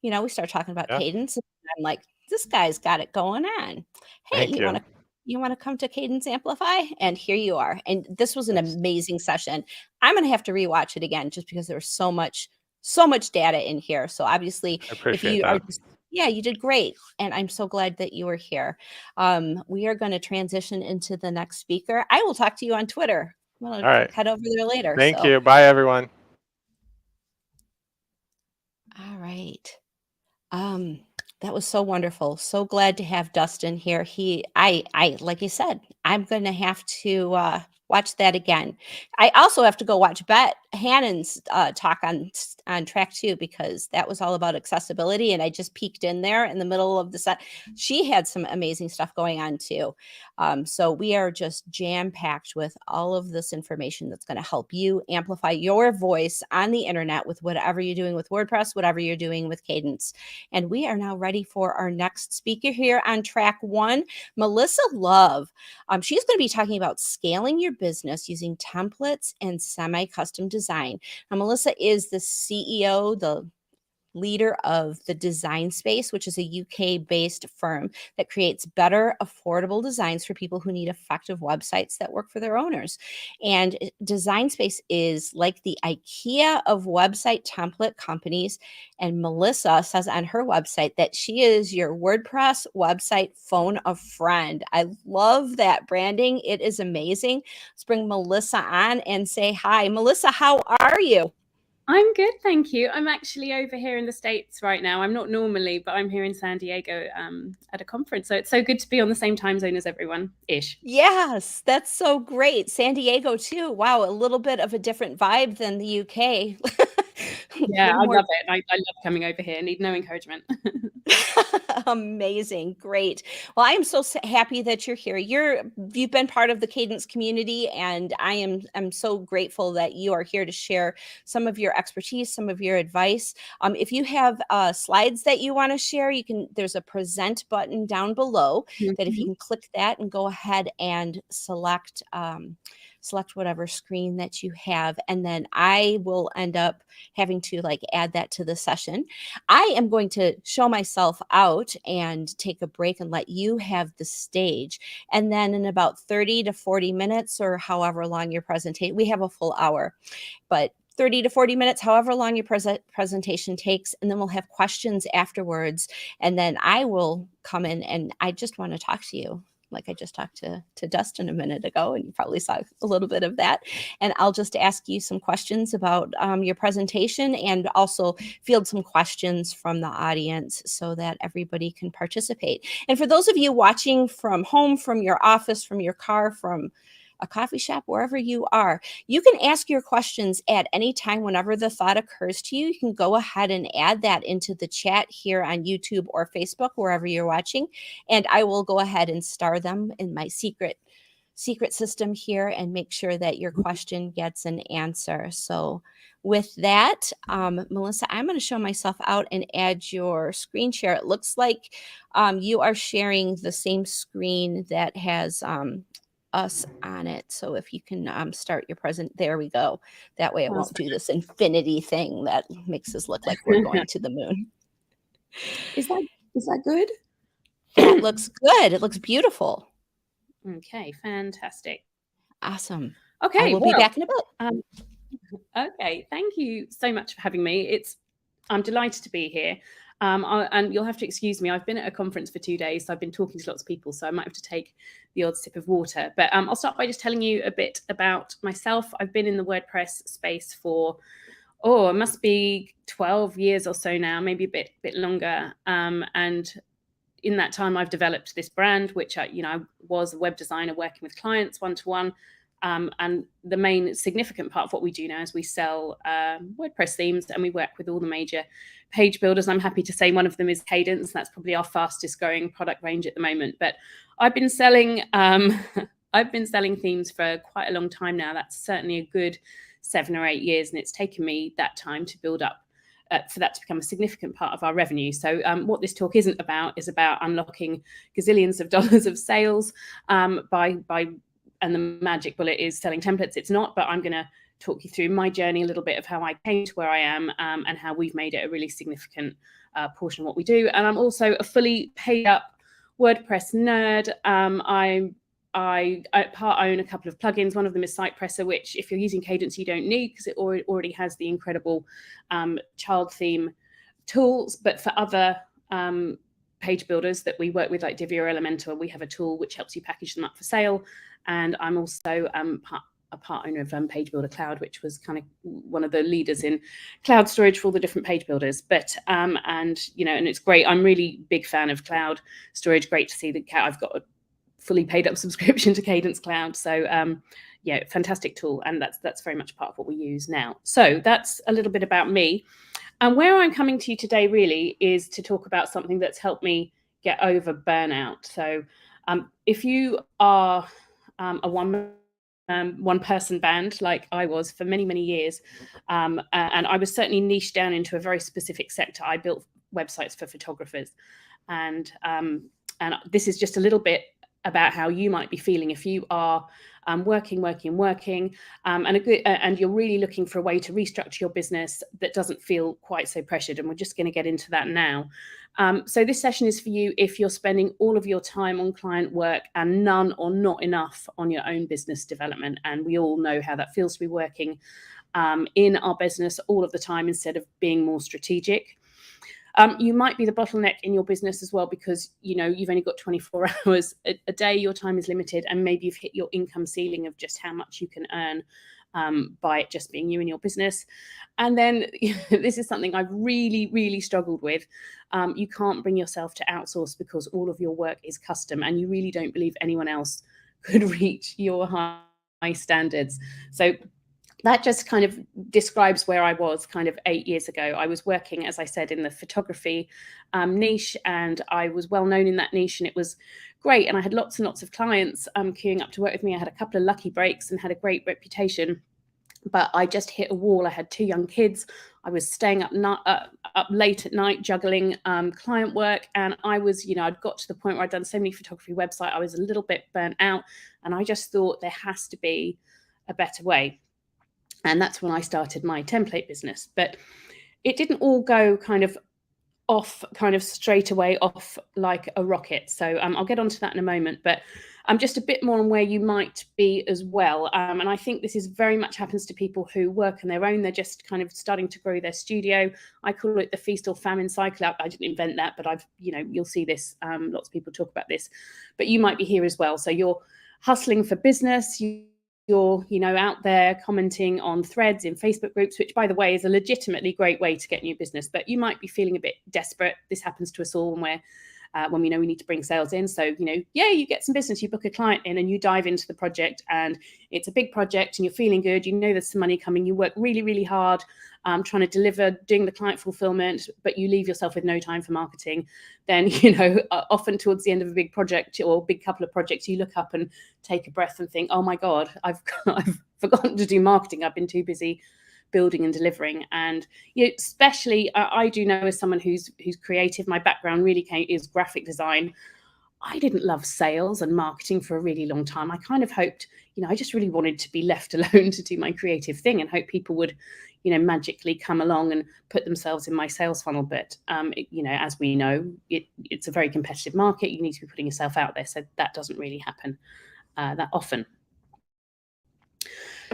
We started talking about Kadence. And I'm like, this guy's got it going on. Hey, Thank you want to come to Kadence Amplify? And here you are. And this was an amazing session. I'm going to have to rewatch it again just because there was so much data in here. So obviously, I appreciate that. Yeah, you did great. And I'm so glad that you were here. We are going to transition into the next speaker. I will talk to you on Twitter. I'm going to head over there later. Thank you. Bye, everyone. All right. That was so wonderful. So glad to have Dustin here. I like you said, I'm going to have to watch that again. I also have to go watch Bet Hannon's talk on track 2 because that was all about accessibility. And I just peeked in there in the middle of the set. She had some amazing stuff going on too. So we are just jam-packed with all of this information that's going to help you amplify your voice on the internet with whatever you're doing with WordPress, whatever you're doing with Kadence. And we are now ready for our next speaker here on track 1, Melissa Love. She's going to be talking about scaling your business using templates and semi-custom design. Now, Melissa is the CEO, the leader of the Design Space, which is a UK-based firm that creates better, affordable designs for people who need effective websites that work for their owners. And Design Space is like the IKEA of website template companies. And Melissa says on her website that she is your WordPress website phone a friend. I love that branding. It is amazing. Let's bring Melissa on and say hi. Melissa, how are you? I'm good, thank you. I'm actually over here in the States right now. I'm not normally, but I'm here in San Diego at a conference. So it's so good to be on the same time zone as everyone-ish. Yes, that's so great. San Diego too. Wow, a little bit of a different vibe than the UK. Yeah, I love it. I love coming over here. Need no encouragement. Amazing. Great. Well, I am so happy that you're here. You've been part of the Kadence community, and I'm so grateful that you are here to share some of your expertise, some of your advice. If you have slides that you want to share, there's a present button down below that if you can click that and go ahead and select whatever screen that you have, and then I will end up having to add that to the session. I am going to show myself out and take a break and let you have the stage. And then in about 30 to 40 minutes, or however long your presentation, we have a full hour, but 30 to 40 minutes, however long your presentation takes, and then we'll have questions afterwards. And then I will come in, and I just want to talk to you. Like I just talked to Dustin a minute ago, and you probably saw a little bit of that. And I'll just ask you some questions about your presentation, and also field some questions from the audience so that everybody can participate. And for those of you watching from home, from your office, from your car, from a coffee shop, wherever you are, you can ask your questions at any time whenever the thought occurs to you. You can go ahead and add that into the chat here on YouTube or Facebook, wherever you're watching, and I will go ahead and star them in my secret system here and make sure that your question gets an answer. So with that, Melissa, I'm going to show myself out and add your screen share. It looks like you are sharing the same screen that has us on it. So if you can start your there we go. That way it won't do this infinity thing that makes us look like we're going to the moon. Is that good? That looks good. It looks beautiful. Okay, fantastic. Awesome. Okay, we'll be back in a bit. Okay, thank you so much for having me. I'm delighted to be here. And you'll have to excuse me. I've been at a conference for 2 days, so I've been talking to lots of people, so I might have to take the odd sip of water. But I'll start by just telling you a bit about myself. I've been in the WordPress space for, it must be 12 years or so now, maybe a bit longer. And in that time, I've developed this brand, which I was a web designer working with clients one-to-one. And the main significant part of what we do now is we sell WordPress themes, and we work with all the major page builders. I'm happy to say one of them is Kadence. That's probably our fastest growing product range at the moment. But I've been selling themes for quite a long time now. That's certainly a good 7 or 8 years, and it's taken me that time to build up for that to become a significant part of our revenue. So what this talk isn't about is about unlocking gazillions of dollars of sales and the magic bullet is selling templates. It's not, but I'm going to talk you through my journey, a little bit of how I came to where I am, and how we've made it a really significant portion of what we do. And I'm also a fully paid up WordPress nerd. I part own a couple of plugins. One of them is SitePresser, which if you're using Kadence, you don't need because it already has the incredible child theme tools. But for other page builders that we work with, like Divi or Elementor, we have a tool which helps you package them up for sale. And I'm also a part owner of Page Builder Cloud, which was kind of one of the leaders in cloud storage for all the different page builders. But and it's great. I'm really big fan of cloud storage. Great to see that I've got a fully paid up subscription to Kadence Cloud. So yeah, fantastic tool, and that's very much part of what we use now. So that's a little bit about me. And where I'm coming to you today really is to talk about something that's helped me get over burnout. So if you are a one-person band like I was for many, many years, and I was certainly niched down into a very specific sector. I built websites for photographers, and this is just a little bit about how you might be feeling if you are working, and you're really looking for a way to restructure your business that doesn't feel quite so pressured. And we're just going to get into that now. So this session is for you if you're spending all of your time on client work and none or not enough on your own business development. And we all know how that feels to be working in our business all of the time instead of being more strategic. You might be the bottleneck in your business as well because you've only got 24 hours a day, your time is limited, and maybe you've hit your income ceiling of just how much you can earn by it just being you and your business. And then this is something I've really, really struggled with. You can't bring yourself to outsource because all of your work is custom and you really don't believe anyone else could reach your high standards. So that just kind of describes where I was kind of 8 years ago. I was working, as I said, in the photography niche, and I was well known in that niche, and it was great. And I had lots and lots of clients queuing up to work with me. I had a couple of lucky breaks and had a great reputation, but I just hit a wall. I had 2 young kids. I was staying up late at night juggling client work, and I was, you know, I'd got to the point where I'd done so many photography websites. I was a little bit burnt out, and I just thought there has to be a better way. And that's when I started my template business. But it didn't all go kind of off, kind of straight away off like a rocket. So I'll get onto that in a moment, but just a bit more on where you might be as well. And I think this is very much happens to people who work on their own. They're just kind of starting to grow their studio. I call it the feast or famine cycle. I didn't invent that, but you'll see this. Lots of people talk about this, but you might be here as well. So you're hustling for business. You're, out there commenting on threads in Facebook groups, which, by the way, is a legitimately great way to get new business. But you might be feeling a bit desperate. This happens to us all when we know we need to bring sales in. So, you get some business, you book a client in and you dive into the project, and it's a big project and you're feeling good. There's some money coming. You work really, really hard trying to deliver, doing the client fulfillment, but you leave yourself with no time for marketing. Then, often towards the end of a big project or big couple of projects, you look up and take a breath and think, oh my God, I've forgotten to do marketing. I've been too busy building and delivering. And especially I do know, as someone who's creative, my background really is graphic design. I didn't love sales and marketing for a really long time. I kind of hoped, I just really wanted to be left alone to do my creative thing and hope people would, magically come along and put themselves in my sales funnel. But, as we know, it's a very competitive market. You need to be putting yourself out there. So that doesn't really happen that often.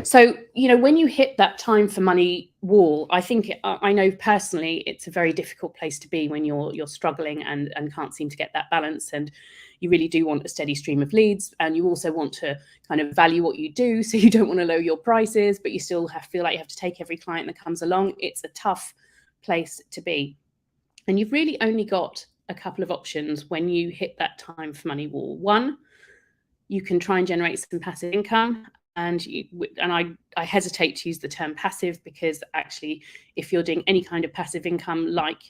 So, when you hit that time for money wall, I think I know personally it's a very difficult place to be when you're struggling and can't seem to get that balance. And you really do want a steady stream of leads, and you also want to kind of value what you do. So you don't want to lower your prices, but you still feel like you have to take every client that comes along. It's a tough place to be. And you've really only got a couple of options when you hit that time for money wall. One, you can try and generate some passive income. And I hesitate to use the term passive, because actually, if you're doing any kind of passive income, like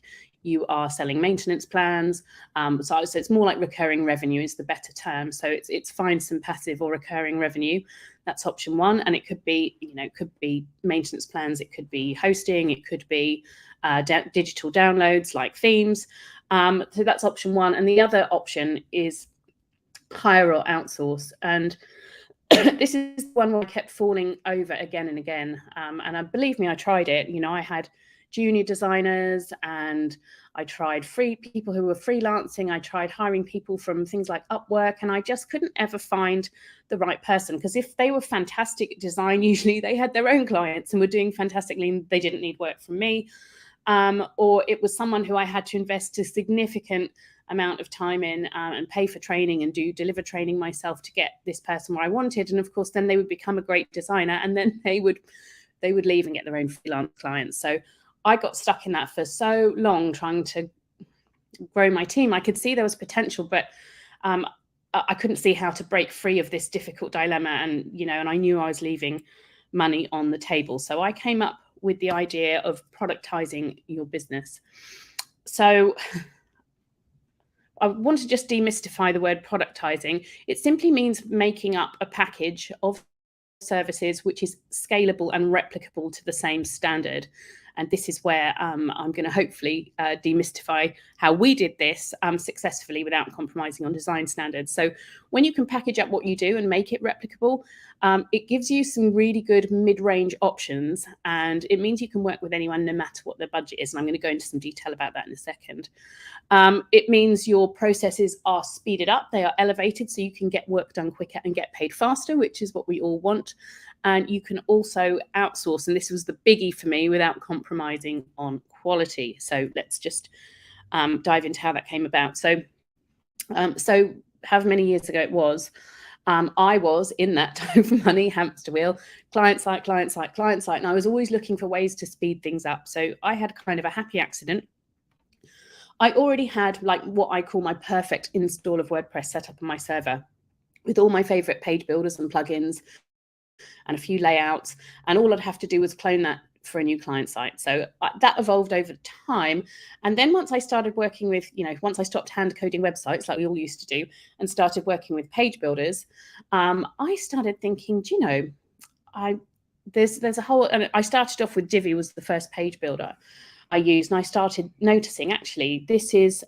you are selling maintenance plans, so it's more like recurring revenue is the better term. So it's find some passive or recurring revenue. That's option one, and it could be it could be maintenance plans, it could be hosting, it could be digital downloads like themes. So that's option one, and the other option is hire or outsource. And this is one where I kept falling over again and again. And believe me, I tried it. I had junior designers, and I tried people who were freelancing. I tried hiring people from things like Upwork, and I just couldn't ever find the right person. Because if they were fantastic at design, usually they had their own clients and were doing fantastically, and they didn't need work from me. Or it was someone who I had to invest a significant amount of time in and pay for training and deliver training myself to get this person where I wanted. And of course, then they would become a great designer, and then they would leave and get their own freelance clients. So I got stuck in that for so long, trying to grow my team. I could see there was potential, but I couldn't see how to break free of this difficult dilemma. And, and I knew I was leaving money on the table. So I came up with the idea of productizing your business. So I want to just demystify the word productizing. It simply means making up a package of services which is scalable and replicable to the same standard. And this is where I'm going to hopefully demystify how we did this successfully without compromising on design standards. So when you can package up what you do and make it replicable, it gives you some really good mid-range options, and it means you can work with anyone no matter what their budget is. And I'm going to go into some detail about that in a second. It means your processes are speeded up. They are elevated, so you can get work done quicker and get paid faster, which is what we all want. And you can also outsource. And this was the biggie for me, without compromising on quality. So let's just dive into how that came about. So however many years ago it was, I was in that time for money hamster wheel, client site, and I was always looking for ways to speed things up. So I had kind of a happy accident. I already had what I call my perfect install of WordPress set up on my server, with all my favorite page builders and plugins. and a few layouts, and all I'd have to do was clone that for a new client site. So that evolved over time. And then once I started working with, once I stopped hand coding websites like we all used to do and started working with page builders, I started thinking, there's a whole, and I started off with Divi was the first page builder I used, and I started noticing, actually, this is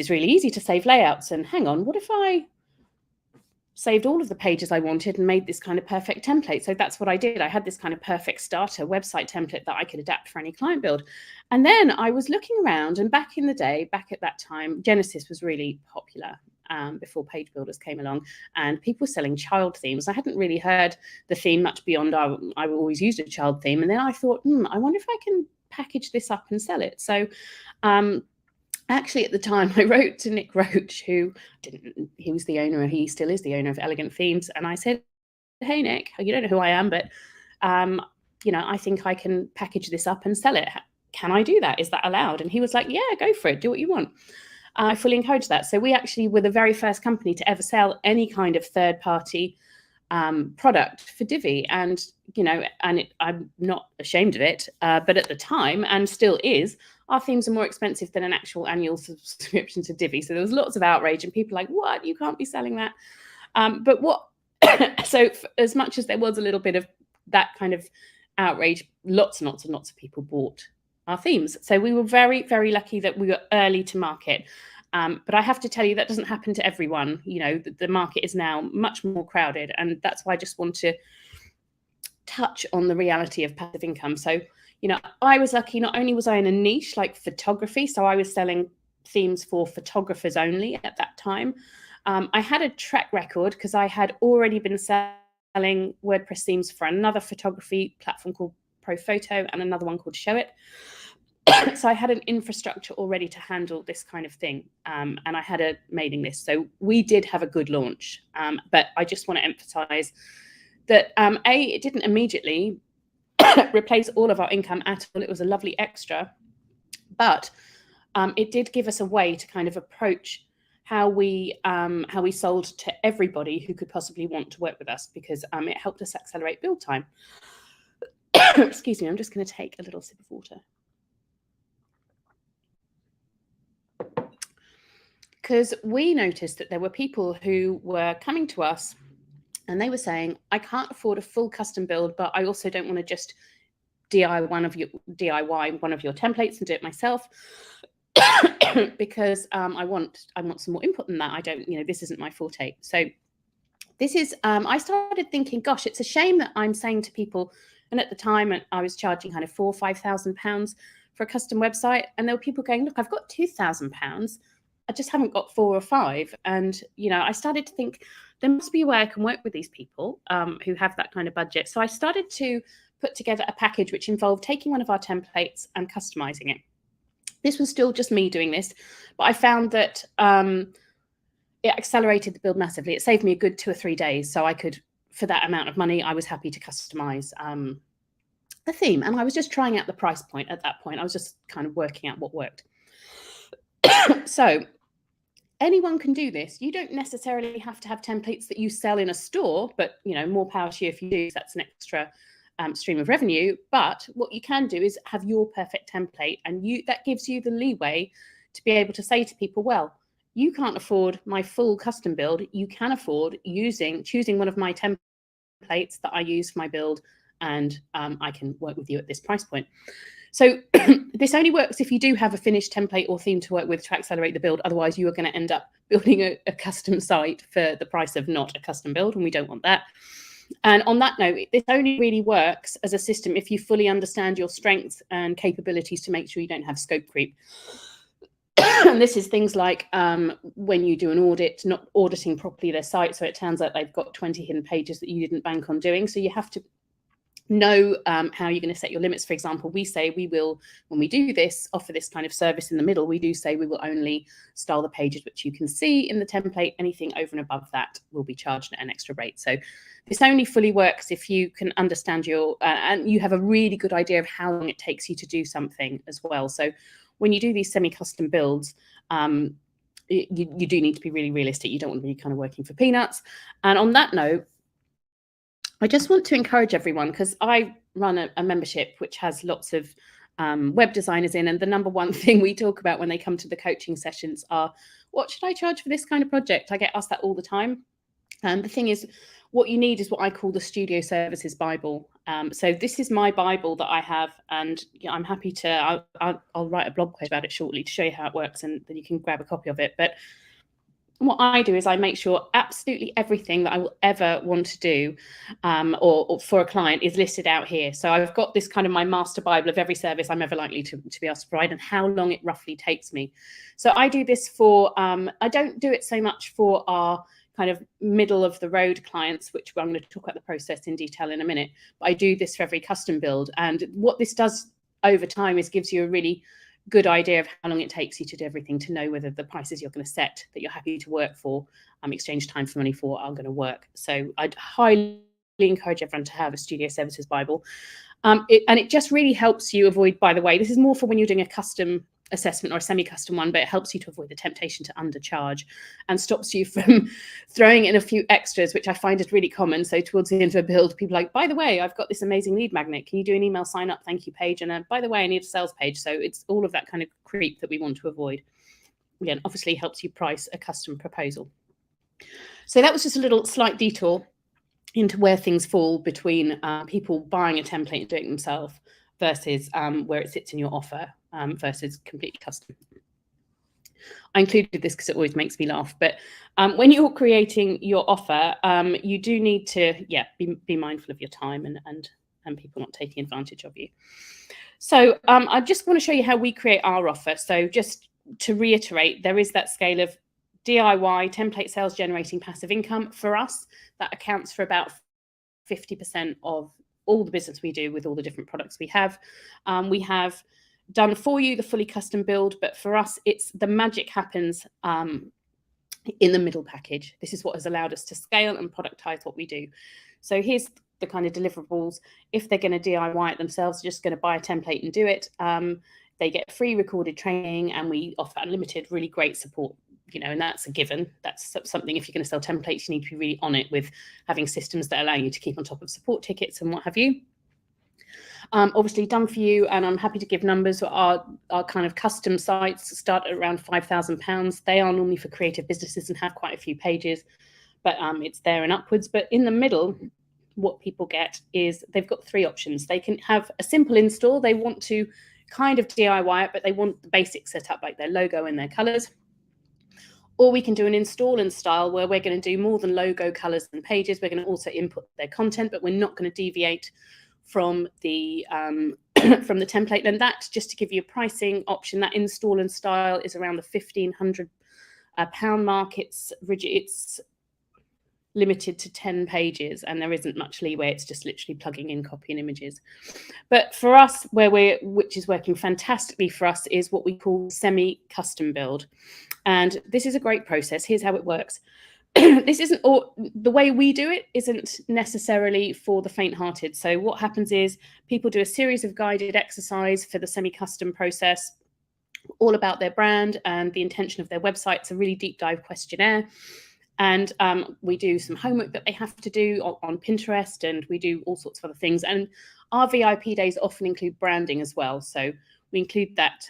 really easy to save layouts. And hang on, what if I saved all of the pages I wanted and made this kind of perfect template? So that's what I did. I had this kind of perfect starter website template that I could adapt for any client build. And then I was looking around, and back in the day, back at that time, Genesis was really popular. Before page builders came along, and people were selling child themes. I hadn't really heard the theme much beyond I always used a child theme. And then I thought, I wonder if I can package this up and sell it. So actually, at the time, I wrote to Nick Roach, he was the owner, he still is the owner of Elegant Themes. And I said, hey, Nick, you don't know who I am, but I think I can package this up and sell it. Can I do that? Is that allowed? And he was like, yeah, go for it. Do what you want. I fully encourage that. So we actually were the very first company to ever sell any kind of third-party product for Divi. And, I'm not ashamed of it, but at the time, and still is, our themes are more expensive than an actual annual subscription to Divi. So there was lots of outrage, and people like, what? You can't be selling that. So as much as there was a little bit of that kind of outrage, lots and lots of people bought our themes. So we were very, very lucky that we were early to market. But I have to tell you, that doesn't happen to everyone. The market is now much more crowded. And that's why I just want to touch on the reality of passive income. So, I was lucky. Not only was I in a niche like photography, so I was selling themes for photographers only at that time. I had a track record because I had already been selling WordPress themes for another photography platform called ProPhoto and another one called Show It. So I had an infrastructure already to handle this kind of thing. And I had a mailing list. So we did have a good launch. But I just want to emphasize that, it didn't immediately replace all of our income at all. It was a lovely extra. But it did give us a way to kind of approach how we sold to everybody who could possibly want to work with us, because it helped us accelerate build time. Excuse me, I'm just going to take a little sip of water. Because we noticed that there were people who were coming to us and they were saying, I can't afford a full custom build, but I also don't want to just DIY one of your templates and do it myself because I want some more input than that. I don't, this isn't my forte. So this is, I started thinking, gosh, it's a shame that I'm saying to people, and at the time I was charging kind of £4,000 or £5,000 for a custom website. And there were people going, look, I've got £2,000. I just haven't got 4 or 5. And, I started to think there must be a way I can work with these people who have that kind of budget. So I started to put together a package which involved taking one of our templates and customizing it. This was still just me doing this, but I found that it accelerated the build massively. It saved me a good 2 or 3 days. So I could, for that amount of money, I was happy to customize a theme. And I was just trying out the price point at that point. I was just kind of working out what worked. So anyone can do this. You don't necessarily have to have templates that you sell in a store, but more power to you if you do. That's an extra stream of revenue. But what you can do is have your perfect template, and that gives you the leeway to be able to say to people, well, you can't afford my full custom build. You can afford choosing one of my templates that I use for my build, and I can work with you at this price point. So this only works if you do have a finished template or theme to work with to accelerate the build. Otherwise, you are going to end up building a custom site for the price of not a custom build, and we don't want that. And on that note, this only really works as a system if you fully understand your strengths and capabilities to make sure you don't have scope creep. And this is things like when you do an audit, not auditing properly their site, so it turns out they've got 20 hidden pages that you didn't bank on doing. So you have to know how you're going to set your limits. For example, we say we will, when we do this, offer this kind of service in the middle, we do say we will only style the pages which you can see in the template. Anything over and above that will be charged at an extra rate. So this only fully works if you can understand and you have a really good idea of how long it takes you to do something as well. So when you do these semi-custom builds, you do need to be really realistic. You don't want to be kind of working for peanuts. And on that note, I just want to encourage everyone, because I run a membership which has lots of web designers in, and the number one thing we talk about when they come to the coaching sessions are, what should I charge for this kind of project? I get asked that all the time. And the thing is, what you need is what I call the Studio Services Bible. So this is my Bible that I have, and I'm happy to, I'll write a blog post about it shortly to show you how it works, and then you can grab a copy of it. But what I do is I make sure absolutely everything that I will ever want to do or for a client is listed out here. So I've got this kind of my master Bible of every service I'm ever likely to be asked to provide and how long it roughly takes me. So I do this for, I don't do it so much for our kind of middle of the road clients, which I'm going to talk about the process in detail in a minute, but I do this for every custom build. And what this does over time is gives you a really good idea of how long it takes you to do everything, to know whether the prices you're going to set that you're happy to work for, exchange time for money for, are going to work. So I'd highly encourage everyone to have a Studio Services Bible. And it just really helps you avoid, by the way, this is more for when you're doing a custom assessment or a semi-custom one, but it helps you to avoid the temptation to undercharge and stops you from throwing in a few extras, which I find is really common. So towards the end of a build, people are like, by the way, I've got this amazing lead magnet. Can you do an email sign up thank you page? And by the way, I need a sales page. So it's all of that kind of creep that we want to avoid. Again, obviously helps you price a custom proposal. So that was just a little slight detour into where things fall between people buying a template and doing it themselves versus where it sits in your offer versus completely custom. I included this because it always makes me laugh, but when you're creating your offer, you do need to, be mindful of your time and people not taking advantage of you. So I just want to show you how we create our offer. So just to reiterate, there is that scale of DIY, template sales generating passive income. For us, that accounts for about 50% of all the business we do with all the different products we have. We have done for you the fully custom build, but for us, it's the magic happens in the middle package. This is what has allowed us to scale and productize what we do. So here's the kind of deliverables. If they're going to DIY it themselves, just going to buy a template and do it. They get free recorded training, and we offer unlimited, really great support. And that's a given. That's something, if you're going to sell templates, you need to be really on it with having systems that allow you to keep on top of support tickets and what have you. Obviously done for you, and I'm happy to give numbers. Our kind of custom sites start at around £5,000. They are normally for creative businesses and have quite a few pages, but it's there and upwards. But in the middle, what people get is they've got three options. They can have a simple install. They want to kind of DIY it, but they want the basic setup, like their logo and their colors. Or we can do an install and style where we're going to do more than logo, colors, and pages. We're going to also input their content, but we're not going to deviate from the from the template. And that, just to give you a pricing option, that install and style is around the £1,500 mark. It's limited to 10 pages, and there isn't much leeway. It's just literally plugging in, copying images. But for us, which is working fantastically for us, is what we call semi-custom build. And this is a great process. Here's how it works. This isn't the way we do it isn't necessarily for the faint-hearted. So what happens is people do a series of guided exercise for the semi-custom process, all about their brand and the intention of their website. It's a really deep dive questionnaire. And we do some homework that they have to do on Pinterest, and we do all sorts of other things. And our VIP days often include branding as well. So we include that.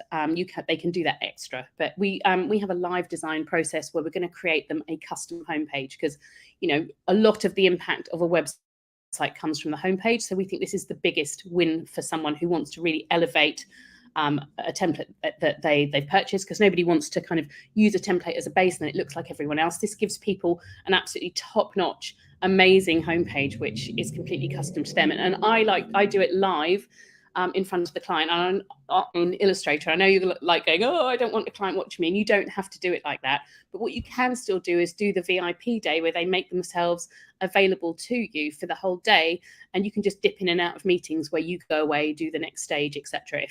They can do that extra. But we have a live design process where we're going to create them a custom homepage, because a lot of the impact of a website comes from the homepage. So we think this is the biggest win for someone who wants to really elevate a template that they've purchased, because nobody wants to kind of use a template as a base and then it looks like everyone else. This gives people an absolutely top-notch, amazing homepage, which is completely custom to them. And I do it live in front of the client. And in Illustrator, I know you're like going, oh, I don't want the client watching me, and you don't have to do it like that. But what you can still do is do the VIP day, where they make themselves available to you for the whole day, and you can just dip in and out of meetings where you go away, do the next stage, etc.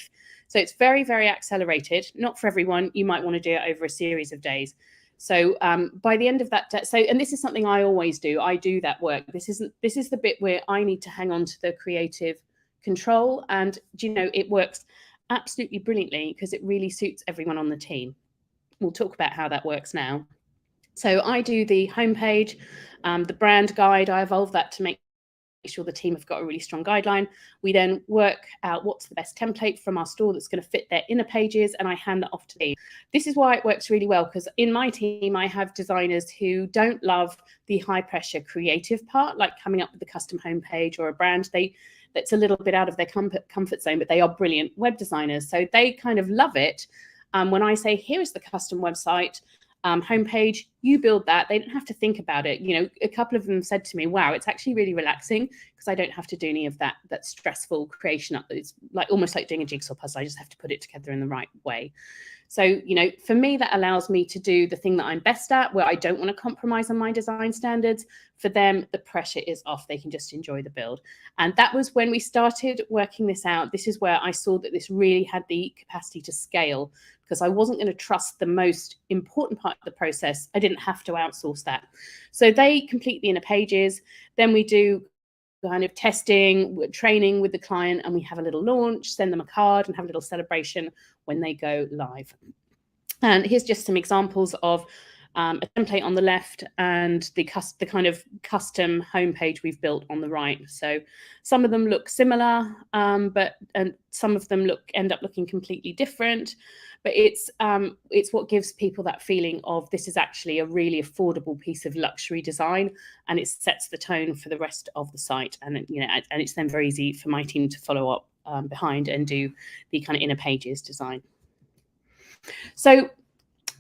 So it's very, very accelerated. Not for everyone. You might want to do it over a series of days. So by the end of that day, and this is something I always do. I do that work. This is the bit where I need to hang on to the creative control, and it works absolutely brilliantly because it really suits everyone on the team. We'll talk about how that works now. So I do the homepage, the brand guide. I evolve that to make sure the team have got a really strong guideline. We then work out what's the best template from our store that's going to fit their inner pages, and I hand that off to the team. This is why it works really well, because in my team, I have designers who don't love the high pressure creative part, like coming up with the custom homepage or a brand. That's a little bit out of their comfort zone, but they are brilliant web designers. So they kind of love it when I say, here is the custom website homepage, you build that. They don't have to think about it. You know, a couple of them said to me, wow, it's actually really relaxing because I don't have to do any of that stressful creation. It's like almost like doing a jigsaw puzzle. I just have to put it together in the right way. So, you know, for me, that allows me to do the thing that I'm best at, where I don't want to compromise on my design standards. For them, the pressure is off. They can just enjoy the build. And that was when we started working this out. This is where I saw that this really had the capacity to scale, because I wasn't going to trust the most important part of the process. I didn't have to outsource that. So they complete the inner pages. Then we do kind of testing, training with the client, and we have a little launch, send them a card, and have a little celebration when they go live. And here's just some examples of a template on the left and the kind of custom homepage we've built on the right. So some of them look similar, and some of them end up looking completely different. But it's what gives people that feeling of this is actually a really affordable piece of luxury design, and it sets the tone for the rest of the site. And you know, and it's then very easy for my team to follow up behind and do the kind of inner pages design. So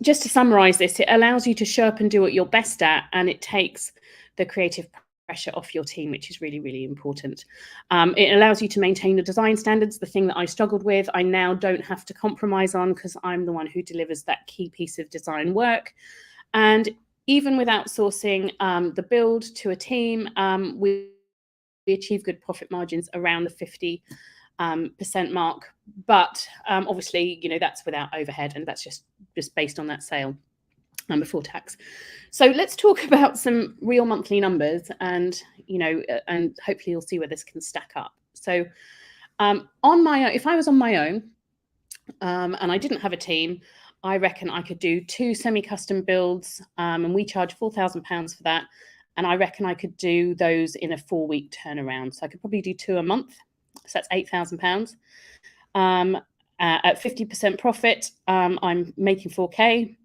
just to summarize this, it allows you to show up and do what you're best at, and it takes the creative pressure off your team, which is really, really important. It allows you to maintain the design standards, the thing that I struggled with, I now don't have to compromise on because I'm the one who delivers that key piece of design work. And even with outsourcing the build to a team, we achieve good profit margins around the 50% mark. But obviously, you know, that's without overhead, and that's just based on that sale before tax. So let's talk about some real monthly numbers, and you know, and hopefully you'll see where this can stack up. So on my own, if I was on my own and I didn't have a team, I reckon I could do 2 semi-custom builds, and we charge £4,000 for that. And I reckon I could do those in a 4-week turnaround. So I could probably do 2 a month. So that's £8,000. At 50% profit, I'm making 4K.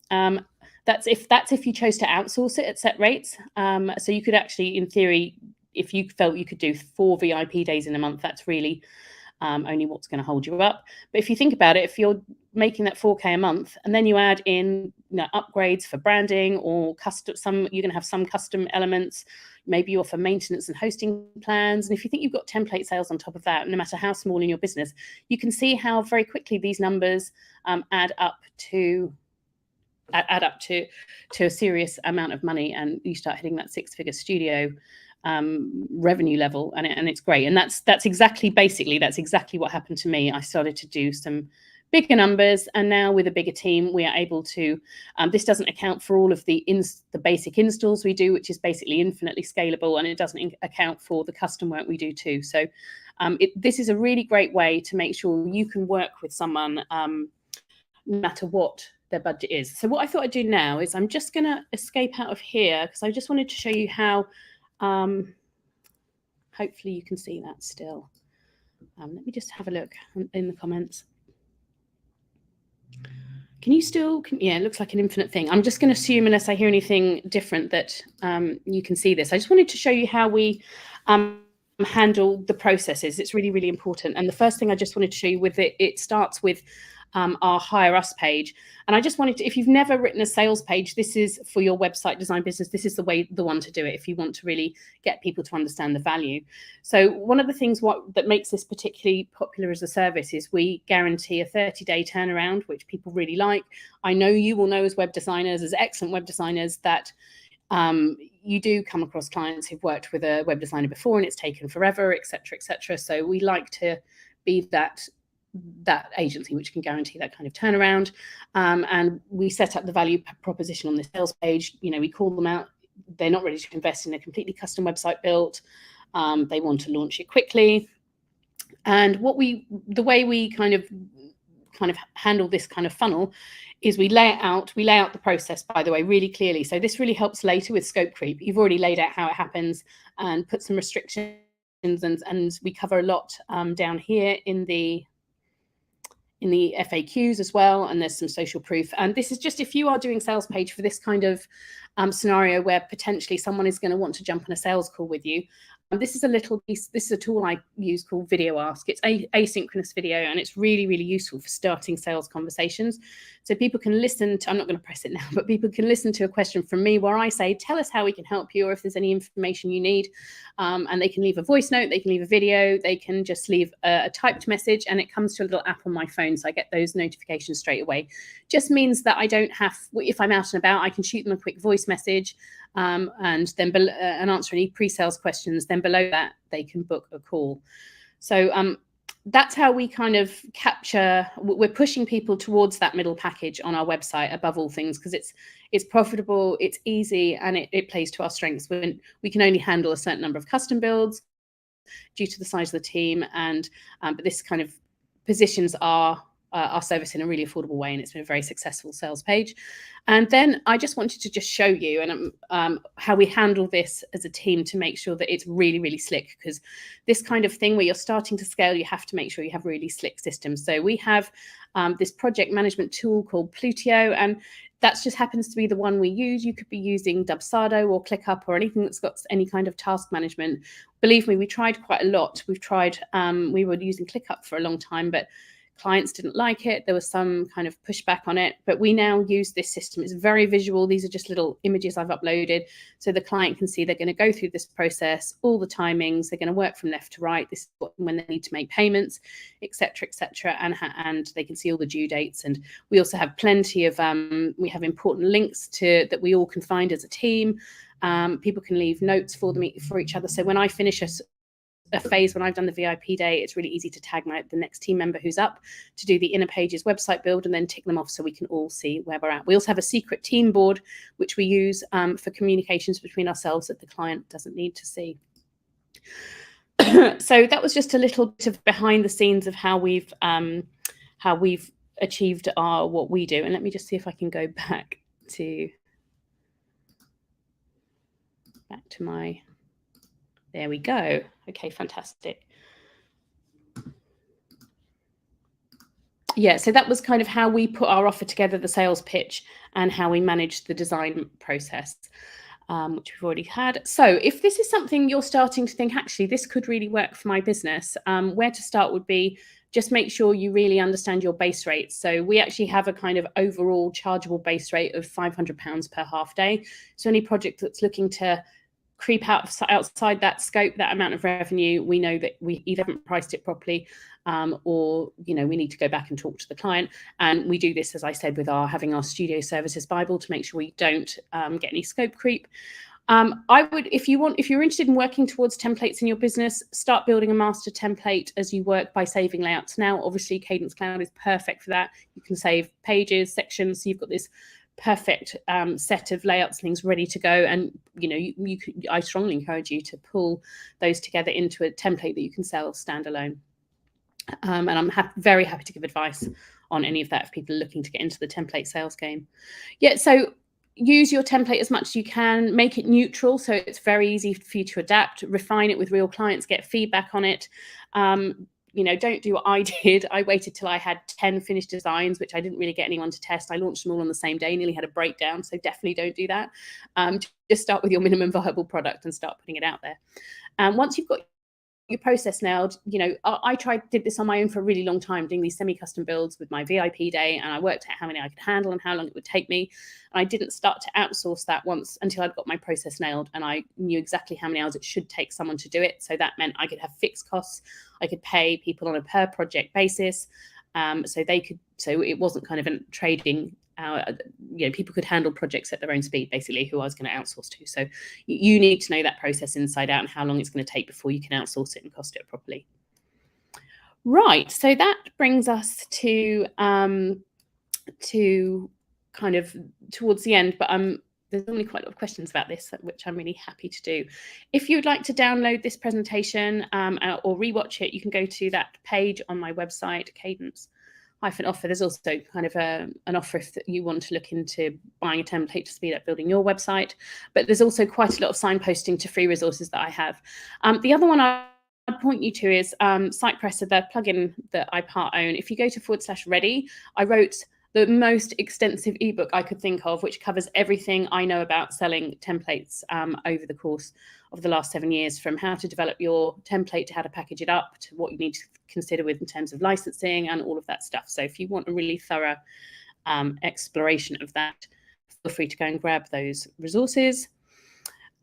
That's if you chose to outsource it at set rates. So you could actually, in theory, if you felt you could do 4 VIP days in a month, that's really only what's going to hold you up. But if you think about it, if you're making that 4K a month, and then you add in, you know, upgrades for branding or custom, you're going to have some custom elements. Maybe you offer maintenance and hosting plans. And if you think you've got template sales on top of that, no matter how small in your business, you can see how very quickly these numbers add up to a serious amount of money, and you start hitting that 6-figure studio revenue level, and it's great. And that's exactly what happened to me. I started to do some bigger numbers, and now with a bigger team, we are able to. This doesn't account for all of the basic installs we do, which is basically infinitely scalable, and it doesn't account for the custom work we do too. So this is a really great way to make sure you can work with someone no matter what their budget is. So what I thought I'd do now is I'm just going to escape out of here, because I just wanted to show you how. Hopefully you can see that still. Let me just have a look in the comments. Can you still, yeah, it looks like an infinite thing. I'm just going to assume, unless I hear anything different, that you can see this. I just wanted to show you how we handle the processes. It's really, really important. And the first thing I just wanted to show you with it starts with our Hire Us page. And I just wanted to, if you've never written a sales page, this is for your website design business. This is the one to do it if you want to really get people to understand the value. So one of the things that makes this particularly popular as a service is we guarantee a 30-day turnaround, which people really like. I know you will know as web designers, as excellent web designers, that you do come across clients who've worked with a web designer before and it's taken forever, et cetera, et cetera. So we like to be that agency which can guarantee that kind of turnaround, and we set up the value proposition on the sales page. You know, we call them out. They're not ready to invest in a completely custom website built. They want to launch it quickly, and the way we kind of handle this kind of funnel is we lay out the process, by the way, really clearly. So this really helps later with scope creep. You've already laid out how it happens and put some restrictions and we cover a lot down here in the FAQs as well, and there's some social proof. And this is just if you are doing sales page for this kind of scenario where potentially someone is going to want to jump on a sales call with you. This is a little piece, this is a tool I use called Video Ask. It's asynchronous video, and it's really, really useful for starting sales conversations. So people can listen to, I'm not going to press it now, but people can listen to a question from me where I say, tell us how we can help you, or if there's any information you need. And they can leave a voice note, they can leave a video, they can just leave a typed message, and it comes to a little app on my phone. So I get those notifications straight away. Just means that I don't have, if I'm out and about, I can shoot them a quick voice message. And then and answer any pre-sales questions. Then below that, they can book a call. So that's how we kind of capture. We're pushing people towards that middle package on our website above all things, because it's profitable, it's easy, and it plays to our strengths. When we can only handle a certain number of custom builds due to the size of the team, and but this kind of positions our service in a really affordable way, and it's been a very successful sales page. And then I just wanted to just show you and how we handle this as a team to make sure that it's really, really slick, because this kind of thing where you're starting to scale, you have to make sure you have really slick systems. So we have this project management tool called Plutio, and that just happens to be the one we use. You could be using Dubsado or ClickUp or anything that's got any kind of task management. Believe me, we tried quite a lot. We've tried, we were using ClickUp for a long time, but clients didn't like it. There was some kind of pushback on it, but we now use this system. It's very visual. These are just little images I've uploaded, so the client can see they're going to go through this process, all the timings, they're going to work from left to right, this is when they need to make payments, etc., etc., and they can see all the due dates. And we also have plenty of we have important links to that we all can find as a team. People can leave notes for each other. So when I finish a phase, when I've done the VIP day, it's really easy to tag the next team member who's up to do the inner pages website build, and then tick them off so we can all see where we're at. We also have a secret team board, which we use for communications between ourselves that the client doesn't need to see. So that was just a little bit of behind the scenes of how we've achieved what we do. And let me just see if I can go back to my, there we go. Okay, fantastic. Yeah, so that was kind of how we put our offer together, the sales pitch, and how we managed the design process, which we've already had. So if this is something you're starting to think, actually, this could really work for my business, where to start would be just make sure you really understand your base rate. So we actually have a kind of overall chargeable base rate of £500 per half day. So any project that's looking to creep outside that scope, that amount of revenue, we know that we either haven't priced it properly, or we need to go back and talk to the client. And we do this, as I said, with having our studio services Bible to make sure we don't get any scope creep. I would, if you're interested in working towards templates in your business, start building a master template as you work by saving layouts. Now, obviously, Kadence Cloud is perfect for that. You can save pages, sections, so you've got this perfect set of layouts, things ready to go. And I strongly encourage you to pull those together into a template that you can sell standalone. And I'm very happy to give advice on any of that if people are looking to get into the template sales game. Yeah, so use your template as much as you can, make it neutral so it's very easy for you to adapt, refine it with real clients, get feedback on it. Don't do what I did. I waited till I had 10 finished designs, which I didn't really get anyone to test. I launched them all on the same day, nearly had a breakdown. So definitely don't do that. Just start with your minimum viable product and start putting it out there. Once you've got your process nailed, I did this on my own for a really long time, doing these semi-custom builds with my VIP day, and I worked out how many I could handle and how long it would take me. And I didn't start to outsource that until I'd got my process nailed, and I knew exactly how many hours it should take someone to do it. So that meant I could have fixed costs. I could pay people on a per project basis. So it wasn't kind of a trading. People could handle projects at their own speed, basically, who I was going to outsource to. So you need to know that process inside out and how long it's going to take before you can outsource it and cost it properly. Right. So that brings us to kind of towards the end, but there's only quite a lot of questions about this, which I'm really happy to do. If you'd like to download this presentation or rewatch it, you can go to that page on my website, Kadence-offer. There's also kind of an offer if you want to look into buying a template to speed up building your website. But there's also quite a lot of signposting to free resources that I have. The other one I point you to is SitePress, the plugin that I part own. If you go to /ready, I wrote the most extensive ebook I could think of, which covers everything I know about selling templates over the course of the last 7 years, from how to develop your template to how to package it up to what you need to consider in terms of licensing and all of that stuff. So if you want a really thorough exploration of that, feel free to go and grab those resources.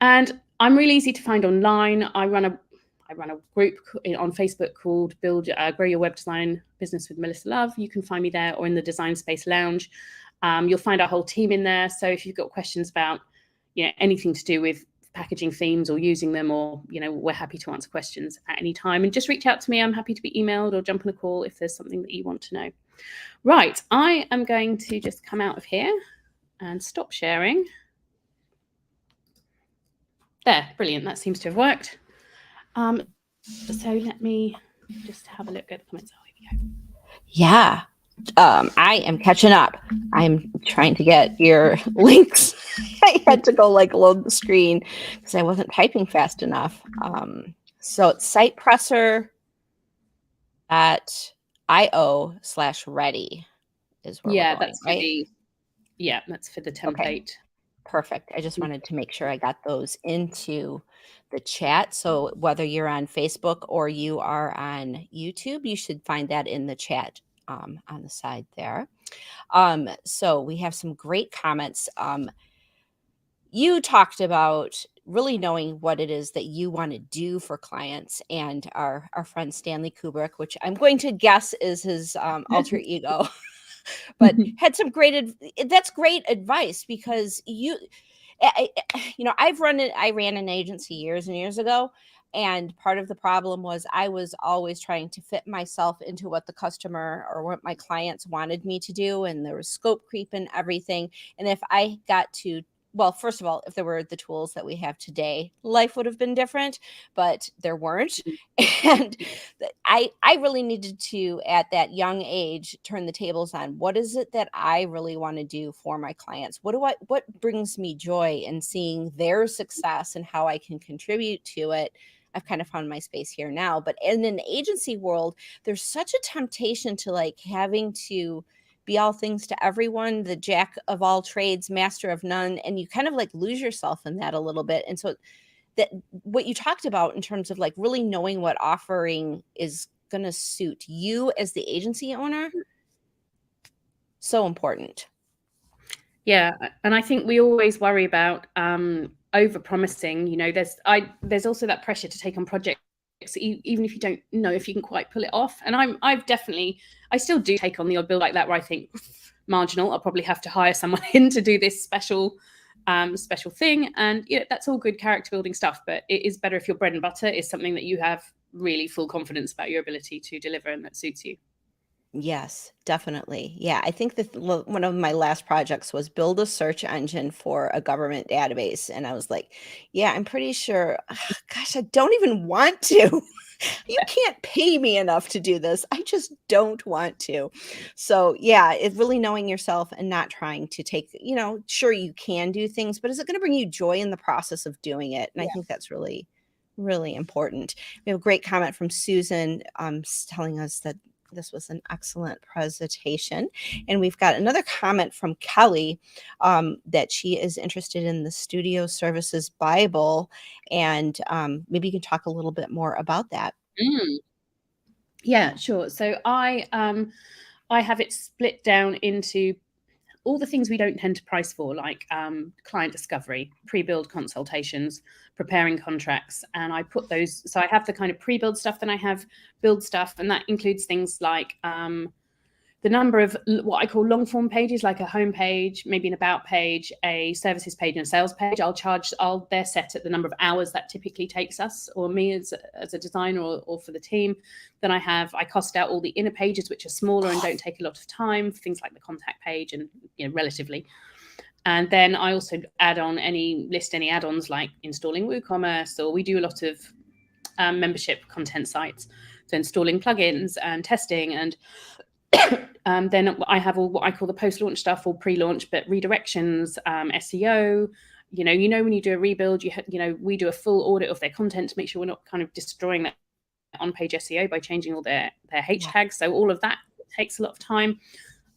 And I'm really easy to find online. I run a group on Facebook called Grow Your Web Design Business with Melissa Love. You can find me there, or in the Design Space Lounge. You'll find our whole team in there. So if you've got questions about, anything to do with packaging themes or using them, or, we're happy to answer questions at any time. And just reach out to me. I'm happy to be emailed or jump on a call if there's something that you want to know. Right, I am going to just come out of here and stop sharing. There, brilliant. That seems to have worked. So let me just have a look at the comments. Oh, here we go. Yeah. I am catching up. I'm trying to get your links. I had to go load the screen because I wasn't typing fast enough. So it's sitepresser.io/ready is where we're going, that's right? that's for the template. Okay. Perfect. I just wanted to make sure I got those into the chat. So whether you're on Facebook or you are on YouTube, you should find that in the chat on the side there. So we have some great comments. You talked about really knowing what it is that you want to do for clients, and our friend Stanley Kubrick, which I'm going to guess is his alter ego. But had some that's great advice, because I ran an agency years and years ago, and part of the problem was I was always trying to fit myself into what the customer or what my clients wanted me to do, and there was scope creep and everything. And if I got to, well, first of all, if there were the tools that we have today, life would have been different, but there weren't. And I really needed to, at that young age, turn the tables on what is it that I really want to do for my clients? What brings me joy in seeing their success and how I can contribute to it? I've kind of found my space here now, but in an agency world, there's such a temptation to having to be all things to everyone, the jack of all trades, master of none. And you kind of lose yourself in that a little bit. And so that what you talked about in terms of really knowing what offering is going to suit you as the agency owner, so important. Yeah. And I think we always worry about over promising. There's also that pressure to take on projects, even if you don't know if you can quite pull it off. And I still do take on the odd bill like that where I think marginal, I'll probably have to hire someone in to do this special thing. And that's all good character building stuff, but it is better if your bread and butter is something that you have really full confidence about your ability to deliver and that suits you. Yes, definitely. Yeah, I think that one of my last projects was build a search engine for a government database. And I was like, yeah, I'm pretty sure, gosh, I don't even want to. You can't pay me enough to do this. I just don't want to. So yeah, it's really knowing yourself and not trying to take, sure you can do things, but is it going to bring you joy in the process of doing it? And I think that's really, really important. We have a great comment from Susan telling us that this was an excellent presentation. And we've got another comment from Kelly that she is interested in the Studio Services Bible. And maybe you can talk a little bit more about that. Yeah, sure. So I have it split down into all the things we don't tend to price for, like client discovery, pre-build consultations, preparing contracts. And I put those, so I have the kind of pre-build stuff, then I have build stuff. And that includes things like the number of what I call long form pages, like a home page, maybe an about page, a services page, and a sales page. They're set at the number of hours that typically takes us, or me as a designer, or for the team. Then I cost out all the inner pages, which are smaller and don't take a lot of time, things like the contact page, and relatively. And then I also list any add-ons like installing WooCommerce, or we do a lot of membership content sites, so installing plugins and testing. And then I have all what I call the post-launch stuff, or pre-launch, but redirections, SEO. When you do a rebuild, we do a full audit of their content to make sure we're not kind of destroying that on-page SEO by changing all their H tags. So all of that takes a lot of time.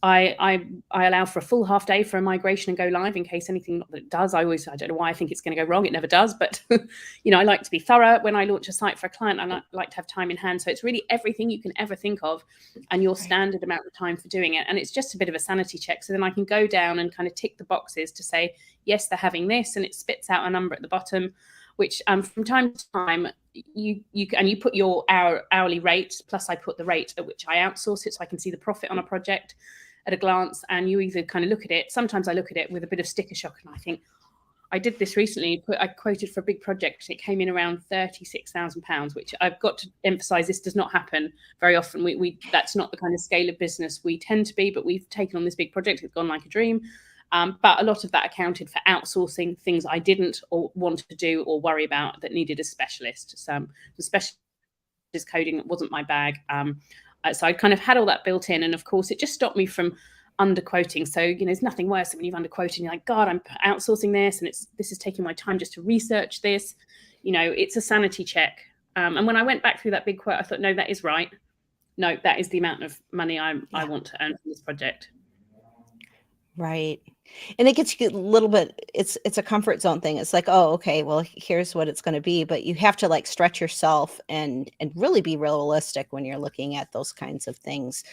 I allow for a full half day for a migration and go live in case anything, not that it does. I don't know why I think it's going to go wrong. It never does. But, you know, I like to be thorough when I launch a site for a client. I like to have time in hand. So it's really everything you can ever think of and your standard amount of time for doing it. And it's just a bit of a sanity check. So then I can go down and kind of tick the boxes to say, yes, they're having this. And it spits out a number at the bottom, which from time to time, you put your hourly rate, plus I put the rate at which I outsource it so I can see the profit on a project at a glance, and you either kind of look at it. Sometimes I look at it with a bit of sticker shock and I think, I did this recently, I quoted for a big project. It came in around £36,000, which I've got to emphasize, this does not happen very often. That's not the kind of scale of business we tend to be, but we've taken on this big project. It's gone like a dream. But a lot of that accounted for outsourcing things I didn't or want to do or worry about that needed a specialist. So the specialist coding wasn't my bag. So I kind of had all that built in. And of course, it just stopped me from underquoting. So, you know, there's nothing worse than when you've underquoted and you're like, God, I'm outsourcing this and this is taking my time just to research this. You know, it's a sanity check. And when I went back through that big quote, I thought, no, that is right. No, that is the amount of money I want to earn from this project. Right. And it gets you a little bit, it's a comfort zone thing. It's like, oh, okay, well, here's what it's going to be. But you have to like stretch yourself and really be realistic when you're looking at those kinds of things.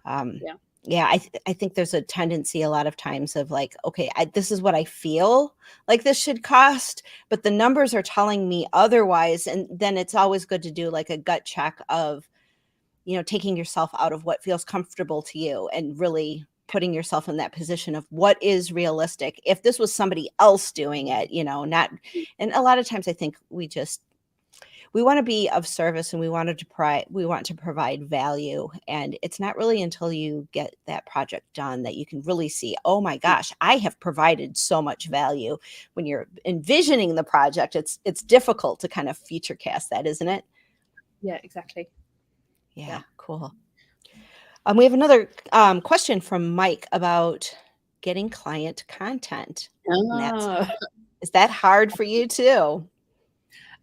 I think there's a tendency a lot of times of like, okay, this is what I feel like this should cost, but the numbers are telling me otherwise. And then it's always good to do like a gut check of, you know, taking yourself out of what feels comfortable to you and really putting yourself in that position of what is realistic. If this was somebody else doing it, you know, not, and a lot of times I think we want to be of service and we want to provide value. And it's not really until you get that project done that you can really see, oh my gosh, I have provided so much value. When you're envisioning the project, it's difficult to kind of future cast that, isn't it? Yeah, exactly. Yeah. Cool. We have another question from Mike about getting client content. Is that hard for you too?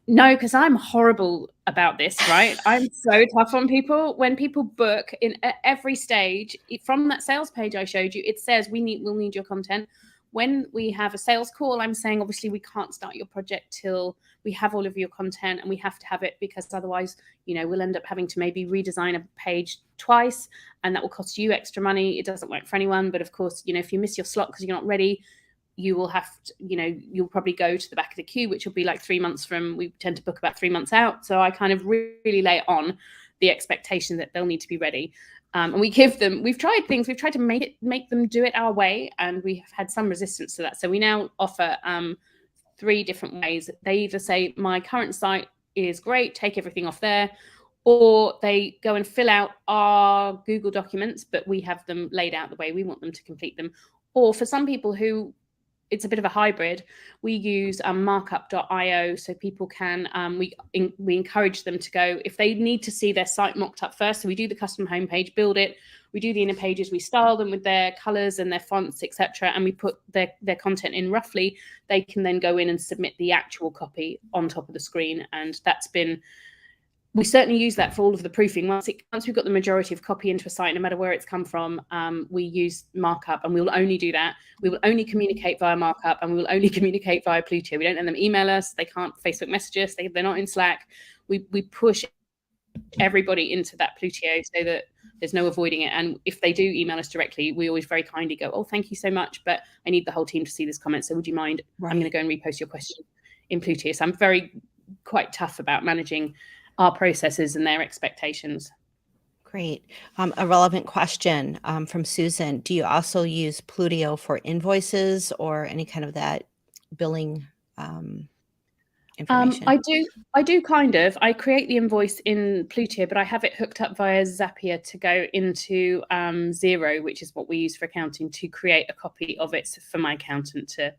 No, because I'm horrible about this, right? I'm so tough on people. When people book at every stage, from that sales page I showed you, it says we'll need your content. When we have a sales call, I'm saying, obviously, we can't start your project till we have all of your content, and we have to have it because otherwise, you know, we'll end up having to maybe redesign a page twice, and that will cost you extra money. It doesn't work for anyone. But of course, you know, if you miss your slot because you're not ready, you will have to, you know, you'll probably go to the back of the queue, which will be like 3 months from, we tend to book about 3 months out. So I kind of really lay on the expectation that they'll need to be ready. And we've tried to make them do it our way, and we have had some resistance to that. So we now offer 3 different ways. They either say, my current site is great, take everything off there, or they go and fill out our Google documents, but we have them laid out the way we want them to complete them. Or for some people who, it's a bit of a hybrid, we use markup.io, so people can, we encourage them to go, if they need to see their site mocked up first, so we do the custom homepage, build it, we do the inner pages, we style them with their colors and their fonts, etc., and we put their content in roughly, they can then go in and submit the actual copy on top of the screen. And that's been, we certainly use that for all of the proofing. Once we've got the majority of copy into a site, no matter where it's come from, we use markup, and we will only do that. We will only communicate via markup, and we will only communicate via Plutio. We don't let them email us. They can't Facebook message us. They're not in Slack. We push everybody into that Plutio so that there's no avoiding it. And if they do email us directly, we always very kindly go, oh, thank you so much, but I need the whole team to see this comment. So would you mind? Right. I'm going to go and repost your question in Plutio. So I'm quite tough about managing our processes and their expectations. Great. A relevant question from Susan. Do you also use Plutio for invoices or any kind of that billing information? I do kind of. I create the invoice in Plutio, but I have it hooked up via Zapier to go into Xero, which is what we use for accounting, to create a copy of it for my accountant to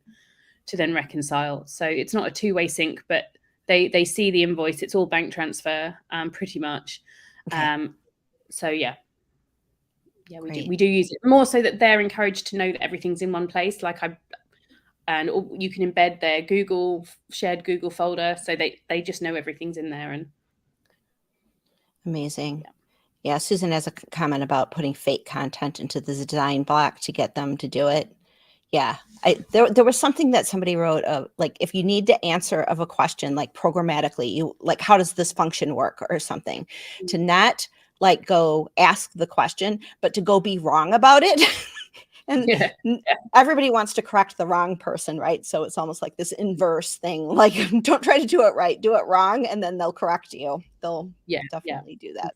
then reconcile. So it's not a two-way sync, but they see the invoice. It's all bank transfer, pretty much. Okay. So yeah, we do use it more so that they're encouraged to know that everything's in one place. And you can embed their shared Google folder, so they just know everything's in there. And Amazing. Yeah, Susan has a comment about putting fake content into the design block to get them to do it. Yeah, there was something that somebody wrote of like, if you need to answer of a question, like programmatically, you like, how does this function work or something, to not like go ask the question, but to go be wrong about it. And everybody wants to correct the wrong person, right? So it's almost like this inverse thing, like don't try to do it right, do it wrong, and then they'll correct you. They'll definitely do that.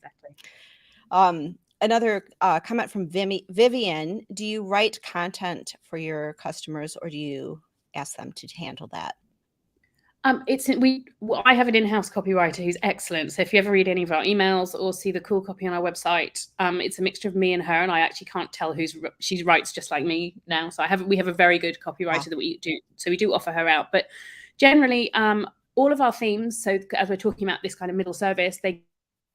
Exactly. Another comment from Vivian, do you write content for your customers or do you ask them to handle that? I have an in-house copywriter who's excellent. So if you ever read any of our emails or see the cool copy on our website, it's a mixture of me and her, and I actually can't tell she writes just like me now. So we have a very good copywriter that we do. So we do offer her out, but generally, all of our themes. So as we're talking about this kind of middle service, they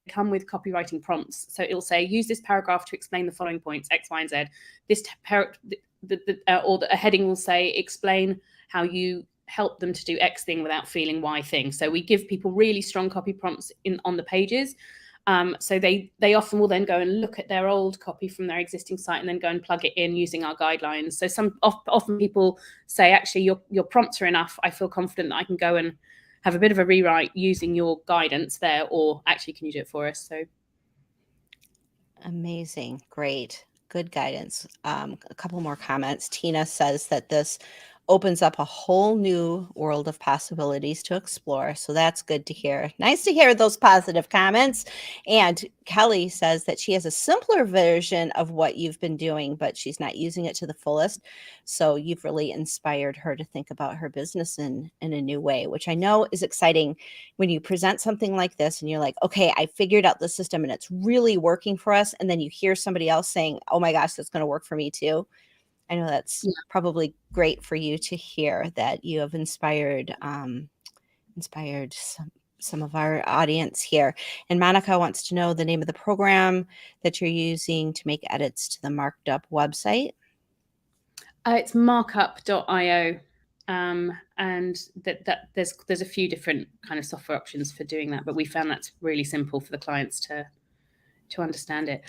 come with copywriting prompts. So it'll say, use this paragraph to explain the following points, X, Y, and Z. This or a heading will say, explain how you help them to do X thing without feeling Y thing. So we give people really strong copy prompts on the pages. So they often will then go and look at their old copy from their existing site and then go and plug it in using our guidelines. So often people say, actually, your prompts are enough. I feel confident that I can go and have a bit of a rewrite using your guidance there, or actually, can you do it for us? So amazing. Great. Good guidance. A couple more comments. Tina says that this opens up a whole new world of possibilities to explore. So that's good to hear. Nice to hear those positive comments. And Kelly says that she has a simpler version of what you've been doing, but she's not using it to the fullest. So you've really inspired her to think about her business in a new way, which I know is exciting when you present something like this and you're like, okay, I figured out the system and it's really working for us. And then you hear somebody else saying, oh my gosh, that's going to work for me too. I know that's probably great for you to hear that you have inspired some of our audience here. And Monica wants to know the name of the program that you're using to make edits to the marked up website. It's markup.io. And that there's a few different kind of software options for doing that, but we found that's really simple for the clients to understand it.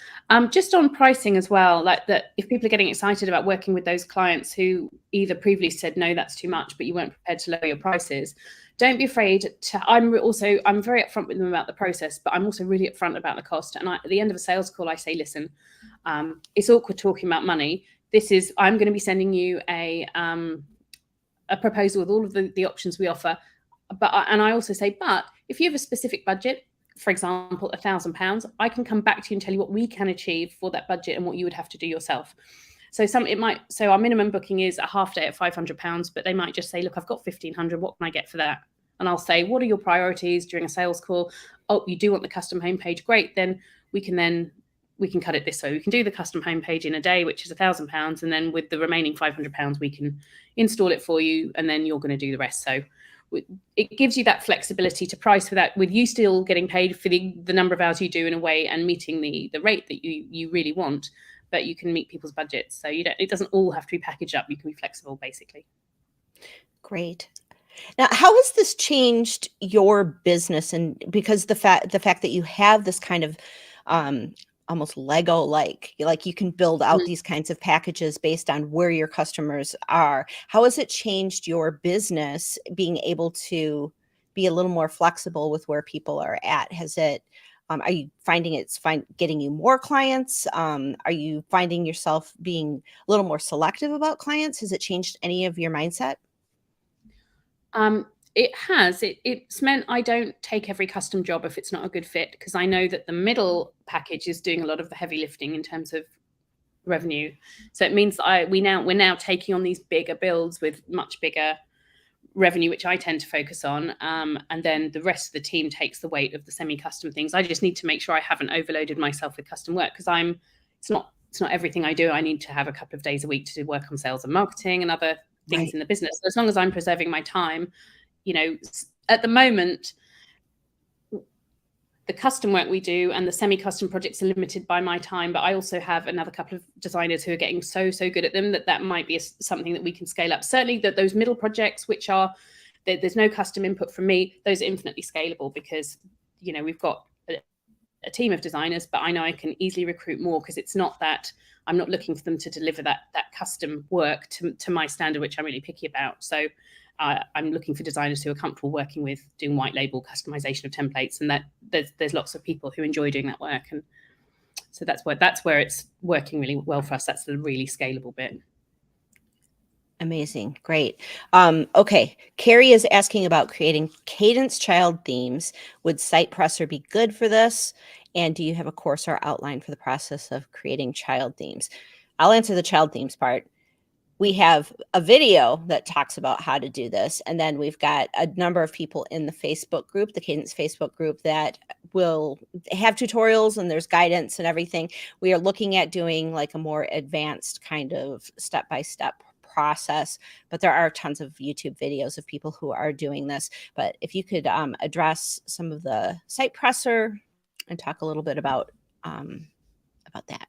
Just on pricing as well, like that, if people are getting excited about working with those clients who either previously said, no, that's too much, but you weren't prepared to lower your prices, don't be afraid to, I'm very upfront with them about the process, but I'm also really upfront about the cost. And at the end of a sales call, I say, listen, it's awkward talking about money. I'm going to be sending you a proposal with all of the options we offer. And I also say, but if you have a specific budget, for example, £1,000, I can come back to you and tell you what we can achieve for that budget and what you would have to do yourself. So our minimum booking is a half day at £500, but they might just say, look, I've got 1,500. What can I get for that? And I'll say, what are your priorities during a sales call? Oh, you do want the custom homepage? Great. Then we can cut it this way. We can do the custom homepage in a day, which is £1,000. And then with the remaining £500, we can install it for you. And then you're going to do the rest. So it gives you that flexibility to price with you still getting paid for the number of hours you do in a way and meeting the rate that you really want, but you can meet people's budgets. So it doesn't all have to be packaged up. You can be flexible, basically. Great. Now, how has this changed your business? And because the fact that you have this kind of almost Lego-like you can build out these kinds of packages based on where your customers are. How has it changed your business being able to be a little more flexible with where people are at? Has it, are you finding it's getting you more clients? Are you finding yourself being a little more selective about clients? Has it changed any of your mindset? It has. It's meant I don't take every custom job if it's not a good fit, because I know that the middle package is doing a lot of the heavy lifting in terms of revenue. So it means that we're now taking on these bigger builds with much bigger revenue, which I tend to focus on. And then the rest of the team takes the weight of the semi-custom things. I just need to make sure I haven't overloaded myself with custom work, because it's not everything I do. I need to have a couple of days a week to do work on sales and marketing and other things in the business. So as long as I'm preserving my time, at the moment, the custom work we do and the semi-custom projects are limited by my time, but I also have another couple of designers who are getting so good at them that might be something that we can scale up. Certainly those middle projects, which are, there's no custom input from me, those are infinitely scalable, because, we've got a team of designers, but I know I can easily recruit more, because it's not that I'm not looking for them to deliver that custom work to my standard, which I'm really picky about. So I'm looking for designers who are comfortable working with doing white label customization of templates, and that there's lots of people who enjoy doing that work. And so that's where it's working really well for us. That's the really scalable bit. Amazing. Great. Okay. Carrie is asking about creating Kadence child themes. Would SitePresser be good for this? And do you have a course or outline for the process of creating child themes? I'll answer the child themes part. We have a video that talks about how to do this. And then we've got a number of people in the Facebook group, the Kadence Facebook group, that will have tutorials, and there's guidance and everything. We are looking at doing like a more advanced kind of step-by-step process, but there are tons of YouTube videos of people who are doing this. But if you could address some of the SitePresser and talk a little bit about that.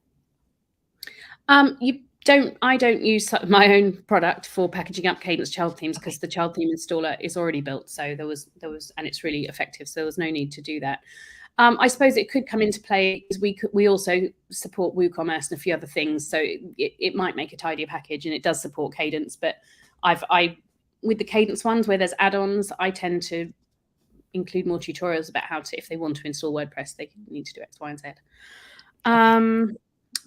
I don't use my own product for packaging up Kadence child themes, because the child theme installer is already built. So there was, and it's really effective. So there was no need to do that. I suppose it could come into play because we also support WooCommerce and a few other things. So it might make a tidier package, and it does support Kadence. But with the Kadence ones where there's add-ons, I tend to include more tutorials about how to, if they want to install WordPress, they need to do X, Y, and Z.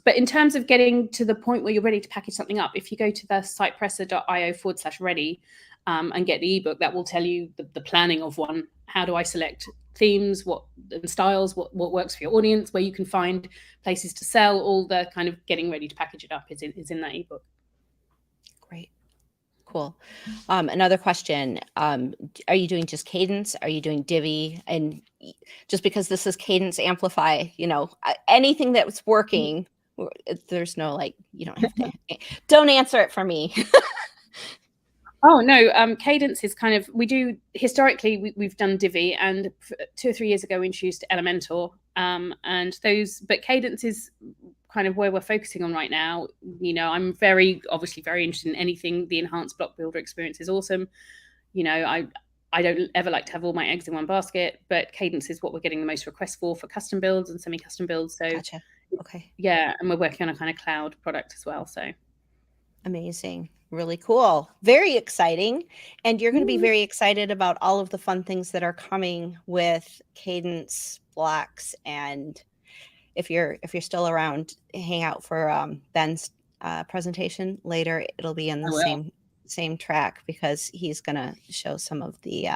But in terms of getting to the point where you're ready to package something up, if you go to the sitepresser.io/ready and get the ebook, that will tell you the planning of one. How do I select themes, and styles, what works for your audience, where you can find places to sell, all the kind of getting ready to package it up is in that ebook. Great. Cool. Another question. Are you doing just Kadence? Are you doing Divi? And just because this is Kadence Amplify, anything that's working, there's no, like, you don't have to, don't answer it for me. Oh, no. Kadence is kind of, historically, we've done Divi, and 2 or 3 years ago we introduced Elementor, but Kadence is kind of where we're focusing on right now. I'm obviously very interested in anything. The enhanced block builder experience is awesome. I don't ever like to have all my eggs in one basket, but Kadence is what we're getting the most requests for custom builds and semi-custom builds. So Gotcha. Okay. Yeah, and we're working on a kind of cloud product as well. So amazing. Really cool. Very exciting. And you're going to be very excited about all of the fun things that are coming with Kadence blocks. And if you're still around, hang out for Ben's presentation later. It'll be in the same track, because he's going to show some of the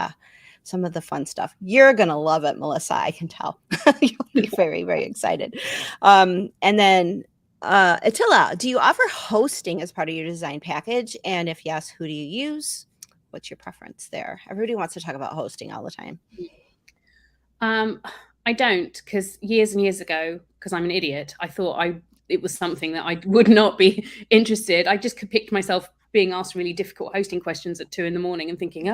fun stuff. You're going to love it, Melissa. I can tell. You'll be very, very excited. And then Attila, do you offer hosting as part of your design package? And if yes, who do you use? What's your preference there? Everybody wants to talk about hosting all the time. I don't, because years and years ago, because I'm an idiot, I thought it was something that I would not be interested. I just picked myself being asked really difficult hosting questions at 2 a.m. and thinking,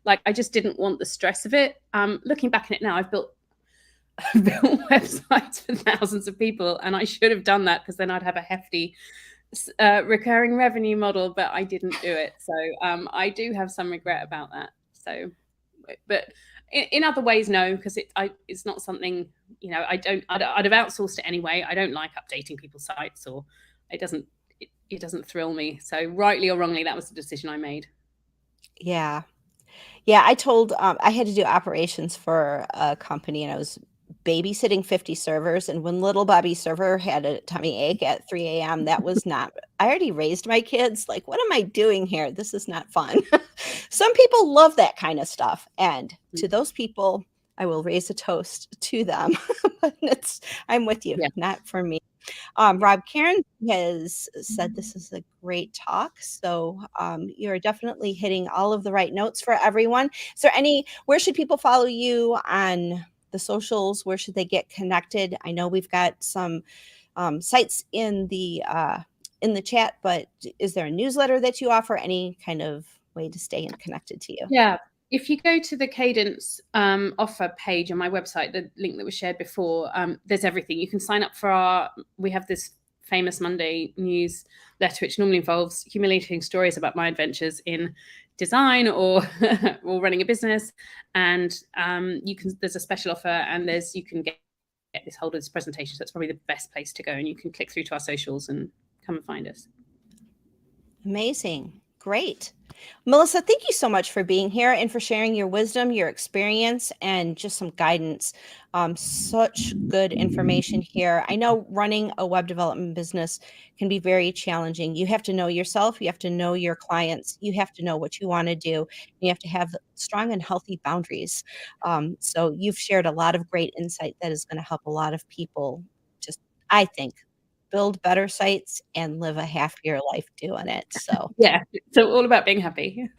like, I just didn't want the stress of it. Looking back at it now, I've built websites for thousands of people, and I should have done that, because then I'd have a hefty recurring revenue model, but I didn't do it. So I do have some regret about that. So, but in other ways, no, because it's not something, I'd have outsourced it anyway. I don't like updating people's sites, or it doesn't thrill me. So rightly or wrongly, that was the decision I made. Yeah. I told I had to do operations for a company, and I was babysitting 50 servers. And when little Bobby's server had a tummy ache at 3 a.m., that was not, I already raised my kids. Like, what am I doing here? This is not fun. Some people love that kind of stuff. And to those people, I will raise a toast to them. But I'm with you, not for me. Rob Karen has said this is a great talk. So you're definitely hitting all of the right notes for everyone. Is there where should people follow you on the socials? Where should they get connected? I know we've got some sites in the chat, but is there a newsletter that you offer? Any kind of way to stay connected to you? Yeah. If you go to the Kadence offer page on my website, the link that was shared before, there's everything. You can sign up for we have this famous Monday newsletter, which normally involves humiliating stories about my adventures in design or running a business. And there's a special offer, and you can get get this hold of this presentation. So that's probably the best place to go. And you can click through to our socials and come and find us. Amazing. Great. Melissa, thank you so much for being here and for sharing your wisdom, your experience, and just some guidance. Such good information here. I know running a web development business can be very challenging. You have to know yourself. You have to know your clients. You have to know what you want to do. You have to have strong and healthy boundaries. So you've shared a lot of great insight that is going to help a lot of people just, I think, build better sites and live a happier life doing it. So Yeah, so all about being happy.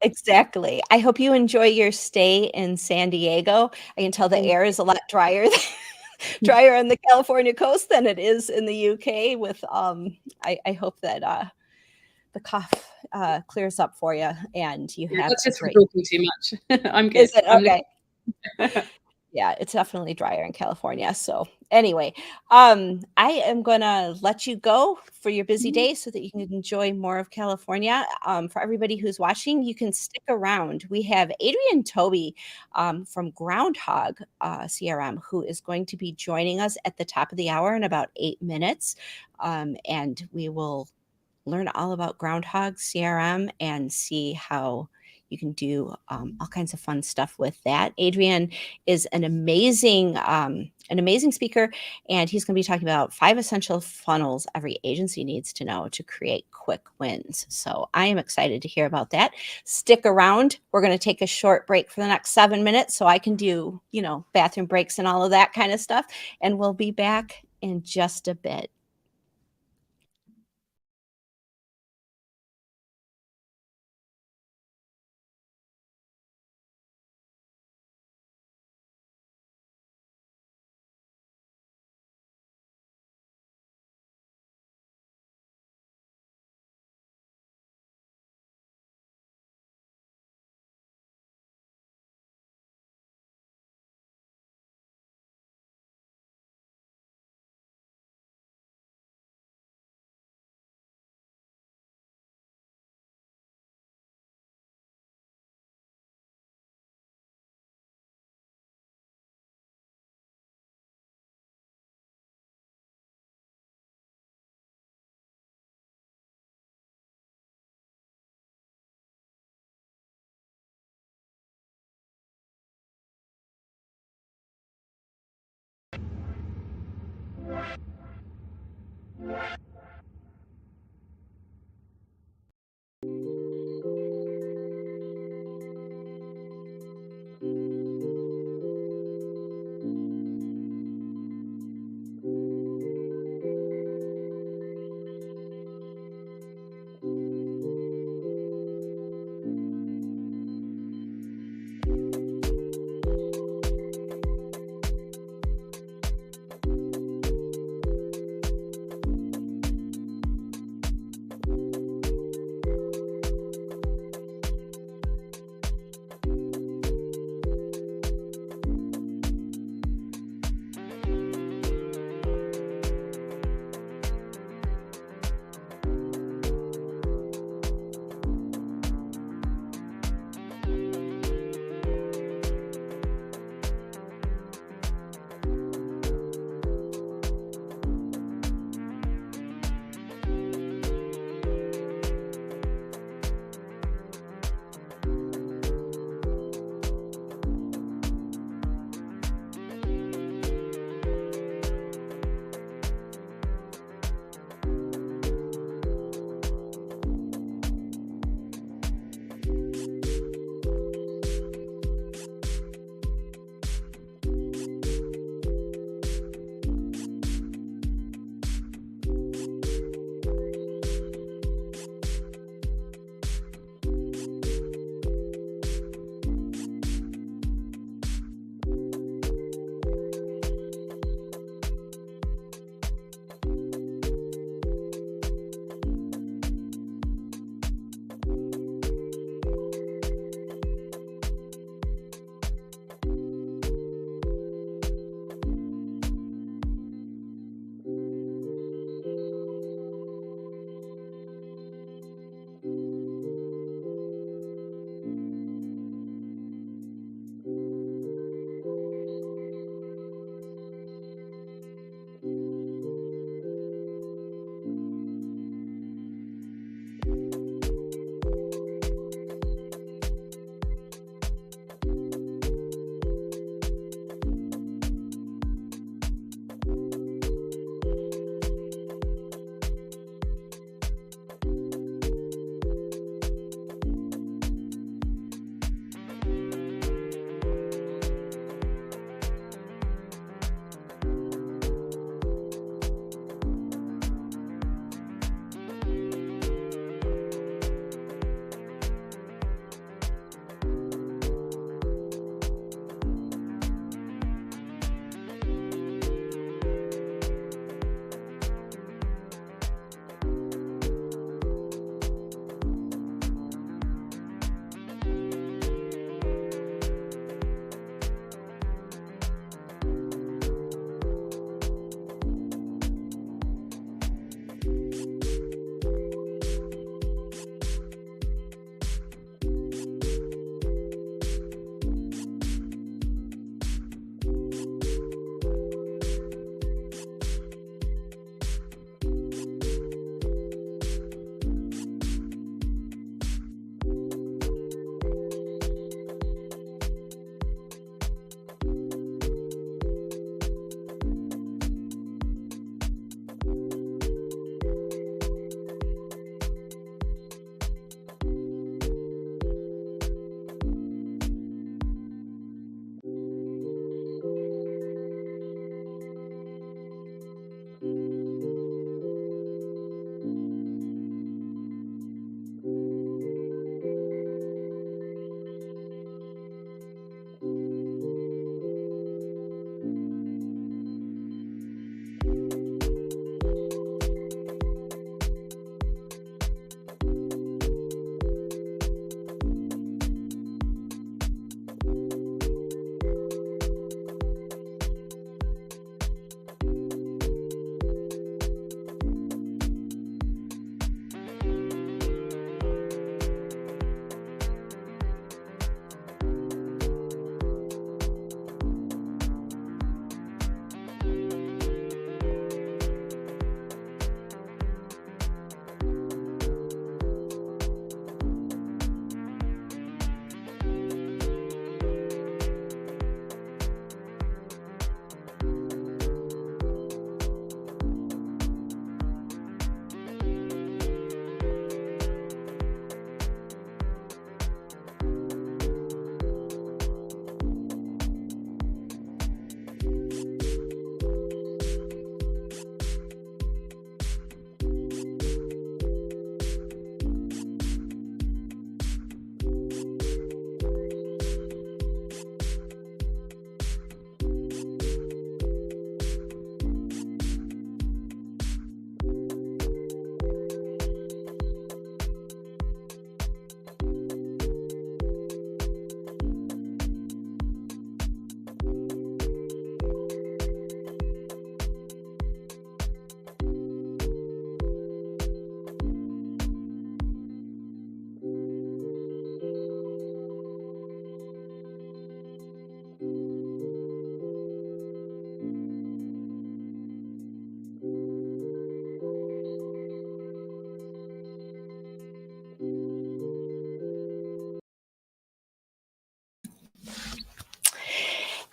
exactly. I hope you enjoy your stay in San Diego. I can tell the air is a lot drier drier on the California coast than it is in the UK with I hope that the cough clears up for you and you have That's a just great talking too much. I'm good. Is it I'm okay? Yeah, it's definitely drier in California. So anyway, I am gonna let you go for your busy day so that you can enjoy more of California. For everybody who's watching, you can stick around. We have Adrian Tobey from Groundhog CRM, who is going to be joining us at the top of the hour in about 8 minutes. And we will learn all about Groundhog CRM and see how you can do all kinds of fun stuff with that. Adrian is an amazing speaker, and he's going to be talking about 5 essential funnels every agency needs to know to create quick wins. So I am excited to hear about that. Stick around. We're going to take a short break for the next 7 minutes so I can do, bathroom breaks and all of that kind of stuff. And we'll be back in just a bit.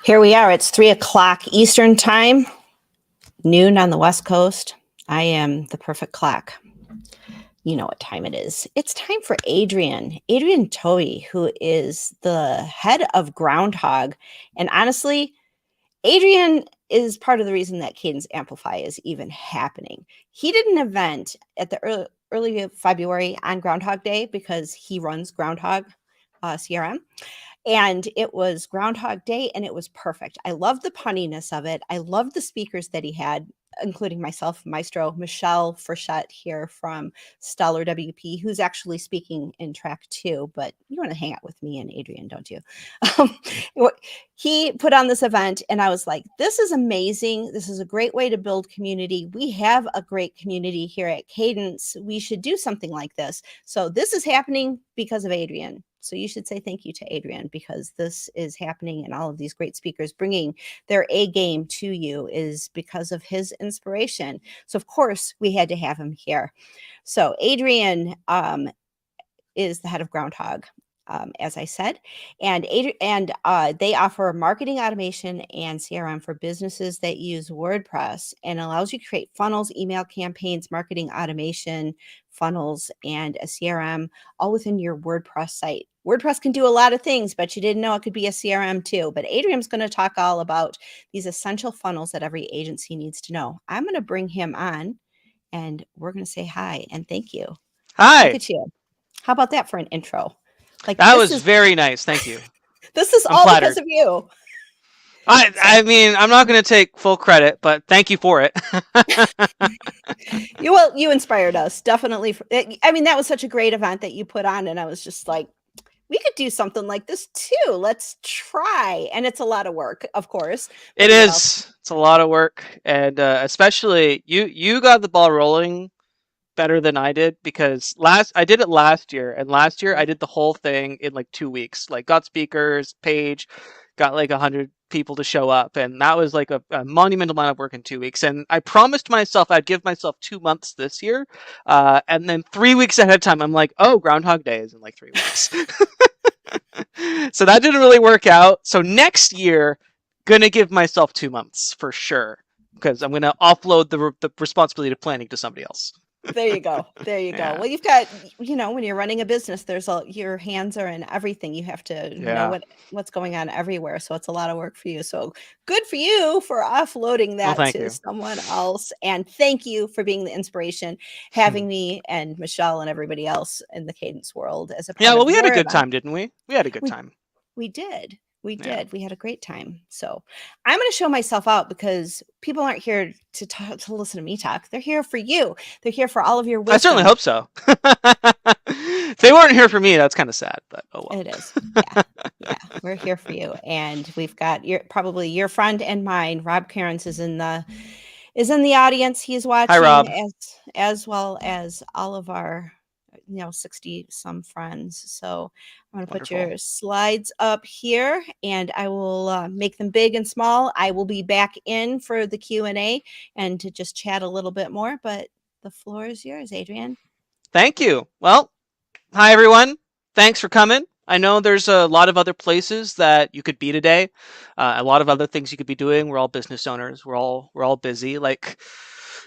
Here we are. It's 3:00 Eastern time, noon on the West Coast. I am the perfect clock. You know what time it is. It's time for Adrian Tobey, who is the head of Groundhog. And honestly, Adrian is part of the reason that Kadence Amplify is even happening. He did an event at the early February on Groundhog Day because he runs Groundhog CRM. And it was Groundhog Day, and it was perfect. I loved the punniness of it. I loved the speakers that he had, including myself, Maestro, Michelle Freshen here from Stellar WP, who's actually speaking in track 2. But you want to hang out with me and Adrian, don't you? He put on this event, and I was like, this is amazing. This is a great way to build community. We have a great community here at Kadence. We should do something like this. So this is happening because of Adrian. So you should say thank you to Adrian, because this is happening, and all of these great speakers bringing their A game to you is because of his inspiration. So of course we had to have him here. So Adrian is the head of Groundhog, as I said, and they offer marketing automation and CRM for businesses that use WordPress, and allows you to create funnels, email campaigns, marketing automation, funnels, and a CRM all within your WordPress site. WordPress can do a lot of things, but you didn't know it could be a CRM too. But Adrian's going to talk all about these essential funnels that every agency needs to know. I'm going to bring him on, and we're going to say hi and thank you. Hi. Look at you. How about that for an intro? Like, that was very nice. Thank you. This is I'm all flattered. because of you. I mean, I'm not going to take full credit, but thank you for it. You inspired us, definitely. I mean, that was such a great event that you put on, and I was just like, we could do something like this too. Let's try. And it's a lot of work, of course. It is. It's a lot of work, and especially you got the ball rolling better than I did, because I did it last year, and last year I did the whole thing in like 2 weeks. Like, got speakers, page, got like 100 people to show up, and that was like a monumental amount of work in 2 weeks. And I promised myself I'd give myself 2 months this year, and then 3 weeks ahead of time I'm like, oh, Groundhog Day is in like 3 weeks. So that didn't really work out. So next year, gonna give myself 2 months for sure, because I'm gonna offload the responsibility of planning to somebody else. There you go. There you Yeah. go. Well, you've got, when you're running a business, your hands are in everything. You have to know what's going on everywhere. So it's a lot of work for you. So good for you for offloading that to someone else. And thank you for being the inspiration, having me and Michelle and everybody else in the Kadence world as a part well, of we had a good event. time, didn't we? We had a good time. We did. We did. We had a great time. So I'm going to show myself out, because people aren't here to listen to me talk. They're here for you. They're here for all of your wisdom. I certainly hope so. If they weren't here for me, that's kind of sad, but oh well. It is. Yeah. We're here for you. And we've got probably your friend and mine, Rob Cairns, is in the audience. He's watching. Hi, Rob. as well as all of our 60 some friends. So I'm going to put your slides up here, and I will make them big and small. I will be back in for the Q&A and to just chat a little bit more, but the floor is yours, Adrian. Thank you. Well, hi everyone. Thanks for coming. I know there's a lot of other places that you could be today. A lot of other things you could be doing. We're all business owners. We're all busy. Like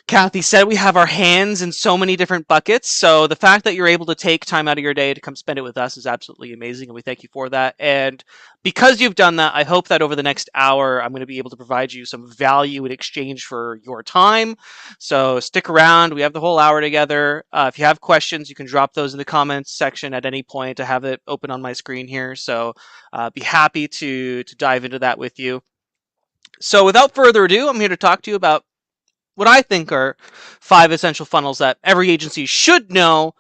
Kathy said, we have our hands in so many different buckets. So the fact that you're able to take time out of your day to come spend it with us is absolutely amazing, and we thank you for that. And because you've done that, I hope that over the next hour, I'm going to be able to provide you some value in exchange for your time. So stick around. We have the whole hour together. If you have questions, you can drop those in the comments section at any point. I have it open on my screen here. So be happy to dive into that with you. So without further ado, I'm here to talk to you about what I think are 5 essential funnels that every agency should know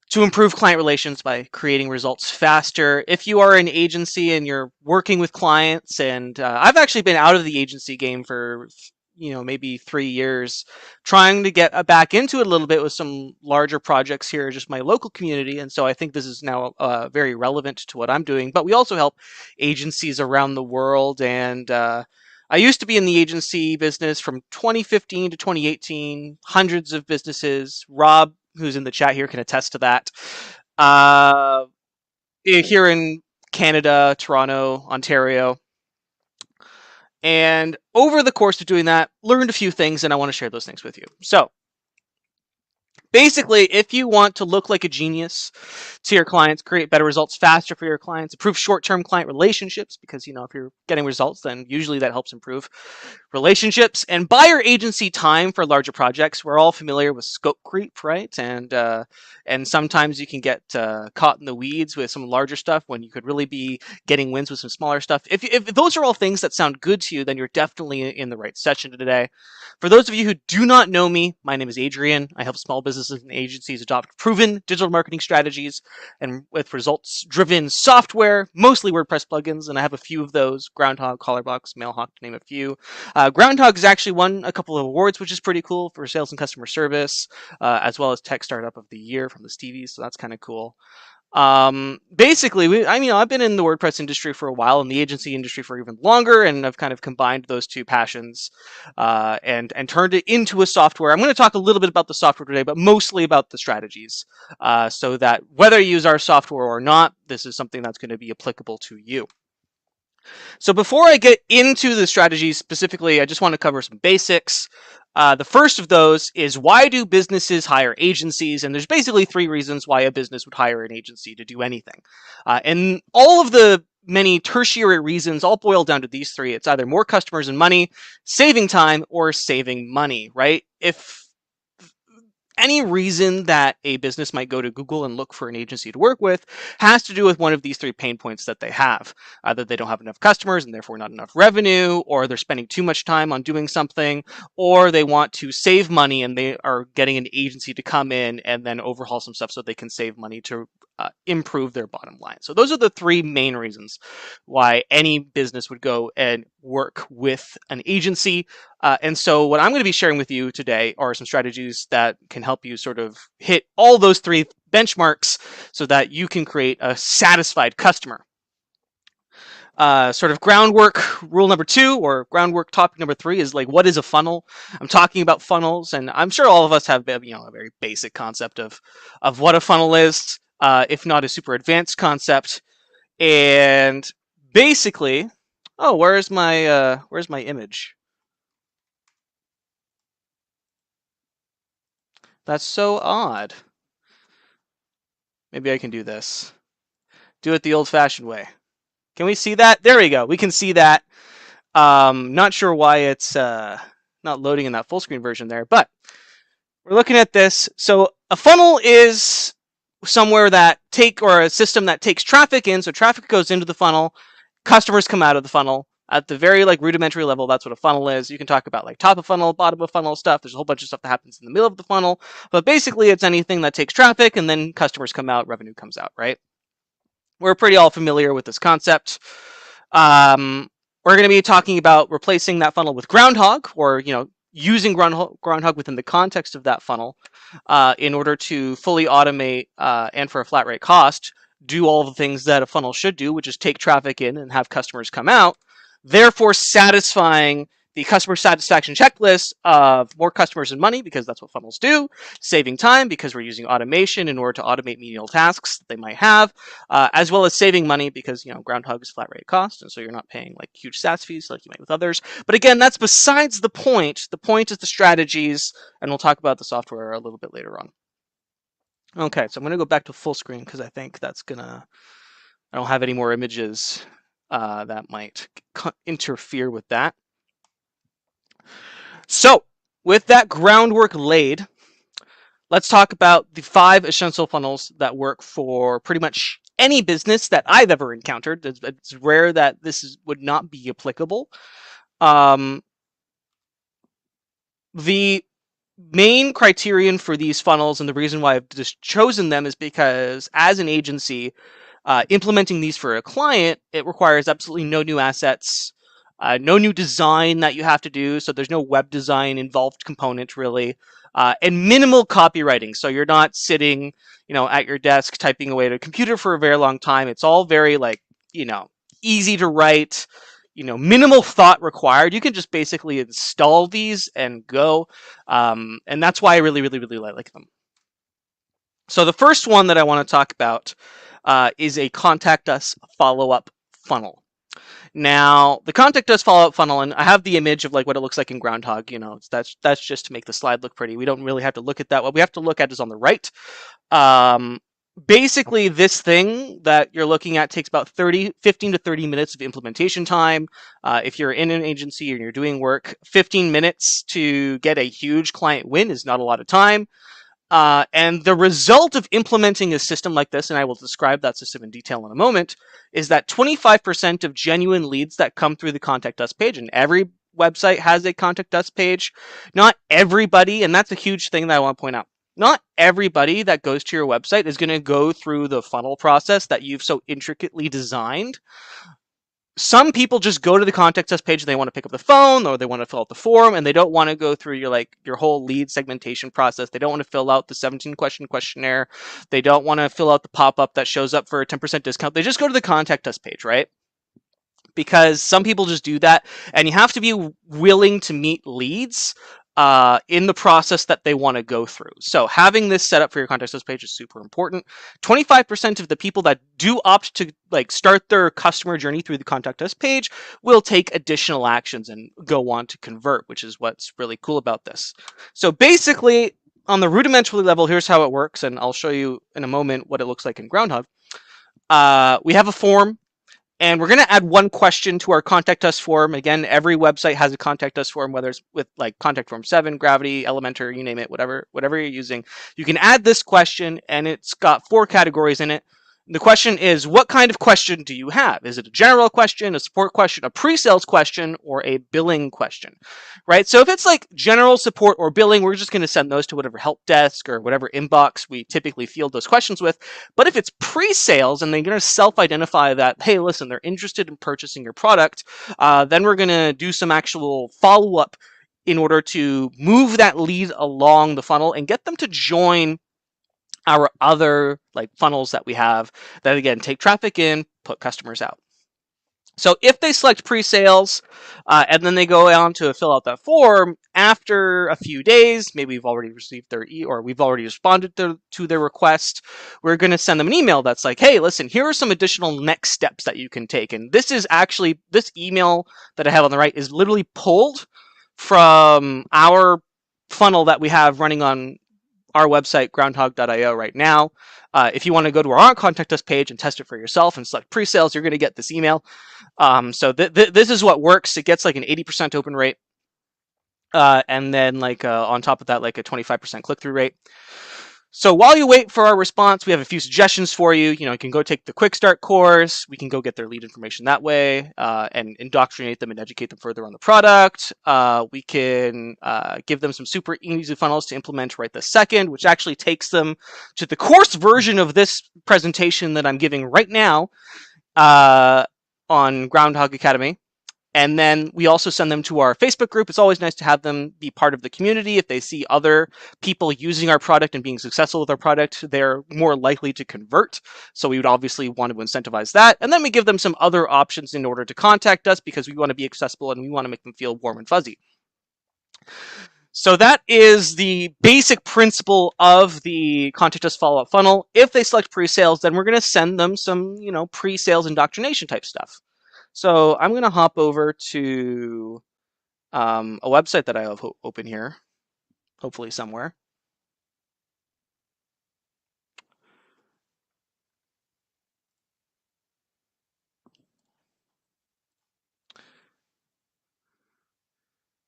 to improve client relations by creating results faster. If you are an agency and you're working with clients, and I've actually been out of the agency game for maybe 3 years, trying to get back into it a little bit with some larger projects here, just my local community. And so I think this is now very relevant to what I'm doing. But we also help agencies around the world, and I used to be in the agency business from 2015 to 2018, hundreds of businesses. Rob, who's in the chat here, can attest to that. Here in Canada, Toronto, Ontario. And over the course of doing that, learned a few things, and I want to share those things with you. So basically, if you want to look like a genius to your clients, create better results faster for your clients, improve short-term client relationships, because if you're getting results, then usually that helps improve relationships, and buy your agency time for larger projects. We're all familiar with scope creep, right? And sometimes you can get caught in the weeds with some larger stuff when you could really be getting wins with some smaller stuff. If those are all things that sound good to you, then you're definitely in the right session today. For those of you who do not know me, my name is Adrian. I help small businesses and agencies adopt proven digital marketing strategies and with results-driven software, mostly WordPress plugins, and I have a few of those: Groundhog, Collarbox, Mailhawk, to name a few. Groundhog has actually won a couple of awards, which is pretty cool, for sales and customer service, as well as Tech Startup of the Year from the Stevies, so that's kind of cool. Basically, I've been in the WordPress industry for a while and the agency industry for even longer, and I've kind of combined those two passions and turned it into a software. I'm going to talk a little bit about the software today, but mostly about the strategies, so that whether you use our software or not, this is something that's going to be applicable to you. So before I get into the strategies specifically, I just want to cover some basics. The first of those is, why do businesses hire agencies? And there's basically 3 reasons why a business would hire an agency to do anything. And all of the many tertiary reasons all boil down to these 3. It's either more customers and money, saving time, or saving money, right? If any reason that a business might go to Google and look for an agency to work with has to do with one of these 3 pain points that they have. Either they don't have enough customers and therefore not enough revenue, or they're spending too much time on doing something, or they want to save money and they are getting an agency to come in and then overhaul some stuff so they can save money to improve their bottom line. So those are the 3 main reasons why any business would go and work with an agency. And so what I'm going to be sharing with you today are some strategies that can help you sort of hit all those 3 benchmarks so that you can create a satisfied customer. Sort of groundwork rule number 2, or groundwork topic number 3, is like, what is a funnel? I'm talking about funnels, and I'm sure all of us have a very basic concept of what a funnel is, if not a super advanced concept. And basically, where's my image? That's so odd. Maybe I can do this. Do it the old-fashioned way. Can we see that? There we go. We can see that. Not sure why it's not loading in that full screen version there, but we're looking at this. So a funnel is somewhere that a system that takes traffic in. So traffic goes into the funnel, customers come out of the funnel. At the very rudimentary level, that's what a funnel is. You can talk about top of funnel, bottom of funnel stuff. There's a whole bunch of stuff that happens in the middle of the funnel, but basically it's anything that takes traffic and then customers come out, revenue comes out, right? We're pretty all familiar with this concept. We're going to be talking about replacing that funnel with Groundhog, or using Groundhog within the context of that funnel in order to fully automate and for a flat rate cost, do all the things that a funnel should do, which is take traffic in and have customers come out, therefore satisfying the customer satisfaction checklist of more customers and money, because that's what funnels do, saving time because we're using automation in order to automate menial tasks that they might have, as well as saving money because Groundhog is flat rate cost, and so you're not paying huge SaaS fees like you might with others. But again, that's besides the point. The point is the strategies, and we'll talk about the software a little bit later on. Okay, so I'm going to go back to full screen because I think that's I don't have any more images that might interfere with that. So with that groundwork laid, let's talk about the 5 essential funnels that work for pretty much any business that I've ever encountered. It's rare that this would not be applicable. The main criterion for these funnels, and the reason why I've just chosen them, is because as an agency, implementing these for a client, it requires absolutely no new assets, no new design that you have to do. So there's no web design involved component really, and minimal copywriting. So you're not sitting, at your desk typing away at a computer for a very long time. It's all very easy to write, minimal thought required. You can just basically install these and go. And that's why I really, really, really like them. So the first one that I want to talk about is a contact us follow-up funnel. Now, the contact us follow-up funnel, and I have the image of like what it looks like in Groundhog. You know, that's just to make the slide look pretty. We don't really have to look at that. What we have to look at is on the right. Basically, this thing that you're looking at takes about 15 to 30 minutes of implementation time. If you're in an agency and you're doing work, 15 minutes to get a huge client win is not a lot of time. And the result of implementing a system like this, and I will describe that system in detail in a moment, is that 25% of genuine leads that come through the Contact Us page, and every website has a Contact Us page, not everybody, and that's a huge thing that I want to point out, not everybody that goes to your website is going to go through the funnel process that you've so intricately designed. Some people just go to the Contact Us page and they want to pick up the phone or they want to fill out the form and they don't want to go through your whole lead segmentation process. They don't want to fill out the 17-question questionnaire. They don't want to fill out the pop-up that shows up for a 10% discount. They just go to the Contact Us page, right? Because some people just do that, and you have to be willing to meet leads in the process that they want to go through. So having this set up for your Contact Us page is super important. 25% of the people that do opt to start their customer journey through the Contact Us page will take additional actions and go on to convert, which is what's really cool about this. So basically, on the rudimentary level, here's how it works, and I'll show you in a moment what it looks like in Groundhog. We have a form. And we're going to add one question to our Contact Us form. Again, every website has a Contact Us form, whether it's with Contact Form 7, Gravity, Elementor, you name it, whatever you're using. You can add this question, and it's got 4 categories in it. The question is, what kind of question do you have? Is it a general question, a support question, a pre-sales question, or a billing question? Right? So if it's like general support or billing, we're just going to send those to whatever help desk or whatever inbox we typically field those questions with. But if it's pre-sales and they're going to self-identify that, hey, listen, they're interested in purchasing your product, then we're going to do some actual follow-up in order to move that lead along the funnel and get them to join our other funnels that we have that, again, take traffic in, put customers out. So if they select pre-sales and then they go on to fill out that form, after a few days, maybe we've already received their or we've already responded to their request, we're going to send them an email that's like, hey, listen, here are some additional next steps that you can take. And this is actually, this email that I have on the right is literally pulled from our funnel that we have running on our website, groundhog.io, right now. If you want to go to our Contact Us page and test it for yourself and select pre-sales, you're going to get this email. So this is what works. It gets an 80% open rate. And then on top of that, a 25% click-through rate. So while you wait for our response, we have a few suggestions for you. You can go take the Quick Start course. We can go get their lead information that way and indoctrinate them and educate them further on the product. We can give them some super easy funnels to implement right this second, which actually takes them to the course version of this presentation that I'm giving right now on Groundhog Academy. And then we also send them to our Facebook group. It's always nice to have them be part of the community. If they see other people using our product and being successful with our product, they're more likely to convert. So we would obviously want to incentivize that. And then we give them some other options in order to contact us because we want to be accessible and we want to make them feel warm and fuzzy. So that is the basic principle of the Contact Us follow-up funnel. If they select pre-sales, then we're going to send them some, pre-sales indoctrination type stuff. So I'm going to hop over to a website that I have open here, hopefully somewhere.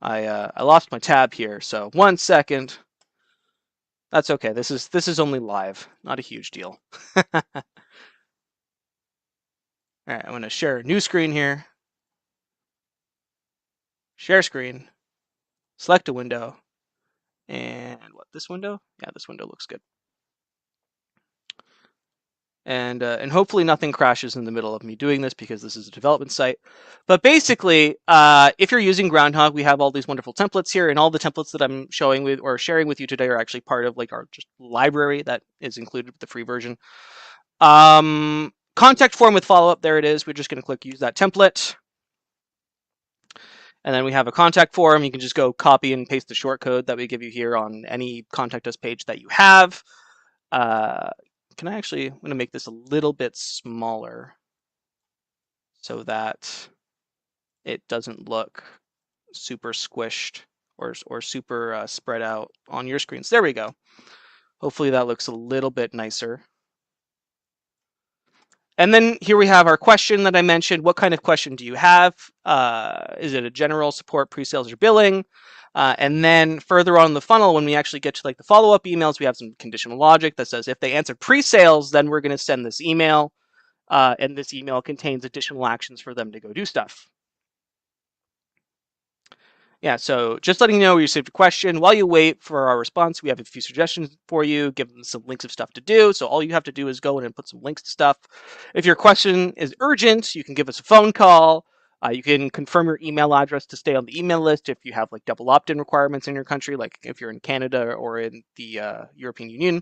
I lost my tab here, so 1 second. That's okay. This is only live, not a huge deal. All right, I'm going to share a new screen here. Share screen. Select a window. And this window? Yeah, this window looks good. And hopefully nothing crashes in the middle of me doing this because this is a development site. But basically, if you're using Groundhog, we have all these wonderful templates here, and all the templates that I'm showing with or sharing with you today are actually part of our just library that is included with the free version. Contact form with follow-up, there it is. We're just going to click use that template. And then we have a contact form. You can just go copy and paste the short code that we give you here on any Contact Us page that you have. I'm going to make this a little bit smaller so that it doesn't look super squished or super spread out on your screens. There we go. Hopefully that looks a little bit nicer. And then here we have our question that I mentioned. What kind of question do you have? Is it a general support, pre-sales, or billing? And then further on in the funnel, when we actually get to like the follow-up emails, we have some conditional logic that says if they answer pre-sales, then we're going to send this email. And this email contains additional actions for them to go do stuff. Yeah, so just letting you know we received a question. While you wait for our response, we have a few suggestions for you. Give them some links of stuff to do. So all you have to do is go in and put some links to stuff. If your question is urgent, you can give us a phone call. You can confirm your email address to stay on the email list if you have like double opt-in requirements in your country, like if you're in Canada or in the European Union.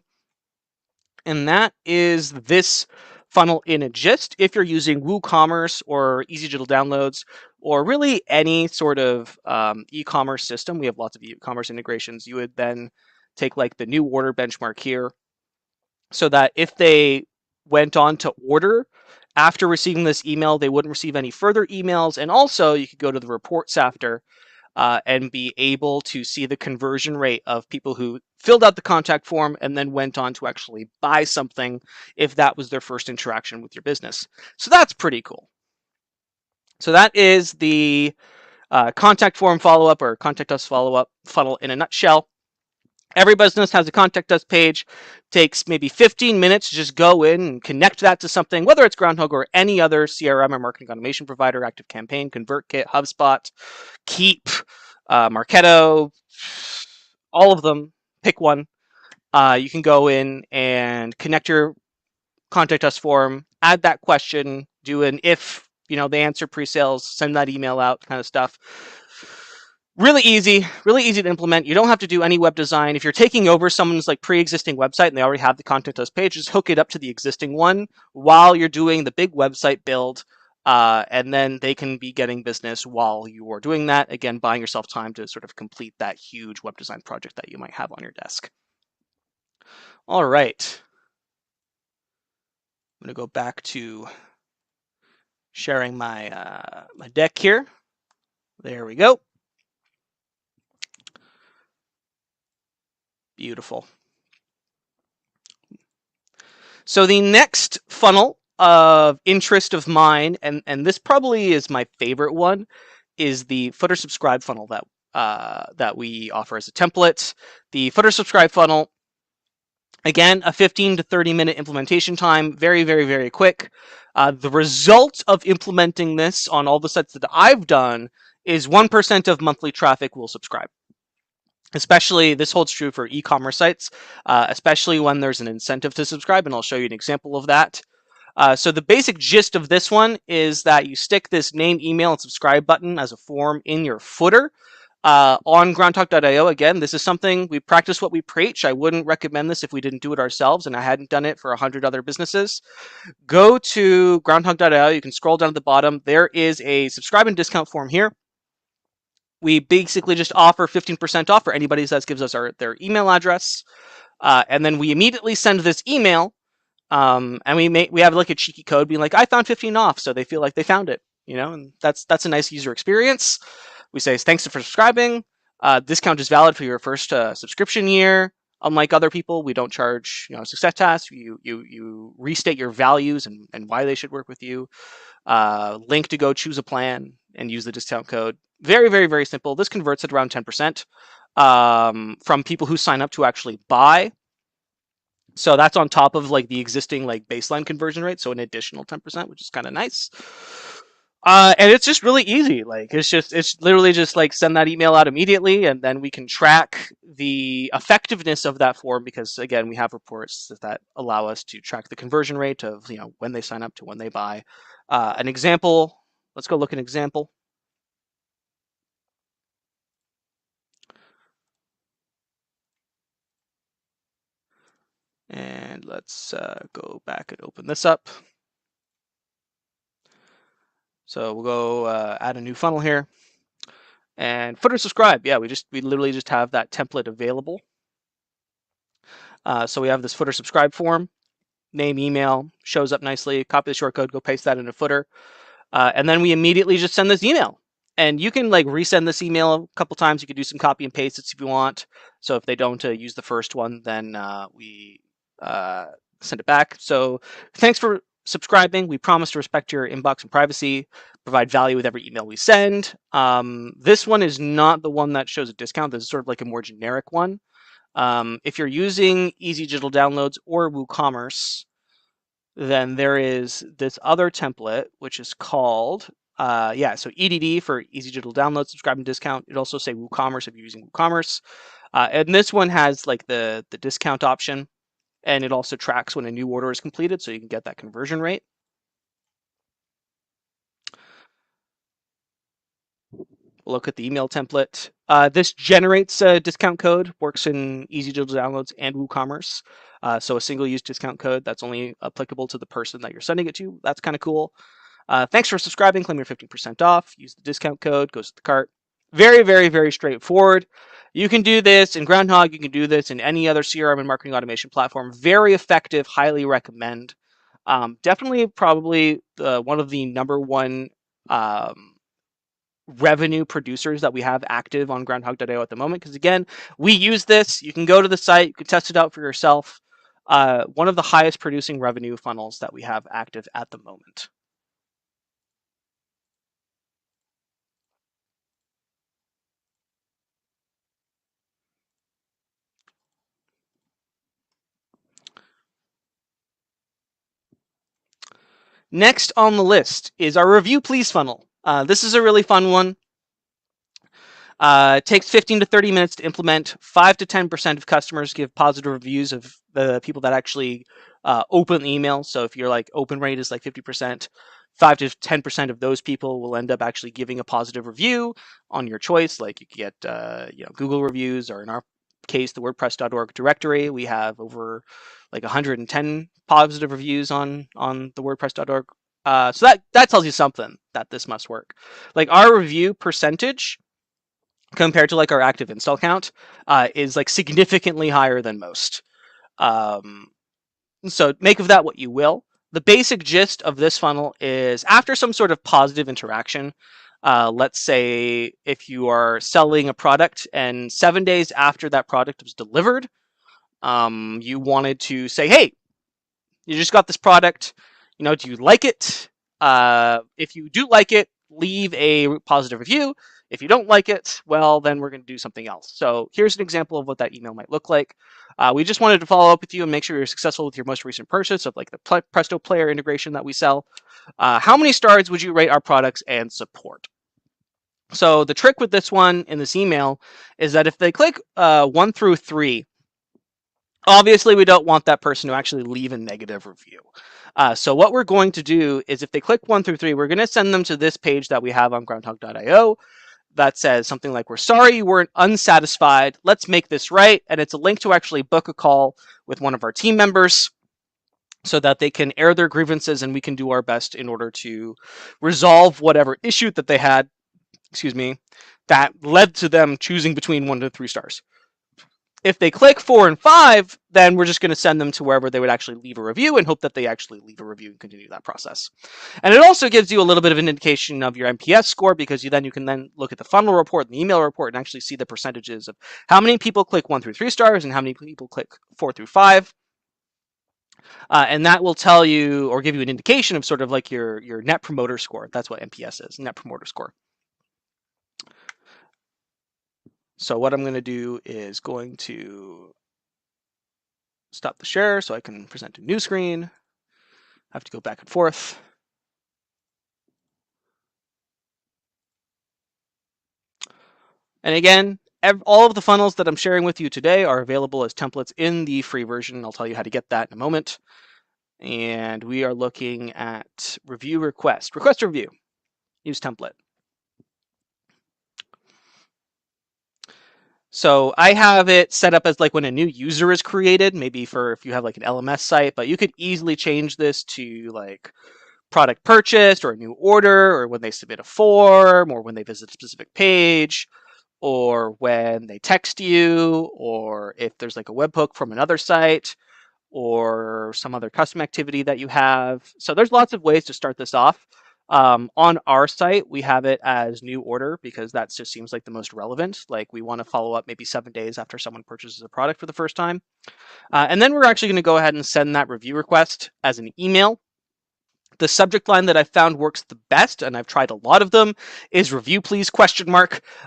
And that is this funnel in a gist. If you're using WooCommerce or Easy Digital Downloads, or really any sort of e-commerce system, we have lots of e-commerce integrations, you would then take like the new order benchmark here, so that if they went on to order after receiving this email, they wouldn't receive any further emails. And also you could go to the reports after and be able to see the conversion rate of people who filled out the contact form and then went on to actually buy something if that was their first interaction with your business. So that's pretty cool. So that is the contact form follow-up or contact us follow-up funnel in a nutshell. Every business has a contact us page. Takes maybe 15 minutes to just go in and connect that to something, whether it's Groundhog or any other CRM or marketing automation provider, ActiveCampaign, ConvertKit, HubSpot, Keep, Marketo, all of them. Pick one. You can go in and connect your contact us form, add that question, do an if they answer pre-sales, send that email out, kind of stuff. Really easy to implement. You don't have to do any web design. If you're taking over someone's like pre-existing website and they already have the contact us page, just hook it up to the existing one while you're doing the big website build. And then they can be getting business while you are doing that. Again, buying yourself time to sort of complete that huge web design project that you might have on your desk. All right. I'm going to go back to sharing my my deck here. There we go. Beautiful. So the next funnel of interest of mine, and this probably is my favorite one, is the footer subscribe funnel that we offer as a template. The footer subscribe funnel, again, a 15 to 30 minute implementation time, very, very, very quick. The result of implementing this on all the sites that I've done is 1% of monthly traffic will subscribe. Especially, this holds true for e-commerce sites, especially when there's an incentive to subscribe, and I'll show you an example of that. So the basic gist of this one is that you stick this name, email, and subscribe button as a form in your footer. On groundhog.io, again, this is something we practice what we preach. I wouldn't recommend this if we didn't do it ourselves, and I hadn't done it for 100 other businesses. Go to groundhog.io. You can scroll down to the bottom. There is a subscribe and discount form here. We basically just offer 15% off for anybody that gives us their email address. And then we immediately send this email. And we have like a cheeky code being like, I found 15 off. So they feel like they found it, and that's a nice user experience. We say, thanks for subscribing. Discount is valid for your first subscription year. Unlike other people, we don't charge, success tasks. You restate your values and why they should work with you. Link to go choose a plan and use the discount code. Very, very, very simple. This converts at around 10% from people who sign up to actually buy. So that's on top of like the existing like baseline conversion rate. So an additional 10%, which is kind of nice. And it's just really easy. Like it's literally just like send that email out immediately, and then we can track the effectiveness of that form because again, we have reports that allow us to track the conversion rate of when they sign up to when they buy. An example. Let's go look at an example. And let's go back and open this up. So we'll go add a new funnel here. And footer subscribe. Yeah, we literally just have that template available. So we have this footer subscribe form. Name, email, shows up nicely. Copy the shortcode, go paste that in a footer. And then we immediately just send this email. And you can like resend this email a couple times. You can do some copy and paste if you want. So if they don't use the first one, then we send it back. So thanks for subscribing. We promise to respect your inbox and privacy, provide value with every email we send. This one is not the one that shows a discount. This is sort of like a more generic one. If you're using Easy Digital Downloads or WooCommerce, then there is this other template, which is called, so EDD for Easy Digital Download, subscribe and discount. It also say WooCommerce if you're using WooCommerce. And this one has like the discount option, and it also tracks when a new order is completed, so you can get that conversion rate. Look at the email template. This generates a discount code, works in Easy Digital Downloads and WooCommerce. So a single-use discount code that's only applicable to the person that you're sending it to. That's kind of cool. Thanks for subscribing. Claim your 15% off. Use the discount code. Goes to the cart. Very, very, very straightforward. You can do this in Groundhog. You can do this in any other CRM and marketing automation platform. Very effective. Highly recommend. Definitely, probably one of the number one revenue producers that we have active on groundhog.io at the moment. Because again, we use this. You can go to the site. You can test it out for yourself. One of the highest producing revenue funnels that we have active at the moment. Next on the list is our review please funnel. This is a really fun one. It takes 15 to 30 minutes to implement. 5 to 10% of customers give positive reviews of the people that actually open the email. So if your like open rate is like 50%, 5 to 10% of those people will end up actually giving a positive review on your choice. Like you get Google reviews, or in our case, the WordPress.org directory. We have over like 110 positive reviews on the WordPress.org. So that tells you something that this must work. Like our review percentage compared to like our active install count is like significantly higher than most. So make of that what you will. The basic gist of this funnel is after some sort of positive interaction, let's say if you are selling a product and 7 days after that product was delivered, you wanted to say, hey, you just got this product, do you like it? If you do like it, leave a positive review. If you don't like it, well, then we're going to do something else. So here's an example of what that email might look like. We just wanted to follow up with you and make sure you're successful with your most recent purchase of like the Presto Player integration that we sell. How many stars would you rate our products and support? So the trick with this one in this email is that if they click 1 through 3, obviously we don't want that person to actually leave a negative review. So what we're going to do is if they click 1 through 3, we're going to send them to this page that we have on groundhog.io that says something like, we're sorry you weren't unsatisfied. Let's make this right. And it's a link to actually book a call with one of our team members so that they can air their grievances and we can do our best in order to resolve whatever issue that they had, that led to them choosing between 1 to 3 stars. If they click 4 and 5, then we're just going to send them to wherever they would actually leave a review and hope that they actually leave a review and continue that process. And it also gives you a little bit of an indication of your NPS score, because you can then look at the funnel report and the email report and actually see the percentages of how many people click 1 through 3 stars and how many people click 4 through 5. And that will tell you or give you an indication of sort of like your net promoter score. That's what NPS is, net promoter score. So what I'm going to do is going to stop the share so I can present a new screen. I have to go back and forth. And again, all of the funnels that I'm sharing with you today are available as templates in the free version. I'll tell you how to get that in a moment. And we are looking at review request review, use template. So I have it set up as like when a new user is created, maybe for if you have like an LMS site, but you could easily change this to like product purchased or a new order, or when they submit a form, or when they visit a specific page, or when they text you, or if there's like a webhook from another site, or some other custom activity that you have. So there's lots of ways to start this off. On our site, we have it as new order because that just seems like the most relevant. Like we want to follow up maybe 7 days after someone purchases a product for the first time. And then we're actually going to go ahead and send that review request as an email. The subject line that I found works the best, and I've tried a lot of them, is review please ? This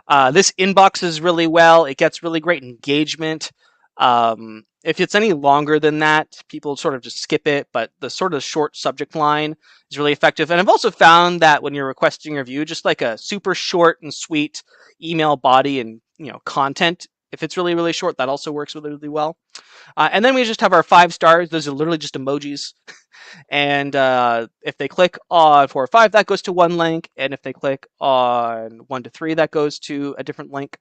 inboxes really well. It gets really great engagement. If it's any longer than that, people sort of just skip it, but the sort of short subject line is really effective. And I've also found that when you're requesting a review, just like a super short and sweet email body and content, if it's really, really short, that also works really, really well. And then we just have our 5 stars. Those are literally just emojis. And if they click on 4 or 5, that goes to one link. And if they click on 1 to 3, that goes to a different link.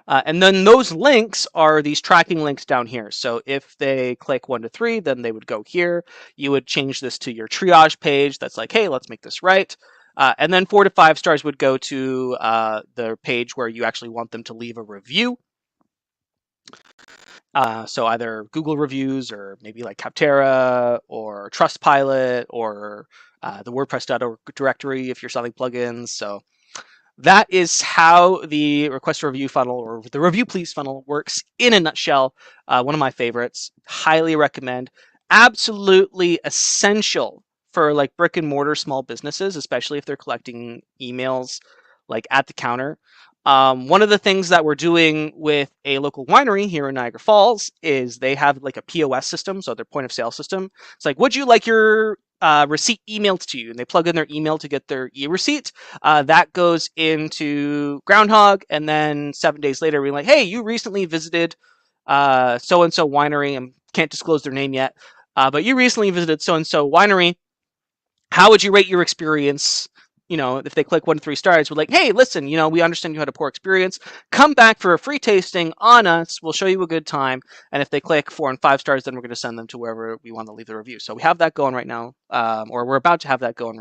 And then those links are these tracking links down here. So if they click 1 to 3, then they would go here. You would change this to your triage page. That's like, hey, let's make this right. And then 4 to 5 stars would go to the page where you actually want them to leave a review. So either Google reviews or maybe like Capterra or Trustpilot or the WordPress.org directory if you're selling plugins. So that is how the request a review funnel or the review please funnel works in a nutshell. One of my favorites. Highly recommend. Absolutely essential for like brick and mortar small businesses, especially if they're collecting emails like at the counter. One of the things that we're doing with a local winery here in Niagara Falls is they have like a POS system, so their point of sale system. It's like, would you like your receipt emailed to you? And they plug in their email to get their e-receipt. That goes into Groundhog, and then 7 days later, we're like, hey, you recently visited so-and-so winery. I can't disclose their name yet, but you recently visited so-and-so winery. How would you rate your experience? If they click 1 to 3 stars, we're like, hey, listen, we understand you had a poor experience. Come back for a free tasting on us. We'll show you a good time. And if they click 4 and 5 stars, then we're going to send them to wherever we want to leave the review. So we have that going right now, or we're about to have that going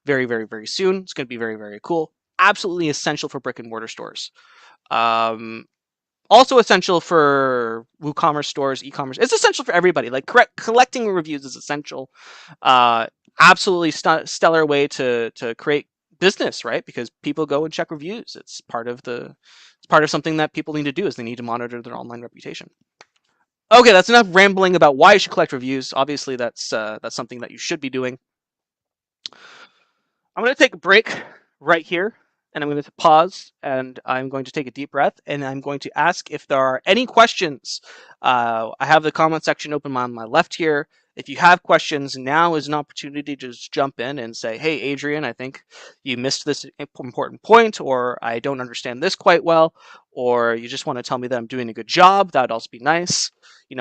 very, very, very soon. It's going to be very, very cool. Absolutely essential for brick and mortar stores. Also essential for WooCommerce stores, e-commerce. It's essential for everybody. Like collecting reviews is essential. Absolutely stellar way to create business, right? Because people go and check reviews. It's part of something that people need to do is they need to monitor their online reputation. Okay, that's enough rambling about why you should collect reviews. Obviously, that's something that you should be doing. I'm going to take a break right here, and I'm going to pause, and I'm going to take a deep breath, and I'm going to ask if there are any questions. I have the comment section open on my left here. If you have questions, now is an opportunity to just jump in and say, hey, Adrian, I think you missed this important point, or I don't understand this quite well, or you just want to tell me that I'm doing a good job. That would also be nice.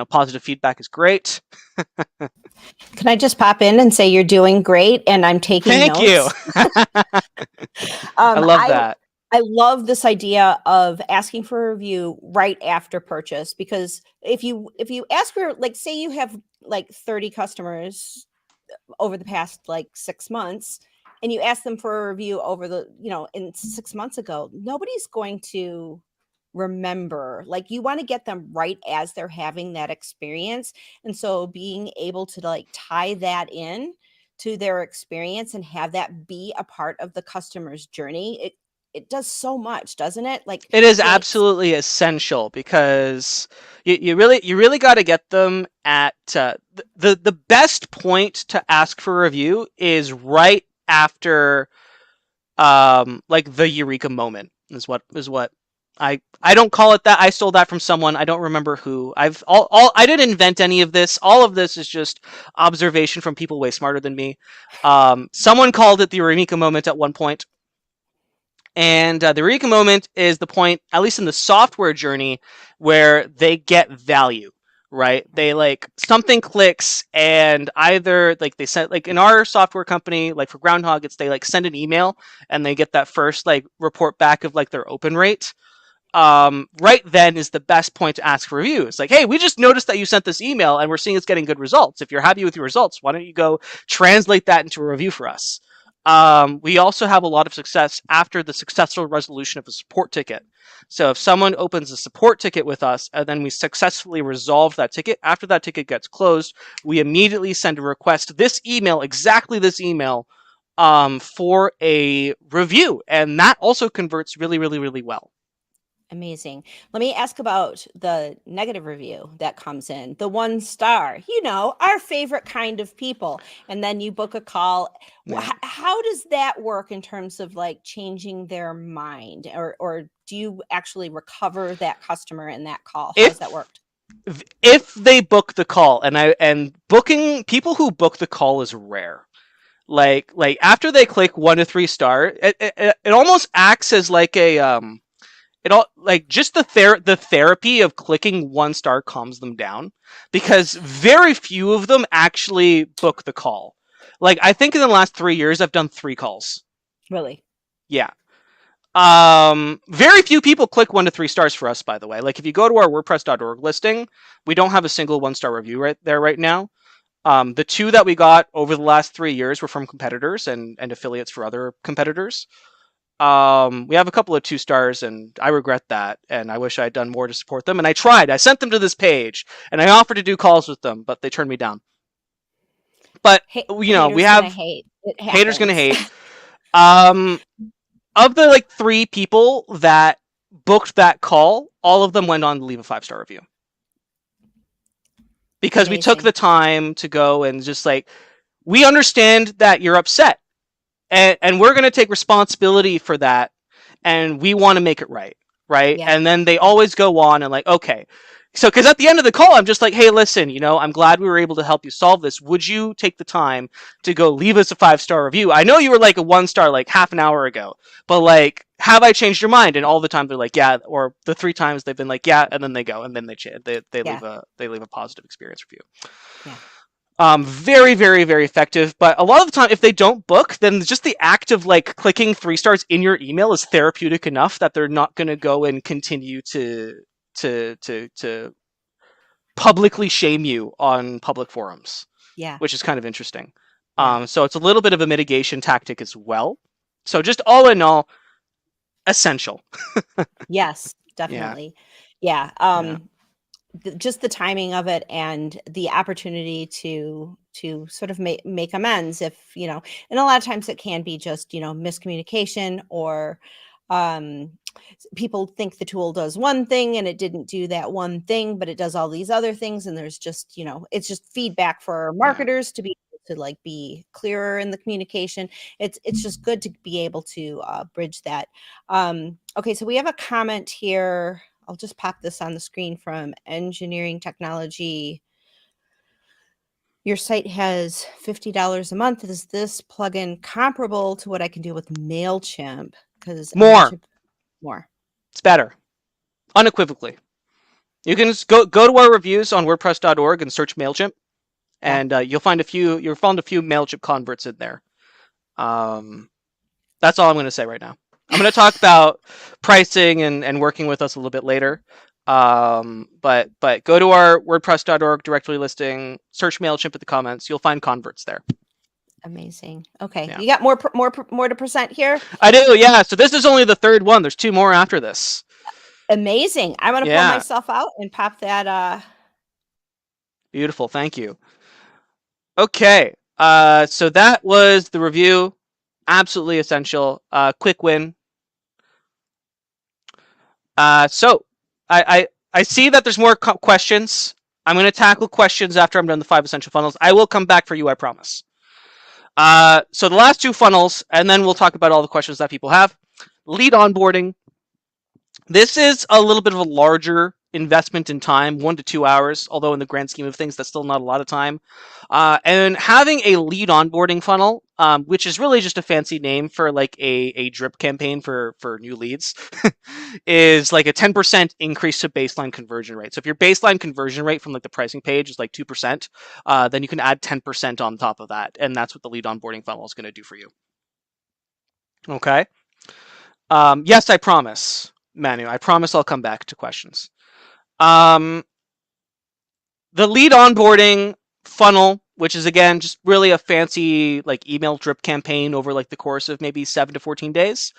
Positive feedback is great. Can I just pop in and say you're doing great and I'm taking notes? Thank you. I love that. I love this idea of asking for a review right after purchase, because if you ask for, like, say you have like 30 customers over the past like 6 months, and you ask them for a review over the, in 6 months ago, nobody's going to remember. Like, you want to get them right as they're having that experience. And so being able to like tie that in to their experience and have that be a part of the customer's journey, it does so much, doesn't it? Like, it is absolutely essential, because you really got to get them at the best point to ask for a review is right after like the eureka moment is what I don't call it that. I stole that from someone. I don't remember who. I didn't invent any of this. All of this is just observation from people way smarter than me. Someone called it the eureka moment at one point. And the eureka moment is the point, at least in the software journey, where they get value, right? They like something clicks, and either like they sent, like in our software company, like for Groundhog, it's they like send an email and they get that first like report back of like their open rate. Right then is the best point to ask for reviews. Like, hey, we just noticed that you sent this email and we're seeing it's getting good results. If you're happy with your results, why don't you go translate that into a review for us? We also have a lot of success after the successful resolution of a support ticket. So if someone opens a support ticket with us and then we successfully resolve that ticket, after that ticket gets closed, we immediately send a request, exactly this email, for a review, and that also converts really, really, really well. Amazing. Let me ask about the negative review that comes in, the 1 star, our favorite kind of people. And then you book a call. Yeah. How does that work in terms of like changing their mind, or do you actually recover that customer in that call? How's that worked? If they book the call, and booking people who book the call is rare. Like after they click 1 to 3 star, it almost acts as like a just the therapy of clicking 1 star calms them down, because very few of them actually book the call. Like, I think in the last 3 years I've done 3 calls. Really? Yeah. Very few people click 1 to 3 stars for us, by the way. Like, if you go to our WordPress.org listing, we don't have a single 1-star review right there right now. The 2 that we got over the last 3 years were from competitors and affiliates for other competitors. We have a couple of 2 stars, and I regret that, and I wish I had done more to support them. And I tried. I sent them to this page, and I offered to do calls with them, but they turned me down. But we have haters gonna hate. Of the like 3 people that booked that call, all of them went on to leave a 5-star review, because we took the time to go and just like, we understand that you're upset. And we're going to take responsibility for that, and we want to make it right. Yeah. And then they always go on and like, okay. So, because at the end of the call, I'm just like, hey, listen, I'm glad we were able to help you solve this. Would you take the time to go leave us a 5-star review? I know you were like a 1-star like half an hour ago, but like, have I changed your mind? And all the time they're like, yeah, or the 3 times they've been like, yeah, and then they go, and then they leave a positive experience review. Yeah. Very, very, very effective. But a lot of the time, if they don't book, then just the act of like clicking 3 stars in your email is therapeutic enough that they're not going to go and continue to publicly shame you on public forums. Yeah, which is kind of interesting. So it's a little bit of a mitigation tactic as well. So just all in all, essential. Yes, definitely. Yeah. Just the timing of it and the opportunity to sort of make amends, if and a lot of times it can be just miscommunication, or people think the tool does one thing and it didn't do that one thing, but it does all these other things, and there's just it's just feedback for marketers to be able to like be clearer in the communication. It's just good to be able to bridge that. Okay, so we have a comment here. I'll just pop this on the screen from Engineering Technology. Your site has $50 a month. Is this plugin comparable to what I can do with MailChimp? Because more. It's better, unequivocally. You can just go to our reviews on WordPress.org and search MailChimp, and you'll find a few MailChimp converts in there. That's all I'm going to say right now. I'm going to talk about pricing and working with us a little bit later. But go to our WordPress.org directory listing, search MailChimp in the comments. You'll find converts there. Amazing. Okay. Yeah. You got more to present here? I do. Yeah. So this is only the 3rd one. There's 2 more after this. Amazing. I'm going to pull myself out and pop that. Beautiful. Thank you. Okay. So that was the review. Absolutely essential. Quick win. So I see that there's more questions. I'm going to tackle questions after I'm done the 5 essential funnels. I will come back for you, I promise. So the last 2 funnels, and then we'll talk about all the questions that people have. Lead onboarding. This is a little bit of a larger investment in time, 1 to 2 hours, although in the grand scheme of things, that's still not a lot of time. And having a lead onboarding funnel, which is really just a fancy name for like a drip campaign for new leads, is like a 10% increase to baseline conversion rate. So if your baseline conversion rate from like the pricing page is like 2%, then you can add 10% on top of that. And that's what the lead onboarding funnel is going to do for you. Okay. Yes, I promise, Manu. I promise I'll come back to questions. The lead onboarding funnel which is again just really a fancy like email drip campaign over like the course of maybe 7 to 14 days,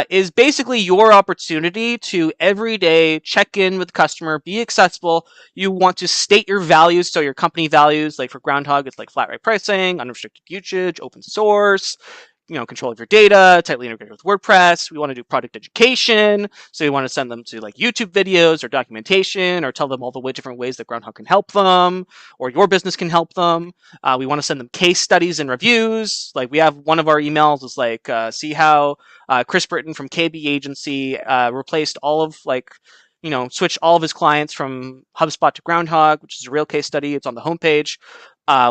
is basically your opportunity to every day check in with the customer, be accessible. You want to state your values, so your company values, like for Groundhog, it's like flat rate pricing, unrestricted usage, open source, control of your data, tightly integrated with WordPress. We want to do product education. So we want to send them to like YouTube videos or documentation, or tell them all the different ways that Groundhog can help them or your business can help them. We want to send them case studies and reviews. Like we have one of our emails is like, see how Chris Britton from KB Agency replaced all of switched all of his clients from HubSpot to Groundhog, which is a real case study. It's on the homepage.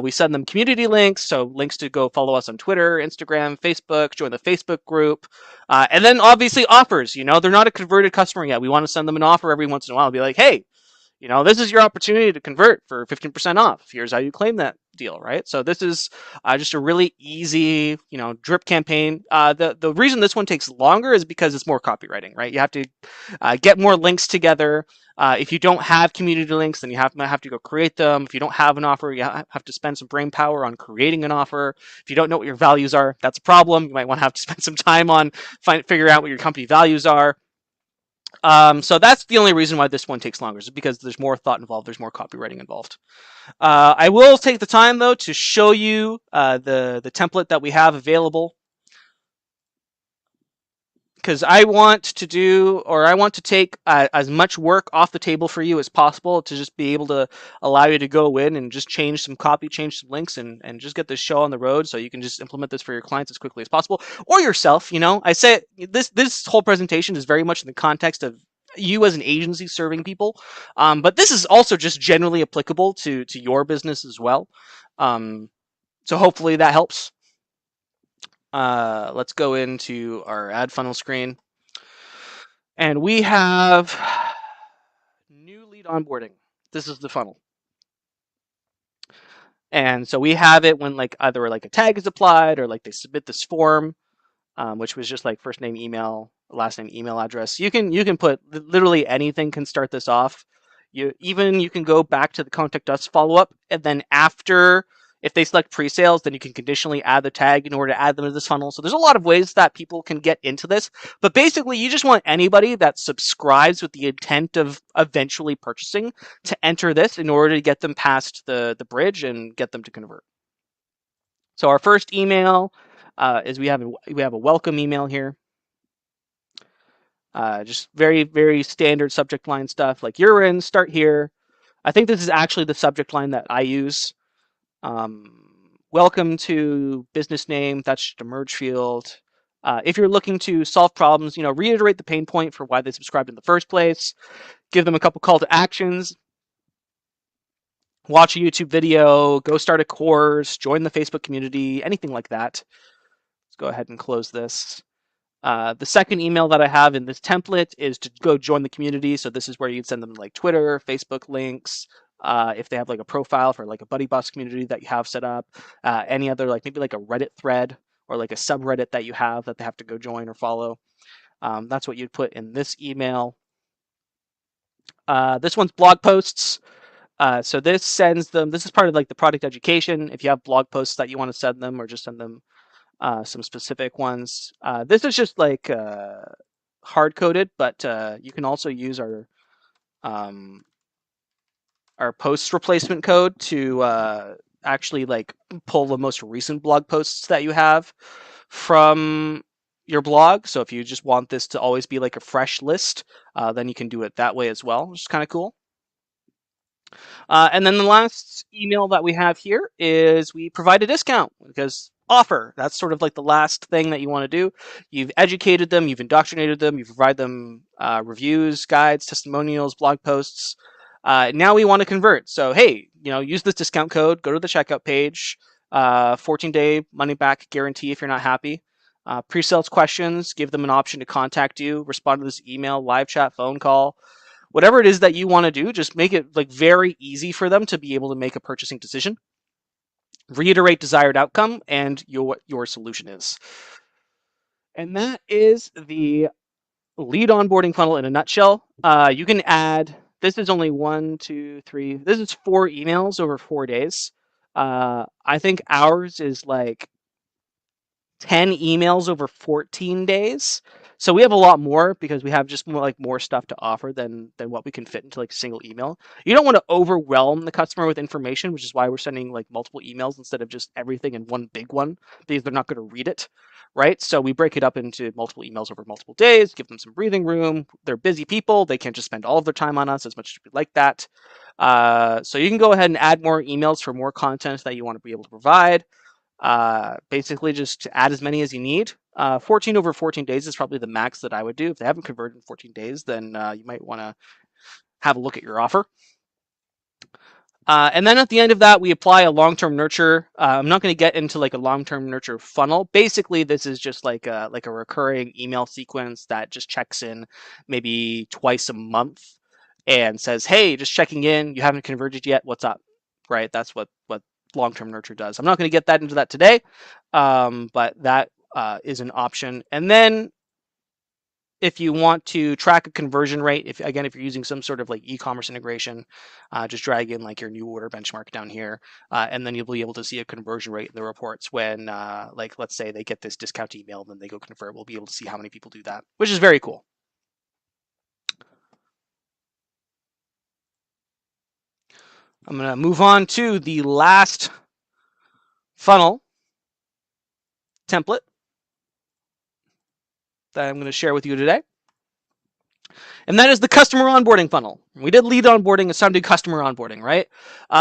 We send them community links, so links to go follow us on Twitter, Instagram, Facebook, join the Facebook group, and then obviously offers. They're not a converted customer yet. We want to send them an offer every once in a while. Be like, hey, this is your opportunity to convert for 15% off. Here's how you claim that deal, right? So this is just a really easy, drip campaign. The reason this one takes longer is because it's more copywriting, right? You have to get more links together. If you don't have community links, then you might have to go create them. If you don't have an offer, you have to spend some brain power on creating an offer. If you don't know what your values are, that's a problem. You might want to have to spend some time on figure out what your company values are. So that's the only reason why this one takes longer, is because there's more thought involved, there's more copywriting involved. I will take the time though to show you the template that we have available, because I want to take as much work off the table for you as possible, to just be able to allow you to go in and just change some copy, change some links, and just get this show on the road, so you can just implement this for your clients as quickly as possible, or yourself. I say this whole presentation is very much in the context of you as an agency serving people, but this is also just generally applicable to your business as well. So hopefully that helps. Let's go into our ad funnel screen. And we have new lead onboarding. This is the funnel. And so we have it when either a tag is applied, or they submit this form, which was just first name, email, last name, email address. You can put literally anything can start this off. You can go back to the contact us follow up, and then after, if they select pre-sales, then you can conditionally add the tag in order to add them to this funnel. So there's a lot of ways that people can get into this. But basically, you just want anybody that subscribes with the intent of eventually purchasing to enter this in order to get them past the bridge and get them to convert. So our first email is we have a welcome email here. Just very, very standard subject line stuff, like you're in, start here. I think this is actually the subject line that I use. Welcome to business name, that's just a merge field. If you're looking to solve problems, reiterate the pain point for why they subscribed in the first place. Give them a couple call to actions. Watch a YouTube video, go start a course, join the Facebook community, anything like that. Let's go ahead and close this. The second email that I have in this template is to go join the community. So this is where you'd send them Twitter, Facebook links, if they have a profile for a Buddy Boss community that you have set up, any other maybe a Reddit thread or a subreddit that you have that they have to go join or follow. That's what you'd put in this email. This one's blog posts. So this sends them, this is part of the product education. If you have blog posts that you want to send them, or just send them some specific ones. This is just hard-coded, but you can also use our post replacement code to actually pull the most recent blog posts that you have from your blog. So if you just want this to always be a fresh list, then you can do it that way as well, which is kind of cool. And then the last email that we have here is we provide a discount, because offer, that's sort of the last thing that you want to do. You've educated them, you've indoctrinated them, you provide them reviews, guides, testimonials, blog posts. Now we want to convert. So hey, use this discount code, go to the checkout page, 14-day money back guarantee if you're not happy. Pre-sales questions, give them an option to contact you, respond to this email, live chat, phone call. Whatever it is that you want to do, just make it very easy for them to be able to make a purchasing decision. Reiterate desired outcome and your solution is. And that is the lead onboarding funnel in a nutshell. You can add, this is only 1, 2, 3, this is 4 emails over 4 days. I think ours is like 10 emails over 14 days. So we have a lot more because we have just more stuff to offer than what we can fit into like a single email. You don't want to overwhelm the customer with information, which is why we're sending like multiple emails instead of just everything in one big one, because they're not going to read it, right? So we break it up into multiple emails over multiple days, give them some breathing room. They're busy people. They can't just spend all of their time on us as much as we'd like that. So you can go ahead and add more emails for more content that you want to be able to provide. Basically just add as many as you need. 14 over 14 days is probably the max that I would do. If they haven't converted in 14 days, then you might want to have a look at your offer. And then at the end of that, we apply a long-term nurture. I'm not going to get into like a long-term nurture funnel. Basically, this is just like a recurring email sequence that just checks in maybe twice a month and says, "Hey, just checking in. You haven't converted yet. What's up?" Right? That's what long-term nurture does. I'm not going to get that into that today, but that is an option. And then if you want to track a conversion rate, if you're using some sort of like e-commerce integration, just drag in like your new order benchmark down here, and then you'll be able to see a conversion rate in the reports when, like, let's say they get this discount email, and then they go convert. We'll be able to see how many people do that, which is very cool. I'm going to move on to the last funnel template that I'm going to share with you today. And that is the customer onboarding funnel. We did lead onboarding, it's time to do customer onboarding, right?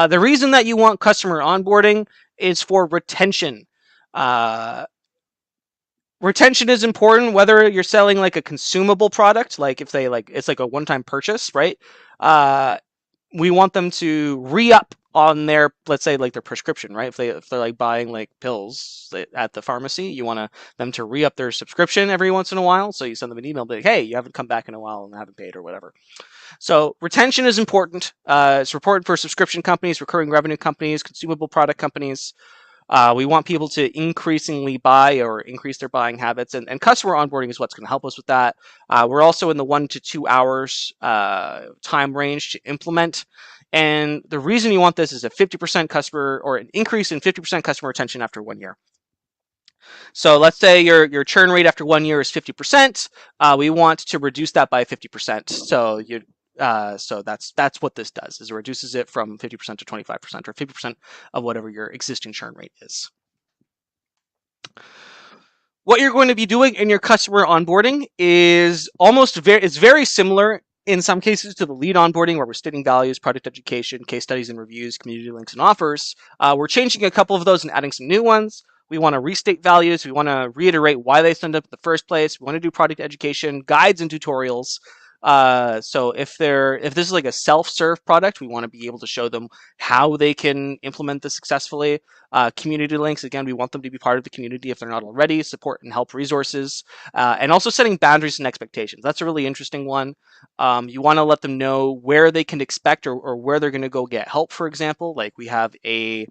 The reason that you want customer onboarding is for retention. Retention is important, whether you're selling like a consumable product, like if they it's like a one-time purchase, right? We want them to re-up on their, let's say, like their prescription, right? If they're like buying like pills at the pharmacy, you want them to re-up their subscription every once in a while. So you send them an email like, hey, you haven't come back in a while and haven't paid or whatever. So retention is important. It's important for subscription companies, recurring revenue companies, consumable product companies. We want people to increasingly buy or increase their buying habits, and customer onboarding is what's going to help us with that. We're also in the 1 to 2 hours time range to implement. And the reason you want this is a 50% customer, or an increase in 50% customer retention after 1 year. So let's say your churn rate after 1 year is 50%. We want to reduce that by 50%. So that's what this does, is it reduces it from 50% to 25%, or 50% of whatever your existing churn rate is. What you're going to be doing in your customer onboarding is very similar in some cases to the lead onboarding, where we're stating values, product education, case studies and reviews, community links and offers. We're changing a couple of those and adding some new ones. We want to restate values. We want to reiterate why they signed up in the first place. We want to do product education, guides and tutorials. So if this is like a self-serve product, we want to be able to show them how they can implement this successfully. Community links, again, we want them to be part of the community if they're not already, support and help resources, and also setting boundaries and expectations. That's a really interesting one. You want to let them know where they can expect or where they're going to go get help, for example. Like we have a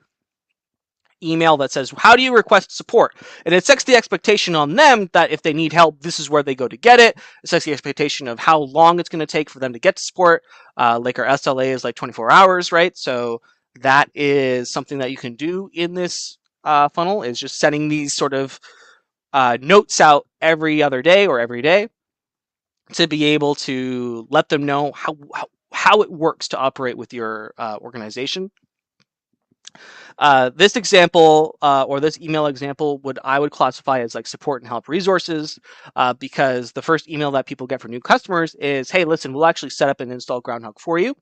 email that says, how do you request support? And it sets the expectation on them that if they need help, this is where they go to get it. It sets the expectation of how long it's going to take for them to get to support. Like our SLA is like 24 hours, right? So that is something that you can do in this funnel, is just sending these sort of notes out every other day or every day to be able to let them know how it works to operate with your organization. This example or this email example I would classify as like support and help resources, because the first email that people get from new customers is, hey, listen, we'll actually set up and install Groundhog for you.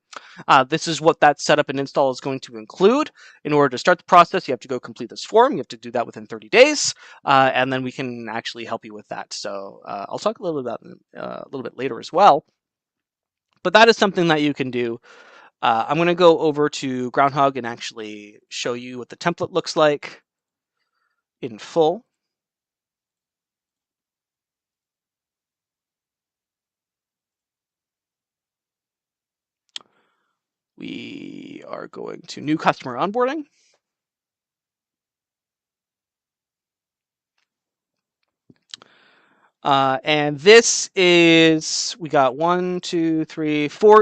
This is what that setup and install is going to include. In order to start the process, you have to go complete this form. You have to do that within 30 days, and then we can actually help you with that. So I'll talk a little bit about a little bit later as well. But that is something that you can do. I'm going to go over to Groundhog and actually show you what the template looks like in full. We are going to new customer onboarding. And this is, we got 4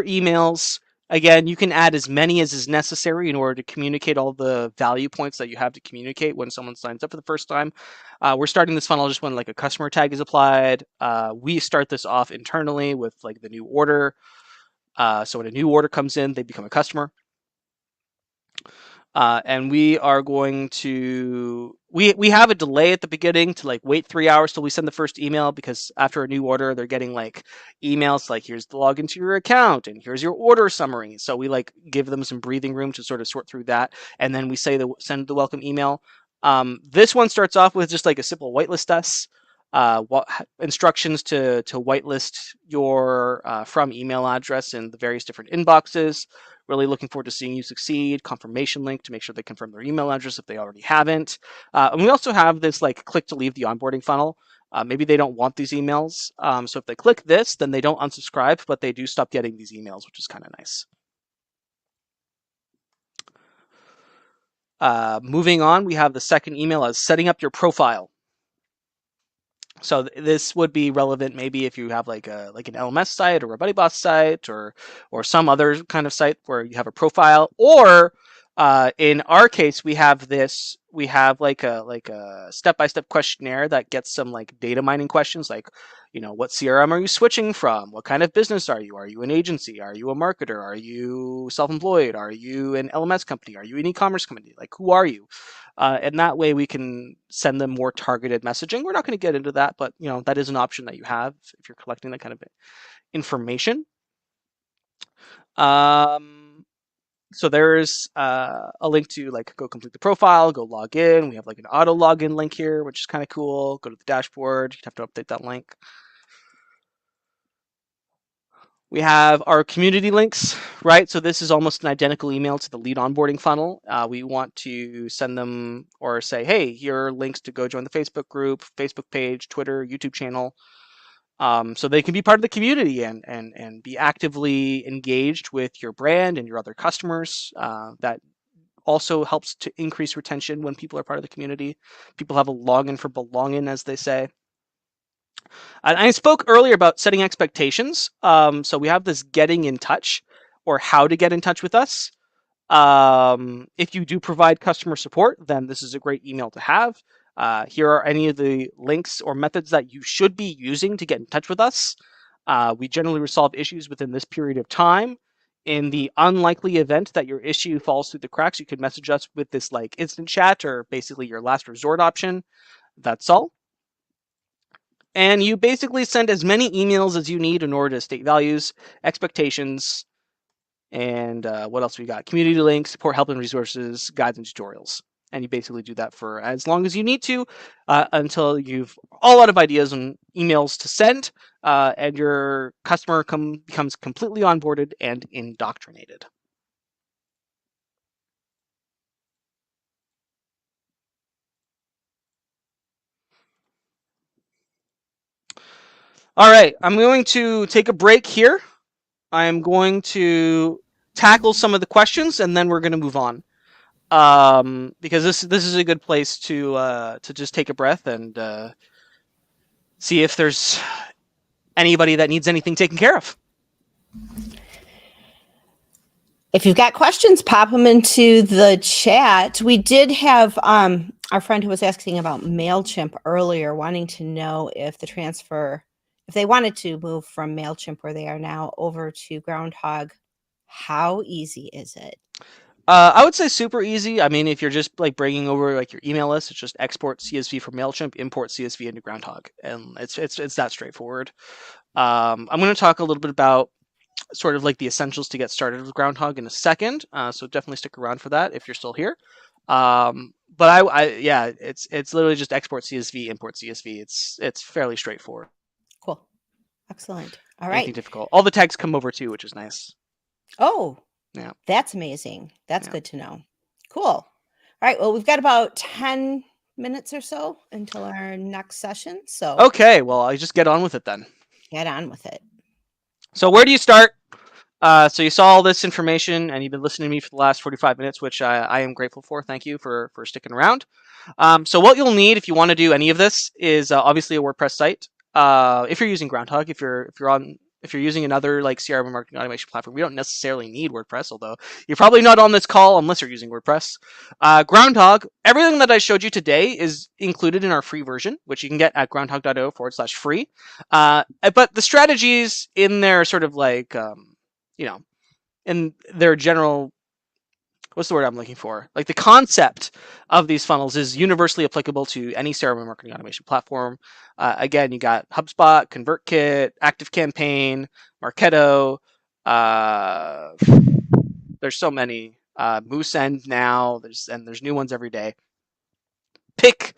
emails Again, you can add as many as is necessary in order to communicate all the value points that you have to communicate when someone signs up for the first time. We're starting this funnel just when like a customer tag is applied. We start this off internally with like the new order. So when a new order comes in, they become a customer. And we are going to, we have a delay at the beginning to like wait 3 hours till we send the first email, because after a new order, they're getting like emails like, here's the login to your account and here's your order summary. So we like give them some breathing room to sort of sort through that. And then we send the welcome email. This one starts off with just like a simple whitelist us. Instructions to whitelist your from email address in the various different inboxes. Really looking forward to seeing you succeed. Confirmation link to make sure they confirm their email address if they already haven't. And we also have this like click to leave the onboarding funnel. Maybe they don't want these emails. So if they click this, then they don't unsubscribe, but they do stop getting these emails, which is kind of nice. Moving on, we have the second email as setting up your profile. So this would be relevant maybe if you have like an LMS site or a BuddyBoss site or some other kind of site where you have a profile, or in our case we have like a step-by-step questionnaire that gets some like data mining questions like, you know, what CRM are you switching from? What kind of business are you? Are you an agency? Are you a marketer? Are you self-employed? Are you an LMS company? Are you an e-commerce company? Like, who are you? And that way we can send them more targeted messaging. We're not going to get into that, but you know, that is an option that you have if you're collecting that kind of information. So there's a link to like go complete the profile, go log in. We have like an auto login link here, which is kind of cool. Go to the dashboard. You have to update that link. We have our community links, right? So this is almost an identical email to the lead onboarding funnel. We want to send them or say, hey, here are links to go join the Facebook group, Facebook page, Twitter, YouTube channel. So they can be part of the community and be actively engaged with your brand and your other customers. That also helps to increase retention when people are part of the community. People have a login for belonging, as they say. And I spoke earlier about setting expectations. So we have this getting in touch or how to get in touch with us. If you do provide customer support, then this is a great email to have. Here are any of the links or methods that you should be using to get in touch with us. We generally resolve issues within this period of time. In the unlikely event that your issue falls through the cracks, you could message us with this like instant chat or basically your last resort option. That's all. And you basically send as many emails as you need in order to state values, expectations, and what else we got? Community links, support, help, and resources, guides, and tutorials. And you basically do that for as long as you need to until you've all out of ideas and emails to send, and your customer becomes completely onboarded and indoctrinated. All right, I'm going to take a break here. I'm going to tackle some of the questions, and then we're going to move on. Because this is a good place to just take a breath and see if there's anybody that needs anything taken care of. If you've got questions, pop them into the chat. We did have our friend who was asking about MailChimp earlier, wanting to know if if they wanted to move from MailChimp where they are now over to Groundhog, how easy is it? I would say super easy. I mean, if you're just like bringing over like your email list, it's just export CSV from MailChimp, import CSV into Groundhog, and it's that straightforward. I'm going to talk a little bit about sort of like the essentials to get started with Groundhog in a second. So definitely stick around for that if you're still here. But yeah, it's literally just export CSV, import CSV. It's fairly straightforward. Cool. Excellent. All right. Anything difficult. All the tags come over too, which is nice. Oh, yeah. That's amazing. That's good to know. Cool. All right. Well, we've got about 10 minutes or so until our next session. So okay. Well, I just get on with it then. Get on with it. So where do you start? So you saw all this information and you've been listening to me for the last 45 minutes, which I am grateful for. Thank you for sticking around. So what you'll need if you want to do any of this is obviously a WordPress site. If you're using Groundhog, if you're on If you're using another like CRM or marketing automation platform, we don't necessarily need WordPress, although you're probably not on this call unless you're using WordPress. Groundhog, everything that I showed you today is included in our free version, which you can get at groundhog.io/free. But the strategies in their sort of like, in their general, what's the word I'm looking for? Like the concept of these funnels is universally applicable to any CRM or marketing automation platform. Again, you got HubSpot, ConvertKit, ActiveCampaign, Marketo. There's so many. Mooseend now. There's new ones every day. Pick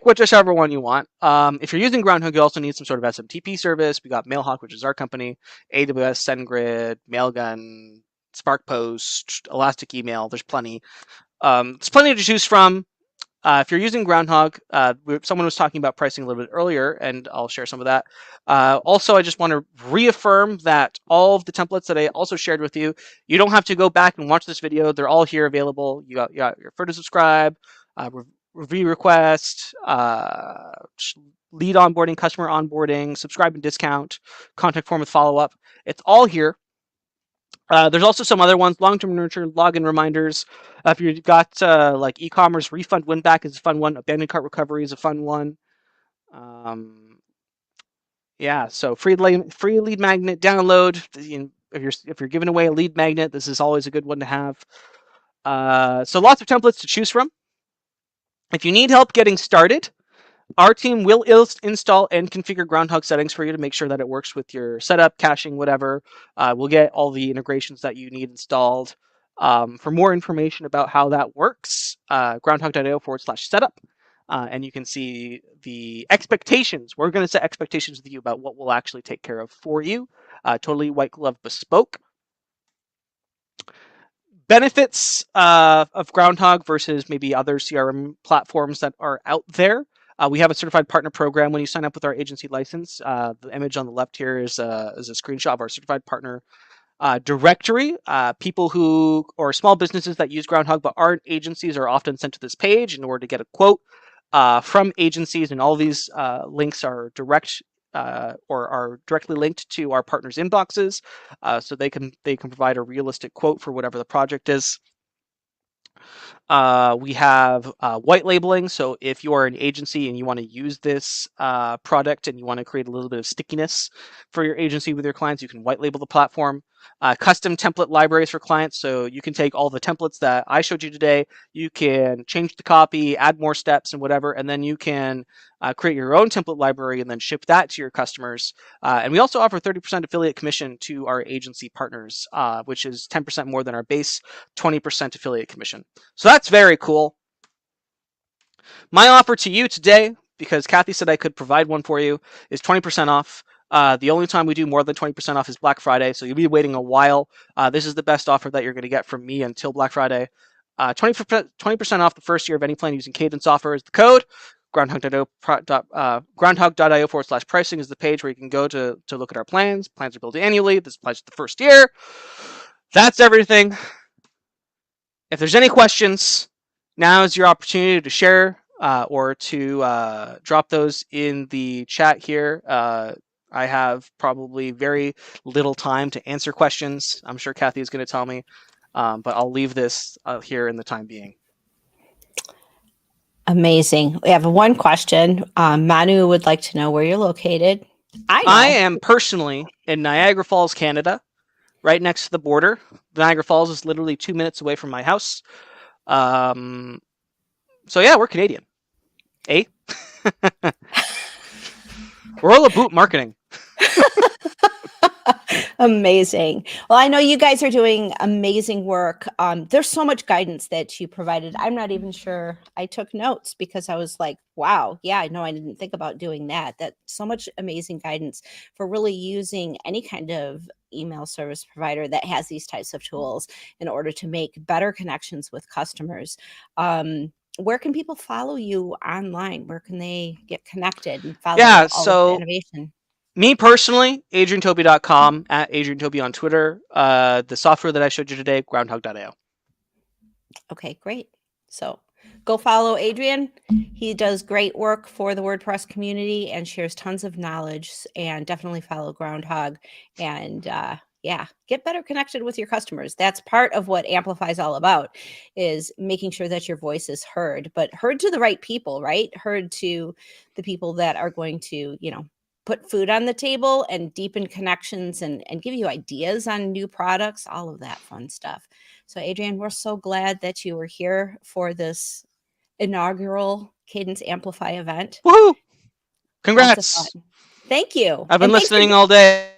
whichever one you want. If you're using Groundhog, you also need some sort of SMTP service. We got Mailhawk, which is our company, AWS, SendGrid, Mailgun, SparkPost, Elastic Email. There's plenty. There's plenty to choose from. If you're using Groundhog, someone was talking about pricing a little bit earlier, and I'll share some of that. Also, I just want to reaffirm that all of the templates that I also shared with you, you don't have to go back and watch this video. They're all here available. You got your Fur to subscribe, review request, lead onboarding, customer onboarding, subscribe and discount, contact form with follow-up. It's all here. There's also some other ones, long-term nurture, login reminders. If you've got like e-commerce, refund win back is a fun one. Abandoned cart recovery is a fun one. Yeah, so free lead magnet download. If you're giving away a lead magnet, this is always a good one to have. So lots of templates to choose from. If you need help getting started, our team will install and configure Groundhog settings for you to make sure that it works with your setup, caching, whatever. We'll get all the integrations that you need installed. For more information about how that works, groundhog.io/setup. And you can see the expectations. We're going to set expectations with you about what we'll actually take care of for you. Totally white glove bespoke. Benefits of Groundhog versus maybe other CRM platforms that are out there. We have a certified partner program when you sign up with our agency license. The image on the left here is a screenshot of our certified partner directory. People who, or small businesses that use Groundhog but aren't agencies, are often sent to this page in order to get a quote from agencies, and all these links are direct or are directly linked to our partners' inboxes, so they can provide a realistic quote for whatever the project is. We have white labeling. So if you are an agency and you want to use this product and you want to create a little bit of stickiness for your agency with your clients, you can white label the platform. Custom template libraries for clients. So you can take all the templates that I showed you today, you can change the copy, add more steps and whatever, and then you can create your own template library and then ship that to your customers. And we also offer 30% affiliate commission to our agency partners, which is 10% more than our base 20% affiliate commission. So that's very cool. My offer to you today, because Kathy said I could provide one for you, is 20% off. The only time we do more than 20% off is Black Friday, so you'll be waiting a while. This is the best offer that you're going to get from me until Black Friday. 20% off the first year of any plan using Kadence offer is the code. Groundhog.io/pricing is the page where you can go to look at our plans. Plans are billed annually. This applies to the first year. That's everything. If there's any questions, now is your opportunity to share or to drop those in the chat here. I have probably very little time to answer questions. I'm sure Kathy is going to tell me, but I'll leave this here in the time being. Amazing. We have one question. Manu would like to know where you're located. I am personally in Niagara Falls, Canada, right next to the border. Niagara Falls is literally 2 minutes away from my house. So yeah, we're Canadian. Eh? We're all about marketing. Amazing. Well, I know you guys are doing amazing work. There's so much guidance that you provided. I'm not even sure I took notes because I was like, wow, yeah, I know I didn't think about doing that. That's so much amazing guidance for really using any kind of email service provider that has these types of tools in order to make better connections with customers. Where can people follow you online? Where can they get connected and follow all of the innovation? Me personally, adriantobey.com, at Adrian Tobey on Twitter. The software that I showed you today, groundhog.io. Okay, great. So Go follow Adrian. He does great work for the WordPress community and shares tons of knowledge, and definitely follow Groundhog and yeah, get better connected with your customers. That's part of what Amplify is all about, is making sure that your voice is heard, but heard to the right people, right? Heard to the people that are going to, you know, put food on the table and deepen connections and give you ideas on new products, all of that fun stuff. So Adrian, we're so glad that you were here for this inaugural Kadence Amplify event. Woohoo! Lots of Congrats. fun. Thank you. I've been And thanks for listening all day.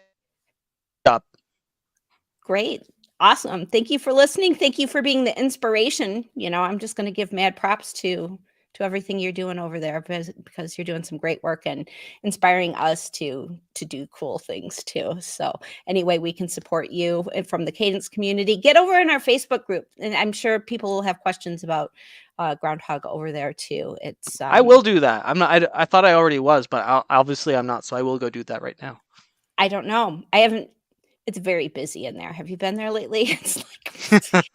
Great. Awesome. Thank you for listening. Thank you for being the inspiration. You know, I'm just going to give mad props to everything you're doing over there, because you're doing some great work and inspiring us to do cool things too. So any way we can support you from the Kadence community, get over in our Facebook group. And I'm sure people will have questions about Groundhog over there too. It's I will do that. I'm not. I thought I already was, but obviously I'm not. So I will go do that right now. I don't know. I haven't. It's very busy in there. Have you been there lately? It's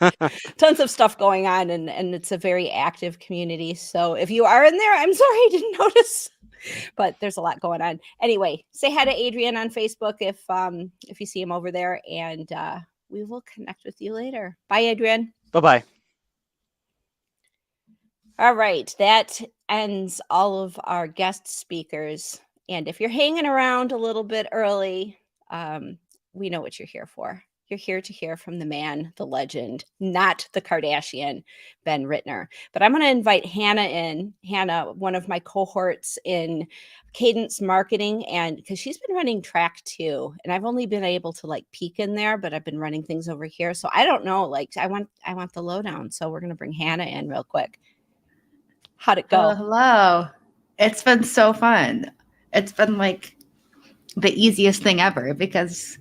like tons of stuff going on, and it's a very active community. So if you are in there, I'm sorry I didn't notice, but there's a lot going on. Anyway, say hi to Adrian on Facebook if you see him over there, and we will connect with you later. Bye, Adrian. Bye-bye. All right, that ends all of our guest speakers. And if you're hanging around a little bit early, we know what you're here for. You're here to hear from the man, the legend, not the Kardashian, Ben Ritner. But I'm going to invite Hannah in. Hannah, one of my cohorts in Kadence marketing, and because she's been running track too, and I've only been able to like peek in there, but I've been running things over here. So I don't know. Like I want the lowdown. So we're going to bring Hannah in real quick. How'd it go? Hello. It's been so fun. It's been like the easiest thing ever because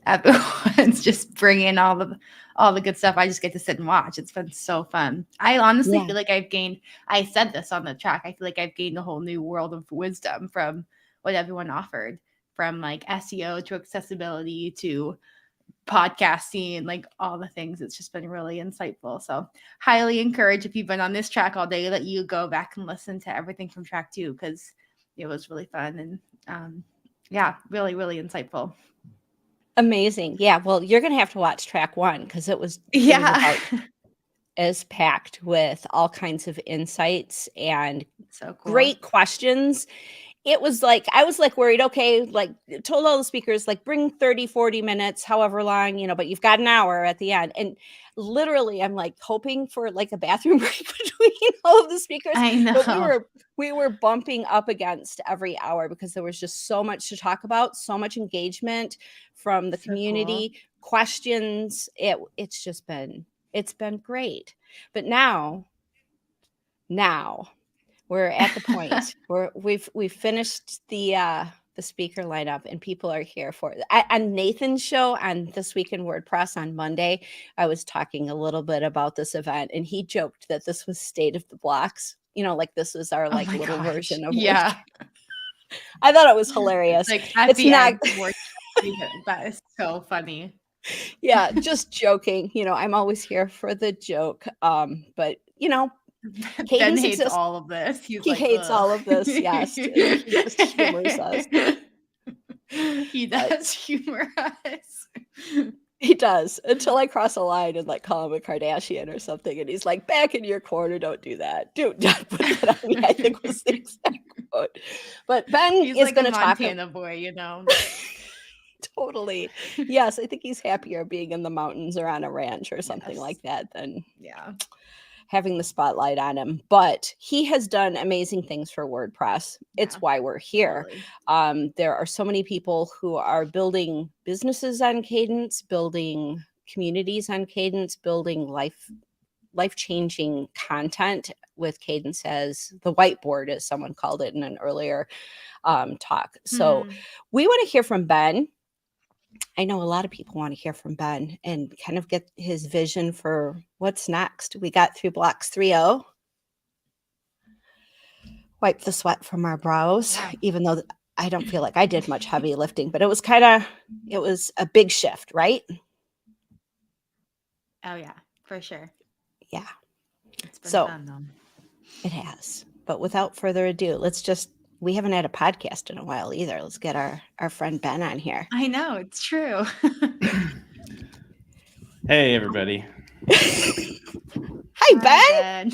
everyone's just bringing all the good stuff. I just get to sit and watch. It's been so fun. I honestly feel like I said this on the track, I feel like I've gained a whole new world of wisdom from what everyone offered, from like SEO to accessibility to podcasting, like all the things. It's just been really insightful. So highly encourage, if you've been on this track all day, that you go back and listen to everything from track 2, because it was really fun and yeah, really, really insightful. Amazing. Yeah. Well, you're going to have to watch track 1 because it was as packed with all kinds of insights and so cool. Great questions. It was like, I was like worried, okay, like told all the speakers, like bring 30, 40 minutes, however long, you know, but you've got an hour at the end. And literally I'm like hoping for like a bathroom break between all of the speakers. I know. But we were bumping up against every hour because there was just so much to talk about, so much engagement from the community, questions. It's been great. But now we're at the point where we've finished the speaker lineup and people are here for it. On Nathan's show on This Week in WordPress on Monday, I was talking a little bit about this event and he joked that this was State of the Blocks. You know, like this was our like little version of yeah. I thought it was hilarious. Like at it's the not end, that is so funny. Yeah, just joking. You know, I'm always here for the joke. But you know, Ben hates all of this. He hates all of this. Yes, he just humors us. He does humor us. He does, until I cross a line and like call him a Kardashian or something, and he's like, "Back in your corner, don't do that. Do not put that on me." I think was the exact quote. But Ben he's is like going to talk. Montana boy, you know. Totally. Yes, I think he's happier being in the mountains or on a ranch or something like that than having the spotlight on him. But he has done amazing things for WordPress. It's why we're here. Totally. There are so many people who are building businesses on Kadence, building communities on Kadence, building life-changing content with Kadence as the whiteboard, as someone called it in an earlier talk. So we want to hear from Ben. I know a lot of people want to hear from Ben and kind of get his vision for what's next. We got through blocks 3.0. Wipe the sweat from our brows, even though I don't feel like I did much heavy lifting, but it was a big shift, right? Oh yeah, for sure. Yeah. It's been fun though. It has. But without further ado, we haven't had a podcast in a while either. Let's get our friend Ben on here. I know, it's true. Hey, everybody. Hi, Ben.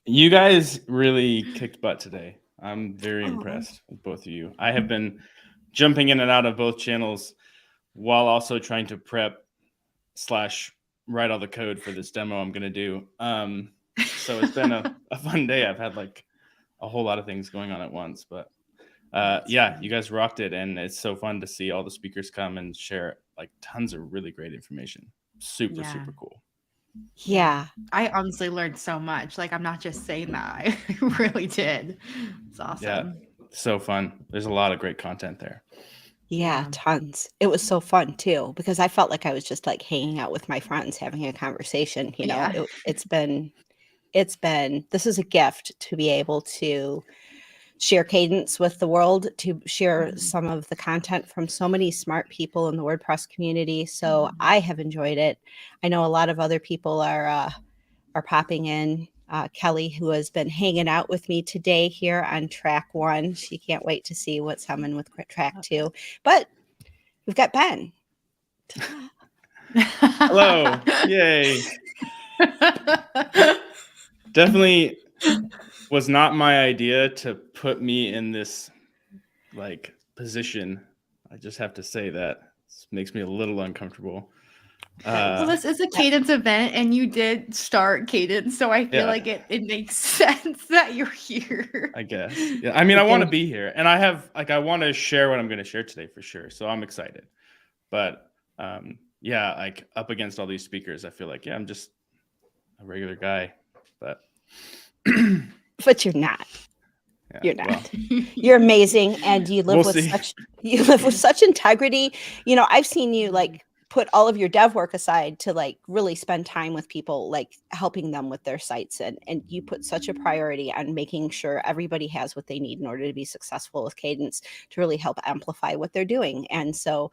You guys really kicked butt today. I'm very impressed with both of you. I have been jumping in and out of both channels while also trying to prep / write all the code for this demo I'm going to do. So it's been a fun day. I've had like a whole lot of things going on at once, but yeah, you guys rocked it. And it's so fun to see all the speakers come and share like tons of really great information. Super cool. Yeah. I honestly learned so much. Like, I'm not just saying that. I really did. It's awesome. Yeah, so fun. There's a lot of great content there. Yeah, tons. It was so fun too, because I felt like I was just like hanging out with my friends, having a conversation. You know, it's been, this is a gift to be able to share Kadence with the world, to share some of the content from so many smart people in the WordPress community. So I have enjoyed it. I know a lot of other people are popping in. Kelly, who has been hanging out with me today here on track 1. She can't wait to see what's coming with track 2. But we've got Ben. Hello. Yay. Definitely was not my idea to put me in this like position. I just have to say that. This makes me a little uncomfortable. Well, this is a Kadence event, and you did start Kadence, so I feel like it makes sense that you're here. I guess. Yeah, I mean, I want to be here, and I want to share what I'm going to share today for sure. So I'm excited. But yeah, like up against all these speakers, I feel like I'm just a regular guy, but but you're not. Yeah, you're not. Well, you're amazing, and you live with such integrity. You know, I've seen you like put all of your dev work aside to like really spend time with people, like helping them with their sites. And you put such a priority on making sure everybody has what they need in order to be successful with Kadence, to really help amplify what they're doing. And so,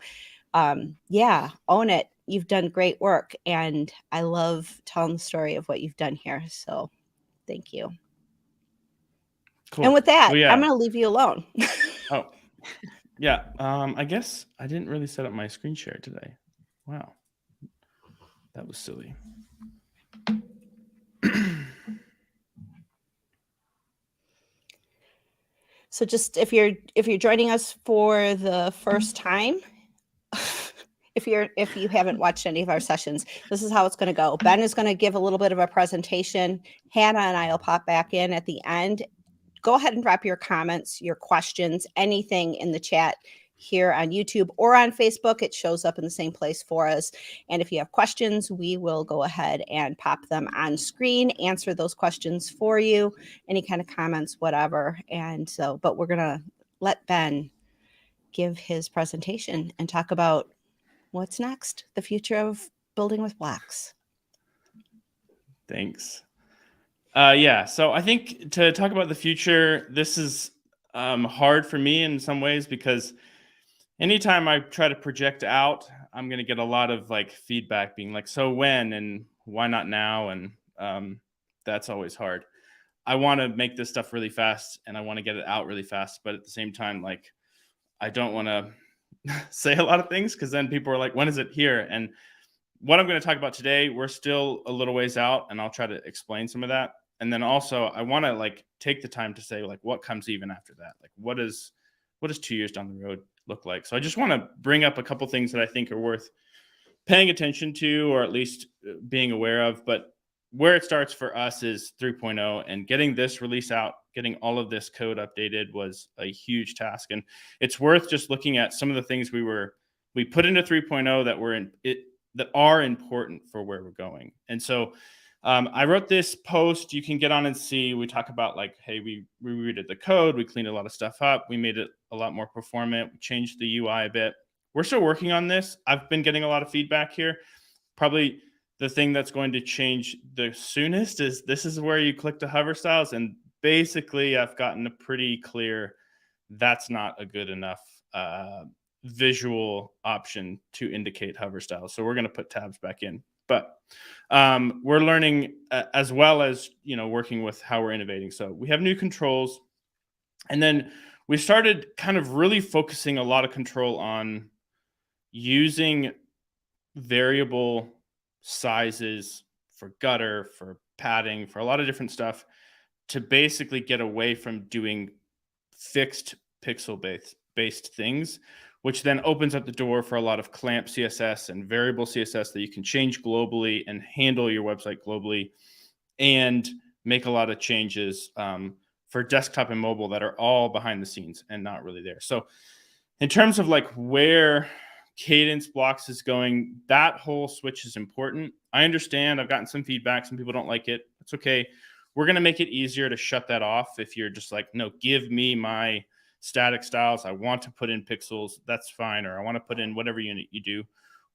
yeah, own it. You've done great work. And I love telling the story of what you've done here. So thank you. Cool. And with that, I'm going to leave you alone. Oh, yeah. I guess I didn't really set up my screen share today. Wow, that was silly. So just if you're joining us for the first time, if you haven't watched any of our sessions, this is how it's going to go. Ben is going to give a little bit of a presentation. Hannah and I will pop back in at the end. Go ahead and drop your comments, your questions, anything in the chat here on YouTube or on Facebook. It shows up in the same place for us. And if you have questions, we will go ahead and pop them on screen, answer those questions for you, any kind of comments, whatever. And so, but we're going to let Ben give his presentation and talk about what's next, the future of building with blocks. Thanks. Yeah, so I think to talk about the future, this is hard for me in some ways, because anytime I try to project out, I'm going to get a lot of like feedback being like, so when and why not now? And that's always hard. I want to make this stuff really fast and I want to get it out really fast. But at the same time, like, I don't want to say a lot of things, because then people are like, when is it here? And what I'm going to talk about today, we're still a little ways out, and I'll try to explain some of that. And then also I want to like take the time to say like, what comes even after that? Like, what does 2 years down the road look like? So I just want to bring up a couple things that I think are worth paying attention to, or at least being aware of. But where it starts for us is 3.0, and getting this release out, getting all of this code updated was a huge task. And it's worth just looking at some of the things we put into 3.0 that are important for where we're going. And so I wrote this post. You can get on and see. We talk about like, hey, we redid the code. We cleaned a lot of stuff up. We made it a lot more performant. We changed the UI a bit. We're still working on this. I've been getting a lot of feedback here. Probably the thing that's going to change the soonest is this is where you click to hover styles. And basically I've gotten a pretty clear, that's not a good enough visual option to indicate hover styles. So we're going to put tabs back in. But we're learning as well as, working with how we're innovating. So we have new controls. And then we started kind of really focusing a lot of control on using variable sizes for gutter, for padding, for a lot of different stuff to basically get away from doing fixed pixel based things, which then opens up the door for a lot of clamp CSS and variable CSS that you can change globally and handle your website globally and make a lot of changes for desktop and mobile that are all behind the scenes and not really there. So in terms of like where Kadence blocks is going, that whole switch is important. I understand. I've gotten some feedback. Some people don't like it. It's okay. We're going to make it easier to shut that off. If you're just like, no, give me my static styles. I want to put in pixels. That's fine. Or I want to put in whatever you do.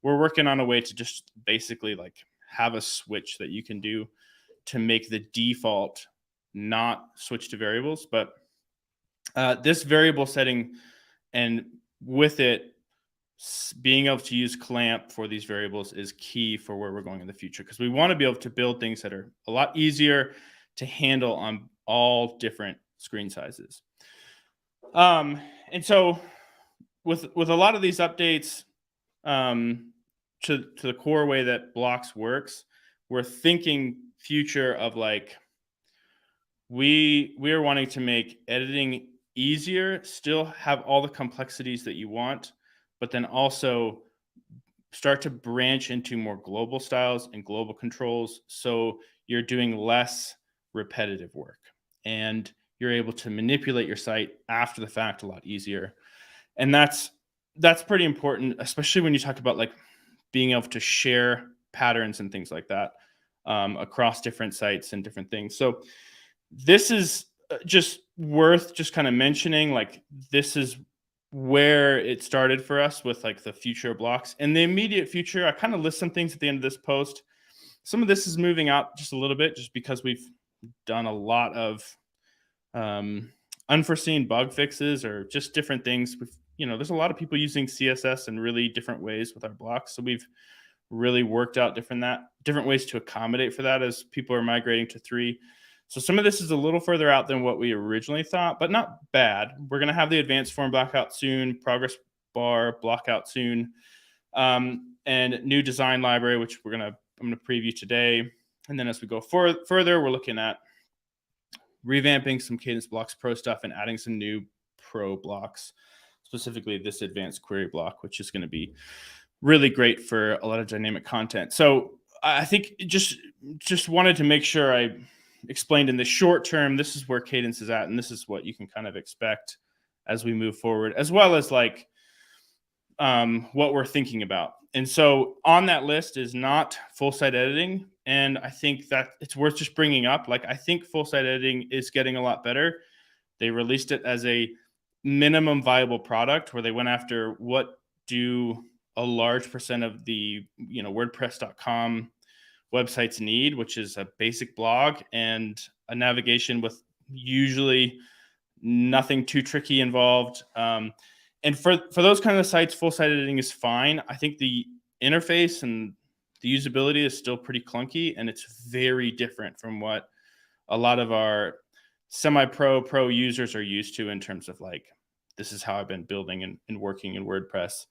We're working on a way to just basically like have a switch that you can do to make the default not switch to variables. But this variable setting and with it, being able to use clamp for these variables is key for where we're going in the future, because we want to be able to build things that are a lot easier to handle on all different screen sizes. And so with a lot of these updates to the core way that blocks works, we're thinking future of like, we are wanting to make editing easier, still have all the complexities that you want, but then also start to branch into more global styles and global controls. So you're doing less repetitive work and you're able to manipulate your site after the fact a lot easier. And that's pretty important, especially when you talk about like being able to share patterns and things like that across different sites and different things. So this is just worth just kind of mentioning, like this is where it started for us with like the future blocks. And the immediate future, I kind of list some things at the end of this post. Some of this is moving out just a little bit just because we've done a lot of unforeseen bug fixes or just different things. There's a lot of people using CSS in really different ways with our blocks. So we've really worked out different ways to accommodate for that as people are migrating to 3. So some of this is a little further out than what we originally thought, but not bad. We're going to have the advanced form block out soon, progress bar block out soon, and new design library, which I'm going to preview today. And then as we go further, we're looking at revamping some Kadence Blocks Pro stuff and adding some new Pro blocks, specifically this advanced query block, which is going to be really great for a lot of dynamic content. So I think just wanted to make sure I explained in the short term, this is where Kadence is at, and this is what you can kind of expect as we move forward, as well as like what we're thinking about. And so on that list is not full site editing. And I think that it's worth just bringing up, like, I think full site editing is getting a lot better. They released it as a minimum viable product where they went after what do a large percent of the, WordPress.com websites need, which is a basic blog and a navigation with usually nothing too tricky involved. And for those kind of sites, full site editing is fine. I think the interface and the usability is still pretty clunky, and it's very different from what a lot of our pro users are used to in terms of like, this is how I've been building and working in WordPress.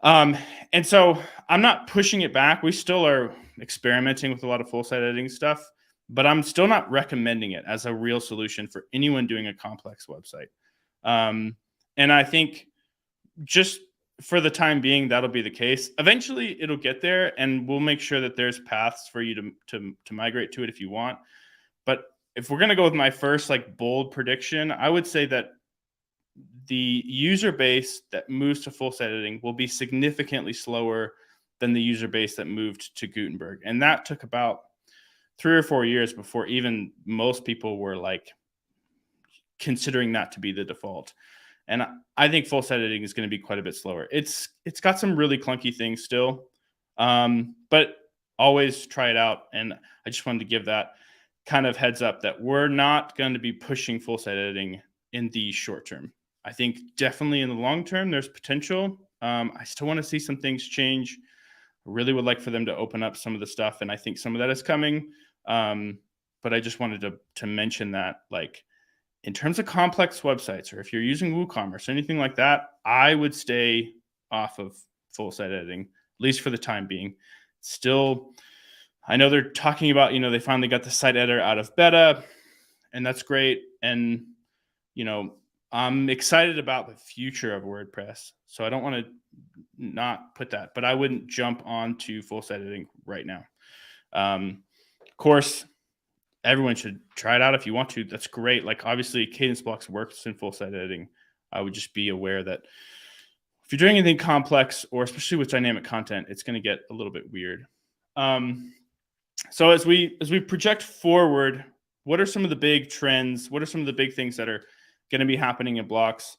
And so I'm not pushing it back. We still are experimenting with a lot of full site editing stuff, but I'm still not recommending it as a real solution for anyone doing a complex website. And I think just for the time being, that'll be the case. Eventually it'll get there, and we'll make sure that there's paths for you to migrate to it if you want. But if we're going to go with my first like bold prediction, I would say that the user base that moves to full site editing will be significantly slower than the user base that moved to Gutenberg. And that took about 3 or 4 years before even most people were like considering that to be the default. And I think full site editing is going to be quite a bit slower. It's got some really clunky things still, but always try it out. And I just wanted to give that kind of heads up that we're not going to be pushing full site editing in the short term. I think definitely in the long term, there's potential. I still want to see some things change. I really would like for them to open up some of the stuff, and I think some of that is coming. But I just wanted to mention that, like, in terms of complex websites, or if you're using WooCommerce or anything like that, I would stay off of full site editing, at least for the time being. Still, I know they're talking about, they finally got the site editor out of beta, and that's great. And, I'm excited about the future of WordPress. So I don't want to not put that, but I wouldn't jump onto full site editing right now. Of course, everyone should try it out if you want to. That's great. Like, obviously, Kadence blocks works in full site editing. I would just be aware that if you're doing anything complex, or especially with dynamic content, it's going to get a little bit weird. So as we project forward, what are some of the big trends? What are some of the big things that are going to be happening in blocks?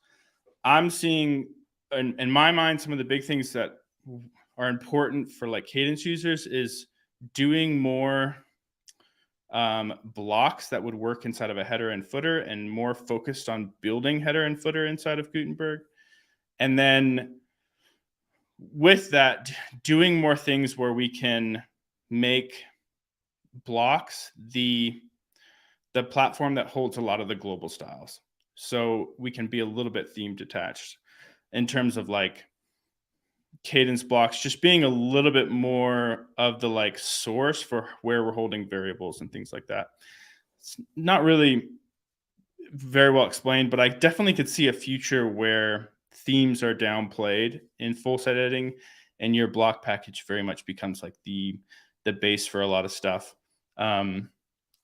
I'm seeing, in my mind, some of the big things that are important for like Kadence users is doing more blocks that would work inside of a header and footer, and more focused on building header and footer inside of Gutenberg. And then with that, doing more things where we can make blocks the platform that holds a lot of the global styles. So we can be a little bit theme detached in terms of like Kadence blocks just being a little bit more of the like source for where we're holding variables and things like that. It's not really very well explained, but I definitely could see a future where themes are downplayed in full site editing, and your block package very much becomes like the base for a lot of stuff.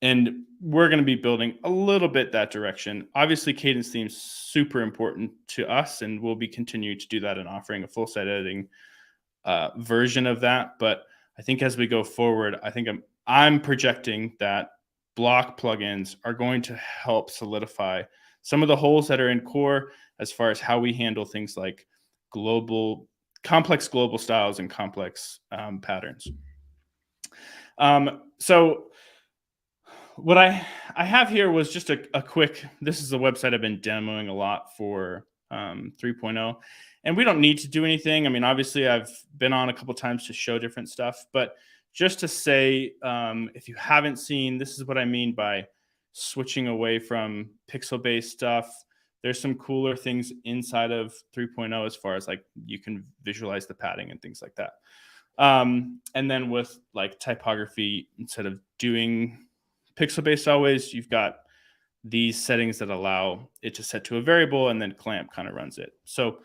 And we're going to be building a little bit that direction. Obviously, Kadence themes super important to us, and we'll be continuing to do that and offering a full site editing version of that. But I think as we go forward, I think I'm projecting that block plugins are going to help solidify some of the holes that are in core as far as how we handle things like complex global styles and complex patterns. So what I have here was just a quick, this is a website I've been demoing a lot for 3.0, and we don't need to do anything. I mean, obviously I've been on a couple times to show different stuff, but just to say, if you haven't seen, this is what I mean by switching away from pixel-based stuff. There's some cooler things inside of 3.0 as far as like you can visualize the padding and things like that. And then with like typography, instead of doing pixel-based always, you've got these settings that allow it to set to a variable, and then clamp kind of runs it. So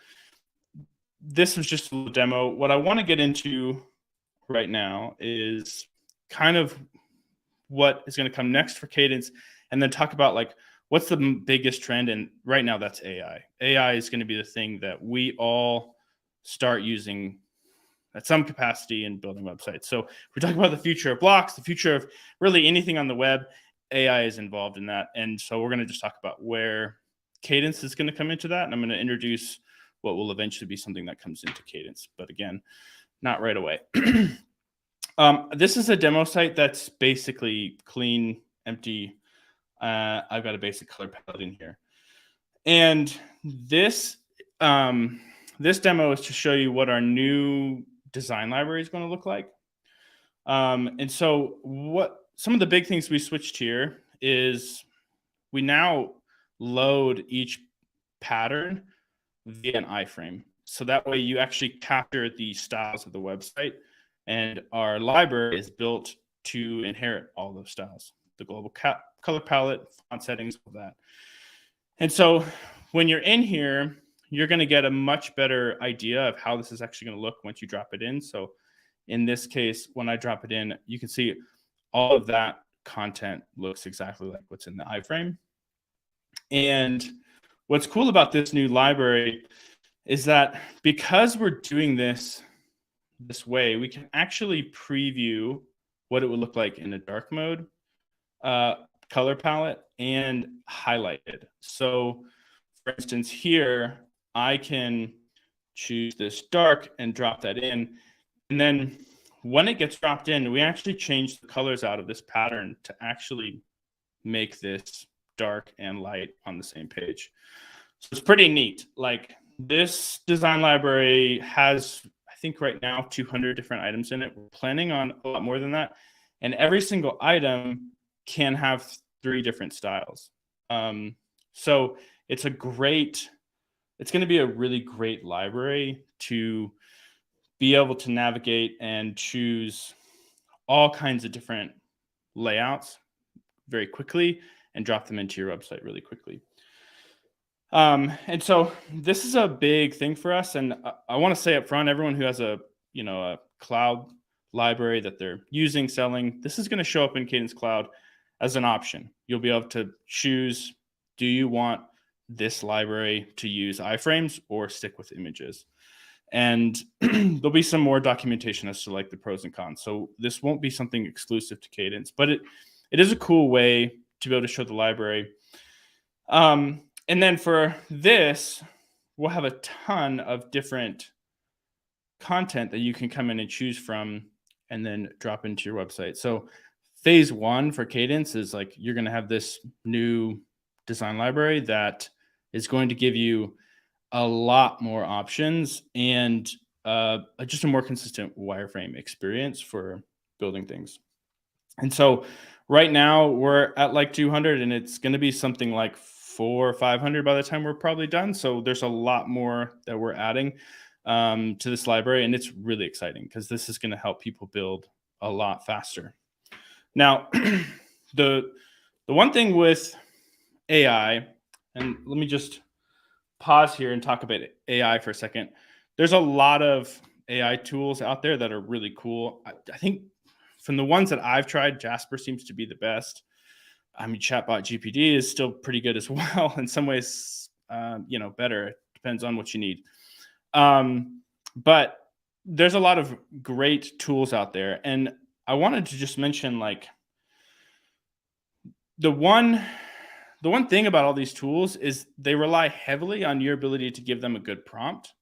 this was just a little demo. What I want to get into right now is kind of what is going to come next for Kadence, and then talk about like what's the biggest trend. And right now that's AI. AI is going to be the thing that we all start using at some capacity in building websites. So if we talk about the future of blocks, the future of really anything on the web, AI is involved in that. And so we're going to just talk about where Kadence is going to come into that. And I'm going to introduce what will eventually be something that comes into Kadence. But again, not right away. This is a demo site that's basically clean, empty. I've got a basic color palette in here. And this demo is to show you what our new design library is going to look like. And so some of the big things we switched here is we now load each pattern via an iframe. So that way you actually capture the styles of the website, and our library is built to inherit all those styles, the global color palette, font settings, all that. And so when you're in here, you're going to get a much better idea of how this is actually going to look once you drop it in. So in this case, when I drop it in, you can see all of that content looks exactly like what's in the iframe. And what's cool about this new library is that because we're doing this way, we can actually preview what it would look like in a dark mode color palette and highlighted. So for instance, here, I can choose this dark and drop that in. And then when it gets dropped in, we actually change the colors out of this pattern to actually make this dark and light on the same page. So it's pretty neat. Like this design library has, I think right now, 200 different items in it. We're planning on a lot more than that. And every single item can have 3 different styles. So it's going to be a really great library to be able to navigate and choose all kinds of different layouts very quickly and drop them into your website really quickly. And so this is a big thing for us. And I want to say up front, everyone who has a cloud library that they're using, selling, this is going to show up in Kadence Cloud as an option. You'll be able to choose, do you want this library to use iframes or stick with images? And there'll be some more documentation as to like the pros and cons. So this won't be something exclusive to Kadence, but it is a cool way to be able to show the library. And then for this, we'll have a ton of different content that you can come in and choose from and then drop into your website. So phase 1 for Kadence is like, you're going to have this new design library that is going to give you a lot more options and just a more consistent wireframe experience for building things. And so right now we're at like 200, and it's going to be something like 400 or 500 by the time we're probably done. So there's a lot more that we're adding to this library, and it's really exciting because this is going to help people build a lot faster. Now, the one thing with AI, and let me just pause here and talk about AI for a second. There's a lot of AI tools out there that are really cool. I think from the ones that I've tried, Jasper seems to be the best. I mean, Chatbot GPT is still pretty good as well. In some ways, better. It depends on what you need. But there's a lot of great tools out there. And I wanted to just mention, like, the one thing about all these tools is they rely heavily on your ability to give them a good prompt.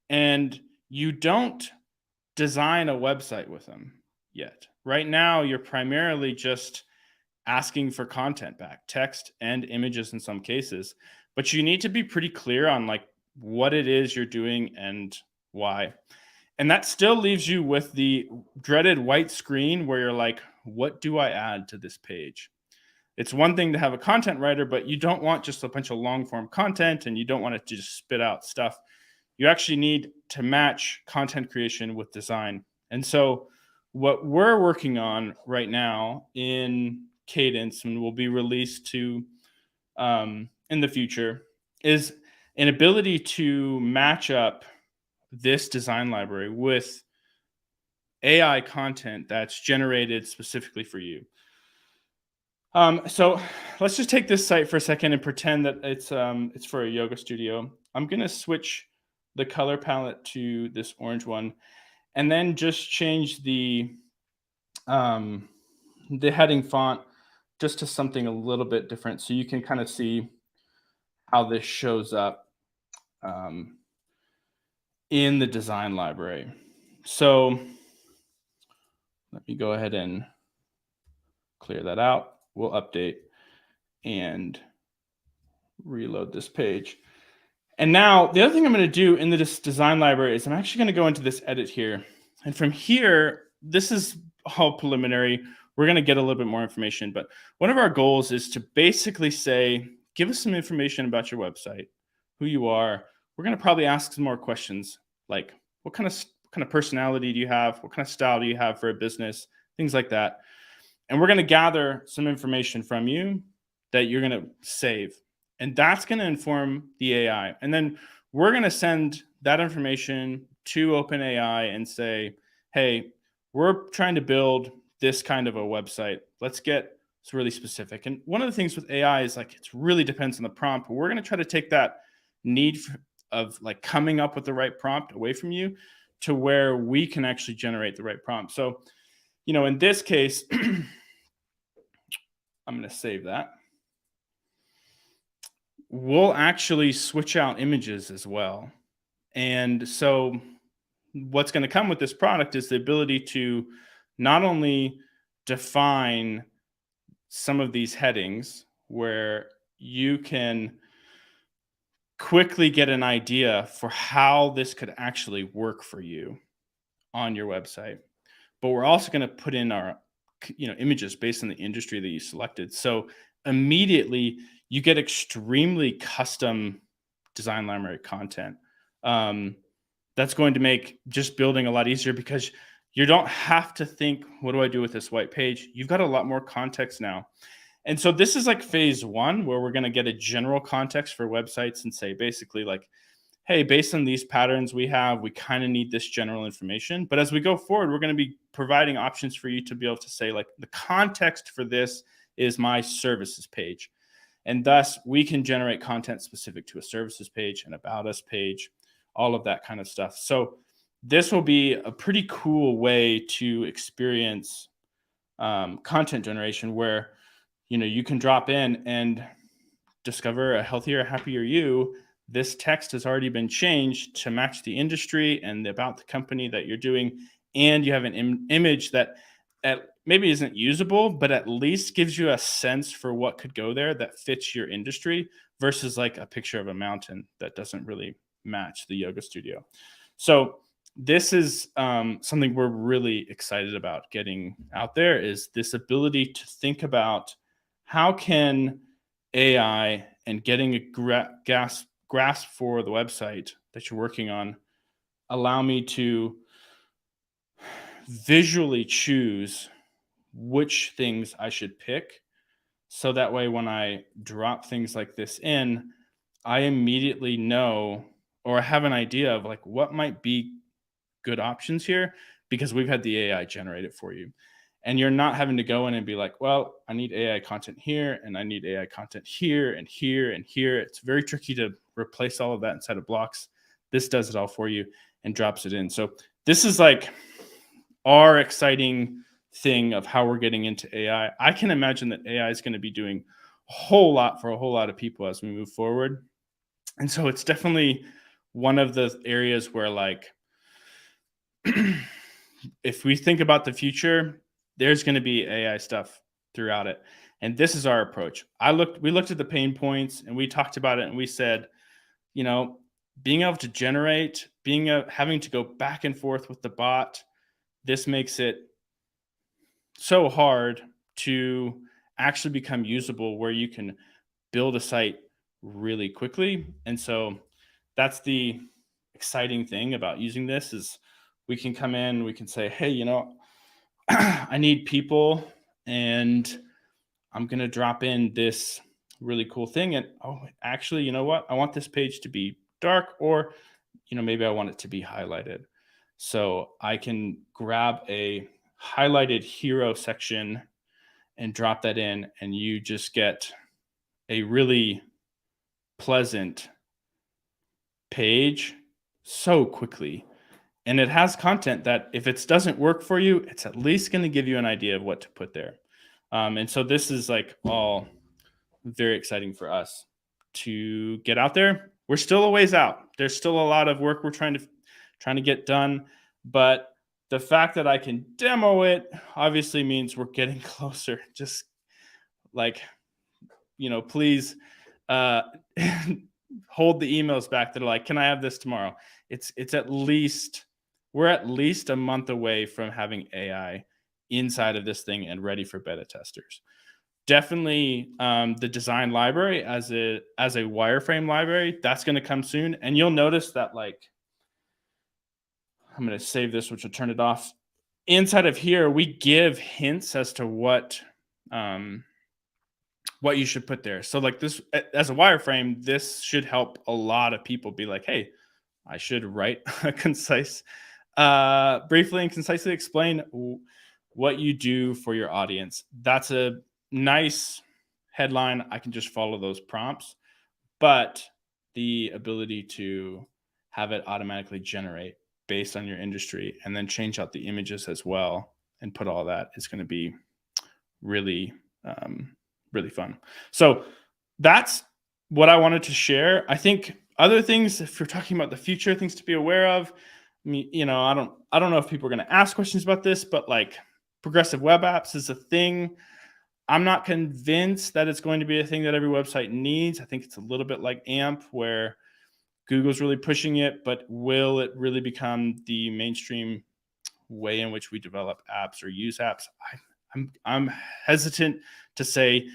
And you don't design a website with them yet. Right now, you're primarily just asking for content back, text and images in some cases. But you need to be pretty clear on like what it is you're doing and why. And that still leaves you with the dreaded white screen where you're like, what do I add to this page? It's one thing to have a content writer, but you don't want just a bunch of long form content, and you don't want it to just spit out stuff. You actually need to match content creation with design. And so what we're working on right now in Kadence, and will be released to in the future, is an ability to match up this design library with AI content that's generated specifically for you. So let's just take this site for a second and pretend that it's for a yoga studio. I'm going to switch the color palette to this orange one, and then just change the heading font just to something a little bit different, so you can kind of see how this shows up in the design library. So let me go ahead and clear that out. We'll update and reload this page. And now the other thing I'm going to do in this design library is I'm actually going to go into this edit here. And from here, this is all preliminary. We're going to get a little bit more information. But one of our goals is to basically say, give us some information about your website, who you are. We're going to probably ask some more questions like, what kind of personality do you have? What kind of style do you have for a business? Things like that. And we're going to gather some information from you that you're going to save. And that's going to inform the AI. And then we're going to send that information to OpenAI and say, hey, we're trying to build this kind of a website. Let's get really specific. And one of the things with AI is like, it really depends on the prompt. But we're going to try to take that need of like coming up with the right prompt away from you to where we can actually generate the right prompt. So, in this case, I'm going to save that. We'll actually switch out images as well. And so what's going to come with this product is the ability to not only define some of these headings where you can quickly get an idea for how this could actually work for you on your website. But we're also going to put in our images based on the industry that you selected. So immediately you get extremely custom design library content. That's going to make just building a lot easier, because you don't have to think, what do I do with this white page? You've got a lot more context now. And so this is like phase one, where we're going to get a general context for websites and say basically like, hey, based on these patterns we kind of need this general information. But as we go forward, we're going to be providing options for you to be able to say, like, the context for this is my services page. And thus we can generate content specific to a services page, an about us page, all of that kind of stuff. So this will be a pretty cool way to experience content generation, where, you can drop in and discover a healthier, happier you. This text has already been changed to match the industry and about the company that you're doing. And you have an image that maybe isn't usable, but at least gives you a sense for what could go there that fits your industry, versus like a picture of a mountain that doesn't really match the yoga studio. So this is something we're really excited about getting out there, is this ability to think about how can AI and getting a grasp for the website that you're working on allow me to visually choose which things I should pick. So that way, when I drop things like this in, I immediately know, or have an idea of like what might be good options here, because we've had the AI generate it for you. And you're not having to go in and be like, well, I need AI content here, and I need AI content here and here and here. It's very tricky to replace all of that inside of blocks. This does it all for you and drops it in. So this is like our exciting thing of how we're getting into AI. I can imagine that AI is going to be doing a whole lot for a whole lot of people as we move forward. And so it's definitely one of the areas where, like, if we think about the future, there's going to be AI stuff throughout it. And this is our approach. We looked at the pain points and we talked about it, and we said, being able to generate, having to go back and forth with the bot, this makes it so hard to actually become usable, where you can build a site really quickly. And so that's the exciting thing about using this, is we can come in, we can say, hey, I need people, and I'm going to drop in this really cool thing. And, oh, actually, you know what? I want this page to be dark, or, maybe I want it to be highlighted. So I can grab a highlighted hero section and drop that in, and you just get a really pleasant page so quickly. And it has content that, if it doesn't work for you, it's at least going to give you an idea of what to put there. And so this is like all very exciting for us to get out there. We're still a ways out. There's still a lot of work we're trying to get done. But the fact that I can demo it obviously means we're getting closer. Just like, please hold the emails back that are like, can I have this tomorrow? We're at least a month away from having AI inside of this thing and ready for beta testers. Definitely the design library as a wireframe library, that's going to come soon. And you'll notice that, like, I'm going to save this, which will turn it off. Inside of here, we give hints as to what you should put there. So like this, as a wireframe, this should help a lot of people be like, hey, I should write a concise, briefly and concisely explain what you do for your audience. That's a nice headline. I can just follow those prompts, but the ability to have it automatically generate based on your industry and then change out the images as well and put all that is going to be really, really fun. So that's what I wanted to share. I think other things, if you're talking about the future, things to be aware of, I mean, I don't know if people are going to ask questions about this, but like progressive web apps is a thing. I'm not convinced that it's going to be a thing that every website needs. I think it's a little bit like AMP, where Google's really pushing it, but will it really become the mainstream way in which we develop apps or use apps? I'm hesitant to say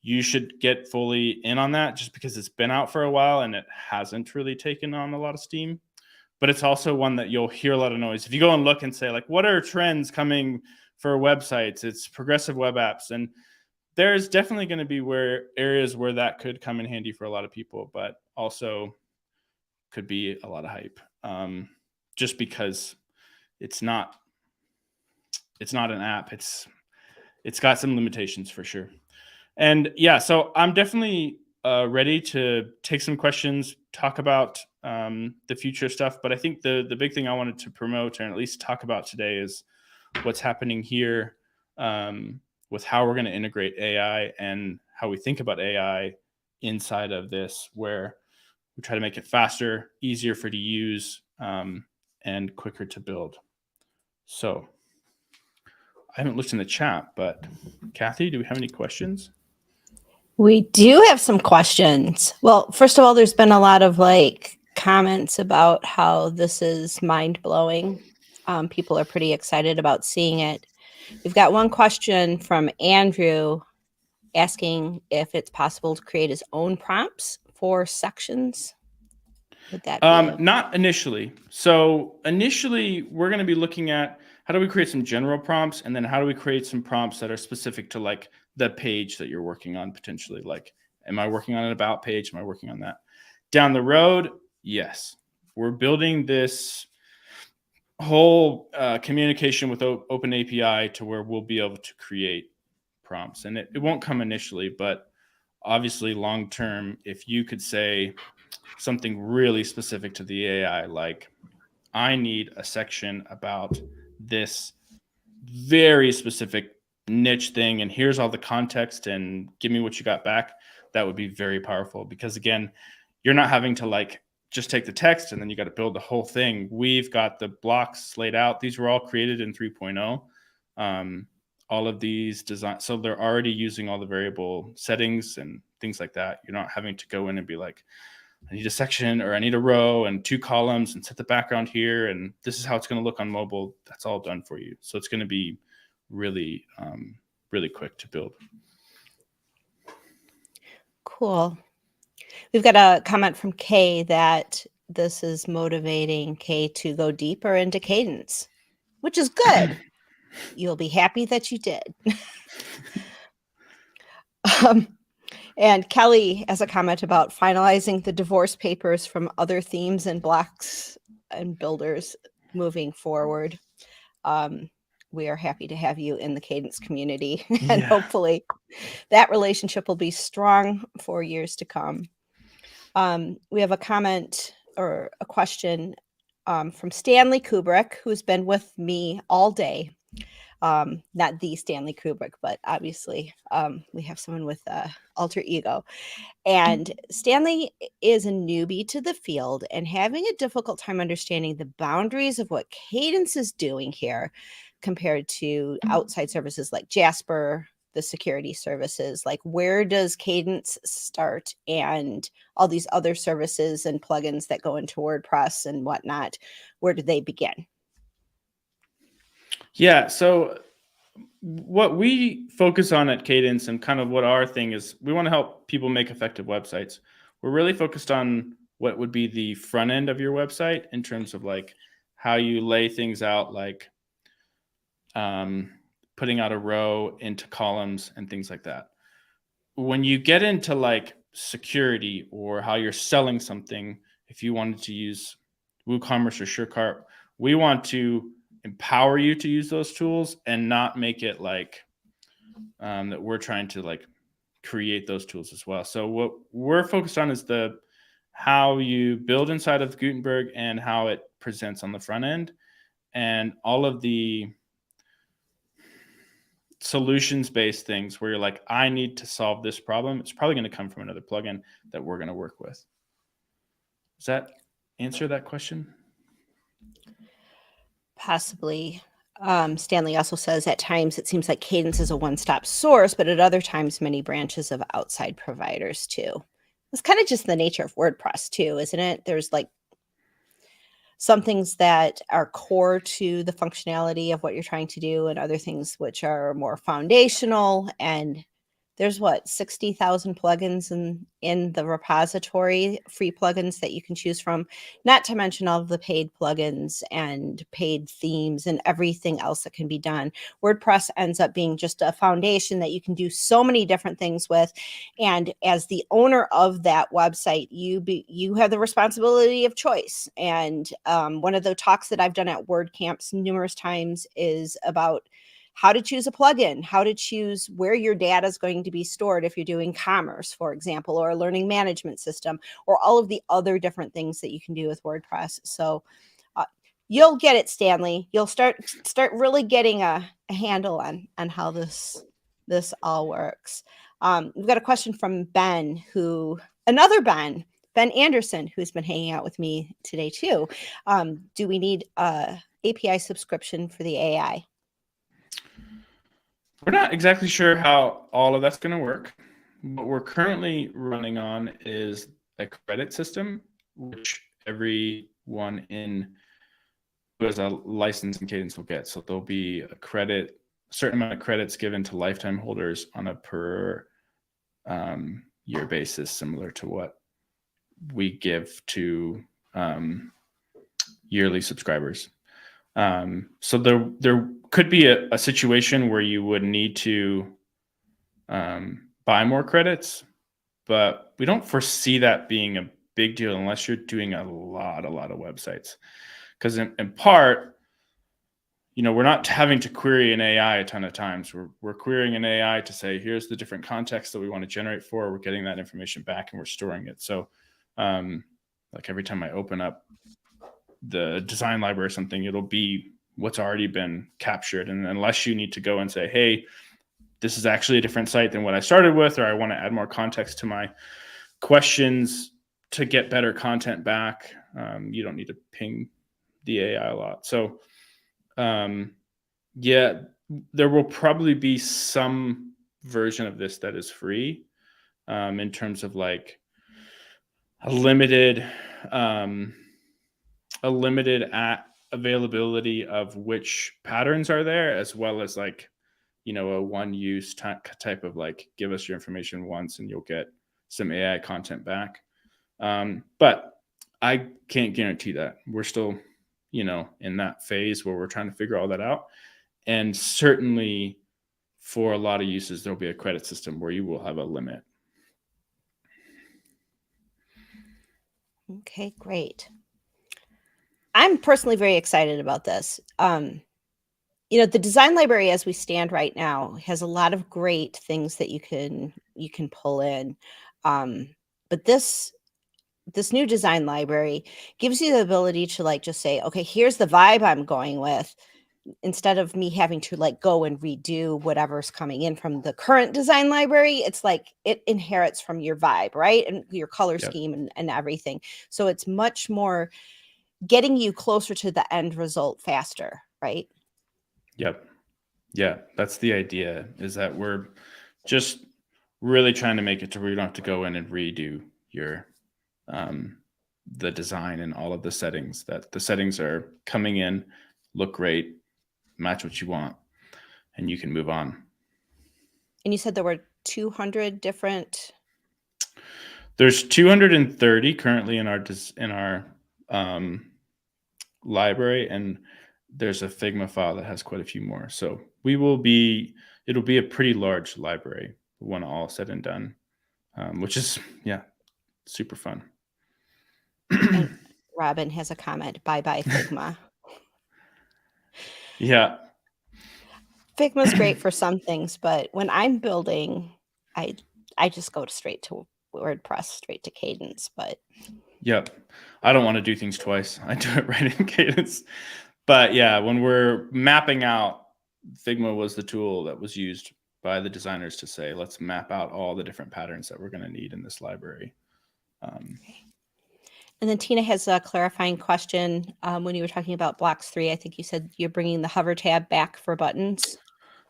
you should get fully in on that, just because it's been out for a while and it hasn't really taken on a lot of steam. But it's also one that you'll hear a lot of noise. If you go and look and say, like, what are trends coming for websites? It's progressive web apps. And there's definitely going to be areas where that could come in handy for a lot of people, but also could be a lot of hype, just because it's not an app. It's got some limitations for sure. And yeah, so I'm definitely ready to take some questions, talk about the future stuff. But I think the big thing I wanted to promote, and at least talk about today, is what's happening here with how we're going to integrate AI and how we think about AI inside of this, where we try to make it faster, easier for to use, and quicker to build. So I haven't looked in the chat, but Kathy, do we have any questions? We do have some questions. Well, first of all, there's been a lot of comments about how this is mind-blowing. People are pretty excited about seeing it. We've got one question from Andrew asking if it's possible to create his own prompts for sections. Would that be not initially. So initially, we're going to be looking at how do we create some general prompts, and then how do we create some prompts that are specific to the page that you're working on potentially. Like, am I working on an about page? Am I working on that? Down the road, yes. We're building this whole communication with Open API to where we'll be able to create prompts. And it won't come initially, but obviously long-term, if you could say something really specific to the AI, like, I need a section about this very specific niche thing, and here's all the context, and give me what you got back, that would be very powerful. Because again, you're not having to just take the text and then you got to build the whole thing. We've got the blocks laid out. These were all created in 3.0. All of these designs, so they're already using all the variable settings and things like that. You're not having to go in and be like, I need a section, or I need a row and 2 columns, and set the background here, and this is how it's going to look on mobile. That's all done for you. So it's going to be really, really quick to build. cool? We've got a comment from Kay that this is motivating Kay to go deeper into Kadence, which is good. You'll be happy that you did. And Kelly has a comment about finalizing the divorce papers from other themes and blocks and builders moving forward. We are happy to have you in the Kadence community, and hopefully that relationship will be strong for years to come. We have a comment or a question from Stanley Kubrick, who's been with me all day. Not the Stanley Kubrick, but obviously we have someone with alter ego. And Stanley is a newbie to the field and having a difficult time understanding the boundaries of what Kadence is doing here compared to outside services like Jasper, the security services. Like, where does Kadence start, and all these other services and plugins that go into WordPress and whatnot, where do they begin? Yeah, so what we focus on at Kadence, and kind of what our thing is, we want to help people make effective websites. We're really focused on what would be the front end of your website in terms of how you lay things out, putting out a row into columns and things like that. When you get into security, or how you're selling something, if you wanted to use WooCommerce or SureCart, we want to empower you to use those tools and not make it that we're trying to create those tools as well. So what we're focused on is how you build inside of Gutenberg and how it presents on the front end, and all of the solutions-based things where you're like, I need to solve this problem. It's probably going to come from another plugin that we're going to work with. Does that answer that question? Possibly. Stanley also says at times it seems like Kadence is a one-stop source, but at other times many branches of outside providers too. It's kind of just the nature of WordPress too, isn't it? There's like some things that are core to the functionality of what you're trying to do and other things which are more foundational. And there's what, 60,000 plugins in the repository, free plugins that you can choose from, not to mention all of the paid plugins and paid themes and everything else that can be done. WordPress ends up being just a foundation that you can do so many different things with. And as the owner of that website, you have the responsibility of choice. And one of the talks that I've done at WordCamps numerous times is about how to choose a plugin, how to choose where your data is going to be stored if you're doing commerce, for example, or a learning management system, or all of the other different things that you can do with WordPress. So you'll get it, Stanley. You'll start really getting a handle on how this all works. We've got a question from Ben, another Ben Anderson, who's been hanging out with me today too. Do we need a API subscription for the AI? We're not exactly sure how all of that's going to work. What we're currently running on is a credit system, which everyone who has a license in Kadence will get. So there'll be a certain amount of credits given to lifetime holders on a per year basis, similar to what we give to yearly subscribers. So there could be a situation where you would need to buy more credits, but we don't foresee that being a big deal unless you're doing a lot of websites. Because in part, we're not having to query an AI a ton of times. We're querying an AI to say, here's the different context that we want to generate for. We're getting that information back and we're storing it. So like every time I open up the design library or something, it'll be what's already been captured. And unless you need to go and say, hey, this is actually a different site than what I started with, or I want to add more context to my questions to get better content back, you don't need to ping the AI a lot. So yeah, there will probably be some version of this that is free in terms of like a limited availability of which patterns are there, as well as like, a one-use type of like, give us your information once and you'll get some AI content back. But I can't guarantee that. We're still, in that phase where we're trying to figure all that out. And certainly for a lot of uses, there'll be a credit system where you will have a limit. Okay, great. I'm personally very excited about this. The design library as we stand right now has a lot of great things that you can pull in. But this new design library gives you the ability to like just say, okay, here's the vibe I'm going with, instead of me having to like go and redo whatever's coming in from the current design library. It's like it inherits from your vibe, right? And your color scheme and everything. So it's much more getting you closer to the end result faster, right? Yep. Yeah, that's the idea, is that we're just really trying to make it to where you don't have to go in and redo your the design and all of the settings, that the settings are coming in, look great, match what you want, and you can move on. And you said there were 200 different. There's 230 currently in our library, and there's a Figma file that has quite a few more. So it'll be a pretty large library when all said and done, which is, super fun. And Robin has a comment. Bye-bye, Figma. Yeah. Figma's great for some things, but when I'm building, I just go straight to WordPress, straight to Kadence. But yep, I don't want to do things twice. I do it right in Kadence. But yeah, when we're mapping out, Figma was the tool that was used by the designers to say, let's map out all the different patterns that we're going to need in this library. Okay. And then Tina has a clarifying question. When you were talking about blocks 3, I think you said you're bringing the hover tab back for buttons.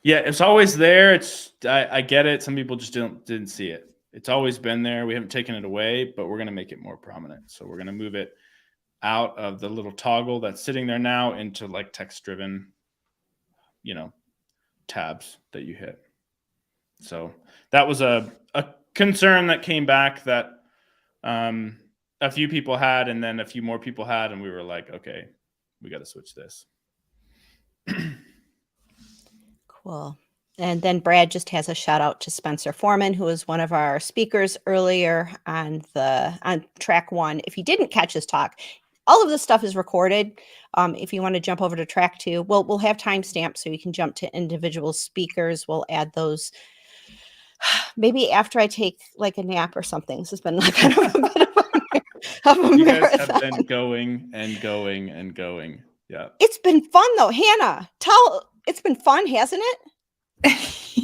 Yeah, it's always there. I get it. Some people just didn't see it. It's always been there. We haven't taken it away, but we're going to make it more prominent. So we're going to move it out of the little toggle that's sitting there now into like text-driven, tabs that you hit. So that was a concern that came back that a few people had, and then a few more people had, and we were like, okay, we got to switch this. Cool. And then Brad just has a shout out to Spencer Forman, who was one of our speakers earlier on track 1. If you didn't catch his talk, all of this stuff is recorded. If you want to jump over to track 2, we'll have timestamps so you can jump to individual speakers. We'll add those maybe after I take like a nap or something. This has been like kind of a bit of a You marathon. guys have been going and going and going. Yeah. It's been fun though. Hannah, it's been fun, hasn't it?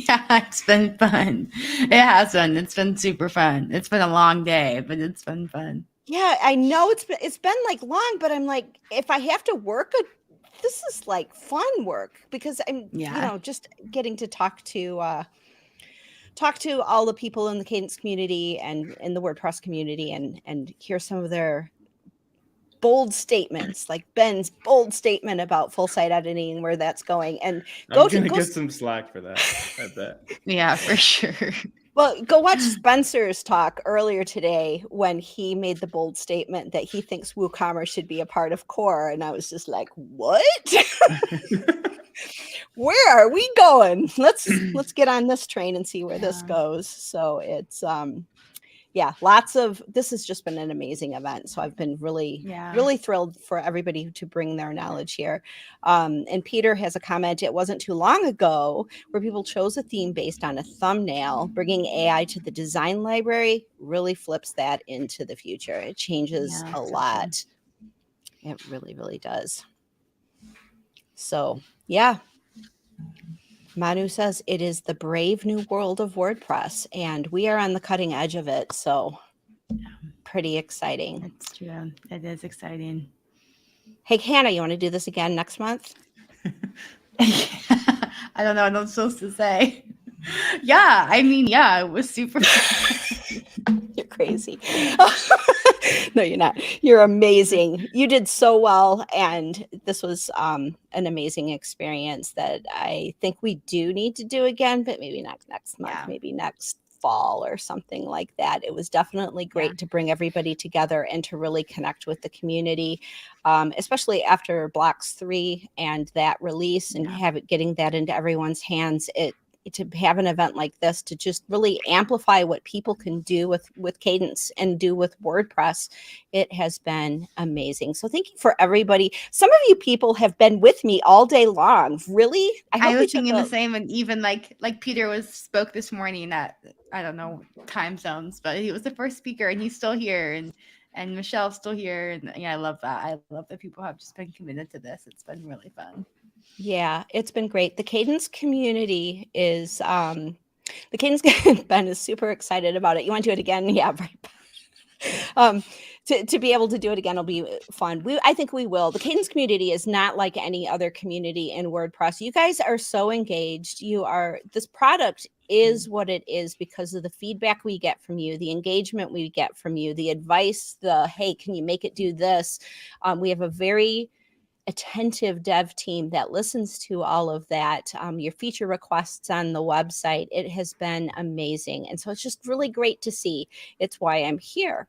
Yeah, it's been fun. It has been. It's been super fun. It's been a long day, but it's been fun. Yeah, I know it's been like long, but I'm like, if I have to work, this is like fun work because I'm, just getting to talk to all the people in the Kadence community and in the WordPress community and hear some of their bold statements, like Ben's bold statement about full site editing and where that's going. And I'm gonna get some slack for that, I bet. Yeah, for sure. Well, go watch Spencer's talk earlier today when he made the bold statement that he thinks WooCommerce should be a part of Core. And I was just like, what? Where are we going? Let's get on this train and see where this goes. So it's this has just been an amazing event. So I've been really thrilled for everybody to bring their knowledge here. And Peter has a comment. It wasn't too long ago where people chose a theme based on a thumbnail. Bringing AI to the design library really flips that into the future. It changes a lot. It really, really does. So, yeah. Manu says it is the brave new world of WordPress, and we are on the cutting edge of it. So pretty exciting. It's true. It is exciting. Hey, Hannah, you want to do this again next month? I don't know what I'm supposed to say. Yeah, I mean, it was super. You're crazy. No, you're not. You're amazing. You did so well. And this was an amazing experience that I think we do need to do again, but maybe not next month, maybe next fall or something like that. It was definitely great to bring everybody together and to really connect with the community, especially after Blocks 3 and that release and getting that into everyone's hands. To have an event like this to just really amplify what people can do with Kadence and do with WordPress. It has been amazing. So thank you for everybody. Some of you people have been with me all day long. Really? I was thinking the same. And even like Peter spoke this morning at, I don't know, time zones, but he was the first speaker and he's still here. And Michelle's still here. And I love that. I love that people have just been committed to this. It's been really fun. Yeah, it's been great. The Kadence community is, Ben is super excited about it. You want to do it again? Yeah, right. To be able to do it again will be fun. I think we will. The Kadence community is not like any other community in WordPress. You guys are so engaged. This product is what it is because of the feedback we get from you, the engagement we get from you, the advice, hey, can you make it do this? We have a very attentive dev team that listens to all of that, your feature requests on the website. It has been amazing. And so it's just really great to see. It's why I'm here,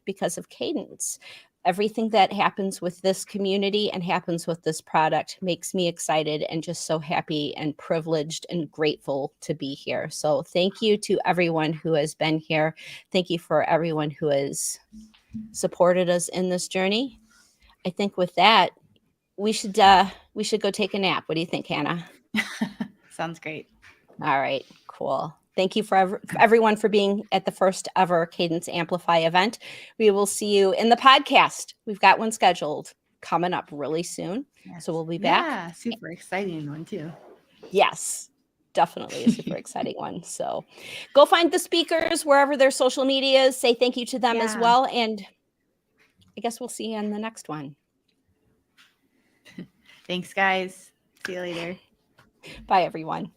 because of Kadence. Everything that happens with this community and happens with this product makes me excited and just so happy and privileged and grateful to be here. So thank you to everyone who has been here. Thank you for everyone who has supported us in this journey. I think with that, we should go take a nap. What do you think, Hannah? Sounds great. All right, cool. Thank you for everyone for being at the first ever Kadence Amplify event. We will see you in the podcast. We've got one scheduled coming up really soon. Yes. So we'll be back. Yeah, super exciting one too. Yes, definitely a super exciting one. So go find the speakers wherever their social media is. Say thank you to them as well. And I guess we'll see you in the next one. Thanks, guys. See you later. Bye, everyone.